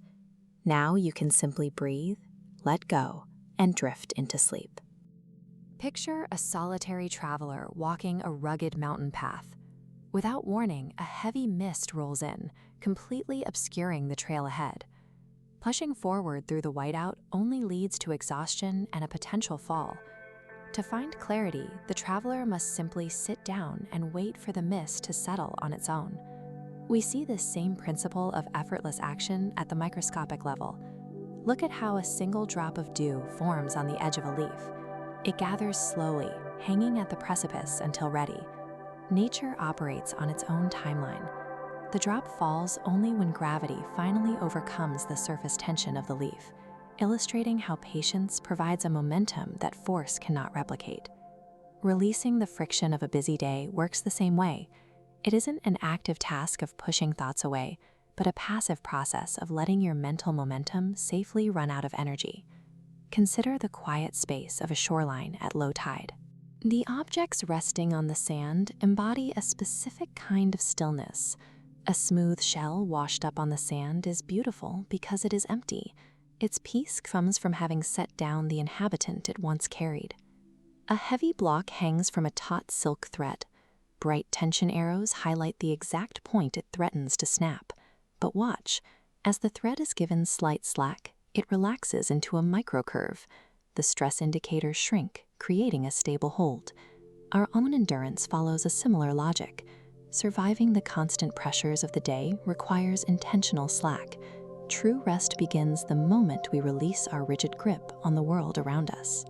Now you can simply breathe, let go, and drift into sleep. Picture a solitary traveler walking a rugged mountain path. Without warning, a heavy mist rolls in, completely obscuring the trail ahead. Pushing forward through the whiteout only leads to exhaustion and a potential fall. To find clarity, the traveler must simply sit down and wait for the mist to settle on its own. We see this same principle of effortless action at the microscopic level. Look at how a single drop of dew forms on the edge of a leaf. It gathers slowly, hanging at the precipice until ready. Nature operates on its own timeline. The drop falls only when gravity finally overcomes the surface tension of the leaf, illustrating how patience provides a momentum that force cannot replicate. Releasing the friction of a busy day works the same way. It isn't an active task of pushing thoughts away, but a passive process of letting your mental momentum safely run out of energy. Consider the quiet space of a shoreline at low tide. The objects resting on the sand embody a specific kind of stillness. A smooth shell washed up on the sand is beautiful because it is empty. Its peace comes from having set down the inhabitant it once carried. A heavy block hangs from a taut silk thread. Bright tension arrows highlight the exact point it threatens to snap. But watch, as the thread is given slight slack, it relaxes into a microcurve. The stress indicators shrink, creating a stable hold. Our own endurance follows a similar logic. Surviving the constant pressures of the day requires intentional slack. True rest begins the moment we release our rigid grip on the world around us.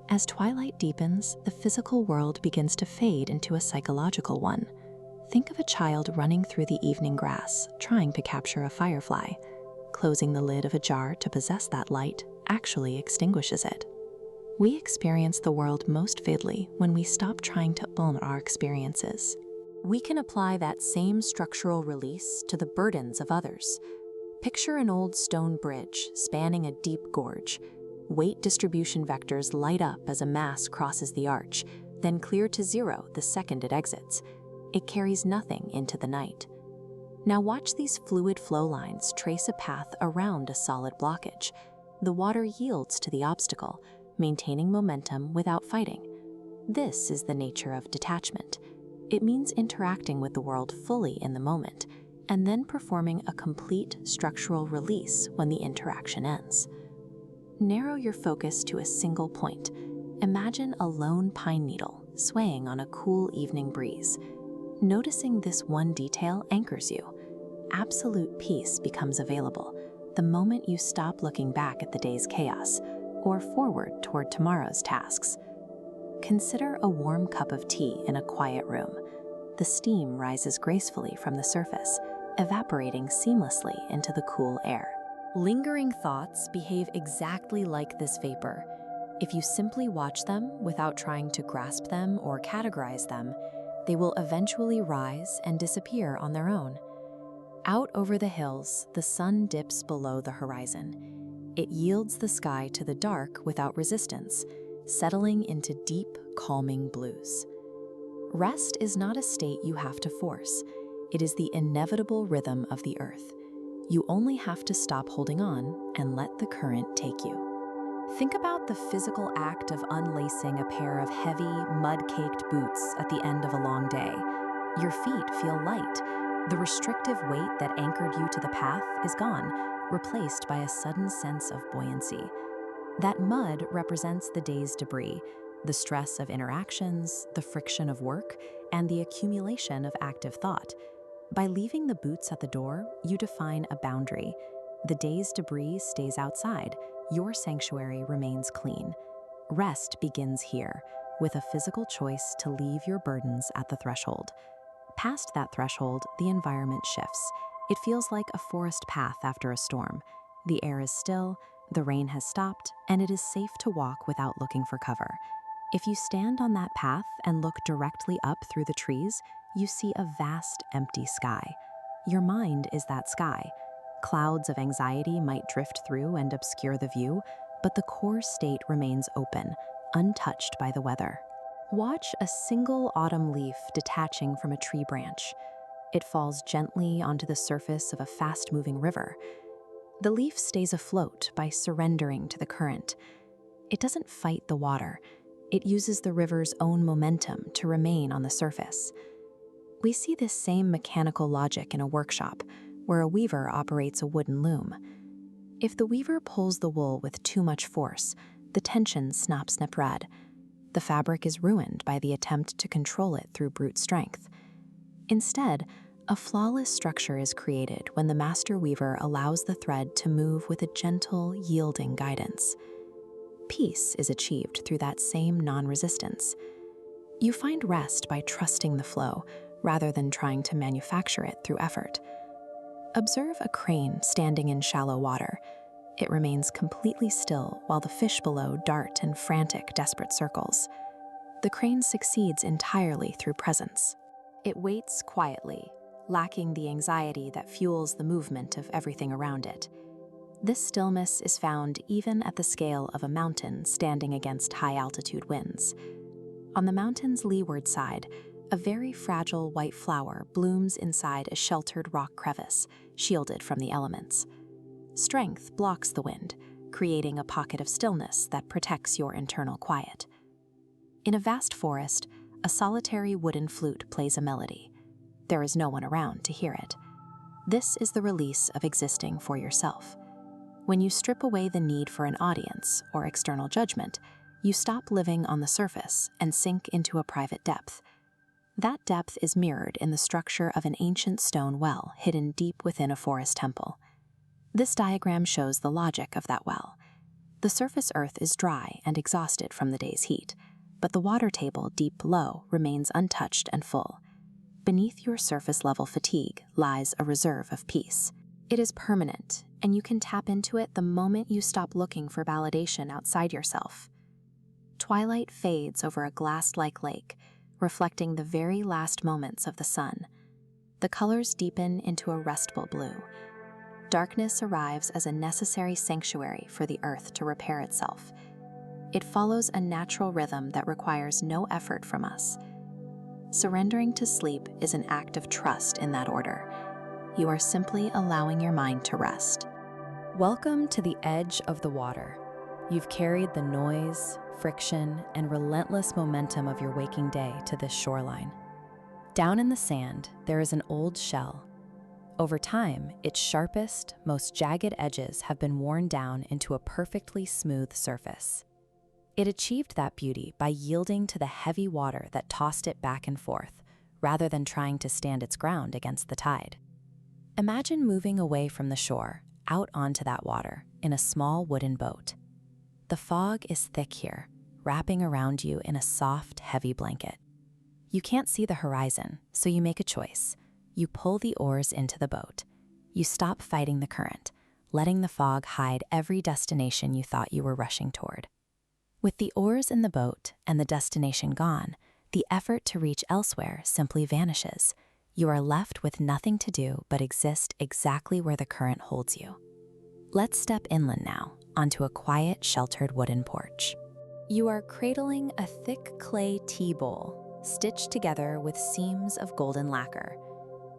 As twilight deepens, the physical world begins to fade into a psychological one. Think of a child running through the evening grass, trying to capture a firefly. Closing the lid of a jar to possess that light actually extinguishes it. We experience the world most vividly when we stop trying to own our experiences. We can apply that same structural release to the burdens of others. Picture an old stone bridge spanning a deep gorge. Weight distribution vectors light up as a mass crosses the arch, then clear to zero the second it exits. It carries nothing into the night. Now watch these fluid flow lines trace a path around a solid blockage. The water yields to the obstacle, maintaining momentum without fighting. This is the nature of detachment. It means interacting with the world fully in the moment, and then performing a complete structural release when the interaction ends. Narrow your focus to a single point. Imagine a lone pine needle swaying on a cool evening breeze. Noticing this one detail anchors you. Absolute peace becomes available the moment you stop looking back at the day's chaos or forward toward tomorrow's tasks. Consider a warm cup of tea in a quiet room. The steam rises gracefully from the surface, evaporating seamlessly into the cool air. Lingering thoughts behave exactly like this vapor. If you simply watch them without trying to grasp them or categorize them, they will eventually rise and disappear on their own. Out over the hills, the sun dips below the horizon. It yields the sky to the dark without resistance, settling into deep, calming blues. Rest is not a state you have to force. It is the inevitable rhythm of the earth. You only have to stop holding on and let the current take you. Think about the physical act of unlacing a pair of heavy, mud-caked boots at the end of a long day. Your feet feel light. The restrictive weight that anchored you to the path is gone, replaced by a sudden sense of buoyancy. That mud represents the day's debris, the stress of interactions, the friction of work, and the accumulation of active thought. By leaving the boots at the door, you define a boundary. The day's debris stays outside. Your sanctuary remains clean. Rest begins here, with a physical choice to leave your burdens at the threshold. Past that threshold, the environment shifts. It feels like a forest path after a storm. The air is still, the rain has stopped, and it is safe to walk without looking for cover. If you stand on that path and look directly up through the trees, you see a vast, empty sky. Your mind is that sky. Clouds of anxiety might drift through and obscure the view, but the core state remains open, untouched by the weather. Watch a single autumn leaf detaching from a tree branch. It falls gently onto the surface of a fast-moving river. The leaf stays afloat by surrendering to the current. It doesn't fight the water. It uses the river's own momentum to remain on the surface. We see this same mechanical logic in a workshop, where a weaver operates a wooden loom. If the weaver pulls the wool with too much force, the tension snaps red. The fabric is ruined by the attempt to control it through brute strength. Instead, a flawless structure is created when the master weaver allows the thread to move with a gentle, yielding guidance. Peace is achieved through that same non-resistance. You find rest by trusting the flow, rather than trying to manufacture it through effort. Observe a crane standing in shallow water. It remains completely still while the fish below dart in frantic, desperate circles. The crane succeeds entirely through presence. It waits quietly, lacking the anxiety that fuels the movement of everything around it. This stillness is found even at the scale of a mountain standing against high-altitude winds. On the mountain's leeward side, a very fragile white flower blooms inside a sheltered rock crevice, shielded from the elements. Strength blocks the wind, creating a pocket of stillness that protects your internal quiet. In a vast forest, a solitary wooden flute plays a melody. There is no one around to hear it. This is the release of existing for yourself. When you strip away the need for an audience or external judgment, you stop living on the surface and sink into a private depth. That depth is mirrored in the structure of an ancient stone well hidden deep within a forest temple. This diagram shows the logic of that well. The surface earth is dry and exhausted from the day's heat, but the water table deep below remains untouched and full. Beneath your surface-level fatigue lies a reserve of peace. It is permanent, and you can tap into it the moment you stop looking for validation outside yourself. Twilight fades over a glass-like lake, reflecting the very last moments of the sun. The colors deepen into a restful blue. Darkness arrives as a necessary sanctuary for the earth to repair itself. It follows a natural rhythm that requires no effort from us. Surrendering to sleep is an act of trust in that order. You are simply allowing your mind to rest. Welcome to the edge of the water. You've carried the noise, friction, and relentless momentum of your waking day to this shoreline. Down in the sand, there is an old shell. Over time, its sharpest, most jagged edges have been worn down into a perfectly smooth surface. It achieved that beauty by yielding to the heavy water that tossed it back and forth, rather than trying to stand its ground against the tide. Imagine moving away from the shore, out onto that water, in a small wooden boat. The fog is thick here, wrapping around you in a soft, heavy blanket. You can't see the horizon, so you make a choice. You pull the oars into the boat. You stop fighting the current, letting the fog hide every destination you thought you were rushing toward. With the oars in the boat and the destination gone, the effort to reach elsewhere simply vanishes. You are left with nothing to do but exist exactly where the current holds you. Let's step inland now, onto a quiet, sheltered wooden porch. You are cradling a thick clay tea bowl, stitched together with seams of golden lacquer.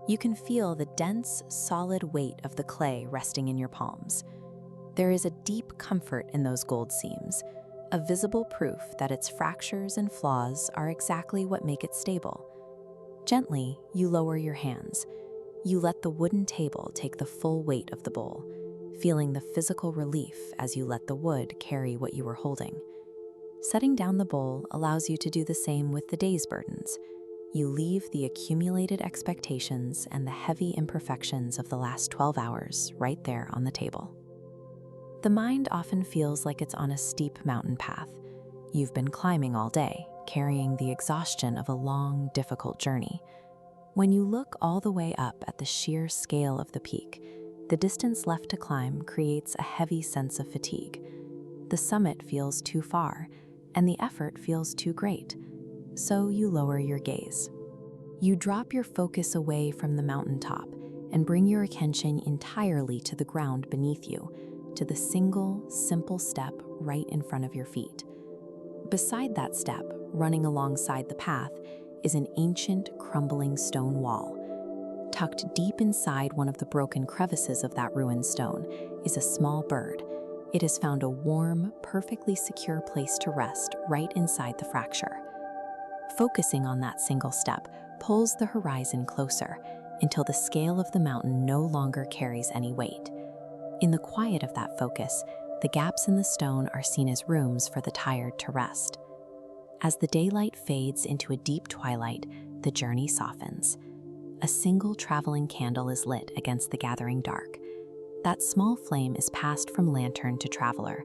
You can feel the dense, solid weight of the clay resting in your palms. There is a deep comfort in those gold seams, a visible proof that its fractures and flaws are exactly what make it stable. Gently, you lower your hands. You let the wooden table take the full weight of the bowl, feeling the physical relief as you let the wood carry what you were holding. Setting down the bowl allows you to do the same with the day's burdens. You leave the accumulated expectations and the heavy imperfections of the last 12 hours right there on the table. The mind often feels like it's on a steep mountain path. You've been climbing all day, carrying the exhaustion of a long, difficult journey. When you look all the way up at the sheer scale of the peak, the distance left to climb creates a heavy sense of fatigue. The summit feels too far, and the effort feels too great. So you lower your gaze. You drop your focus away from the mountaintop and bring your attention entirely to the ground beneath you, to the single, simple step right in front of your feet. Beside that step, running alongside the path, is an ancient, crumbling stone wall. Tucked deep inside one of the broken crevices of that ruined stone is a small bird. It has found a warm, perfectly secure place to rest right inside the fracture. Focusing on that single step pulls the horizon closer until the scale of the mountain no longer carries any weight. In the quiet of that focus, the gaps in the stone are seen as rooms for the tired to rest. As the daylight fades into a deep twilight, the journey softens. A single traveling candle is lit against the gathering dark. That small flame is passed from lantern to traveler.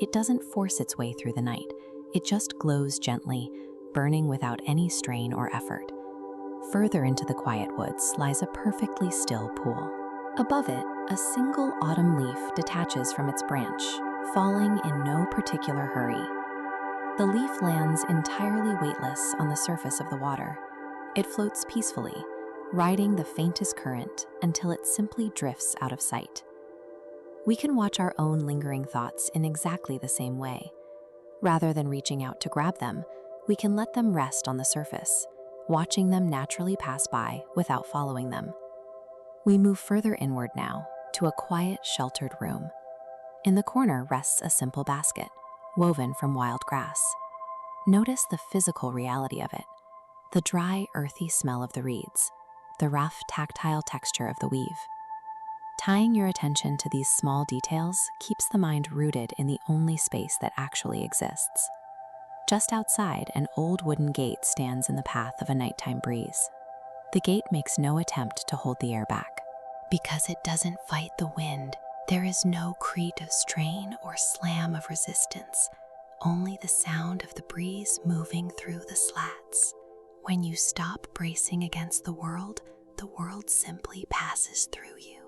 It doesn't force its way through the night. It just glows gently, burning without any strain or effort. Further into the quiet woods lies a perfectly still pool. Above it, a single autumn leaf detaches from its branch, falling in no particular hurry. The leaf lands entirely weightless on the surface of the water. It floats peacefully, riding the faintest current until it simply drifts out of sight. We can watch our own lingering thoughts in exactly the same way. Rather than reaching out to grab them, we can let them rest on the surface, watching them naturally pass by without following them. We move further inward now, to a quiet, sheltered room. In the corner rests a simple basket, woven from wild grass. Notice the physical reality of it, the dry, earthy smell of the reeds, the rough, tactile texture of the weave. Tying your attention to these small details keeps the mind rooted in the only space that actually exists. Just outside, an old wooden gate stands in the path of a nighttime breeze. The gate makes no attempt to hold the air back. Because it doesn't fight the wind, there is no creak of strain or slam of resistance, only the sound of the breeze moving through the slats. When you stop bracing against the world simply passes through you.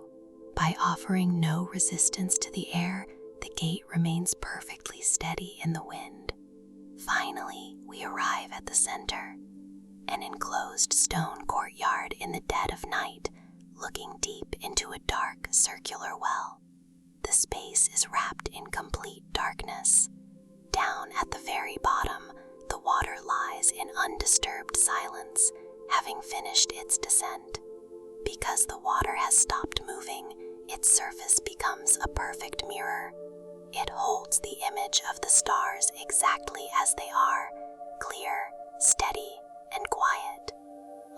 By offering no resistance to the air, the gate remains perfectly steady in the wind. Finally, we arrive at the center, an enclosed stone courtyard in the dead of night, looking deep into a dark, circular well. The space is wrapped in complete darkness. Down at the very bottom, the water lies in undisturbed silence, having finished its descent. Because the water has stopped moving, its surface becomes a perfect mirror. It holds the image of the stars exactly as they are, clear, steady, and quiet.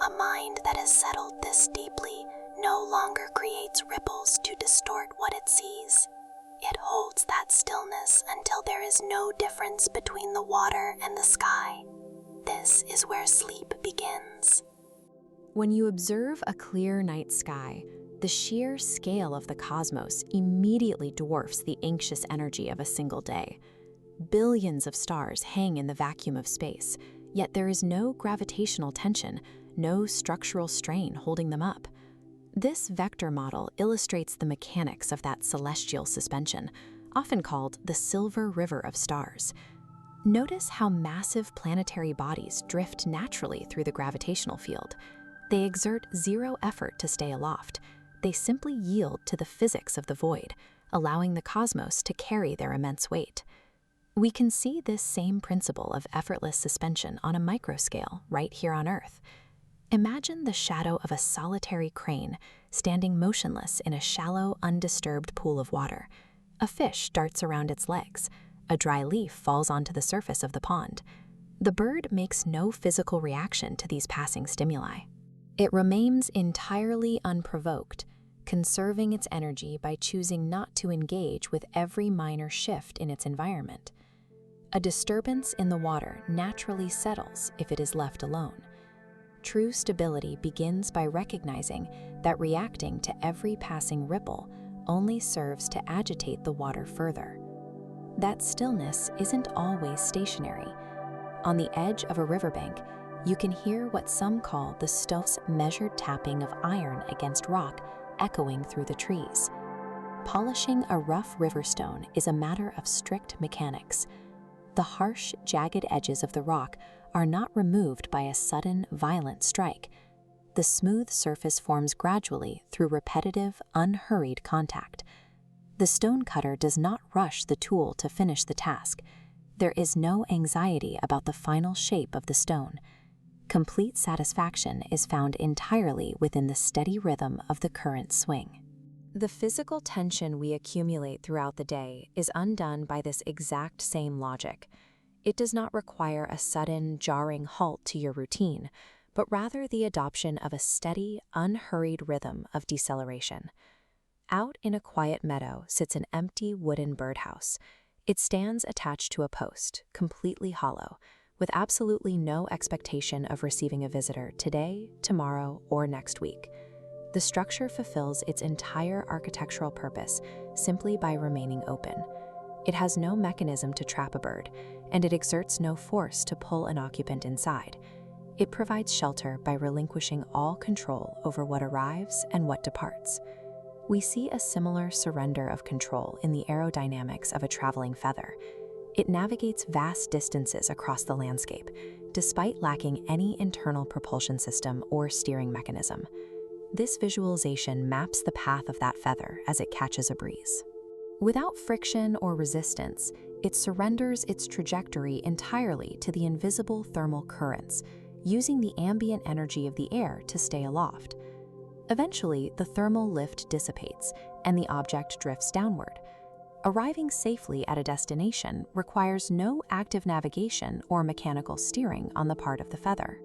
A mind that has settled this deeply no longer creates ripples to distort what it sees. It holds that stillness until there is no difference between the water and the sky. This is where sleep begins. When you observe a clear night sky, the sheer scale of the cosmos immediately dwarfs the anxious energy of a single day. Billions of stars hang in the vacuum of space, yet there is no gravitational tension, no structural strain holding them up. This vector model illustrates the mechanics of that celestial suspension, often called the silver river of stars. Notice how massive planetary bodies drift naturally through the gravitational field. They exert zero effort to stay aloft. They simply yield to the physics of the void, allowing the cosmos to carry their immense weight. We can see this same principle of effortless suspension on a microscale right here on Earth. Imagine the shadow of a solitary crane standing motionless in a shallow, undisturbed pool of water. A fish darts around its legs. A dry leaf falls onto the surface of the pond. The bird makes no physical reaction to these passing stimuli. It remains entirely unprovoked, conserving its energy by choosing not to engage with every minor shift in its environment. A disturbance in the water naturally settles if it is left alone. True stability begins by recognizing that reacting to every passing ripple only serves to agitate the water further. That stillness isn't always stationary. On the edge of a riverbank, you can hear what some call the stone's measured tapping of iron against rock echoing through the trees. Polishing a rough riverstone is a matter of strict mechanics. The harsh, jagged edges of the rock are not removed by a sudden, violent strike. The smooth surface forms gradually through repetitive, unhurried contact. The stonecutter does not rush the tool to finish the task. There is no anxiety about the final shape of the stone. Complete satisfaction is found entirely within the steady rhythm of the current swing. The physical tension we accumulate throughout the day is undone by this exact same logic. It does not require a sudden, jarring halt to your routine, but rather the adoption of a steady, unhurried rhythm of deceleration. Out in a quiet meadow sits an empty wooden birdhouse. It stands attached to a post, completely hollow, with absolutely no expectation of receiving a visitor today, tomorrow, or next week. The structure fulfills its entire architectural purpose simply by remaining open. It has no mechanism to trap a bird, and it exerts no force to pull an occupant inside. It provides shelter by relinquishing all control over what arrives and what departs. We see a similar surrender of control in the aerodynamics of a traveling feather. It navigates vast distances across the landscape, despite lacking any internal propulsion system or steering mechanism. This visualization maps the path of that feather as it catches a breeze. Without friction or resistance, it surrenders its trajectory entirely to the invisible thermal currents, using the ambient energy of the air to stay aloft. Eventually, the thermal lift dissipates, and the object drifts downward. Arriving safely at a destination requires no active navigation or mechanical steering on the part of the feather.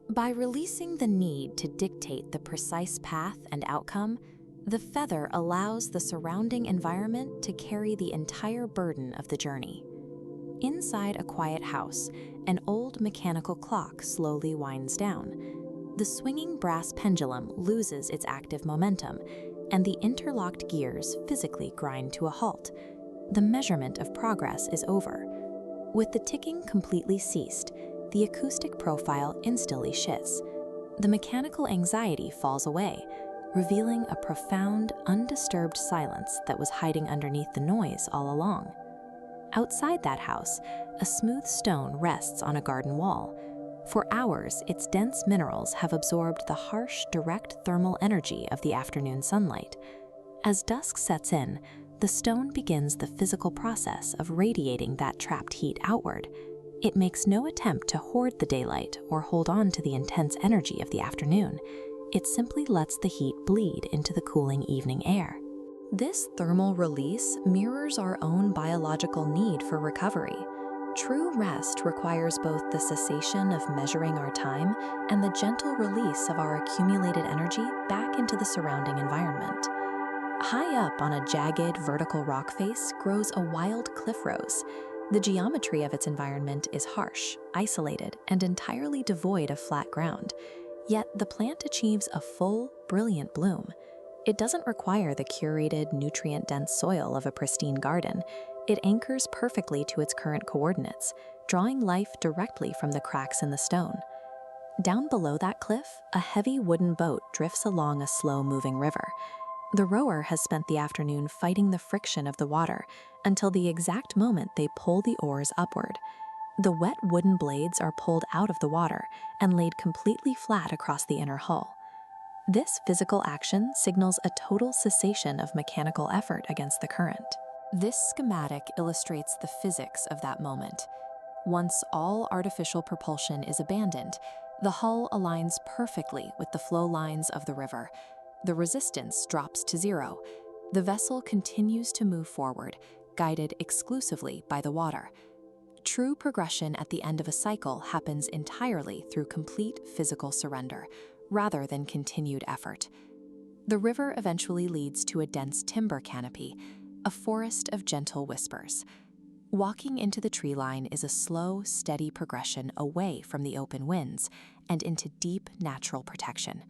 By releasing the need to dictate the precise path and outcome, the feather allows the surrounding environment to carry the entire burden of the journey. Inside a quiet house, an old mechanical clock slowly winds down. The swinging brass pendulum loses its active momentum, and the interlocked gears physically grind to a halt. The measurement of progress is over. With the ticking completely ceased, the acoustic profile instantly shifts. The mechanical anxiety falls away, revealing a profound, undisturbed silence that was hiding underneath the noise all along. Outside that house, a smooth stone rests on a garden wall. For hours, its dense minerals have absorbed the harsh, direct thermal energy of the afternoon sunlight. As dusk sets in, the stone begins the physical process of radiating that trapped heat outward. It makes no attempt to hoard the daylight or hold on to the intense energy of the afternoon. It simply lets the heat bleed into the cooling evening air. This thermal release mirrors our own biological need for recovery. True rest requires both the cessation of measuring our time and the gentle release of our accumulated energy back into the surrounding environment. High up on a jagged, vertical rock face grows a wild cliff rose. The geometry of its environment is harsh, isolated, and entirely devoid of flat ground. Yet the plant achieves a full, brilliant bloom. It doesn't require the curated, nutrient-dense soil of a pristine garden. It anchors perfectly to its current coordinates, drawing life directly from the cracks in the stone. Down below that cliff, a heavy wooden boat drifts along a slow-moving river. The rower has spent the afternoon fighting the friction of the water until the exact moment they pull the oars upward. The wet wooden blades are pulled out of the water and laid completely flat across the inner hull. This physical action signals a total cessation of mechanical effort against the current. This schematic illustrates the physics of that moment. Once all artificial propulsion is abandoned, the hull aligns perfectly with the flow lines of the river. The resistance drops to zero. The vessel continues to move forward, guided exclusively by the water. True progression at the end of a cycle happens entirely through complete physical surrender, rather than continued effort. The river eventually leads to a dense timber canopy, a forest of gentle whispers. Walking into the tree line is a slow, steady progression away from the open winds and into deep natural protection.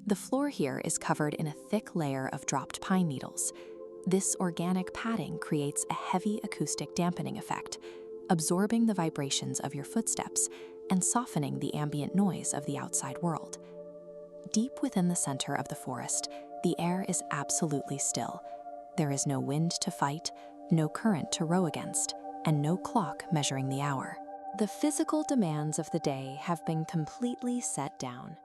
The floor here is covered in a thick layer of dropped pine needles. This organic padding creates a heavy acoustic dampening effect, absorbing the vibrations of your footsteps and softening the ambient noise of the outside world. Deep within the center of the forest, the air is absolutely still. There is no wind to fight, no current to row against, and no clock measuring the hour. The physical demands of the day have been completely set down.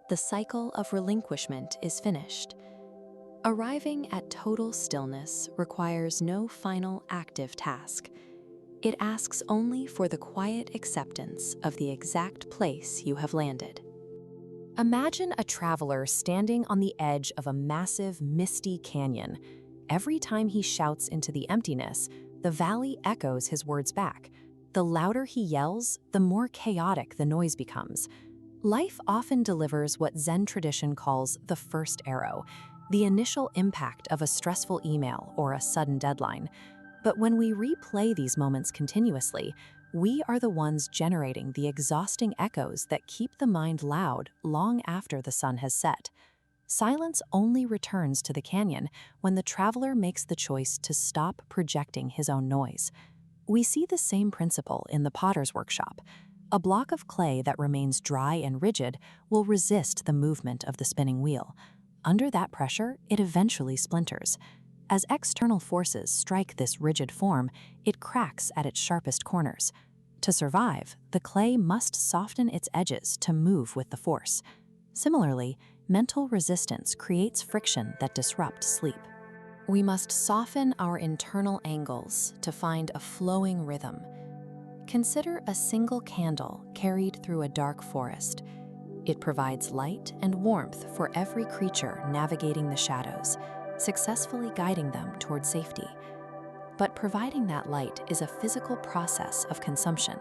The cycle of relinquishment is finished. Arriving at total stillness requires no final active task. It asks only for the quiet acceptance of the exact place you have landed. Imagine a traveler standing on the edge of a massive, misty canyon. Every time he shouts into the emptiness, the valley echoes his words back. The louder he yells, the more chaotic the noise becomes. Life often delivers what Zen tradition calls the first arrow, the initial impact of a stressful email or a sudden deadline. But when we replay these moments continuously, we are the ones generating the exhausting echoes that keep the mind loud long after the sun has set. Silence only returns to the canyon when the traveler makes the choice to stop projecting his own noise. We see the same principle in the potter's workshop. A block of clay that remains dry and rigid will resist the movement of the spinning wheel. Under that pressure, it eventually splinters. As external forces strike this rigid form, it cracks at its sharpest corners. To survive, the clay must soften its edges to move with the force. Similarly, mental resistance creates friction that disrupts sleep. We must soften our internal angles to find a flowing rhythm. Consider a single candle carried through a dark forest. It provides light and warmth for every creature navigating the shadows, successfully guiding them toward safety. But providing that light is a physical process of consumption.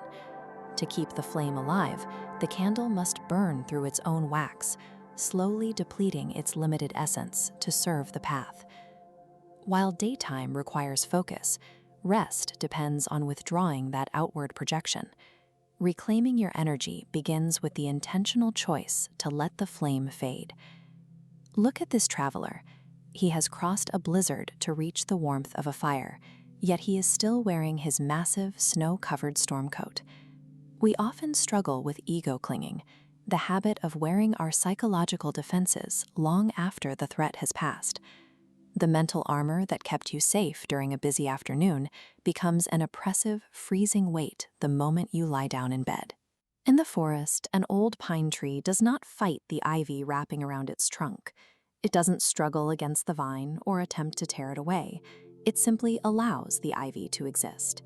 To keep the flame alive, the candle must burn through its own wax, slowly depleting its limited essence to serve the path. While daytime requires focus, rest depends on withdrawing that outward projection. Reclaiming your energy begins with the intentional choice to let the flame fade. Look at this traveler. He has crossed a blizzard to reach the warmth of a fire, yet he is still wearing his massive, snow-covered storm coat. We often struggle with ego clinging, the habit of wearing our psychological defenses long after the threat has passed. The mental armor that kept you safe during a busy afternoon becomes an oppressive, freezing weight the moment you lie down in bed. In the forest, an old pine tree does not fight the ivy wrapping around its trunk. It doesn't struggle against the vine or attempt to tear it away. It simply allows the ivy to exist.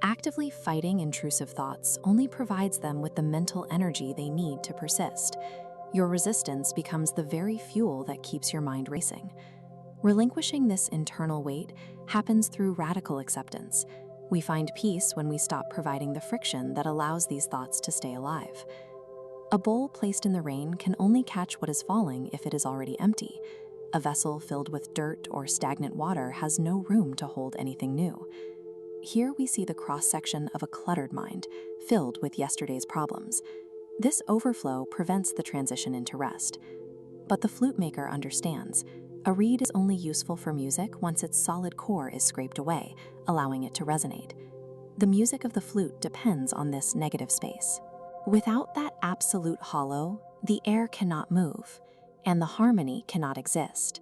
Actively fighting intrusive thoughts only provides them with the mental energy they need to persist. Your resistance becomes the very fuel that keeps your mind racing. Relinquishing this internal weight happens through radical acceptance. We find peace when we stop providing the friction that allows these thoughts to stay alive. A bowl placed in the rain can only catch what is falling if it is already empty. A vessel filled with dirt or stagnant water has no room to hold anything new. Here we see the cross-section of a cluttered mind, filled with yesterday's problems. This overflow prevents the transition into rest. But the flute maker understands. A reed is only useful for music once its solid core is scraped away, allowing it to resonate. The music of the flute depends on this negative space. Without that absolute hollow, the air cannot move, and the harmony cannot exist.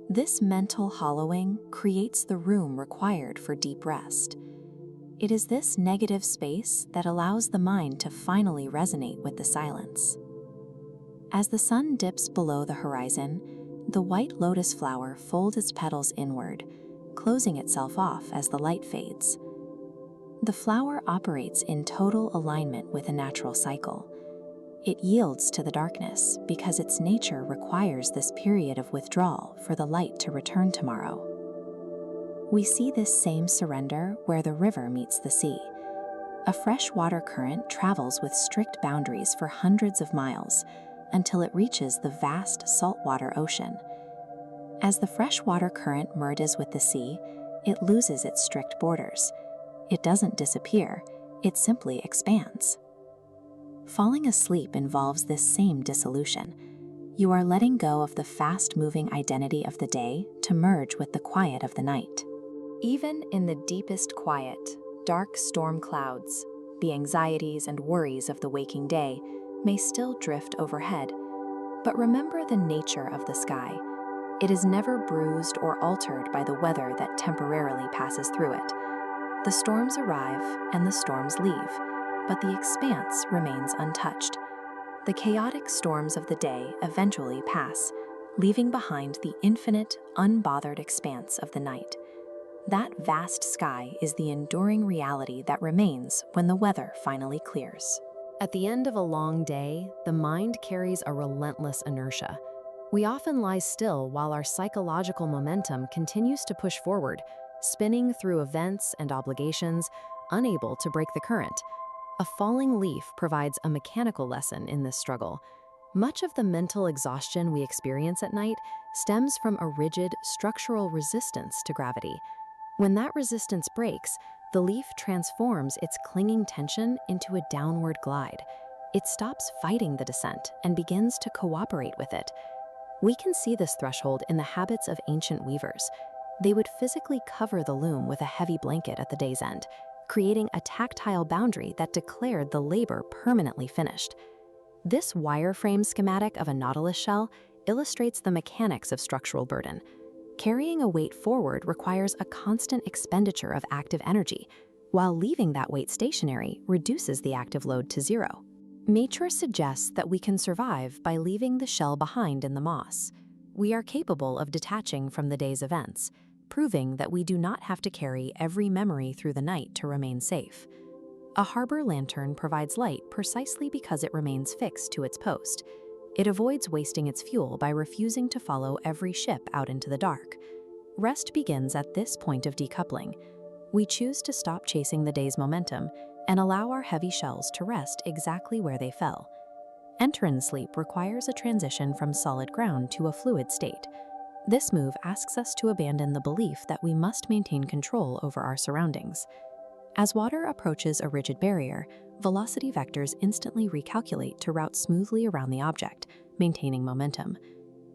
This mental hollowing creates the room required for deep rest. It is this negative space that allows the mind to finally resonate with the silence. As the sun dips below the horizon, the white lotus flower folds its petals inward, closing itself off as the light fades. The flower operates in total alignment with a natural cycle. It yields to the darkness because its nature requires this period of withdrawal for the light to return tomorrow. We see this same surrender where the river meets the sea. A freshwater current travels with strict boundaries for hundreds of miles until it reaches the vast saltwater ocean. As the freshwater current merges with the sea, it loses its strict borders. It doesn't disappear, it simply expands. Falling asleep involves this same dissolution. You are letting go of the fast-moving identity of the day to merge with the quiet of the night. Even in the deepest quiet, dark storm clouds, the anxieties and worries of the waking day, may still drift overhead. But remember the nature of the sky. It is never bruised or altered by the weather that temporarily passes through it. The storms arrive and the storms leave, but the expanse remains untouched. The chaotic storms of the day eventually pass, leaving behind the infinite, unbothered expanse of the night. That vast sky is the enduring reality that remains when the weather finally clears. At the end of a long day, the mind carries a relentless inertia. We often lie still while our psychological momentum continues to push forward, spinning through events and obligations, unable to break the current. A falling leaf provides a mechanical lesson in this struggle. Much of the mental exhaustion we experience at night stems from a rigid, structural resistance to gravity. When that resistance breaks, the leaf transforms its clinging tension into a downward glide. It stops fighting the descent and begins to cooperate with it. We can see this threshold in the habits of ancient weavers. They would physically cover the loom with a heavy blanket at the day's end, creating a tactile boundary that declared the labor permanently finished. This wireframe schematic of a nautilus shell illustrates the mechanics of structural burden. Carrying a weight forward requires a constant expenditure of active energy, while leaving that weight stationary reduces the active load to zero. Nature suggests that we can survive by leaving the shell behind in the moss. We are capable of detaching from the day's events, proving that we do not have to carry every memory through the night to remain safe. A harbor lantern provides light precisely because it remains fixed to its post. It avoids wasting its fuel by refusing to follow every ship out into the dark. Rest begins at this point of decoupling. We choose to stop chasing the day's momentum and allow our heavy shells to rest exactly where they fell. Entering sleep requires a transition from solid ground to a fluid state. This move asks us to abandon the belief that we must maintain control over our surroundings. As water approaches a rigid barrier, velocity vectors instantly recalculate to route smoothly around the object, maintaining momentum.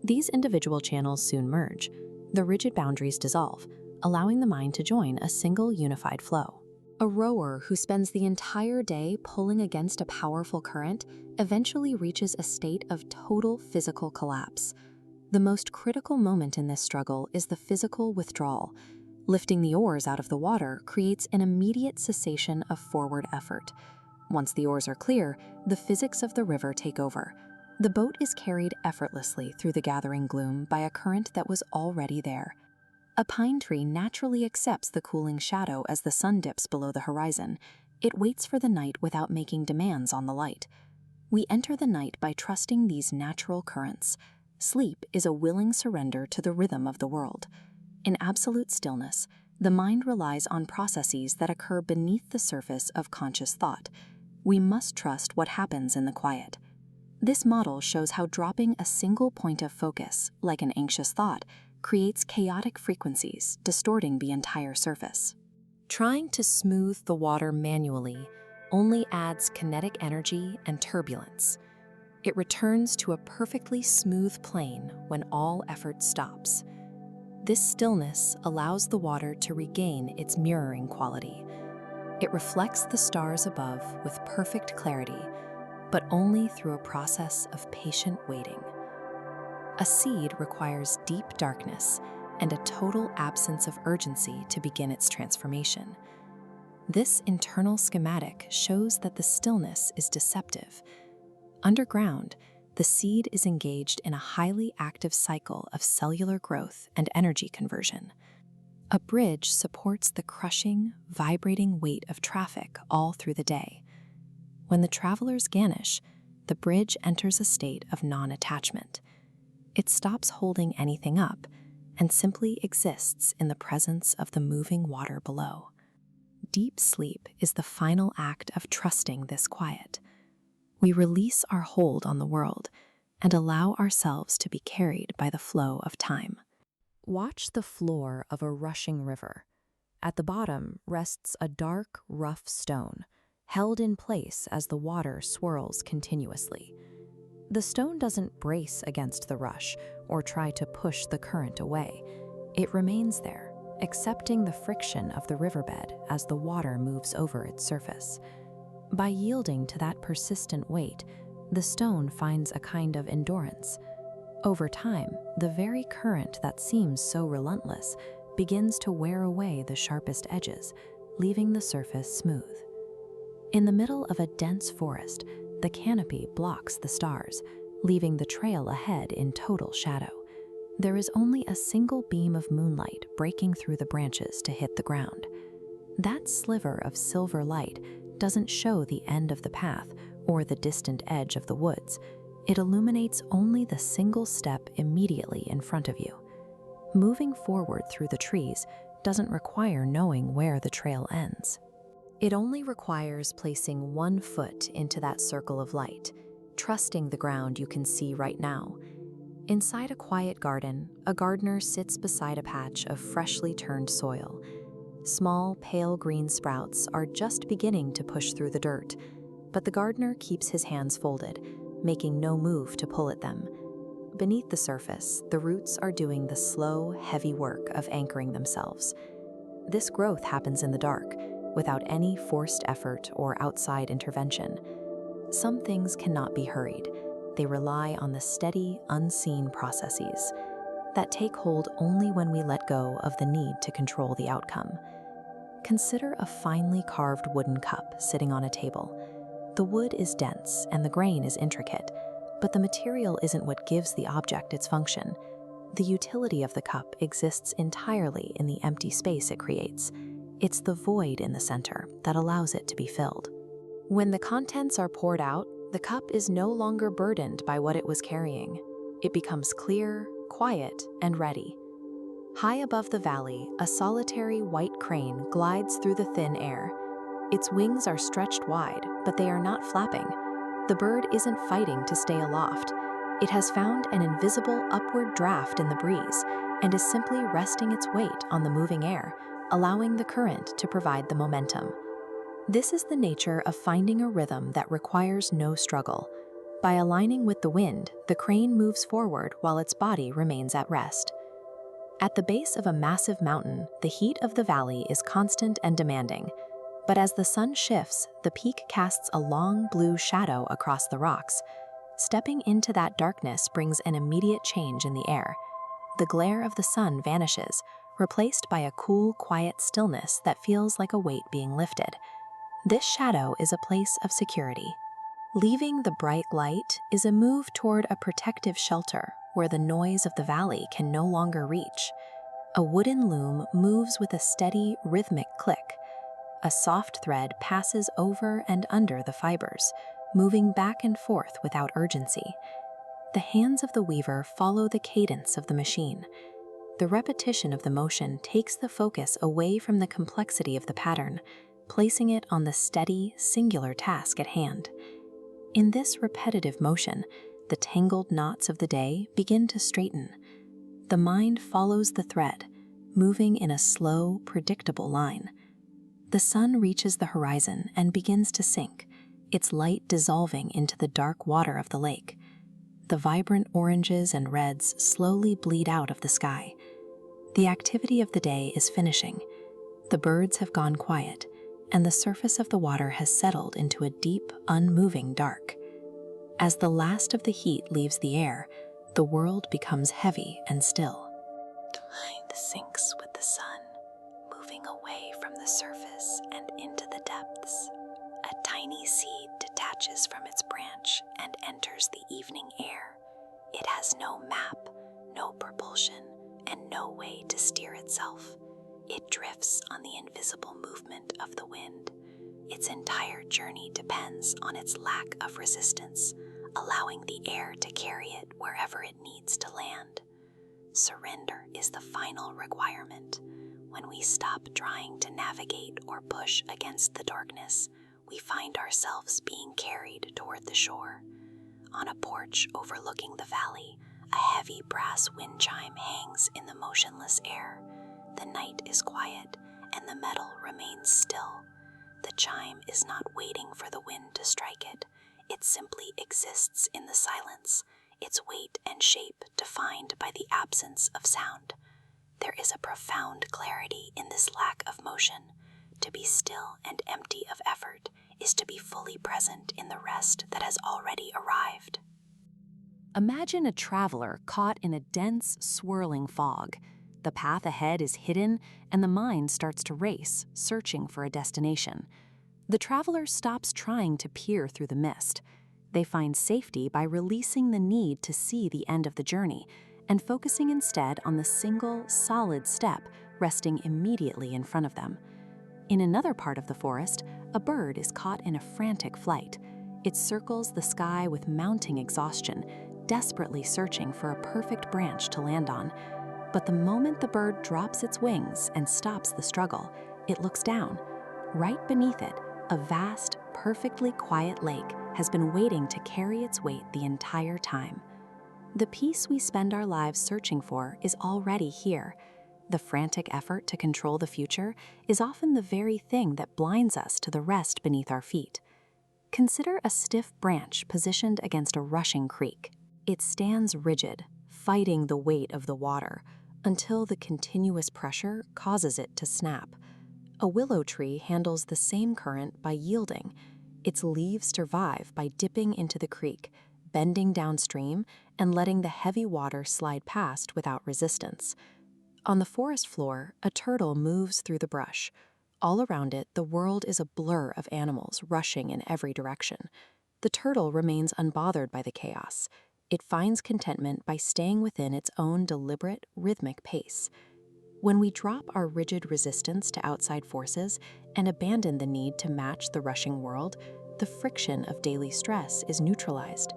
These individual channels soon merge. The rigid boundaries dissolve, allowing the mind to join a single unified flow. A rower who spends the entire day pulling against a powerful current eventually reaches a state of total physical collapse. The most critical moment in this struggle is the physical withdrawal. Lifting the oars out of the water creates an immediate cessation of forward effort. Once the oars are clear, the physics of the river take over. The boat is carried effortlessly through the gathering gloom by a current that was already there. A pine tree naturally accepts the cooling shadow as the sun dips below the horizon. It waits for the night without making demands on the light. We enter the night by trusting these natural currents. Sleep is a willing surrender to the rhythm of the world. In absolute stillness, the mind relies on processes that occur beneath the surface of conscious thought. We must trust what happens in the quiet. This model shows how dropping a single point of focus, like an anxious thought, creates chaotic frequencies, distorting the entire surface. Trying to smooth the water manually only adds kinetic energy and turbulence. It returns to a perfectly smooth plane when all effort stops. This stillness allows the water to regain its mirroring quality. It reflects the stars above with perfect clarity, but only through a process of patient waiting. A seed requires deep darkness and a total absence of urgency to begin its transformation. This internal schematic shows that the stillness is deceptive. Underground, the seed is engaged in a highly active cycle of cellular growth and energy conversion. A bridge supports the crushing, vibrating weight of traffic all through the day. When the travelers vanish, the bridge enters a state of non-attachment. It stops holding anything up and simply exists in the presence of the moving water below. Deep sleep is the final act of trusting this quiet. We release our hold on the world and allow ourselves to be carried by the flow of time. Watch the floor of a rushing river. At the bottom rests a dark, rough stone, held in place as the water swirls continuously. The stone doesn't brace against the rush or try to push the current away. It remains there, accepting the friction of the riverbed as the water moves over its surface. By yielding to that persistent weight, the stone finds a kind of endurance. Over time, the very current that seems so relentless begins to wear away the sharpest edges, leaving the surface smooth. In the middle of a dense forest, the canopy blocks the stars, leaving the trail ahead in total shadow. There is only a single beam of moonlight breaking through the branches to hit the ground. That sliver of silver light doesn't show the end of the path or the distant edge of the woods. It illuminates only the single step immediately in front of you. Moving forward through the trees doesn't require knowing where the trail ends. It only requires placing one foot into that circle of light, trusting the ground you can see right now. Inside a quiet garden, a gardener sits beside a patch of freshly turned soil. Small, pale green sprouts are just beginning to push through the dirt, but the gardener keeps his hands folded, making no move to pull at them. Beneath the surface, the roots are doing the slow, heavy work of anchoring themselves. This growth happens in the dark, without any forced effort or outside intervention. Some things cannot be hurried. They rely on the steady, unseen processes. that take hold only when we let go of the need to control the outcome. Consider a finely carved wooden cup sitting on a table. The wood is dense and the grain is intricate, but the material isn't what gives the object its function. The utility of the cup exists entirely in the empty space it creates. It's the void in the center that allows it to be filled. When the contents are poured out, the cup is no longer burdened by what it was carrying. It becomes clear, quiet, and ready. High above the valley, a solitary white crane glides through the thin air. Its wings are stretched wide, but they are not flapping. The bird isn't fighting to stay aloft. It has found an invisible upward draft in the breeze and is simply resting its weight on the moving air, allowing the current to provide the momentum. This is the nature of finding a rhythm that requires no struggle. By aligning with the wind, the crane moves forward while its body remains at rest. At the base of a massive mountain, the heat of the valley is constant and demanding. But as the sun shifts, the peak casts a long blue shadow across the rocks. Stepping into that darkness brings an immediate change in the air. The glare of the sun vanishes, replaced by a cool, quiet stillness that feels like a weight being lifted. This shadow is a place of security. Leaving the bright light is a move toward a protective shelter where the noise of the valley can no longer reach. A wooden loom moves with a steady, rhythmic click. A soft thread passes over and under the fibers, moving back and forth without urgency. The hands of the weaver follow the cadence of the machine. The repetition of the motion takes the focus away from the complexity of the pattern, placing it on the steady, singular task at hand. In this repetitive motion, the tangled knots of the day begin to straighten. The mind follows the thread, moving in a slow, predictable line. The sun reaches the horizon and begins to sink, its light dissolving into the dark water of the lake. The vibrant oranges and reds slowly bleed out of the sky. The activity of the day is finishing. The birds have gone quiet, and the surface of the water has settled into a deep, unmoving dark. As the last of the heat leaves the air, the world becomes heavy and still. The mind sinks with the sun, moving away from the surface and into the depths. A tiny seed detaches from its branch and enters the evening air. It has no map, no propulsion, and no way to steer itself. It drifts on the invisible movement of the wind. Its entire journey depends on its lack of resistance, allowing the air to carry it wherever it needs to land. Surrender is the final requirement. When we stop trying to navigate or push against the darkness, we find ourselves being carried toward the shore. On a porch overlooking the valley, a heavy brass wind chime hangs in the motionless air. The night is quiet, and the metal remains still. The chime is not waiting for the wind to strike it. It simply exists in the silence, its weight and shape defined by the absence of sound. There is a profound clarity in this lack of motion. To be still and empty of effort is to be fully present in the rest that has already arrived. Imagine a traveler caught in a dense, swirling fog. The path ahead is hidden, and the mind starts to race, searching for a destination. The traveler stops trying to peer through the mist. They find safety by releasing the need to see the end of the journey and focusing instead on the single, solid step resting immediately in front of them. In another part of the forest, a bird is caught in a frantic flight. It circles the sky with mounting exhaustion, desperately searching for a perfect branch to land on. But the moment the bird drops its wings and stops the struggle, it looks down. Right beneath it, a vast, perfectly quiet lake has been waiting to carry its weight the entire time. The peace we spend our lives searching for is already here. The frantic effort to control the future is often the very thing that blinds us to the rest beneath our feet. Consider a stiff branch positioned against a rushing creek. It stands rigid, fighting the weight of the water, until the continuous pressure causes it to snap. A willow tree handles the same current by yielding. Its leaves survive by dipping into the creek, bending downstream and letting the heavy water slide past without resistance. On the forest floor, a turtle moves through the brush. All around it, the world is a blur of animals rushing in every direction. The turtle remains unbothered by the chaos. It finds contentment by staying within its own deliberate, rhythmic pace. When we drop our rigid resistance to outside forces and abandon the need to match the rushing world, the friction of daily stress is neutralized.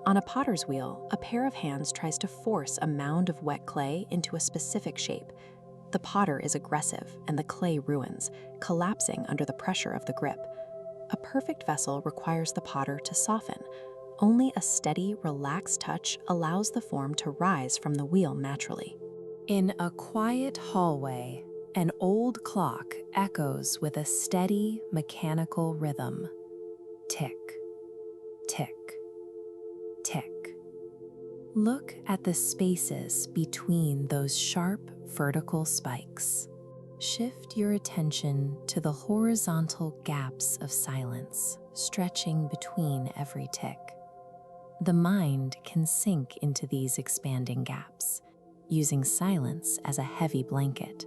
On a potter's wheel, a pair of hands tries to force a mound of wet clay into a specific shape. The potter is aggressive, and the clay ruins, collapsing under the pressure of the grip. A perfect vessel requires the potter to soften. Only a steady, relaxed touch allows the form to rise from the wheel naturally. In a quiet hallway, an old clock echoes with a steady, mechanical rhythm. Tick, tick, tick. Look at the spaces between those sharp, vertical spikes. Shift your attention to the horizontal gaps of silence, stretching between every tick. The mind can sink into these expanding gaps, using silence as a heavy blanket,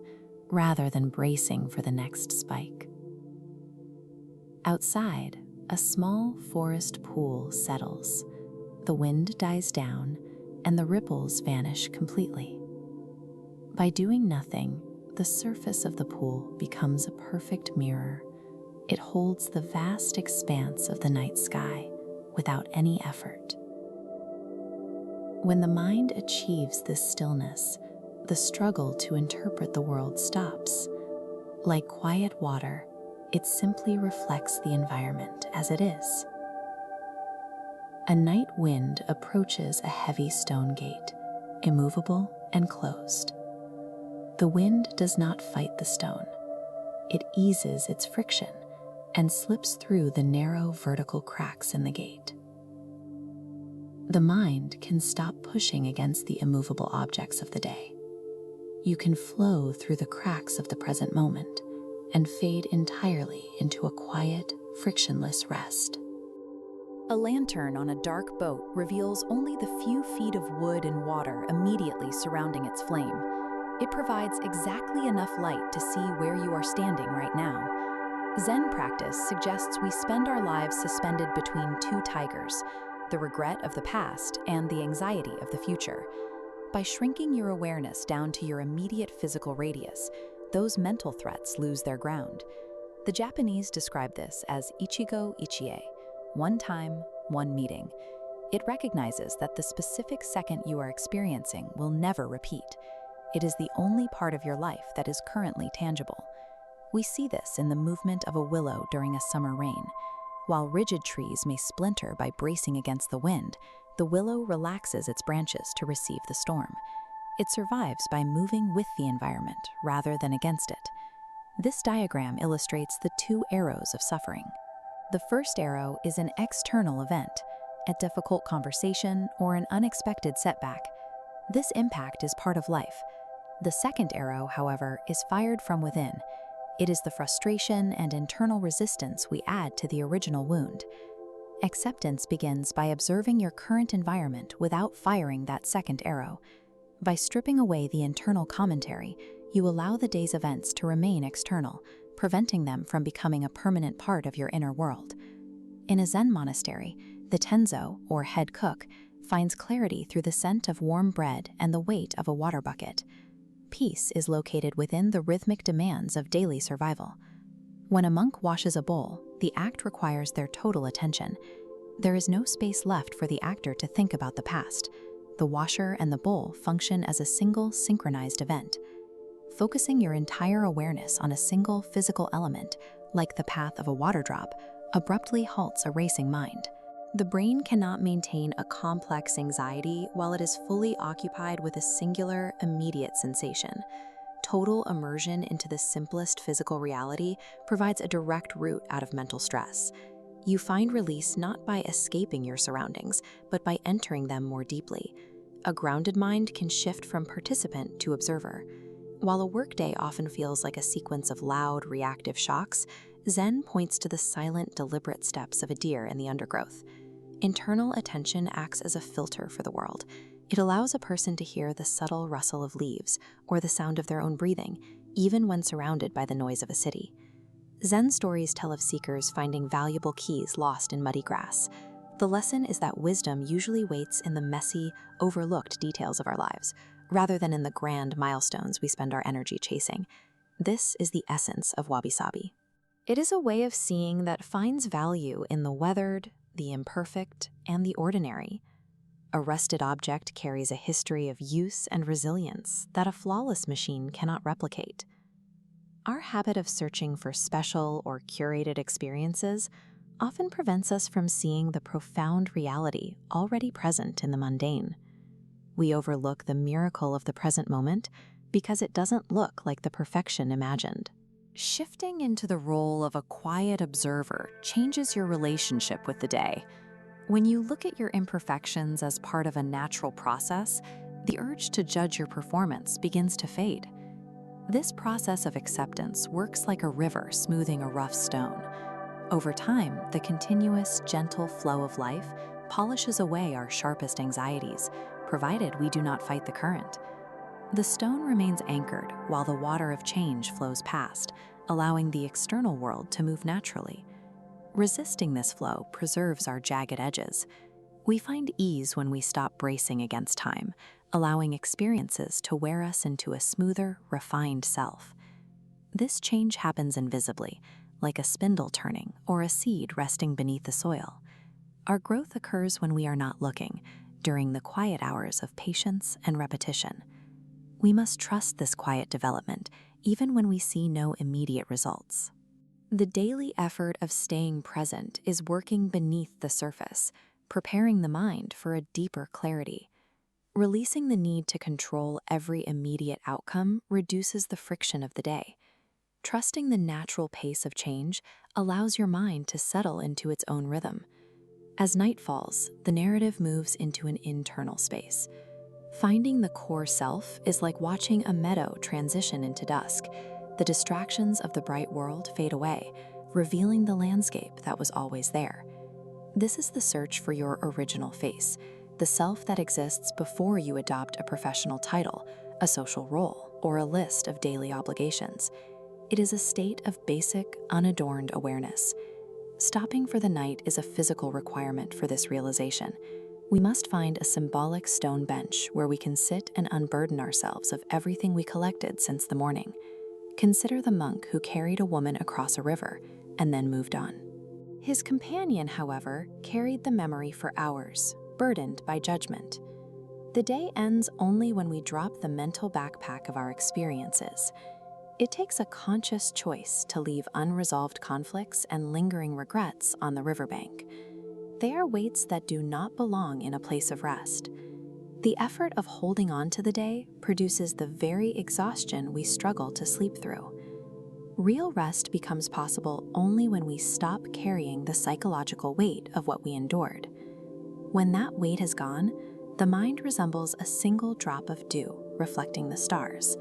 rather than bracing for the next spike. Outside, a small forest pool settles. The wind dies down, and the ripples vanish completely. By doing nothing, the surface of the pool becomes a perfect mirror. It holds the vast expanse of the night sky without any effort. When the mind achieves this stillness, the struggle to interpret the world stops. Like quiet water, it simply reflects the environment as it is. A night wind approaches a heavy stone gate, immovable and closed. The wind does not fight the stone. It eases its friction and slips through the narrow vertical cracks in the gate. The mind can stop pushing against the immovable objects of the day. You can flow through the cracks of the present moment and fade entirely into a quiet, frictionless rest. A lantern on a dark boat reveals only the few feet of wood and water immediately surrounding its flame. It provides exactly enough light to see where you are standing right now. Zen practice suggests we spend our lives suspended between two tigers, the regret of the past and the anxiety of the future. By shrinking your awareness down to your immediate physical radius, those mental threats lose their ground. The Japanese describe this as ichigo ichie, one time, one meeting. It recognizes that the specific second you are experiencing will never repeat. It is the only part of your life that is currently tangible. We see this in the movement of a willow during a summer rain. While rigid trees may splinter by bracing against the wind, the willow relaxes its branches to receive the storm. It survives by moving with the environment rather than against it. This diagram illustrates the two arrows of suffering. The first arrow is an external event, a difficult conversation or an unexpected setback. This impact is part of life. The second arrow, however, is fired from within. It is the frustration and internal resistance we add to the original wound. Acceptance begins by observing your current environment without firing that second arrow. By stripping away the internal commentary, you allow the day's events to remain external, preventing them from becoming a permanent part of your inner world. In a Zen monastery, the tenzo, or head cook, finds clarity through the scent of warm bread and the weight of a water bucket. Peace is located within the rhythmic demands of daily survival. When a monk washes a bowl, the act requires their total attention. There is no space left for the actor to think about the past. The washer and the bowl function as a single synchronized event. Focusing your entire awareness on a single physical element, like the path of a water drop, abruptly halts a racing mind. The brain cannot maintain a complex anxiety while it is fully occupied with a singular, immediate sensation. Total immersion into the simplest physical reality provides a direct route out of mental stress. You find release not by escaping your surroundings, but by entering them more deeply. A grounded mind can shift from participant to observer. While a workday often feels like a sequence of loud, reactive shocks, Zen points to the silent, deliberate steps of a deer in the undergrowth. Internal attention acts as a filter for the world. It allows a person to hear the subtle rustle of leaves or the sound of their own breathing, even when surrounded by the noise of a city. Zen stories tell of seekers finding valuable keys lost in muddy grass. The lesson is that wisdom usually waits in the messy, overlooked details of our lives, rather than in the grand milestones we spend our energy chasing. This is the essence of wabi-sabi. It is a way of seeing that finds value in the weathered, the imperfect, and the ordinary. A rusted object carries a history of use and resilience that a flawless machine cannot replicate. Our habit of searching for special or curated experiences often prevents us from seeing the profound reality already present in the mundane. We overlook the miracle of the present moment because it doesn't look like the perfection imagined. Shifting into the role of a quiet observer changes your relationship with the day. When you look at your imperfections as part of a natural process, the urge to judge your performance begins to fade. This process of acceptance works like a river smoothing a rough stone. Over time, the continuous, gentle flow of life polishes away our sharpest anxieties, provided we do not fight the current. The stone remains anchored while the water of change flows past, allowing the external world to move naturally. Resisting this flow preserves our jagged edges. We find ease when we stop bracing against time, allowing experiences to wear us into a smoother, refined self. This change happens invisibly, like a spindle turning or a seed resting beneath the soil. Our growth occurs when we are not looking, during the quiet hours of patience and repetition. We must trust this quiet development, even when we see no immediate results. The daily effort of staying present is working beneath the surface, preparing the mind for a deeper clarity. Releasing the need to control every immediate outcome reduces the friction of the day. Trusting the natural pace of change allows your mind to settle into its own rhythm. As night falls, the narrative moves into an internal space. Finding the core self is like watching a meadow transition into dusk. The distractions of the bright world fade away, revealing the landscape that was always there. This is the search for your original face, the self that exists before you adopt a professional title, a social role, or a list of daily obligations. It is a state of basic, unadorned awareness. Stopping for the night is a physical requirement for this realization. We must find a symbolic stone bench where we can sit and unburden ourselves of everything we collected since the morning. Consider the monk who carried a woman across a river and then moved on. His companion, however, carried the memory for hours, burdened by judgment. The day ends only when we drop the mental backpack of our experiences. It takes a conscious choice to leave unresolved conflicts and lingering regrets on the riverbank. They are weights that do not belong in a place of rest. The effort of holding on to the day produces the very exhaustion we struggle to sleep through. Real rest becomes possible only when we stop carrying the psychological weight of what we endured. When that weight is gone, the mind resembles a single drop of dew reflecting the stars.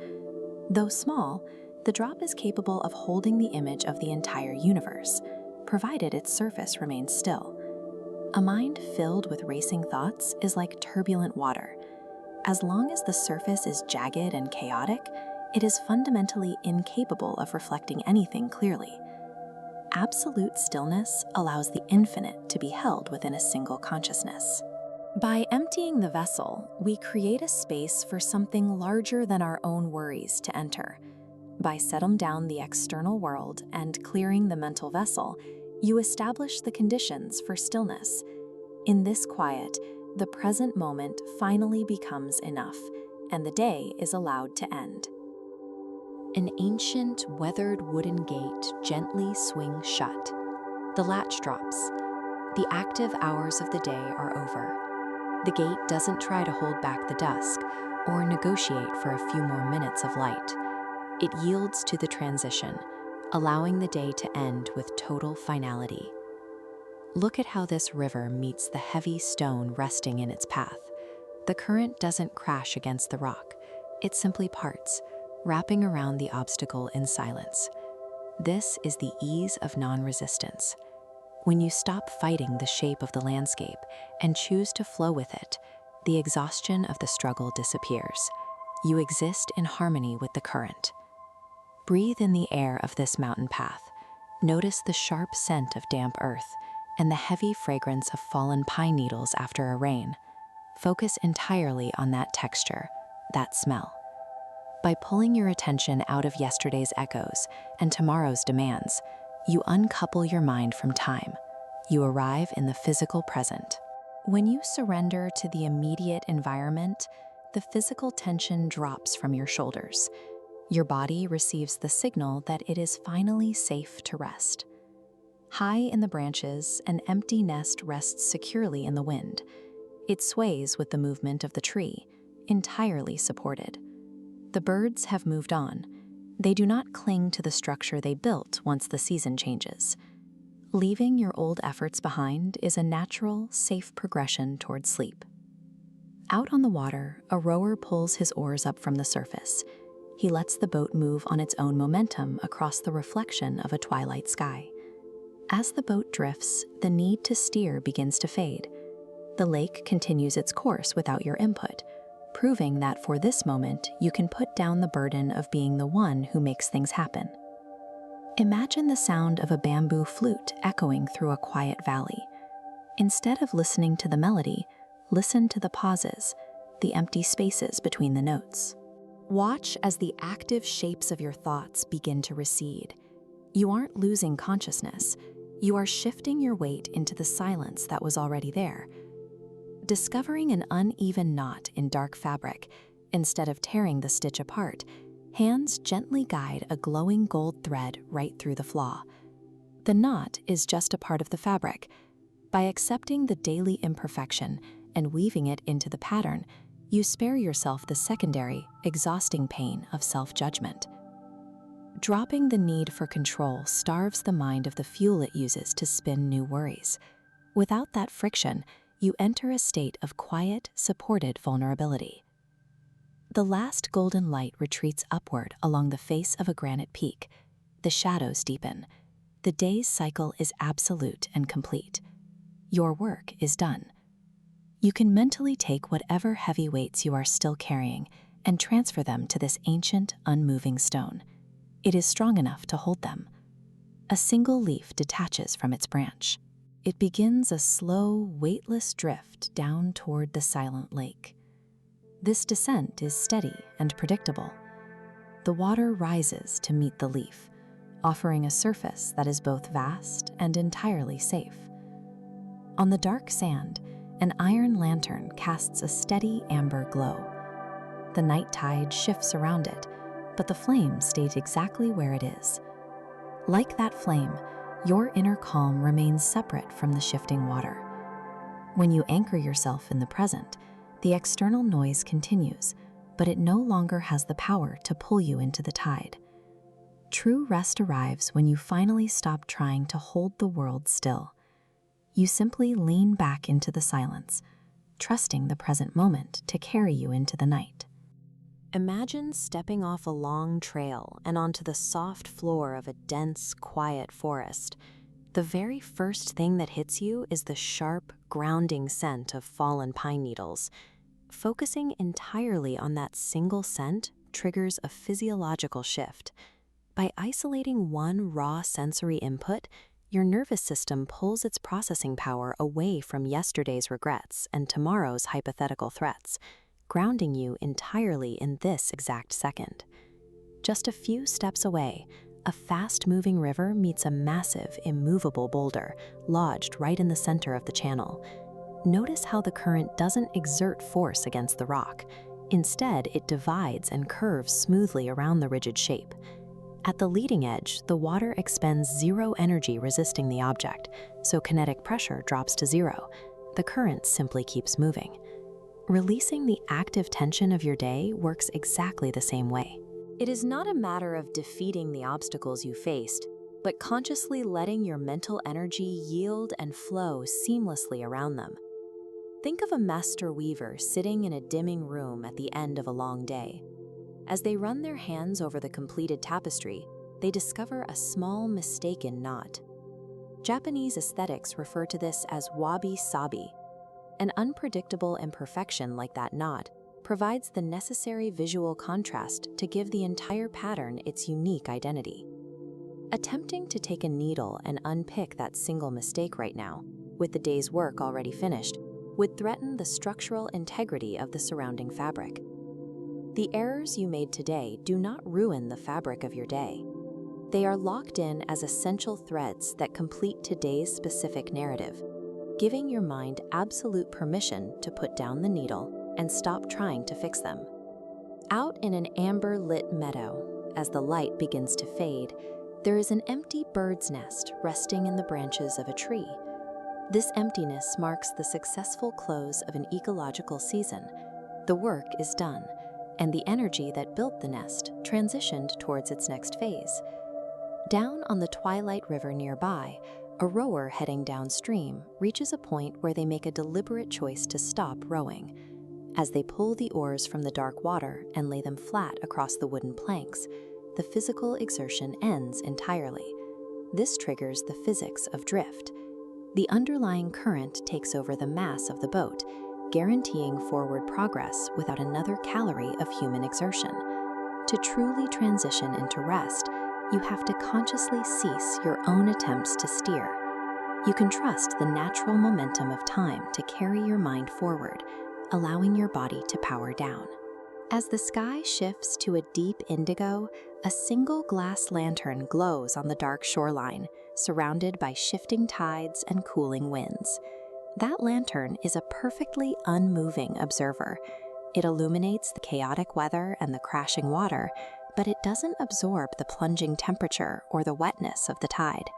Though small, the drop is capable of holding the image of the entire universe, provided its surface remains still. A mind filled with racing thoughts is like turbulent water. As long as the surface is jagged and chaotic, it is fundamentally incapable of reflecting anything clearly. Absolute stillness allows the infinite to be held within a single consciousness. By emptying the vessel, we create a space for something larger than our own worries to enter. By settling down the external world and clearing the mental vessel, you establish the conditions for stillness. In this quiet, the present moment finally becomes enough, and the day is allowed to end. An ancient, weathered wooden gate gently swings shut. The latch drops. The active hours of the day are over. The gate doesn't try to hold back the dusk or negotiate for a few more minutes of light. It yields to the transition, allowing the day to end with total finality. Look at how this river meets the heavy stone resting in its path. The current doesn't crash against the rock. It simply parts, wrapping around the obstacle in silence. This is the ease of non-resistance. When you stop fighting the shape of the landscape and choose to flow with it, the exhaustion of the struggle disappears. You exist in harmony with the current. Breathe in the air of this mountain path. Notice the sharp scent of damp earth and the heavy fragrance of fallen pine needles after a rain. Focus entirely on that texture, that smell. By pulling your attention out of yesterday's echoes and tomorrow's demands, you uncouple your mind from time. You arrive in the physical present. When you surrender to the immediate environment, the physical tension drops from your shoulders. Your body receives the signal that it is finally safe to rest. High in the branches, an empty nest rests securely in the wind. It sways with the movement of the tree, entirely supported. The birds have moved on. They do not cling to the structure they built once the season changes. Leaving your old efforts behind is a natural, safe progression toward sleep. Out on the water, a rower pulls his oars up from the surface. He lets the boat move on its own momentum across the reflection of a twilight sky. As the boat drifts, the need to steer begins to fade. The lake continues its course without your input, proving that for this moment, you can put down the burden of being the one who makes things happen. Imagine the sound of a bamboo flute echoing through a quiet valley. Instead of listening to the melody, listen to the pauses, the empty spaces between the notes. Watch as the active shapes of your thoughts begin to recede. You aren't losing consciousness. You are shifting your weight into the silence that was already there. Discovering an uneven knot in dark fabric, instead of tearing the stitch apart, hands gently guide a glowing gold thread right through the flaw. The knot is just a part of the fabric. By accepting the daily imperfection and weaving it into the pattern, you spare yourself the secondary, exhausting pain of self-judgment. Dropping the need for control starves the mind of the fuel it uses to spin new worries. Without that friction, you enter a state of quiet, supported vulnerability. The last golden light retreats upward along the face of a granite peak. The shadows deepen. The day's cycle is absolute and complete. Your work is done. You can mentally take whatever heavy weights you are still carrying and transfer them to this ancient, unmoving stone. It is strong enough to hold them. A single leaf detaches from its branch. It begins a slow, weightless drift down toward the silent lake. This descent is steady and predictable. The water rises to meet the leaf, offering a surface that is both vast and entirely safe. On the dark sand, an iron lantern casts a steady amber glow. The night tide shifts around it, but the flame stays exactly where it is. Like that flame, your inner calm remains separate from the shifting water. When you anchor yourself in the present, the external noise continues, but it no longer has the power to pull you into the tide. True rest arrives when you finally stop trying to hold the world still. You simply lean back into the silence, trusting the present moment to carry you into the night. Imagine stepping off a long trail and onto the soft floor of a dense, quiet forest. The very first thing that hits you is the sharp, grounding scent of fallen pine needles. Focusing entirely on that single scent triggers a physiological shift. By isolating one raw sensory input, your nervous system pulls its processing power away from yesterday's regrets and tomorrow's hypothetical threats, grounding you entirely in this exact second. Just a few steps away, a fast-moving river meets a massive, immovable boulder lodged right in the center of the channel. Notice how the current doesn't exert force against the rock. Instead, it divides and curves smoothly around the rigid shape. At the leading edge, the water expends zero energy resisting the object, so kinetic pressure drops to zero. The current simply keeps moving. Releasing the active tension of your day works exactly the same way. It is not a matter of defeating the obstacles you faced, but consciously letting your mental energy yield and flow seamlessly around them. Think of a master weaver sitting in a dimming room at the end of a long day. As they run their hands over the completed tapestry, they discover a small mistaken knot. Japanese aesthetics refer to this as wabi-sabi. An unpredictable imperfection like that knot provides the necessary visual contrast to give the entire pattern its unique identity. Attempting to take a needle and unpick that single mistake right now, with the day's work already finished, would threaten the structural integrity of the surrounding fabric. The errors you made today do not ruin the fabric of your day. They are locked in as essential threads that complete today's specific narrative, giving your mind absolute permission to put down the needle and stop trying to fix them. Out in an amber-lit meadow, as the light begins to fade, there is an empty bird's nest resting in the branches of a tree. This emptiness marks the successful close of an ecological season. The work is done, and the energy that built the nest transitioned towards its next phase. Down on the twilight river nearby, a rower heading downstream reaches a point where they make a deliberate choice to stop rowing. As they pull the oars from the dark water and lay them flat across the wooden planks, the physical exertion ends entirely. This triggers the physics of drift. The underlying current takes over the mass of the boat, guaranteeing forward progress without another calorie of human exertion. To truly transition into rest, you have to consciously cease your own attempts to steer. You can trust the natural momentum of time to carry your mind forward, allowing your body to power down. As the sky shifts to a deep indigo, a single glass lantern glows on the dark shoreline, surrounded by shifting tides and cooling winds. That lantern is a perfectly unmoving observer. It illuminates the chaotic weather and the crashing water, but it doesn't absorb the plunging temperature or the wetness of the tide.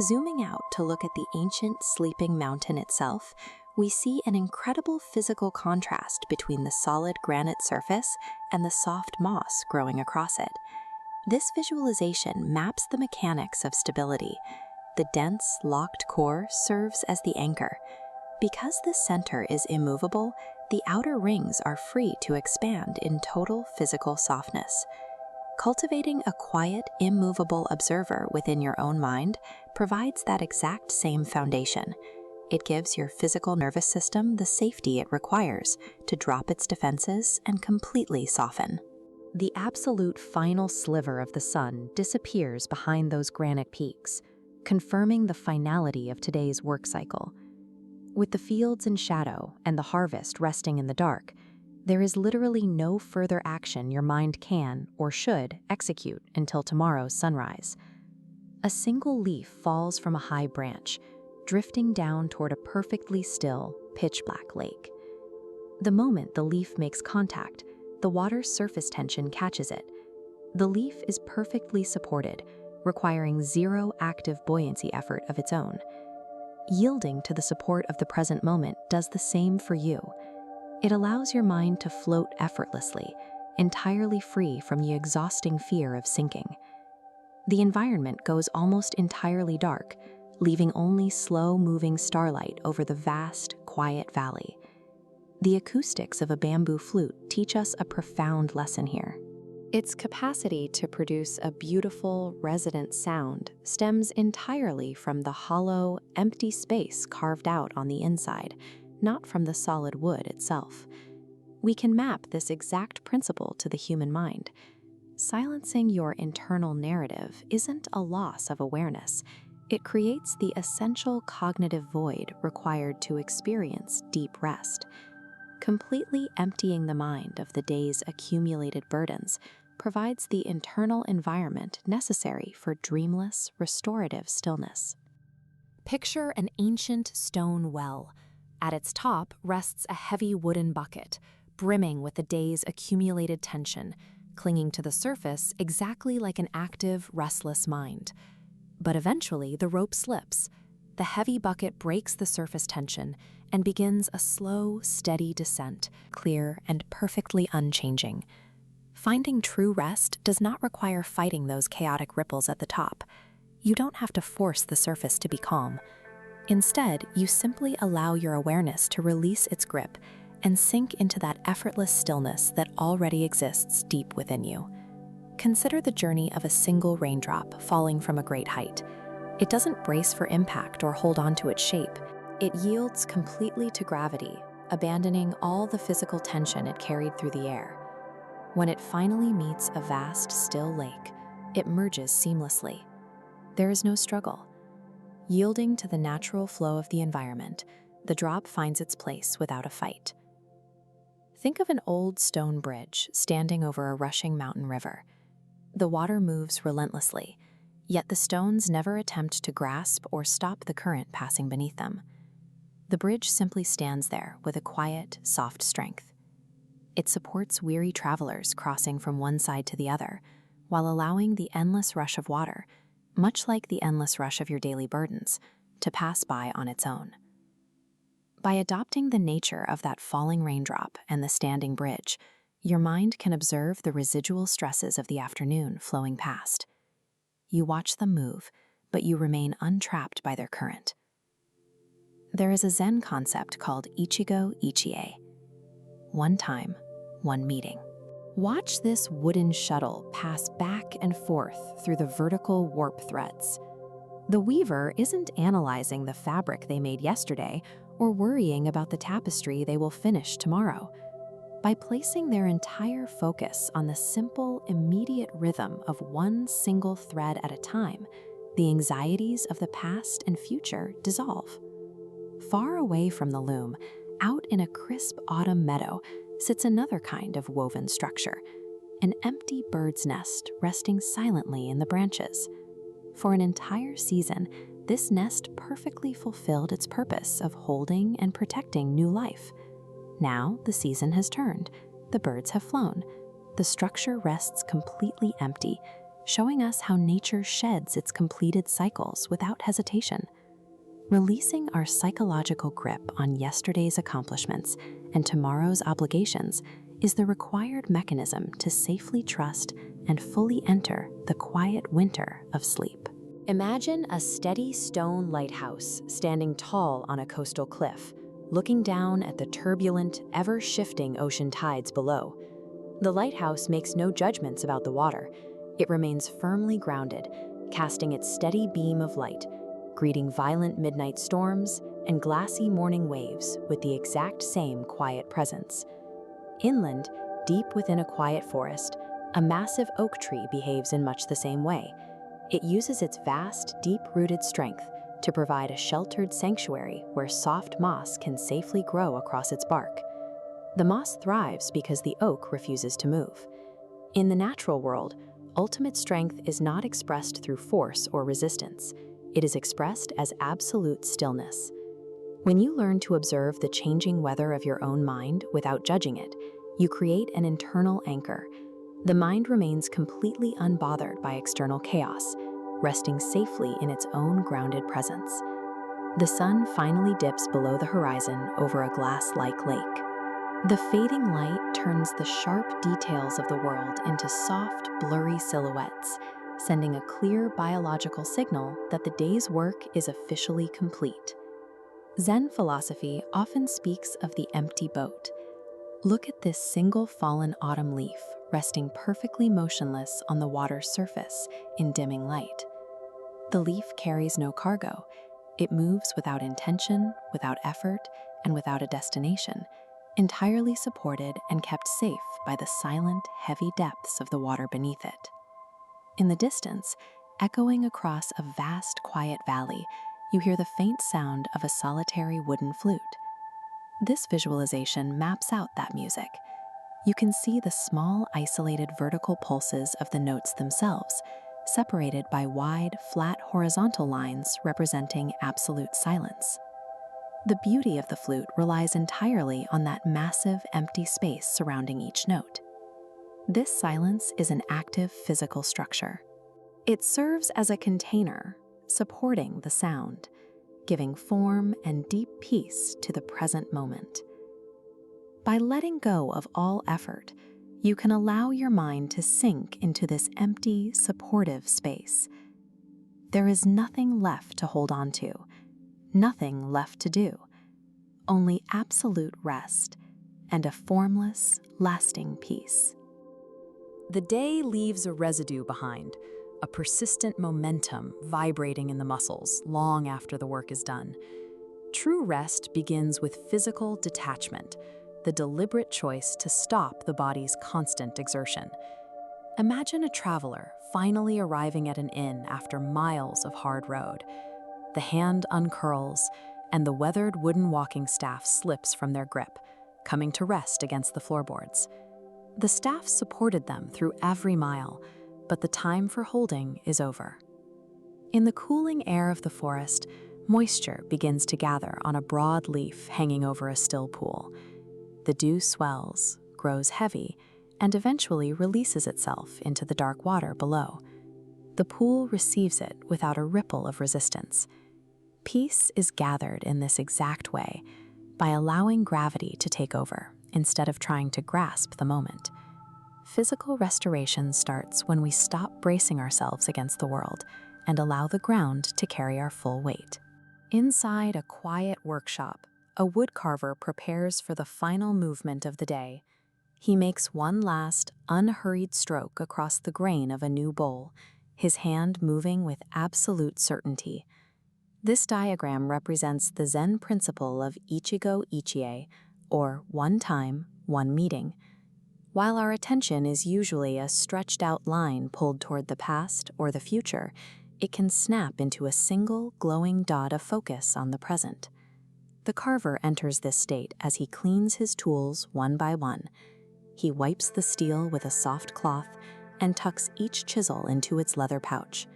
Zooming out to look at the ancient sleeping mountain itself, we see an incredible physical contrast between the solid granite surface and the soft moss growing across it. This visualization maps the mechanics of stability. The dense, locked core serves as the anchor. Because the center is immovable, the outer rings are free to expand in total physical softness. Cultivating a quiet, immovable observer within your own mind provides that exact same foundation. It gives your physical nervous system the safety it requires to drop its defenses and completely soften. The absolute final sliver of the sun disappears behind those granite peaks, confirming the finality of today's work cycle. With the fields in shadow and the harvest resting in the dark, there is literally no further action your mind can or should execute until tomorrow's sunrise. A single leaf falls from a high branch, drifting down toward a perfectly still, pitch-black lake. The moment the leaf makes contact, the water's surface tension catches it. The leaf is perfectly supported, requiring zero active buoyancy effort of its own. Yielding to the support of the present moment does the same for you. It allows your mind to float effortlessly, entirely free from the exhausting fear of sinking. The environment goes almost entirely dark, leaving only slow-moving starlight over the vast, quiet valley. The acoustics of a bamboo flute teach us a profound lesson here. Its capacity to produce a beautiful, resonant sound stems entirely from the hollow, empty space carved out on the inside, not from the solid wood itself. We can map this exact principle to the human mind. Silencing your internal narrative isn't a loss of awareness. It creates the essential cognitive void required to experience deep rest. Completely emptying the mind of the day's accumulated burdens provides the internal environment necessary for dreamless, restorative stillness. Picture an ancient stone well. At its top rests a heavy wooden bucket, brimming with the day's accumulated tension, clinging to the surface exactly like an active, restless mind. But eventually, the rope slips. The heavy bucket breaks the surface tension and begins a slow, steady descent, clear and perfectly unchanging. Finding true rest does not require fighting those chaotic ripples at the top. You don't have to force the surface to be calm. Instead, you simply allow your awareness to release its grip and sink into that effortless stillness that already exists deep within you. Consider the journey of a single raindrop falling from a great height. It doesn't brace for impact or hold on to its shape. It yields completely to gravity, abandoning all the physical tension it carried through the air. When it finally meets a vast, still lake, it merges seamlessly. There is no struggle. Yielding to the natural flow of the environment, the drop finds its place without a fight. Think of an old stone bridge standing over a rushing mountain river. The water moves relentlessly, yet the stones never attempt to grasp or stop the current passing beneath them. The bridge simply stands there with a quiet, soft strength. It supports weary travelers crossing from one side to the other, while allowing the endless rush of water, much like the endless rush of your daily burdens, to pass by on its own. By adopting the nature of that falling raindrop and the standing bridge, your mind can observe the residual stresses of the afternoon flowing past. You watch them move, but you remain untrapped by their current. There is a Zen concept called Ichigo Ichie. One time, one meeting. Watch this wooden shuttle pass back and forth through the vertical warp threads. The weaver isn't analyzing the fabric they made yesterday or worrying about the tapestry they will finish tomorrow. By placing their entire focus on the simple, immediate rhythm of one single thread at a time, the anxieties of the past and future dissolve. Far away from the loom, out in a crisp autumn meadow, sits another kind of woven structure, an empty bird's nest resting silently in the branches. For an entire season, this nest perfectly fulfilled its purpose of holding and protecting new life. Now the season has turned, the birds have flown, the structure rests completely empty, showing us how nature sheds its completed cycles without hesitation. Releasing our psychological grip on yesterday's accomplishments and tomorrow's obligations is the required mechanism to safely trust and fully enter the quiet winter of sleep. Imagine a steady stone lighthouse standing tall on a coastal cliff, looking down at the turbulent, ever-shifting ocean tides below. The lighthouse makes no judgments about the water. It remains firmly grounded, casting its steady beam of light, greeting violent midnight storms and glassy morning waves with the exact same quiet presence. Inland, deep within a quiet forest, a massive oak tree behaves in much the same way. It uses its vast, deep-rooted strength to provide a sheltered sanctuary where soft moss can safely grow across its bark. The moss thrives because the oak refuses to move. In the natural world, ultimate strength is not expressed through force or resistance. It is expressed as absolute stillness. When you learn to observe the changing weather of your own mind without judging it, you create an internal anchor. The mind remains completely unbothered by external chaos, resting safely in its own grounded presence. The sun finally dips below the horizon over a glass-like lake. The fading light turns the sharp details of the world into soft, blurry silhouettes, sending a clear biological signal that the day's work is officially complete. Zen philosophy often speaks of the empty boat. Look at this single fallen autumn leaf resting perfectly motionless on the water's surface in dimming light. The leaf carries no cargo. It moves without intention, without effort, and without a destination, entirely supported and kept safe by the silent, heavy depths of the water beneath it. In the distance, echoing across a vast, quiet valley, you hear the faint sound of a solitary wooden flute. This visualization maps out that music. You can see the small, isolated vertical pulses of the notes themselves, separated by wide, flat horizontal lines representing absolute silence. The beauty of the flute relies entirely on that massive, empty space surrounding each note. This silence is an active physical structure. It serves as a container, supporting the sound, giving form and deep peace to the present moment. By letting go of all effort, you can allow your mind to sink into this empty, supportive space. There is nothing left to hold on to, nothing left to do, only absolute rest and a formless, lasting peace. The day leaves a residue behind, a persistent momentum vibrating in the muscles long after the work is done. True rest begins with physical detachment, the deliberate choice to stop the body's constant exertion. Imagine a traveler finally arriving at an inn after miles of hard road. The hand uncurls, and the weathered wooden walking staff slips from their grip, coming to rest against the floorboards. The staff supported them through every mile, but the time for holding is over. In the cooling air of the forest, moisture begins to gather on a broad leaf hanging over a still pool. The dew swells, grows heavy, and eventually releases itself into the dark water below. The pool receives it without a ripple of resistance. Peace is gathered in this exact way, by allowing gravity to take over instead of trying to grasp the moment. Physical restoration starts when we stop bracing ourselves against the world and allow the ground to carry our full weight. Inside a quiet workshop, a woodcarver prepares for the final movement of the day. He makes one last, unhurried stroke across the grain of a new bowl, his hand moving with absolute certainty. This diagram represents the Zen principle of Ichigo Ichie, or one time, one meeting. While our attention is usually a stretched-out line pulled toward the past or the future, it can snap into a single, glowing dot of focus on the present. The carver enters this state as he cleans his tools one by one. He wipes the steel with a soft cloth and tucks each chisel into its leather pouch.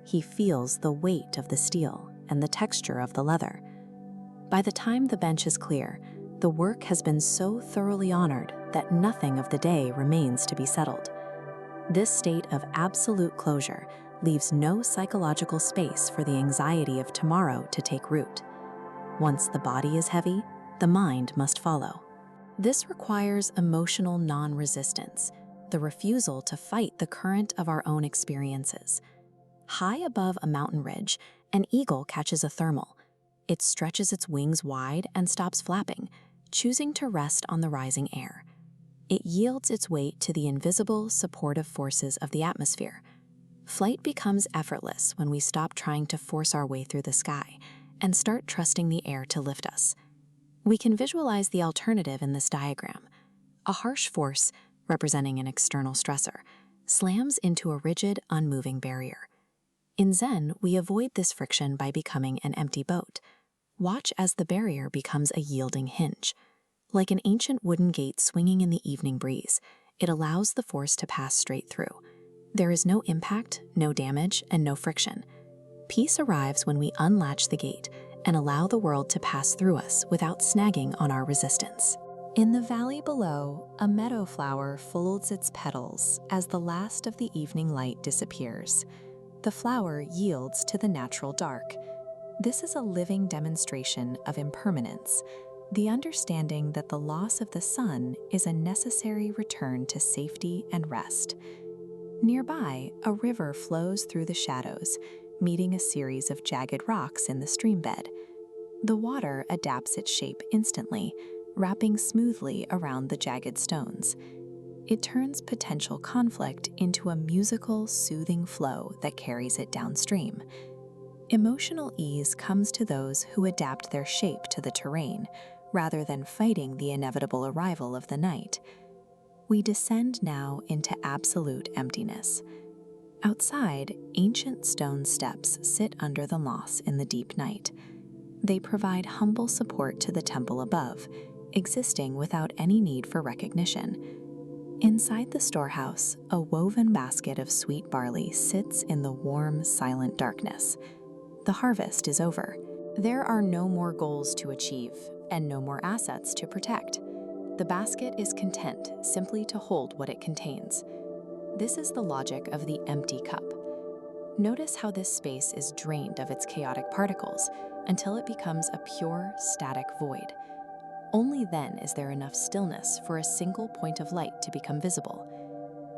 He feels the weight of the steel and the texture of the leather. By the time the bench is clear, the work has been so thoroughly honored that nothing of the day remains to be settled. This state of absolute closure leaves no psychological space for the anxiety of tomorrow to take root. Once the body is heavy, the mind must follow. This requires emotional non-resistance, the refusal to fight the current of our own experiences. High above a mountain ridge, an eagle catches a thermal. It stretches its wings wide and stops flapping, choosing to rest on the rising air. It yields its weight to the invisible, supportive forces of the atmosphere. Flight becomes effortless when we stop trying to force our way through the sky and start trusting the air to lift us. We can visualize the alternative in this diagram. A harsh force, representing an external stressor, slams into a rigid, unmoving barrier. In Zen, we avoid this friction by becoming an empty boat. Watch as the barrier becomes a yielding hinge. Like an ancient wooden gate swinging in the evening breeze, it allows the force to pass straight through. There is no impact, no damage, and no friction. Peace arrives when we unlatch the gate and allow the world to pass through us without snagging on our resistance. In the valley below, a meadow flower folds its petals as the last of the evening light disappears. The flower yields to the natural dark. This is a living demonstration of impermanence, the understanding that the loss of the sun is a necessary return to safety and rest. Nearby, a river flows through the shadows, meeting a series of jagged rocks in the stream bed. The water adapts its shape instantly, wrapping smoothly around the jagged stones. It turns potential conflict into a musical, soothing flow that carries it downstream. Emotional ease comes to those who adapt their shape to the terrain, rather than fighting the inevitable arrival of the night. We descend now into absolute emptiness. Outside, ancient stone steps sit under the moss in the deep night. They provide humble support to the temple above, existing without any need for recognition. Inside the storehouse, a woven basket of sweet barley sits in the warm, silent darkness. The harvest is over. There are no more goals to achieve and no more assets to protect. The basket is content simply to hold what it contains. This is the logic of the empty cup. Notice how this space is drained of its chaotic particles until it becomes a pure, static void. Only then is there enough stillness for a single point of light to become visible.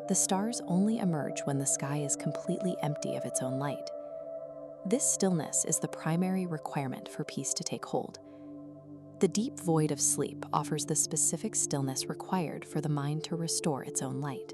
The stars only emerge when the sky is completely empty of its own light. This stillness is the primary requirement for peace to take hold. The deep void of sleep offers the specific stillness required for the mind to restore its own light.